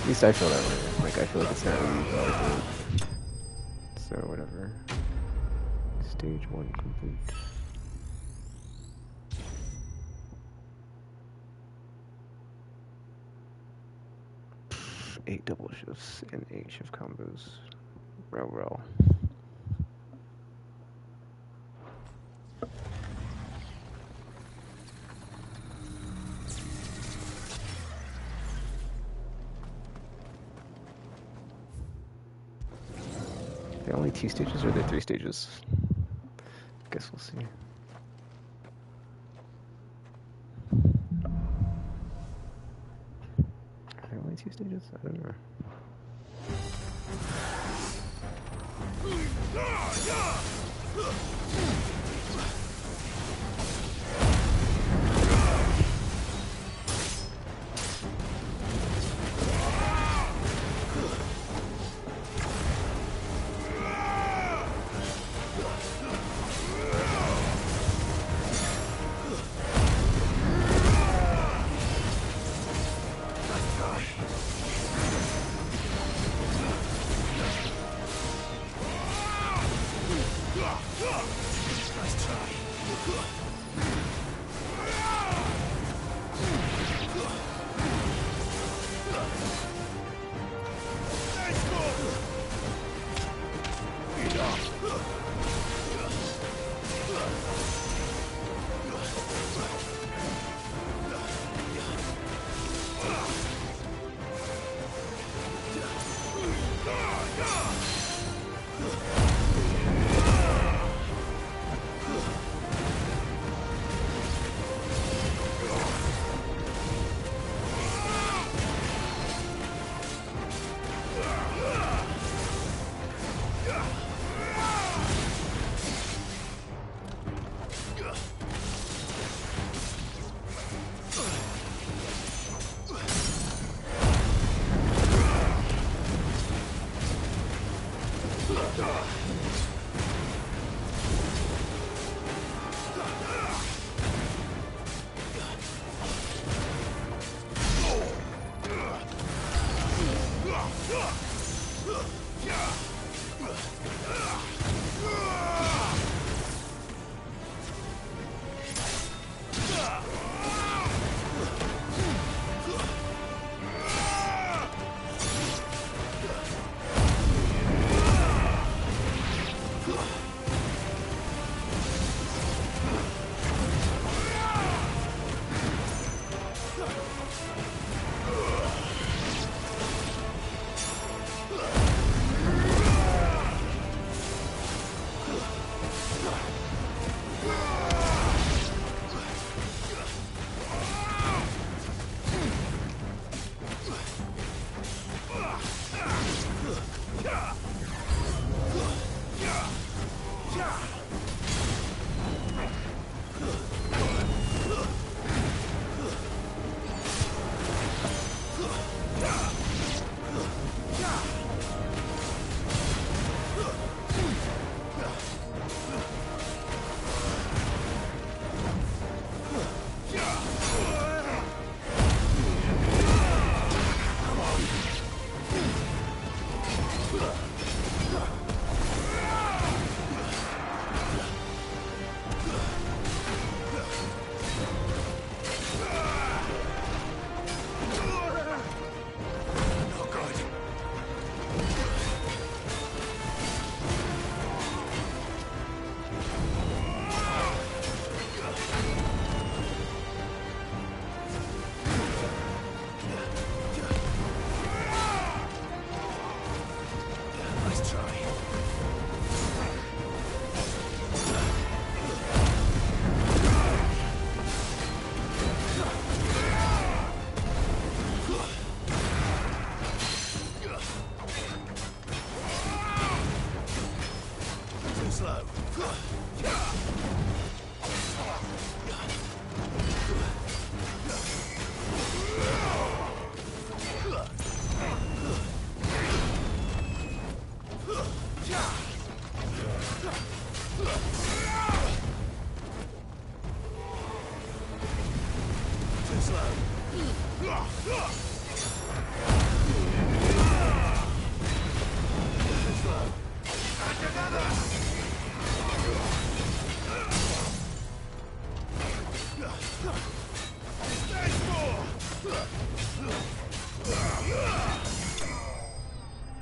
At least I feel that way. Like I feel like it's not really powerful. So whatever. Stage 1 complete. Eight double shifts and 8 shift combos. Row. There are only 2 stages or are there 3 stages? Guess we'll see. Are there only 2 stages? I don't know.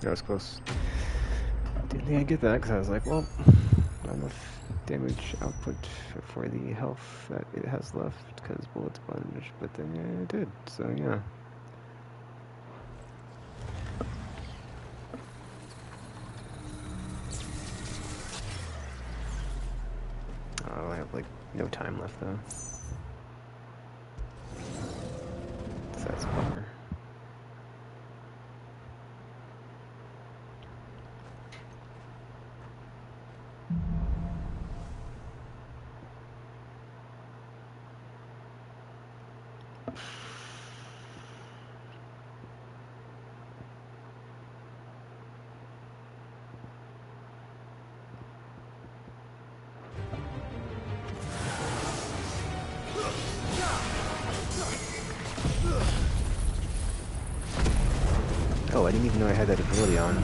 That was close. Didn't think I'd get that because I was like, well, not enough damage output for the health that it has left because bullet sponge, but then yeah, it did, so yeah. Oh, I have like no time left though. So that's a bummer. Oh, I didn't even know I had that ability on.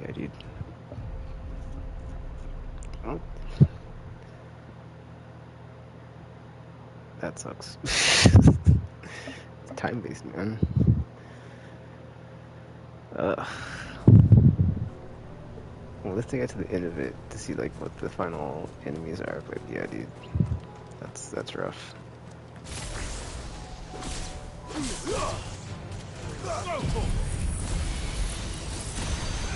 Yeah, dude. Oh. That sucks. It's time-based, man. Well, let's get to the end of it to see like what the final enemies are. But yeah, dude, that's rough.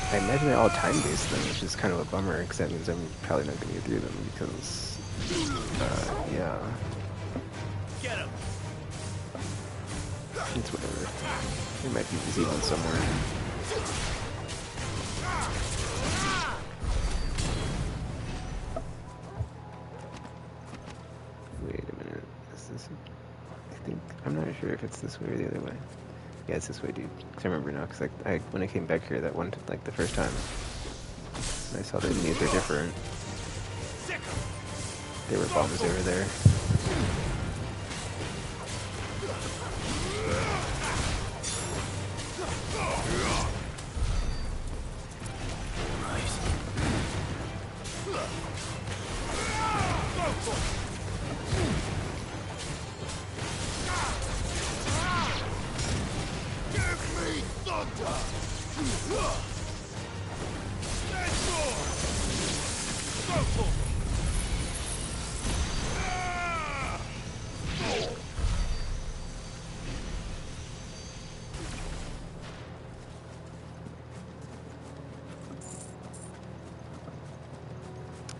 I imagine they're all time-based then, which is kind of a bummer because that means I'm probably not going to get through them because, yeah. Get him. It's whatever. There might be easy ones somewhere. Wait a minute. Is this? I think I'm not sure if it's this way or the other way. Yeah, it's this way, dude. Cause I remember now. Cause I when I came back here that one like the first time, I saw the enemies are different. There were bombs over there.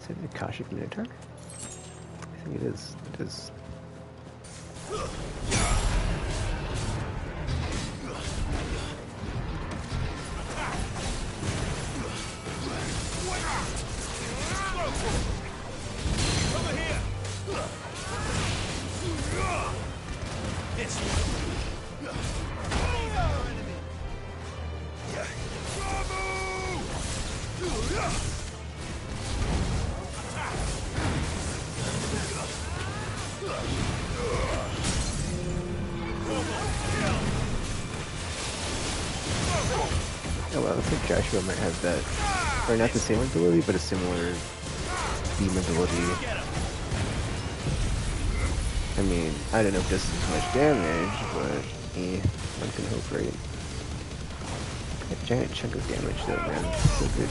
Is it an Akashic Minotaur? I think it is. It is. Oh well, looks like Joshua might have that, or not the same ability, but a similar beam ability. I mean, I don't know if this is as much damage, but one can hope, right? A giant chunk of damage though, man. So good.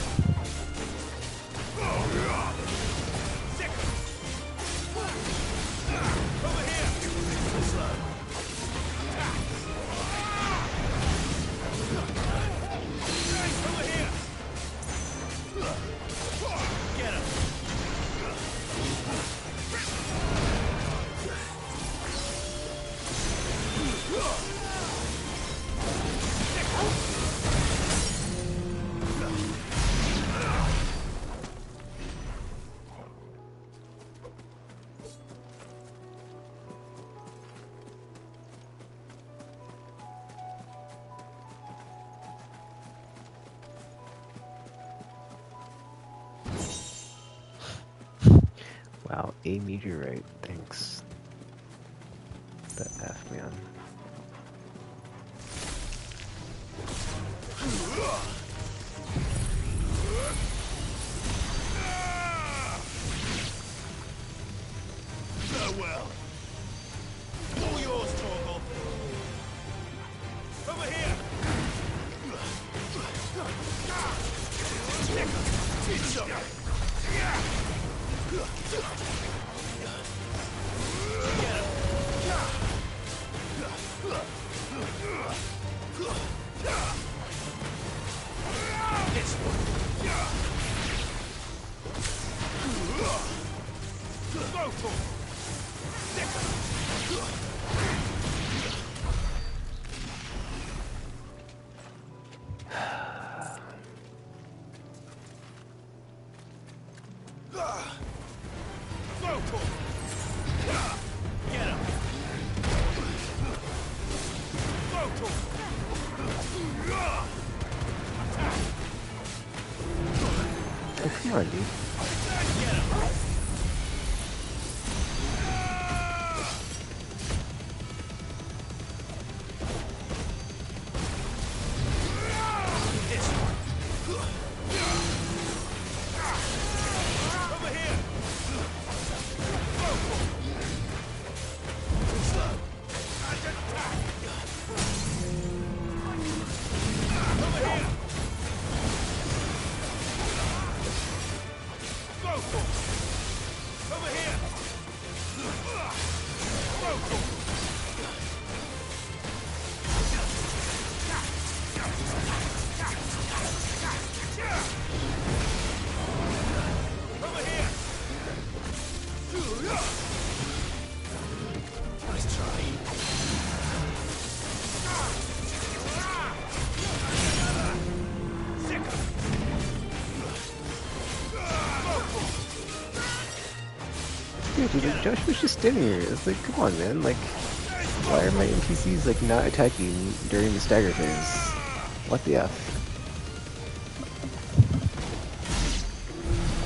Wow, a meteorite, thanks. The F, man. Farewell. All yours, Torgal. Over here. Oh, come on, dude. Dude, like, Josh was just standing here. It's like, come on, man. Like, why are my NPCs, like, not attacking during the stagger phase? What the F?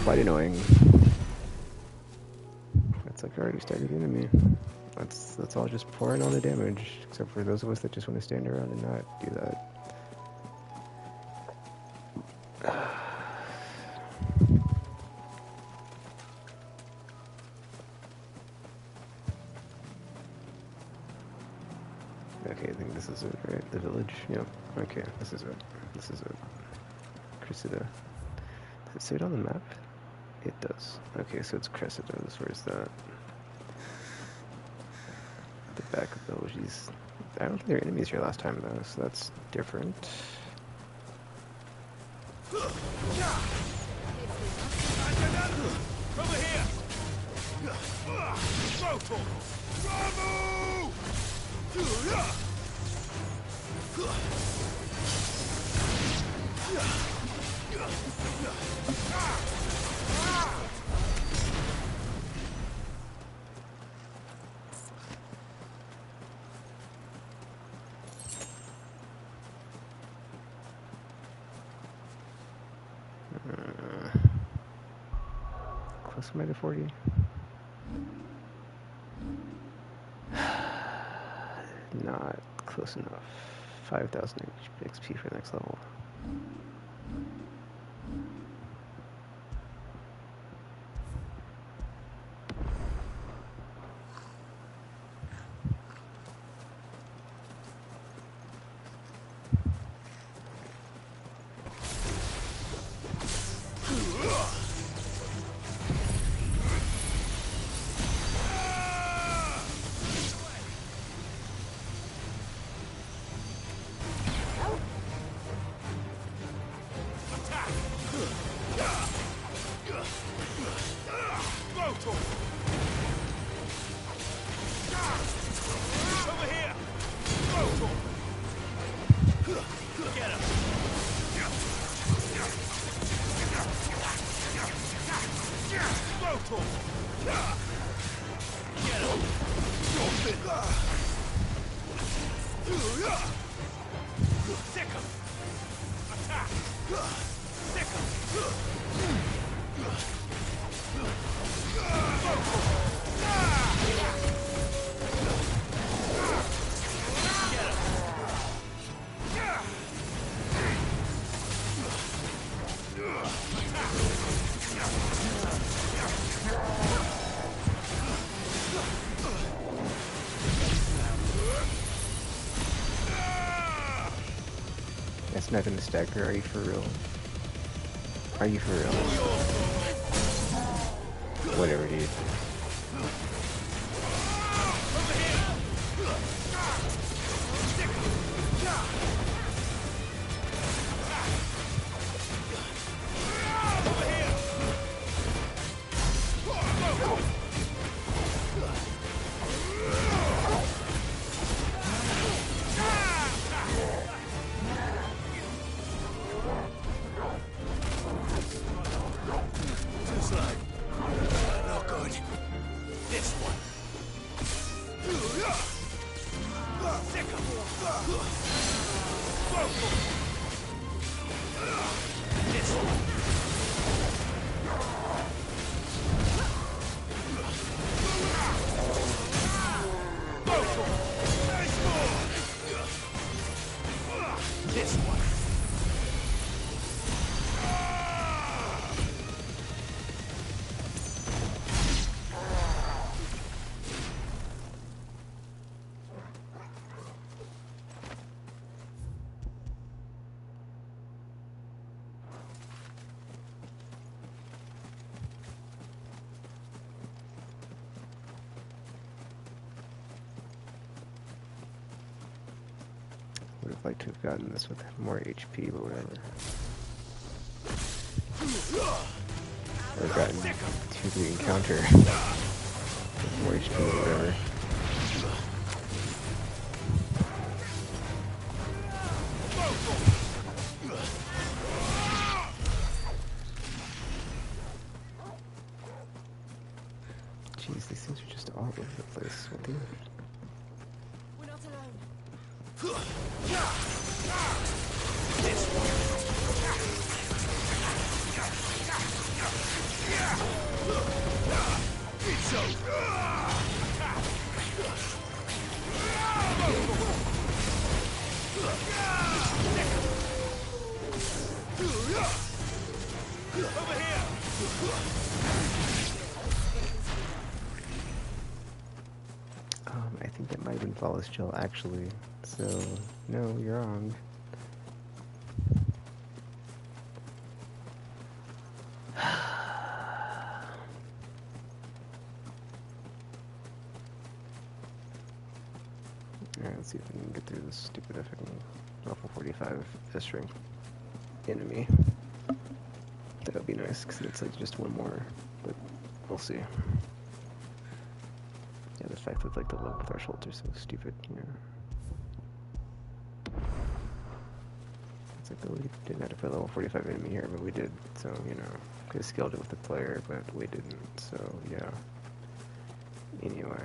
Quite annoying. It's like already staggered into me. That's all just pouring on the damage, except for those of us that just want to stand around and not do that. Okay, I think this is it, right? The village? Yep. Okay, this is it. This is it. Cressida. Does it say it on the map? It does. Okay, so it's Cressida's. Where's that? The back of the villages. I don't think there were enemies here last time though, so that's different. Close am I to 40? Not close enough. 5,000 XP for the next level. That's not gonna stagger, are you for real? Are you for real? Whatever, dude. Would have liked to have gotten this with more HP, but whatever. Or gotten to the encounter with more HP, but whatever. Jeez, these things are just all over the place. What the? We're not alone. It's over. Over here. I think that might have been Flawless Chill, actually. So, no, you're wrong. Alright, let's see if we can get through this stupid effing level 45 S-ring enemy. That would be nice, because it's like just one more, but we'll see. fact that like the level thresholds are so stupid, you know. It's like, we didn't have to put level 45 enemy here, but we did, so, you know, could have scaled it with the player, but we didn't, so, yeah. Anyway.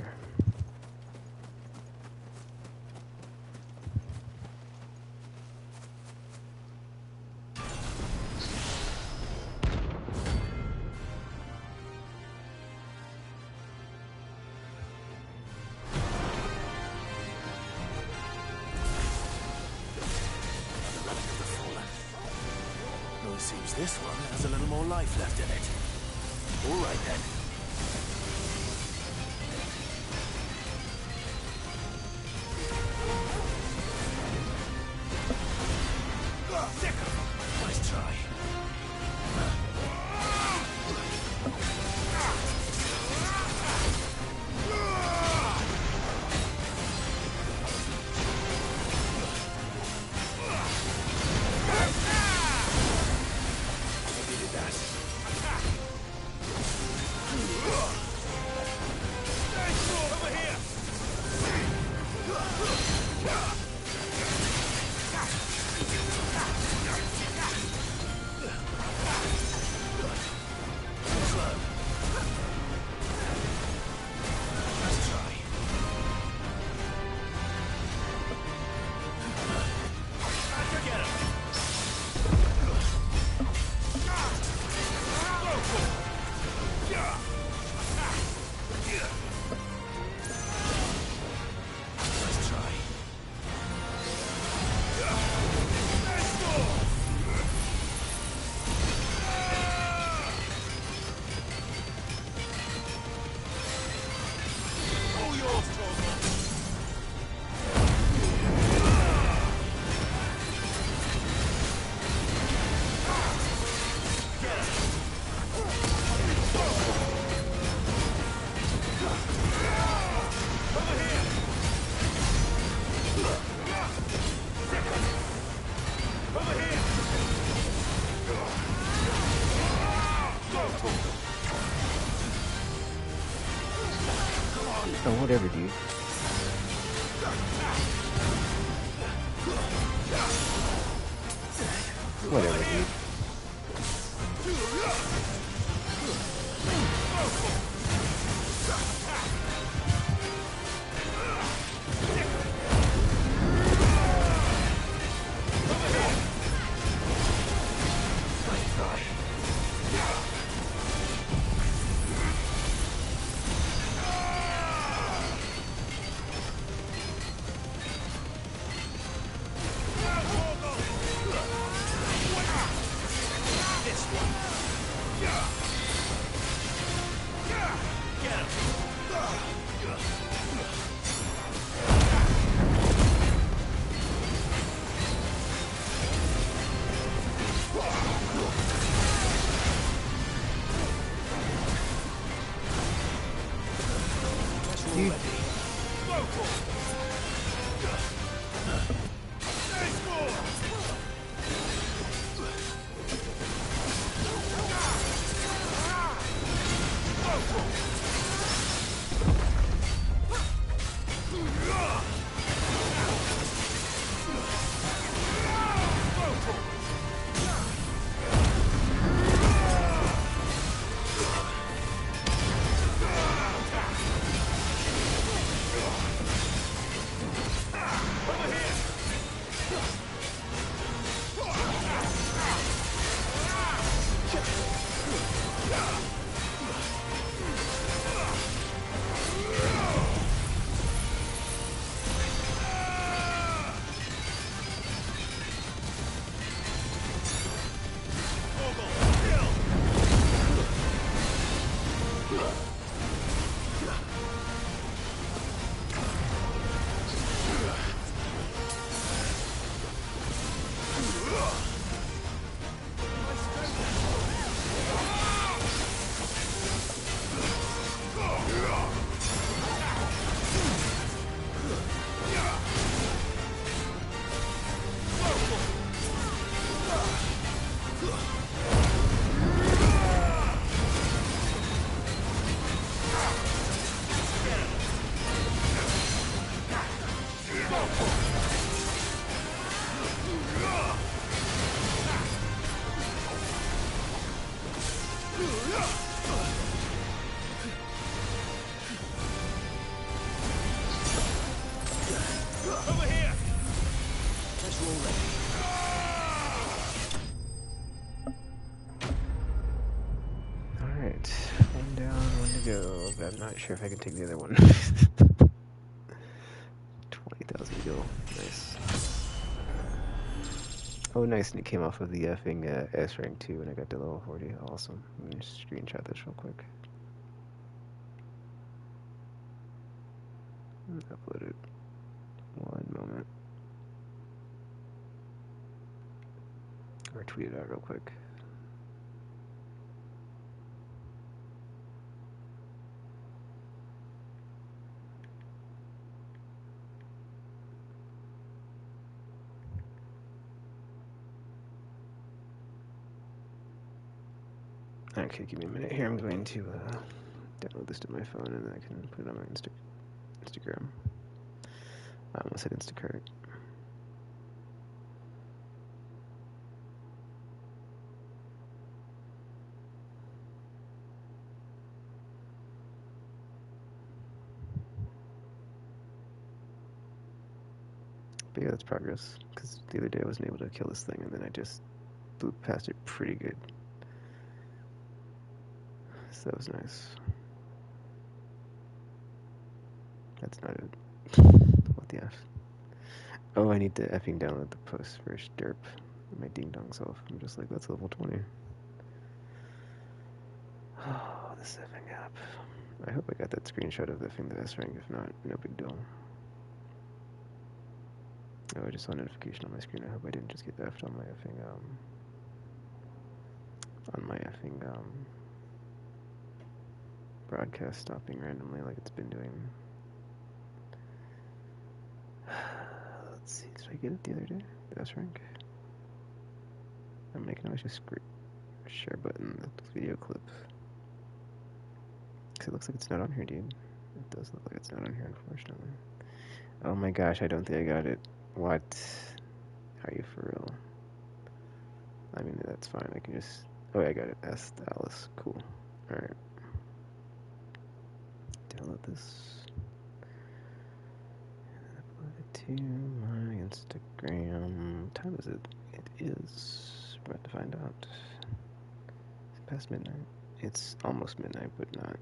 Well, it seems this one has a little more life left in it. All right, then. Nice try. Oh, whatever, dude. Whatever, dude. go, but I'm not sure if I can take the other one. 20,000 gil. Nice. Oh, nice, and it came off of the effing S rank too when I got to level 40. Awesome. Let me just screenshot this real quick. Upload it. One moment. Or tweet it out real quick. Okay, give me a minute here. I'm going to download this to my phone and then I can put it on my Instagram. I almost said Instacart. But yeah, that's progress. Because the other day I wasn't able to kill this thing and then I just blew past it pretty good. So that was nice. That's not it. What the F? Oh, I need to effing download the post first. Derp. My ding dong self. I'm just like, that's level 20. Oh, this effing app. I hope I got that screenshot of the thing that S rank. If not, no big deal. Oh, I just saw a notification on my screen. I hope I didn't just get effed on my effing, broadcast stopping randomly like it's been doing. Let's see, did I get it the other day? The S rank? I'm making a just share button, the video clip. Because it looks like it's not on here, dude. It does look like it's not on here, unfortunately. Oh my gosh, I don't think I got it. What? Are you for real? I mean, that's fine. I can just... Oh, yeah, I got it. That's Alice. Cool. Alright. Download this. And upload it to my Instagram. What time is it? It is... We're about to find out. It's past midnight. It's almost midnight, but not.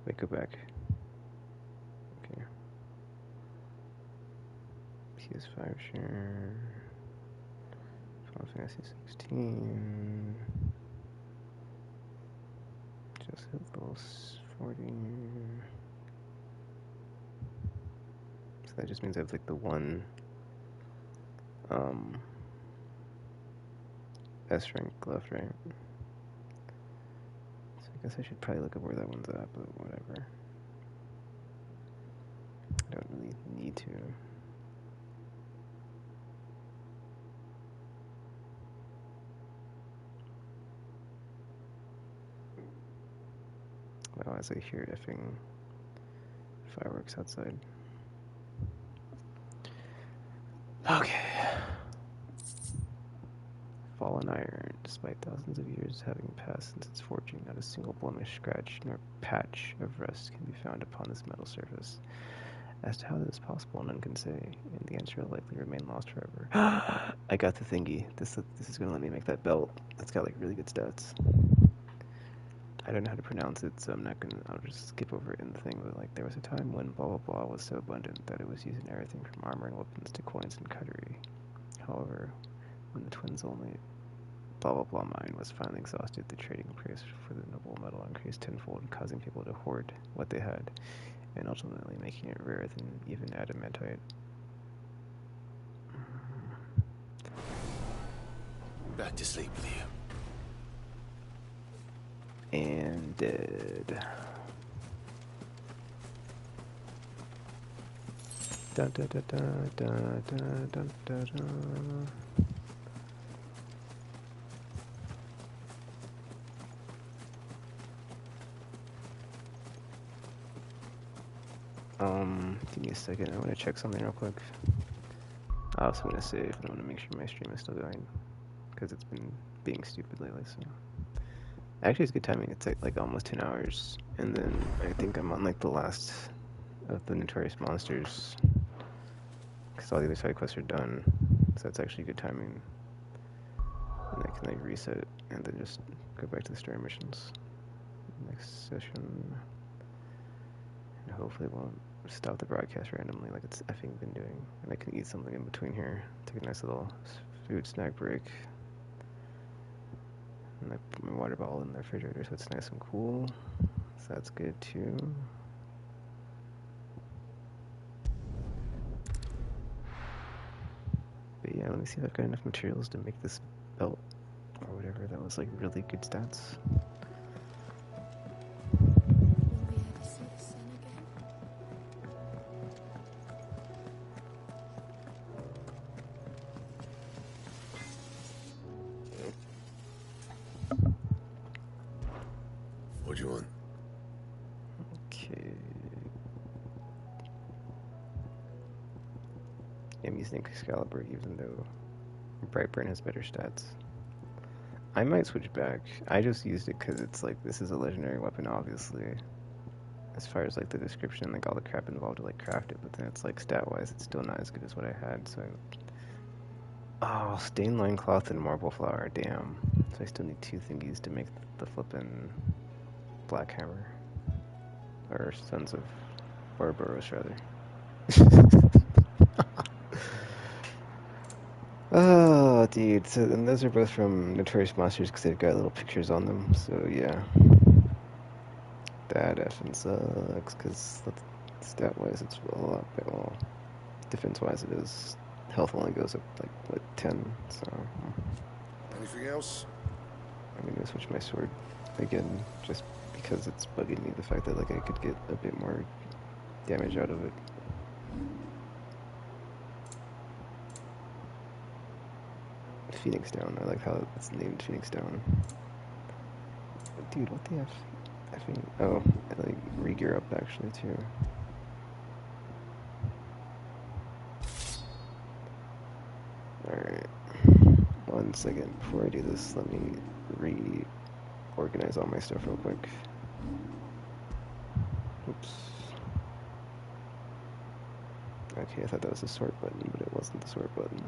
Wait, go back. Okay. PS5 share. Final Fantasy 16. Just hit level 40. So that just means I have like the one S rank left, right? So I guess I should probably look up where that one's at, but whatever. I don't really need to. Wow, as I hear effing fireworks outside. Okay. Fallen iron. Despite thousands of years having passed since its forging, not a single blemish, scratch, nor patch of rust can be found upon this metal surface. As to how this is possible, none can say, and the answer will likely remain lost forever. I got the thingy. This is gonna let me make that belt. It's got like really good stats. I don't know how to pronounce it, so I'll just skip over it in the thing, but like, there was a time when blah blah blah was so abundant that it was used in everything from armor and weapons to coins and cutlery. However, when the twins' only blah blah blah mine was finally exhausted, the trading price for the noble metal increased tenfold, causing people to hoard what they had, and ultimately making it rarer than even adamantite. Back to sleep with you. And dead. Da da da da da da da da da. Give me a second. I want to check something real quick. I also want to save, and I want to make sure my stream is still going, because it's been being stupid lately, so. Actually, it's good timing. It's like almost 10 hours, and then I think I'm on like the last of the Notorious Monsters, because all the other side quests are done. So it's actually good timing. And I can like reset it and then just go back to the story missions next session, and hopefully it won't stop the broadcast randomly like it's effing been doing. And I can eat something in between here. Take a nice little food snack break. And I put my water bottle in the refrigerator so it's nice and cool. So that's good too. But yeah, let me see if I've got enough materials to make this belt or whatever. That was like really good stats. What do you want? Okay. I'm using Excalibur even though Brightburn has better stats. I might switch back. I just used it because it's like, this is a legendary weapon, obviously. As far as like the description and like all the crap involved to like craft it, but then it's like stat-wise, it's still not as good as what I had, so... Oh, stained loincloth and marble flower, damn. So I still need 2 thingies to make the flippin' Black Hammer. Or Sons of Ouroboros, rather. Oh, dude. So, and those are both from Notorious Monsters because they've got little pictures on them. So, yeah. That effing sucks because stat-wise it's a lot better. Well, defense-wise it is. Health only goes up, like, what, 10? So... Anything else? I'm gonna switch my sword again just because it's bugging me, the fact that, like, I could get a bit more damage out of it. Phoenix Down. I like how it's named Phoenix Down. But dude, what the F? Effing. Oh, I like re-gear up actually too. Alright. 1 second before I do this, let me reorganize all my stuff real quick. Oops. Okay, I thought that was the sort button, but it wasn't the sort button.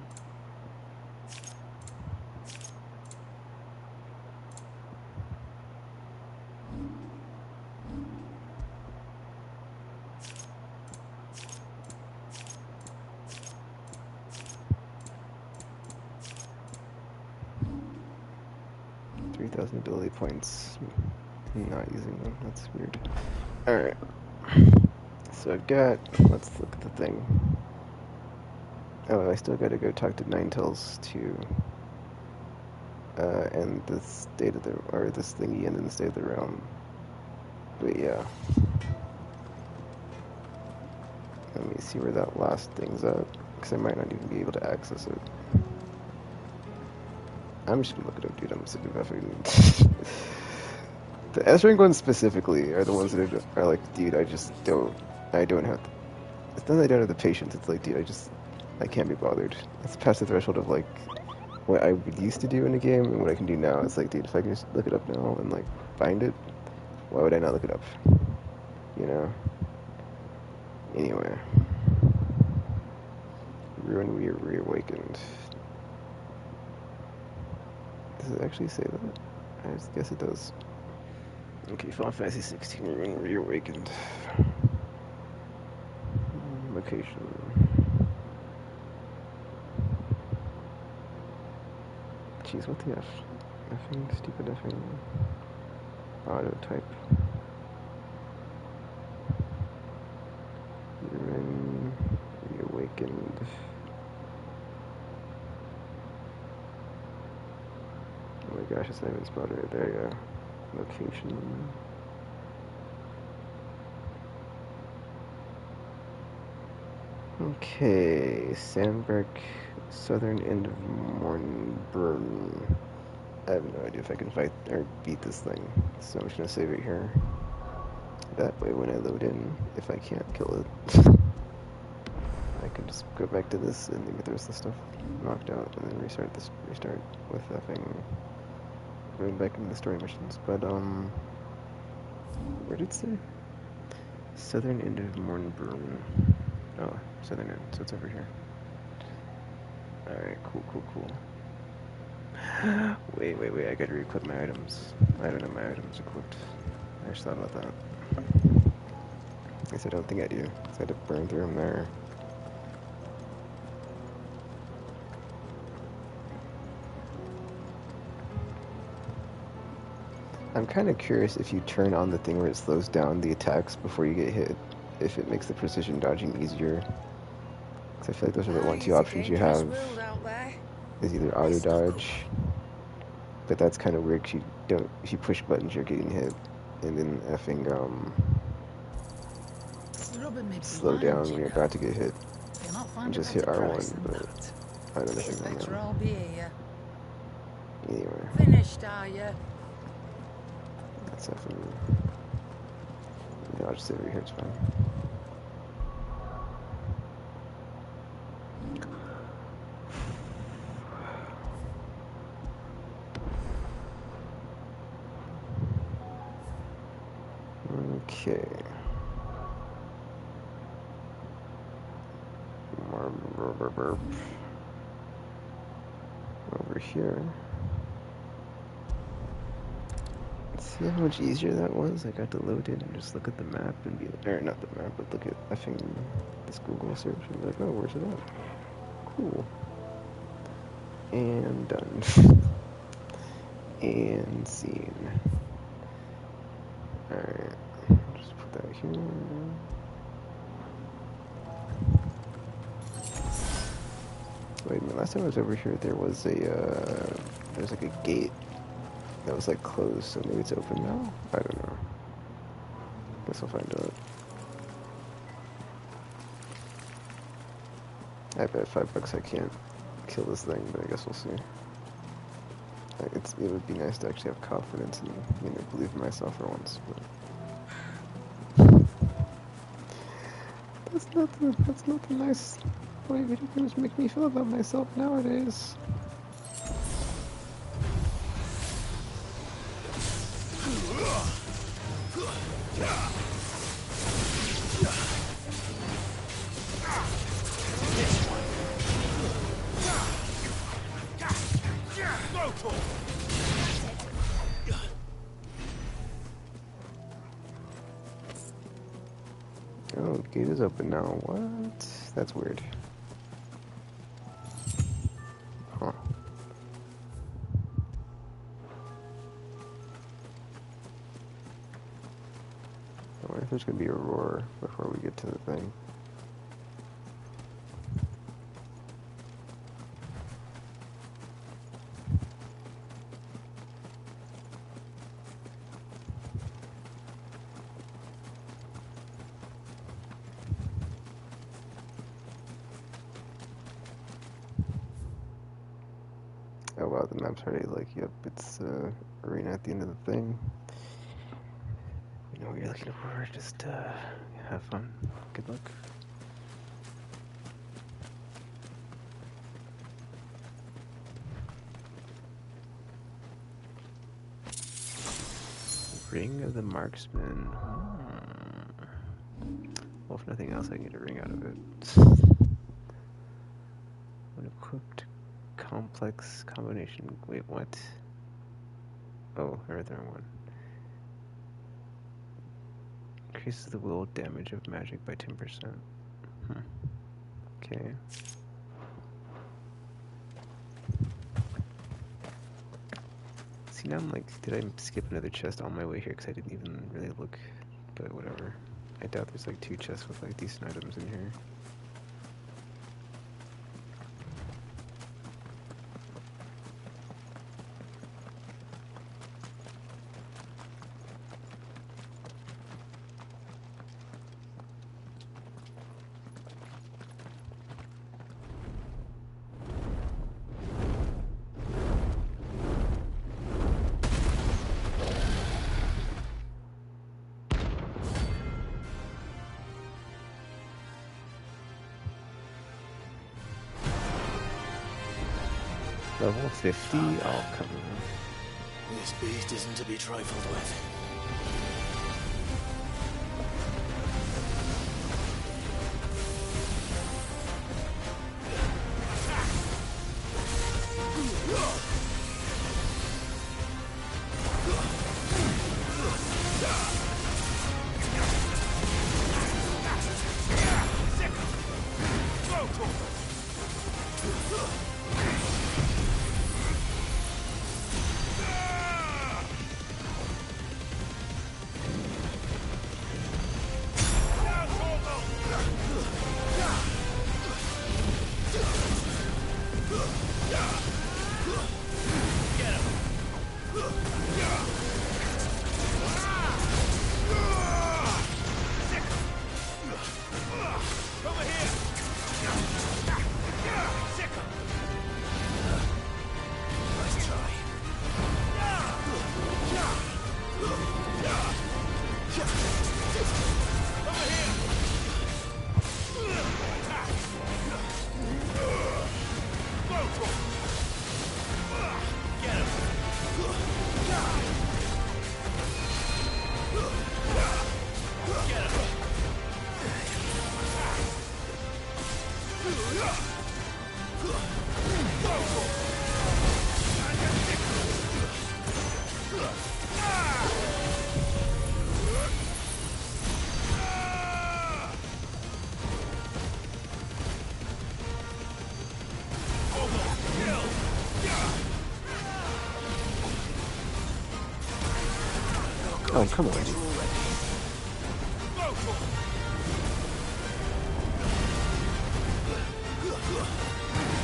Ability points. I'm not using them. That's weird. Alright. So I've got... Let's look at the thing. Oh, I still gotta go talk to Ninetales to... end the state of the... Or this thingy and then the state of the realm. But yeah. Let me see where that last thing's at. Because I might not even be able to access it. I'm just gonna look it up, dude. I'm sick of effing. The S-rank ones specifically are the ones that are like, dude, I don't have it's not that I don't have the patience, it's like, dude, I can't be bothered. It's past the threshold of like, what I used to do in a game and what I can do now. It's like, dude, if I can just look it up now and like, find it, why would I not look it up? You know? Anyway. Ruin Reawakened. Does it actually say that? I just guess it does. Okay, Final Fantasy 16 Reawakened. Location. Jeez, what the F? Effing, stupid effing. Auto type. Reawakened. Oh my gosh, it's not even spotted right there, yeah. Location. Okay, Sandbreak, southern end of Mornburn. I have no idea if I can fight or beat this thing, so I'm just gonna save it here. That way when I load in, if I can't kill it, I can just go back to this and get the rest of the stuff knocked out and then restart with that thing. going back into the story missions, but where did it say? Southern end of Mornburn. Oh, southern end, so it's over here. Alright, cool. Wait, I gotta re-equip my items. I don't have my items equipped. I just thought about that. I guess I don't think I do, because I had to burn through them there. I'm kind of curious if you turn on the thing where it slows down the attacks before you get hit, if it makes the precision dodging easier. Because I feel like those are the 1-2 options you have. Is either auto dodge, but that's kind of weird because you don't. If you push buttons, you're getting hit, and then effing slow down when you're about to get hit, and just hit R1. But I don't know. Anyway. Finished, are you? That's effing. Yeah, I'll just stay over here. It's fine. Okay. Over here. See how much easier that was? I got to load in and just look at the map and be like, or not the map, but look at effing this Google search and be like, oh, where's it at? Cool. And done. And scene. Alright. Just put that here. Wait a minute, last time I was over here there was a there's like a gate that was like closed, so maybe it's open now? I don't know. Guess I'll find out. I bet $5 I can't kill this thing, but I guess we'll see. It would be nice to actually have confidence and, you know, believe in myself for once, but that's not the nice way video games make me feel about myself nowadays. Oh, the gate is open now. What? That's weird. Huh. I wonder if there's gonna be a roar before we get to the thing. Oh wow, the map's already like, yep, it's arena at the end of the thing. You know what you're looking for, just have fun. Good luck. Ring of the Marksman. Well, if nothing else, I can get a ring out of it. Unequipped complex combination. Wait, what? Oh, I read the wrong one. Increases the will damage of magic by 10%. Okay. See, now I'm like, did I skip another chest on my way here? Because I didn't even really look, but whatever. I doubt there's like 2 chests with like decent items in here. Level 50? Oh, come on. This beast isn't to be trifled with. Oh, come on.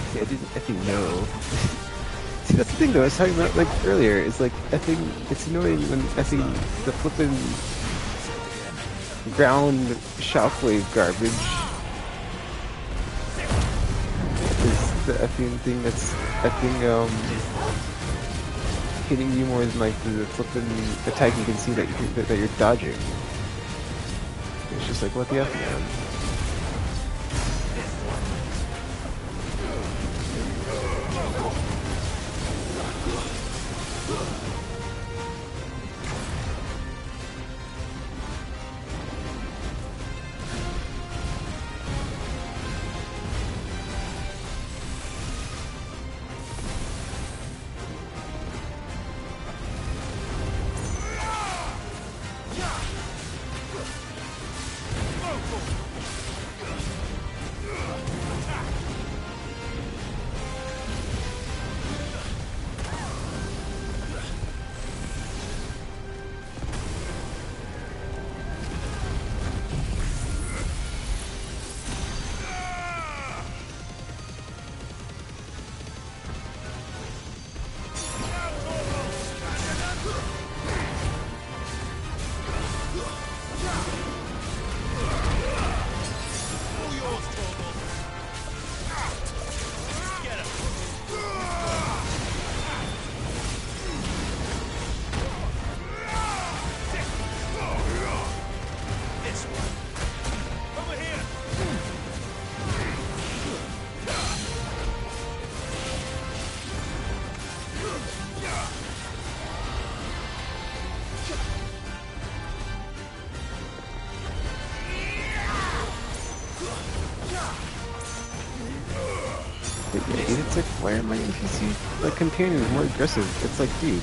See, I didn't effing know. See, that's the thing though, I was talking about like earlier, it's like effing, it's annoying when effing the flippin' ground shockwave garbage is the effing thing that's effing, hitting you more than like the flippin' attack you can see that, that you're dodging. It's just like, what the F, man? It's like, why are my NPC like companions more aggressive? It's like, dude,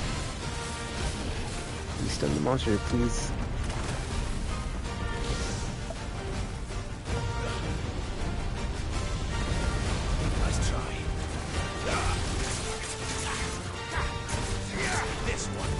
you stun the monster, please. Nice try. This one.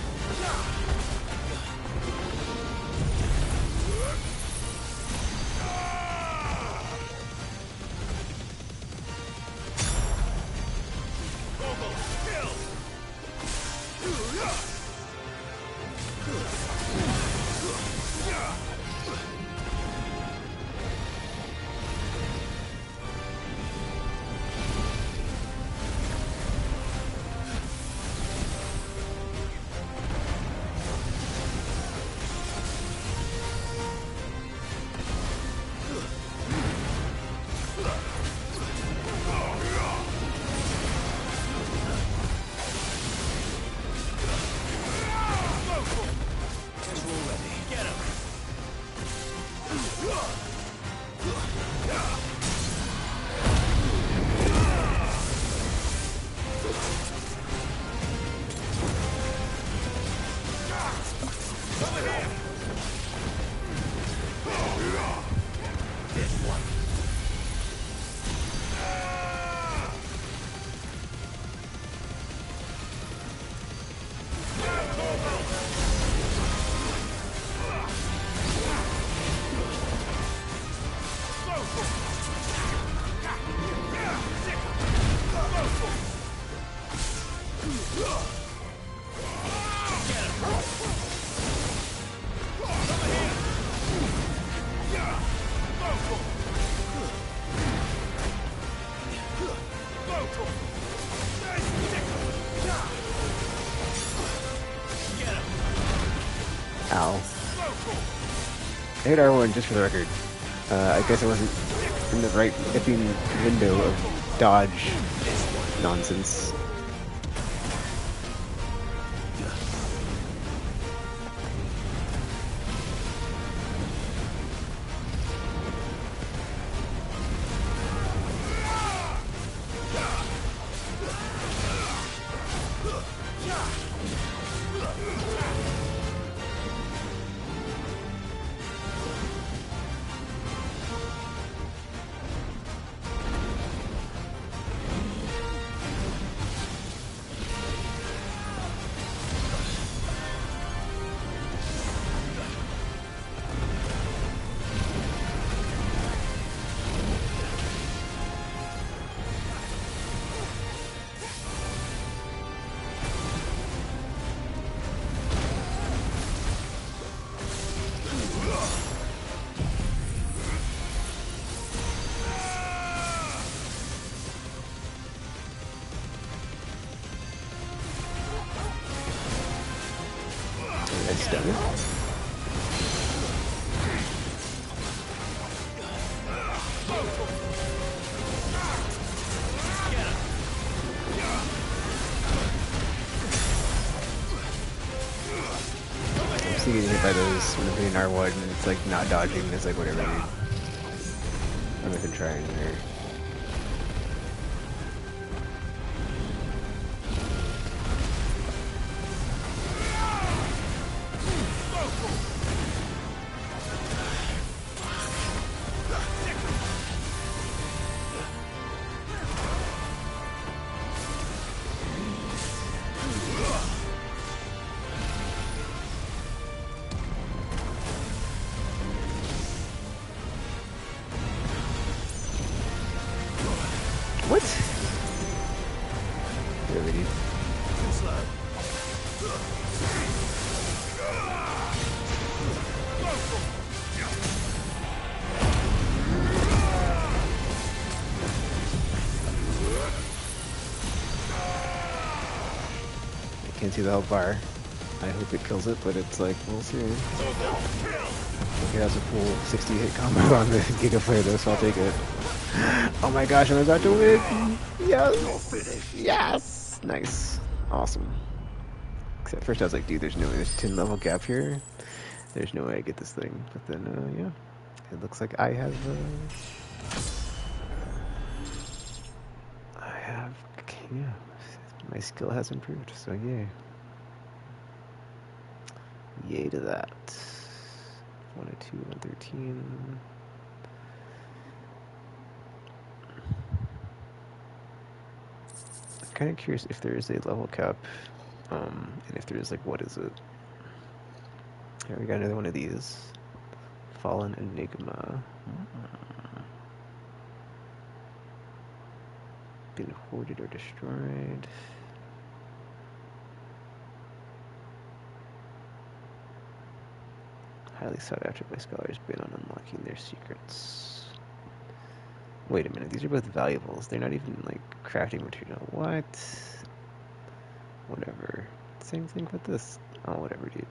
Ow. I hit R1 just for the record. I guess I wasn't in the right iffing window of dodge nonsense. Getting hit by those when I'm hitting R1 and it's like not dodging, it's like whatever, dude. I'm not even trying here. What? Really, dude. I can't see the health bar. I hope it kills it, but it's like, we'll see. It has a full 60 hit combo on the Giga Flare though, so I'll take it. Oh my gosh, I'm about to win! Yes! Yes! Nice. Awesome. Except first I was like, dude, there's no way, there's a 10 level gap here. There's no way I get this thing. But then, yeah. It looks like I have, yeah. My skill has improved, so yay. Yay to that. 102, 113. I'm kind of curious if there is a level cap, and if there is, like, what is it? Here, we got another one of these. Fallen Enigma. Been hoarded or destroyed. Highly sought after by scholars been on unlocking their secrets. Wait a minute, these are both valuables. They're not even, like, crafting material. What? Whatever. Same thing with this. Oh, whatever, dude.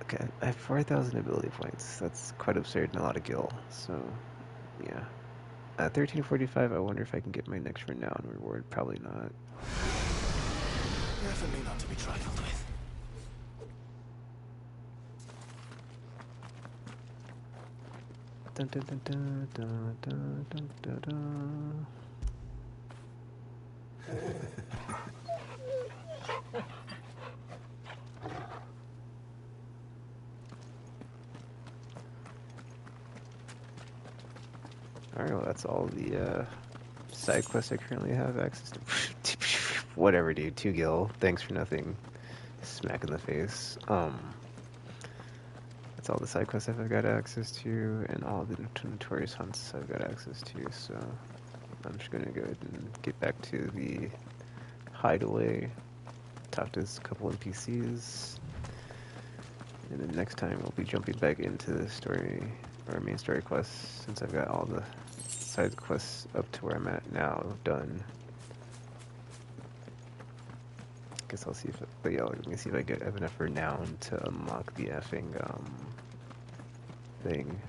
Okay, I have 4,000 ability points. That's quite absurd and a lot of gil. So, yeah. 1345, I wonder if I can get my next renown reward. Probably not. Definitely not to be trifled with. Dun, dun, dun, dun, dun, dun, dun, dun, dun. Alright, well that's all the side quests I currently have access to. Whatever, dude. 2 gil. Thanks for nothing. Smack in the face. That's all the side quests I've got access to, and all the notorious hunts I've got access to, so I'm just gonna go ahead and get back to the hideaway, talk to a couple NPCs, and then next time we'll be jumping back into the story, or main story quests, since I've got all the side quests up to where I'm at now done. Guess I'll see if, but yeah, let me see if I have enough renown to unlock the effing, thing.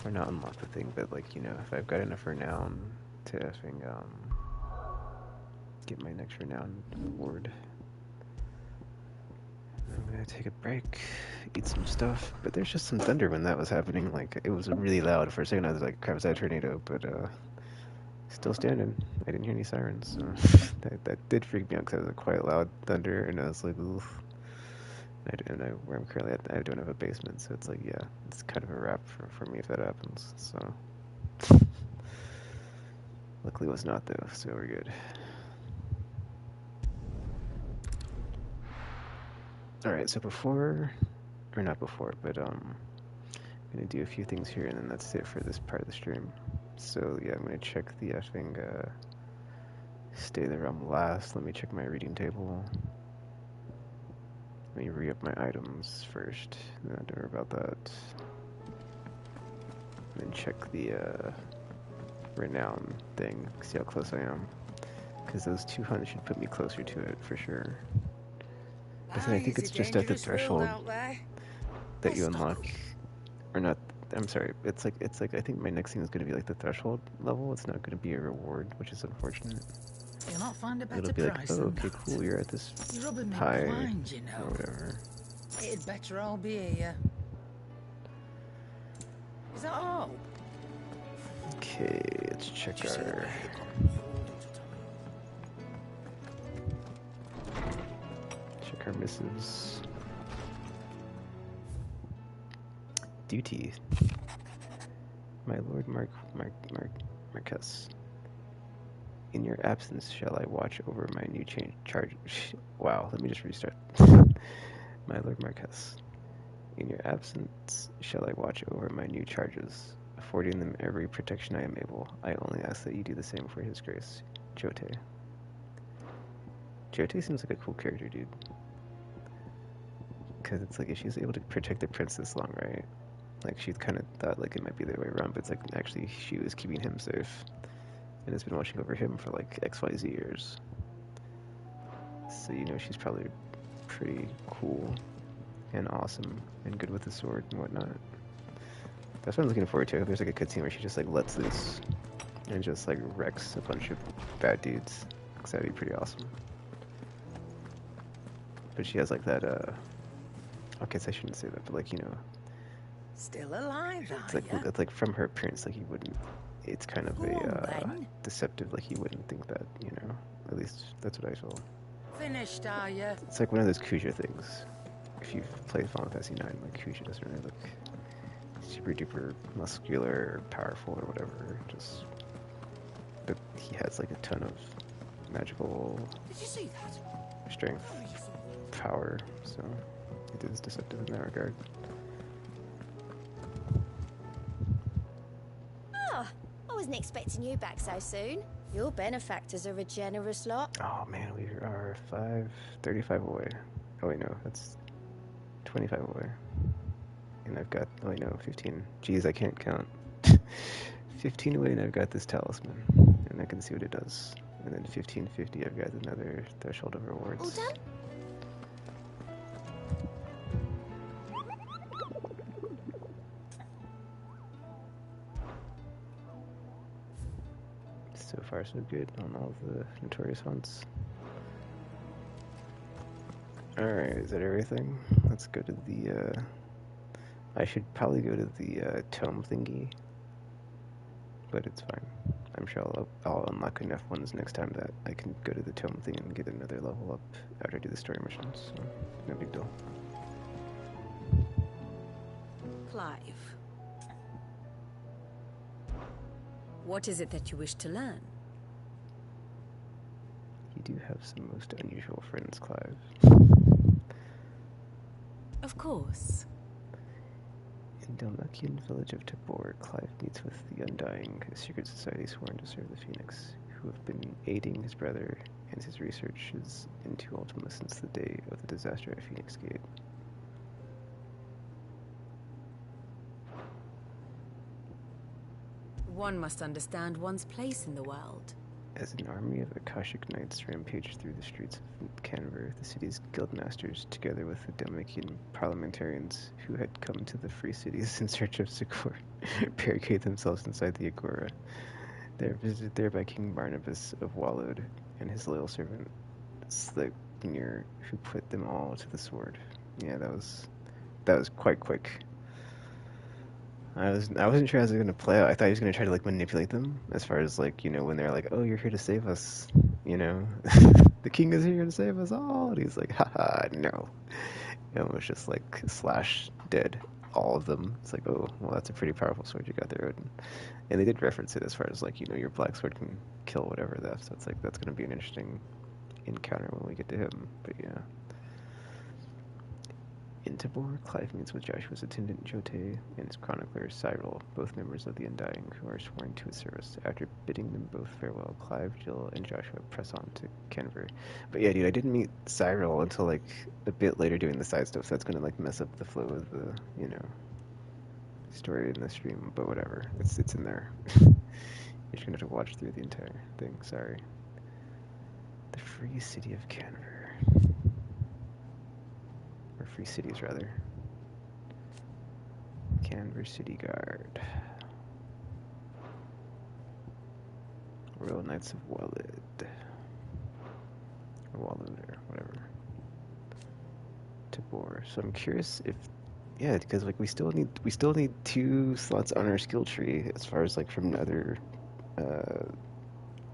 Or not unlock the thing, but like, you know, if I've got enough renown to effing, get my next renown award. I'm gonna take a break, eat some stuff, but there's just some thunder when that was happening. Like, it was really loud. For a second I was like, crap, is that a tornado? But, still standing. I didn't hear any sirens, so that did freak me out because it was quite loud thunder, and I was like, oof. Where I'm currently at, I don't have a basement, so it's like, yeah, it's kind of a wrap for me if that happens, so. Luckily it was not, though, so we're good. Alright, so before, or not before, but, I'm gonna do a few things here, and then that's it for this part of the stream. So, yeah, I'm gonna check the effing, stay the realm last. Let me check my reading table. Let me re-up my items first, then I'll worry about that. And then check the renown thing, see how close I am. Because those 200 should put me closer to it for sure. But then I think it's just at the threshold that you unlock, or not. I'm sorry. It's like I think my next thing is going to be like the threshold level. It's not going to be a reward, which is unfortunate. You'll not find a better It'll be like, price oh, than okay, that. cool, you're at this You're rubbing me high, blind, you know. or whatever. It'd better all be here. Is that all? Okay, let's check our... Check our missives. Duty. My lord Marquess. In your absence, shall I watch over my new charge? Wow, let me just restart. My lord Marquess. In your absence, shall I watch over my new charges, affording them every protection I am able. I only ask that you do the same for his grace. Jote. Jote seems like a cool character, dude. Because it's like, if she's able to protect the prince this long, right? Like, she kind of thought like it might be the other way around, but it's like, actually, she was keeping him safe. And has been watching over him for like XYZ years. So, you know, she's probably pretty cool and awesome and good with the sword and whatnot. That's what I'm looking forward to. If there's like a cutscene where she just like lets loose and just like wrecks a bunch of bad dudes. Because that'd be pretty awesome. But she has like that, I guess I shouldn't say that, but like, you know. Still alive, It's like from her appearance, like you wouldn't. It's kind of a deceptive, like you wouldn't think that, you know. At least that's what I feel. Finished, are you? It's like one of those Kuja things. If you've played Final Fantasy 9, like Kuja doesn't really look super duper muscular or powerful or whatever. Just, but he has like a ton of magical strength, power. So it is deceptive in that regard. I wasn't expecting you back so soon. Your benefactors are a generous lot. Oh man, we are 35 away. Oh wait, no, that's 25 away. And I've got, oh wait, no, 15. Jeez, I can't count. 15 away and I've got this talisman. And I can see what it does. And then 1550, I've got another threshold of rewards. All done? So far so good on all of the notorious hunts. Alright, is that everything? Let's go to the, I should probably go to the, tome thingy. But it's fine. I'm sure I'll unlock enough ones next time that I can go to the tome thing and get another level up after I do the story missions, so no big deal. Clive. What is it that you wish to learn? You do have some most unusual friends, Clive. Of course. In Dalmacian village of Tabor, Clive meets with the Undying, a secret society sworn to serve the Phoenix, who have been aiding his brother and his researches into Ultima since the day of the disaster at Phoenix Gate. One must understand one's place in the world. As an army of Akashic Knights rampaged through the streets of Canver, the city's guildmasters, together with the Dalmatian parliamentarians who had come to the free cities in search of succor, barricade themselves inside the Agora. They are visited there by King Barnabas of Wallowed and his loyal servant Sleipnir, who put them all to the sword. Yeah, that was quite quick. I wasn't sure how it was going to play out. I thought he was going to try to like manipulate them, as far as like, you know, when they're like, oh, you're here to save us, you know, the king is here to save us all, and he's like, haha, no. And it was just like slash dead all of them. It's like, oh, well, that's a pretty powerful sword you got there, Odin. And they did reference it as far as like, you know, your black sword can kill whatever that. So it's like that's going to be an interesting encounter when we get to him. But yeah. In Tabor, Clive meets with Joshua's attendant Jote and his chronicler Cyril, both members of the Undying, who are sworn to his service. After bidding them both farewell, Clive, Jill, and Joshua press on to Canver. But yeah, dude, I didn't meet Cyril until like a bit later doing the side stuff, so that's gonna like mess up the flow of the, you know, story in the stream. But whatever, it's in there. You're just gonna have to watch through the entire thing. Sorry. The Free City of Canver. Or Free Cities, rather. Canver City Guard. Royal Knights of Wallowed. Or Wallowed, or whatever. Tabor. So I'm curious if, yeah, because like we still need 2 slots on our skill tree as far as like from other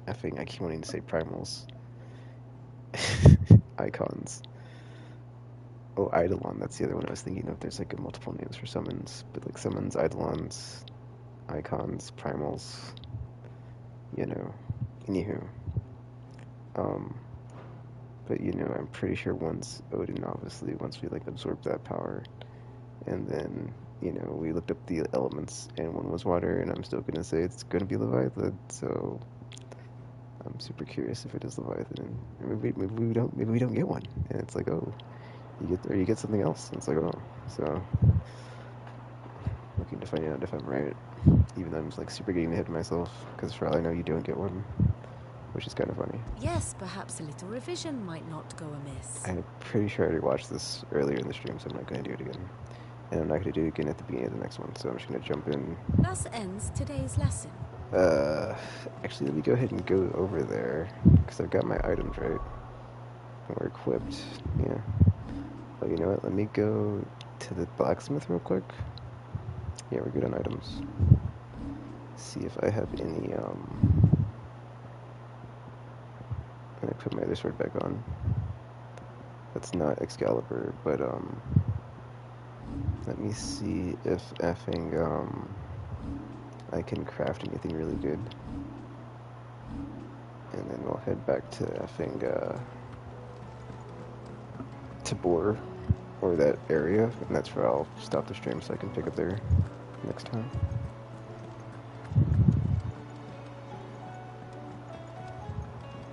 I keep wanting to say primals. Icons. Oh, Eidolon, that's the other one I was thinking of. There's like multiple names for summons, but like summons, Eidolons, icons, primals, you know, anywho. But you know, I'm pretty sure once Odin, obviously, once we like absorb that power, and then, you know, we looked up the elements, and one was water, and I'm still gonna say it's gonna be Leviathan, so I'm super curious if it is Leviathan. Maybe we don't get one, and it's like, oh, you get something else. And it's like, oh, so looking to find out if I'm right, even though I'm just like super getting ahead of myself, because for all I know, you don't get one, which is kind of funny. Yes, perhaps a little revision might not go amiss. I'm pretty sure I already watched this earlier in the stream, so I'm not going to do it again. And I'm not going to do it again at the beginning of the next one, so I'm just going to jump in. Thus ends today's lesson. Actually, let me go ahead and go over there, because I've got my items, right? And we're equipped, yeah. Oh, you know what, let me go to the blacksmith real quick. Yeah, we're good on items. See if I have any, and I put my other sword back on. That's not Excalibur, but, let me see if effing, I can craft anything really good. And then we'll head back to effing, Tabor, or that area, and that's where I'll stop the stream so I can pick up there next time.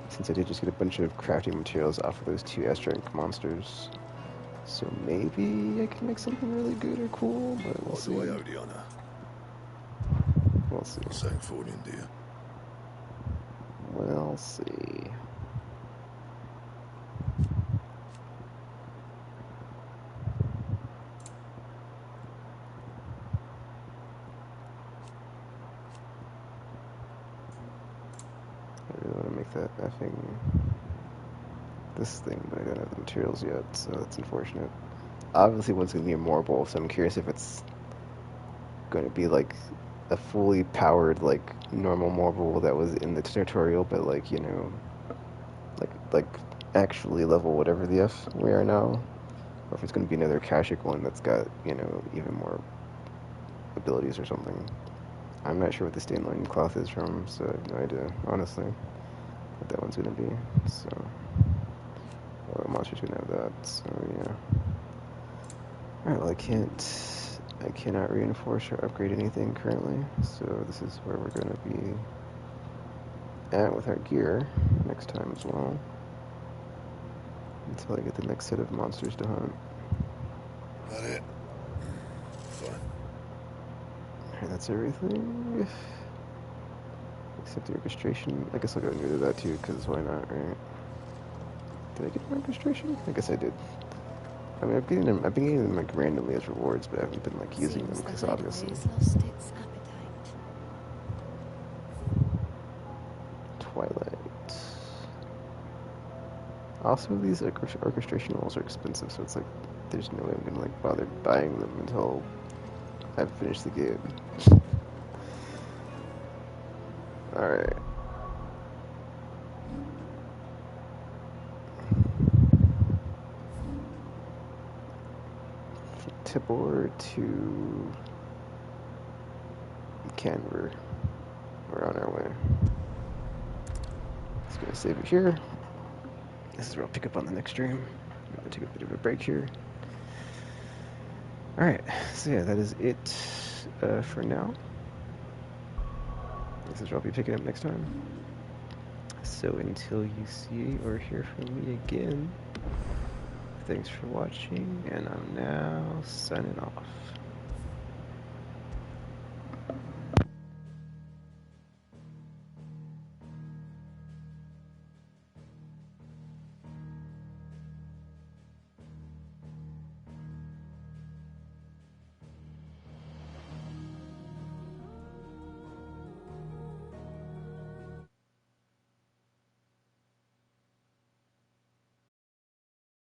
Since I did just get a bunch of crafting materials off of those 2 S-rank monsters, so maybe I can make something really good or cool, but we'll see. What do I owe the honor? We'll see. Saying for you, dear. We'll see. I really want to make that effing this thing, but I don't have the materials yet, so that's unfortunate. Obviously one's going to be immortal, so I'm curious if it's going to be like a fully powered, like, normal Marble that was in the tutorial, but like, you know, like actually level whatever the F we are now, or if it's going to be another Akashic one that's got, you know, even more abilities or something. I'm not sure what the stained loincloth is from, so I have no idea, honestly, what that one's gonna be. So, oh, monster's gonna have that. So yeah. All right. Well, I cannot reinforce or upgrade anything currently. So this is where we're gonna be at with our gear next time as well, until I get the next set of monsters to hunt. That it? Fine. Alright, that's everything. Except the orchestration. I guess I'll go and do that too, because why not, right? Did I get an orchestration? I guess I did. I mean, I've been getting them like randomly as rewards, but I haven't been like using them because obviously. Lost its appetite. Twilight. Also, these orchestration rolls are expensive, so it's like there's no way I'm gonna like bother buying them until I've finished the game. All right. From Tibor to Canberra. We're on our way. Just gonna save it here. This is where I'll pick up on the next stream. I'm gonna take a bit of a break here. Alright, so yeah, that is it for now. This is where I'll be picking up next time. So until you see or hear from me again, thanks for watching, and I'm now signing off.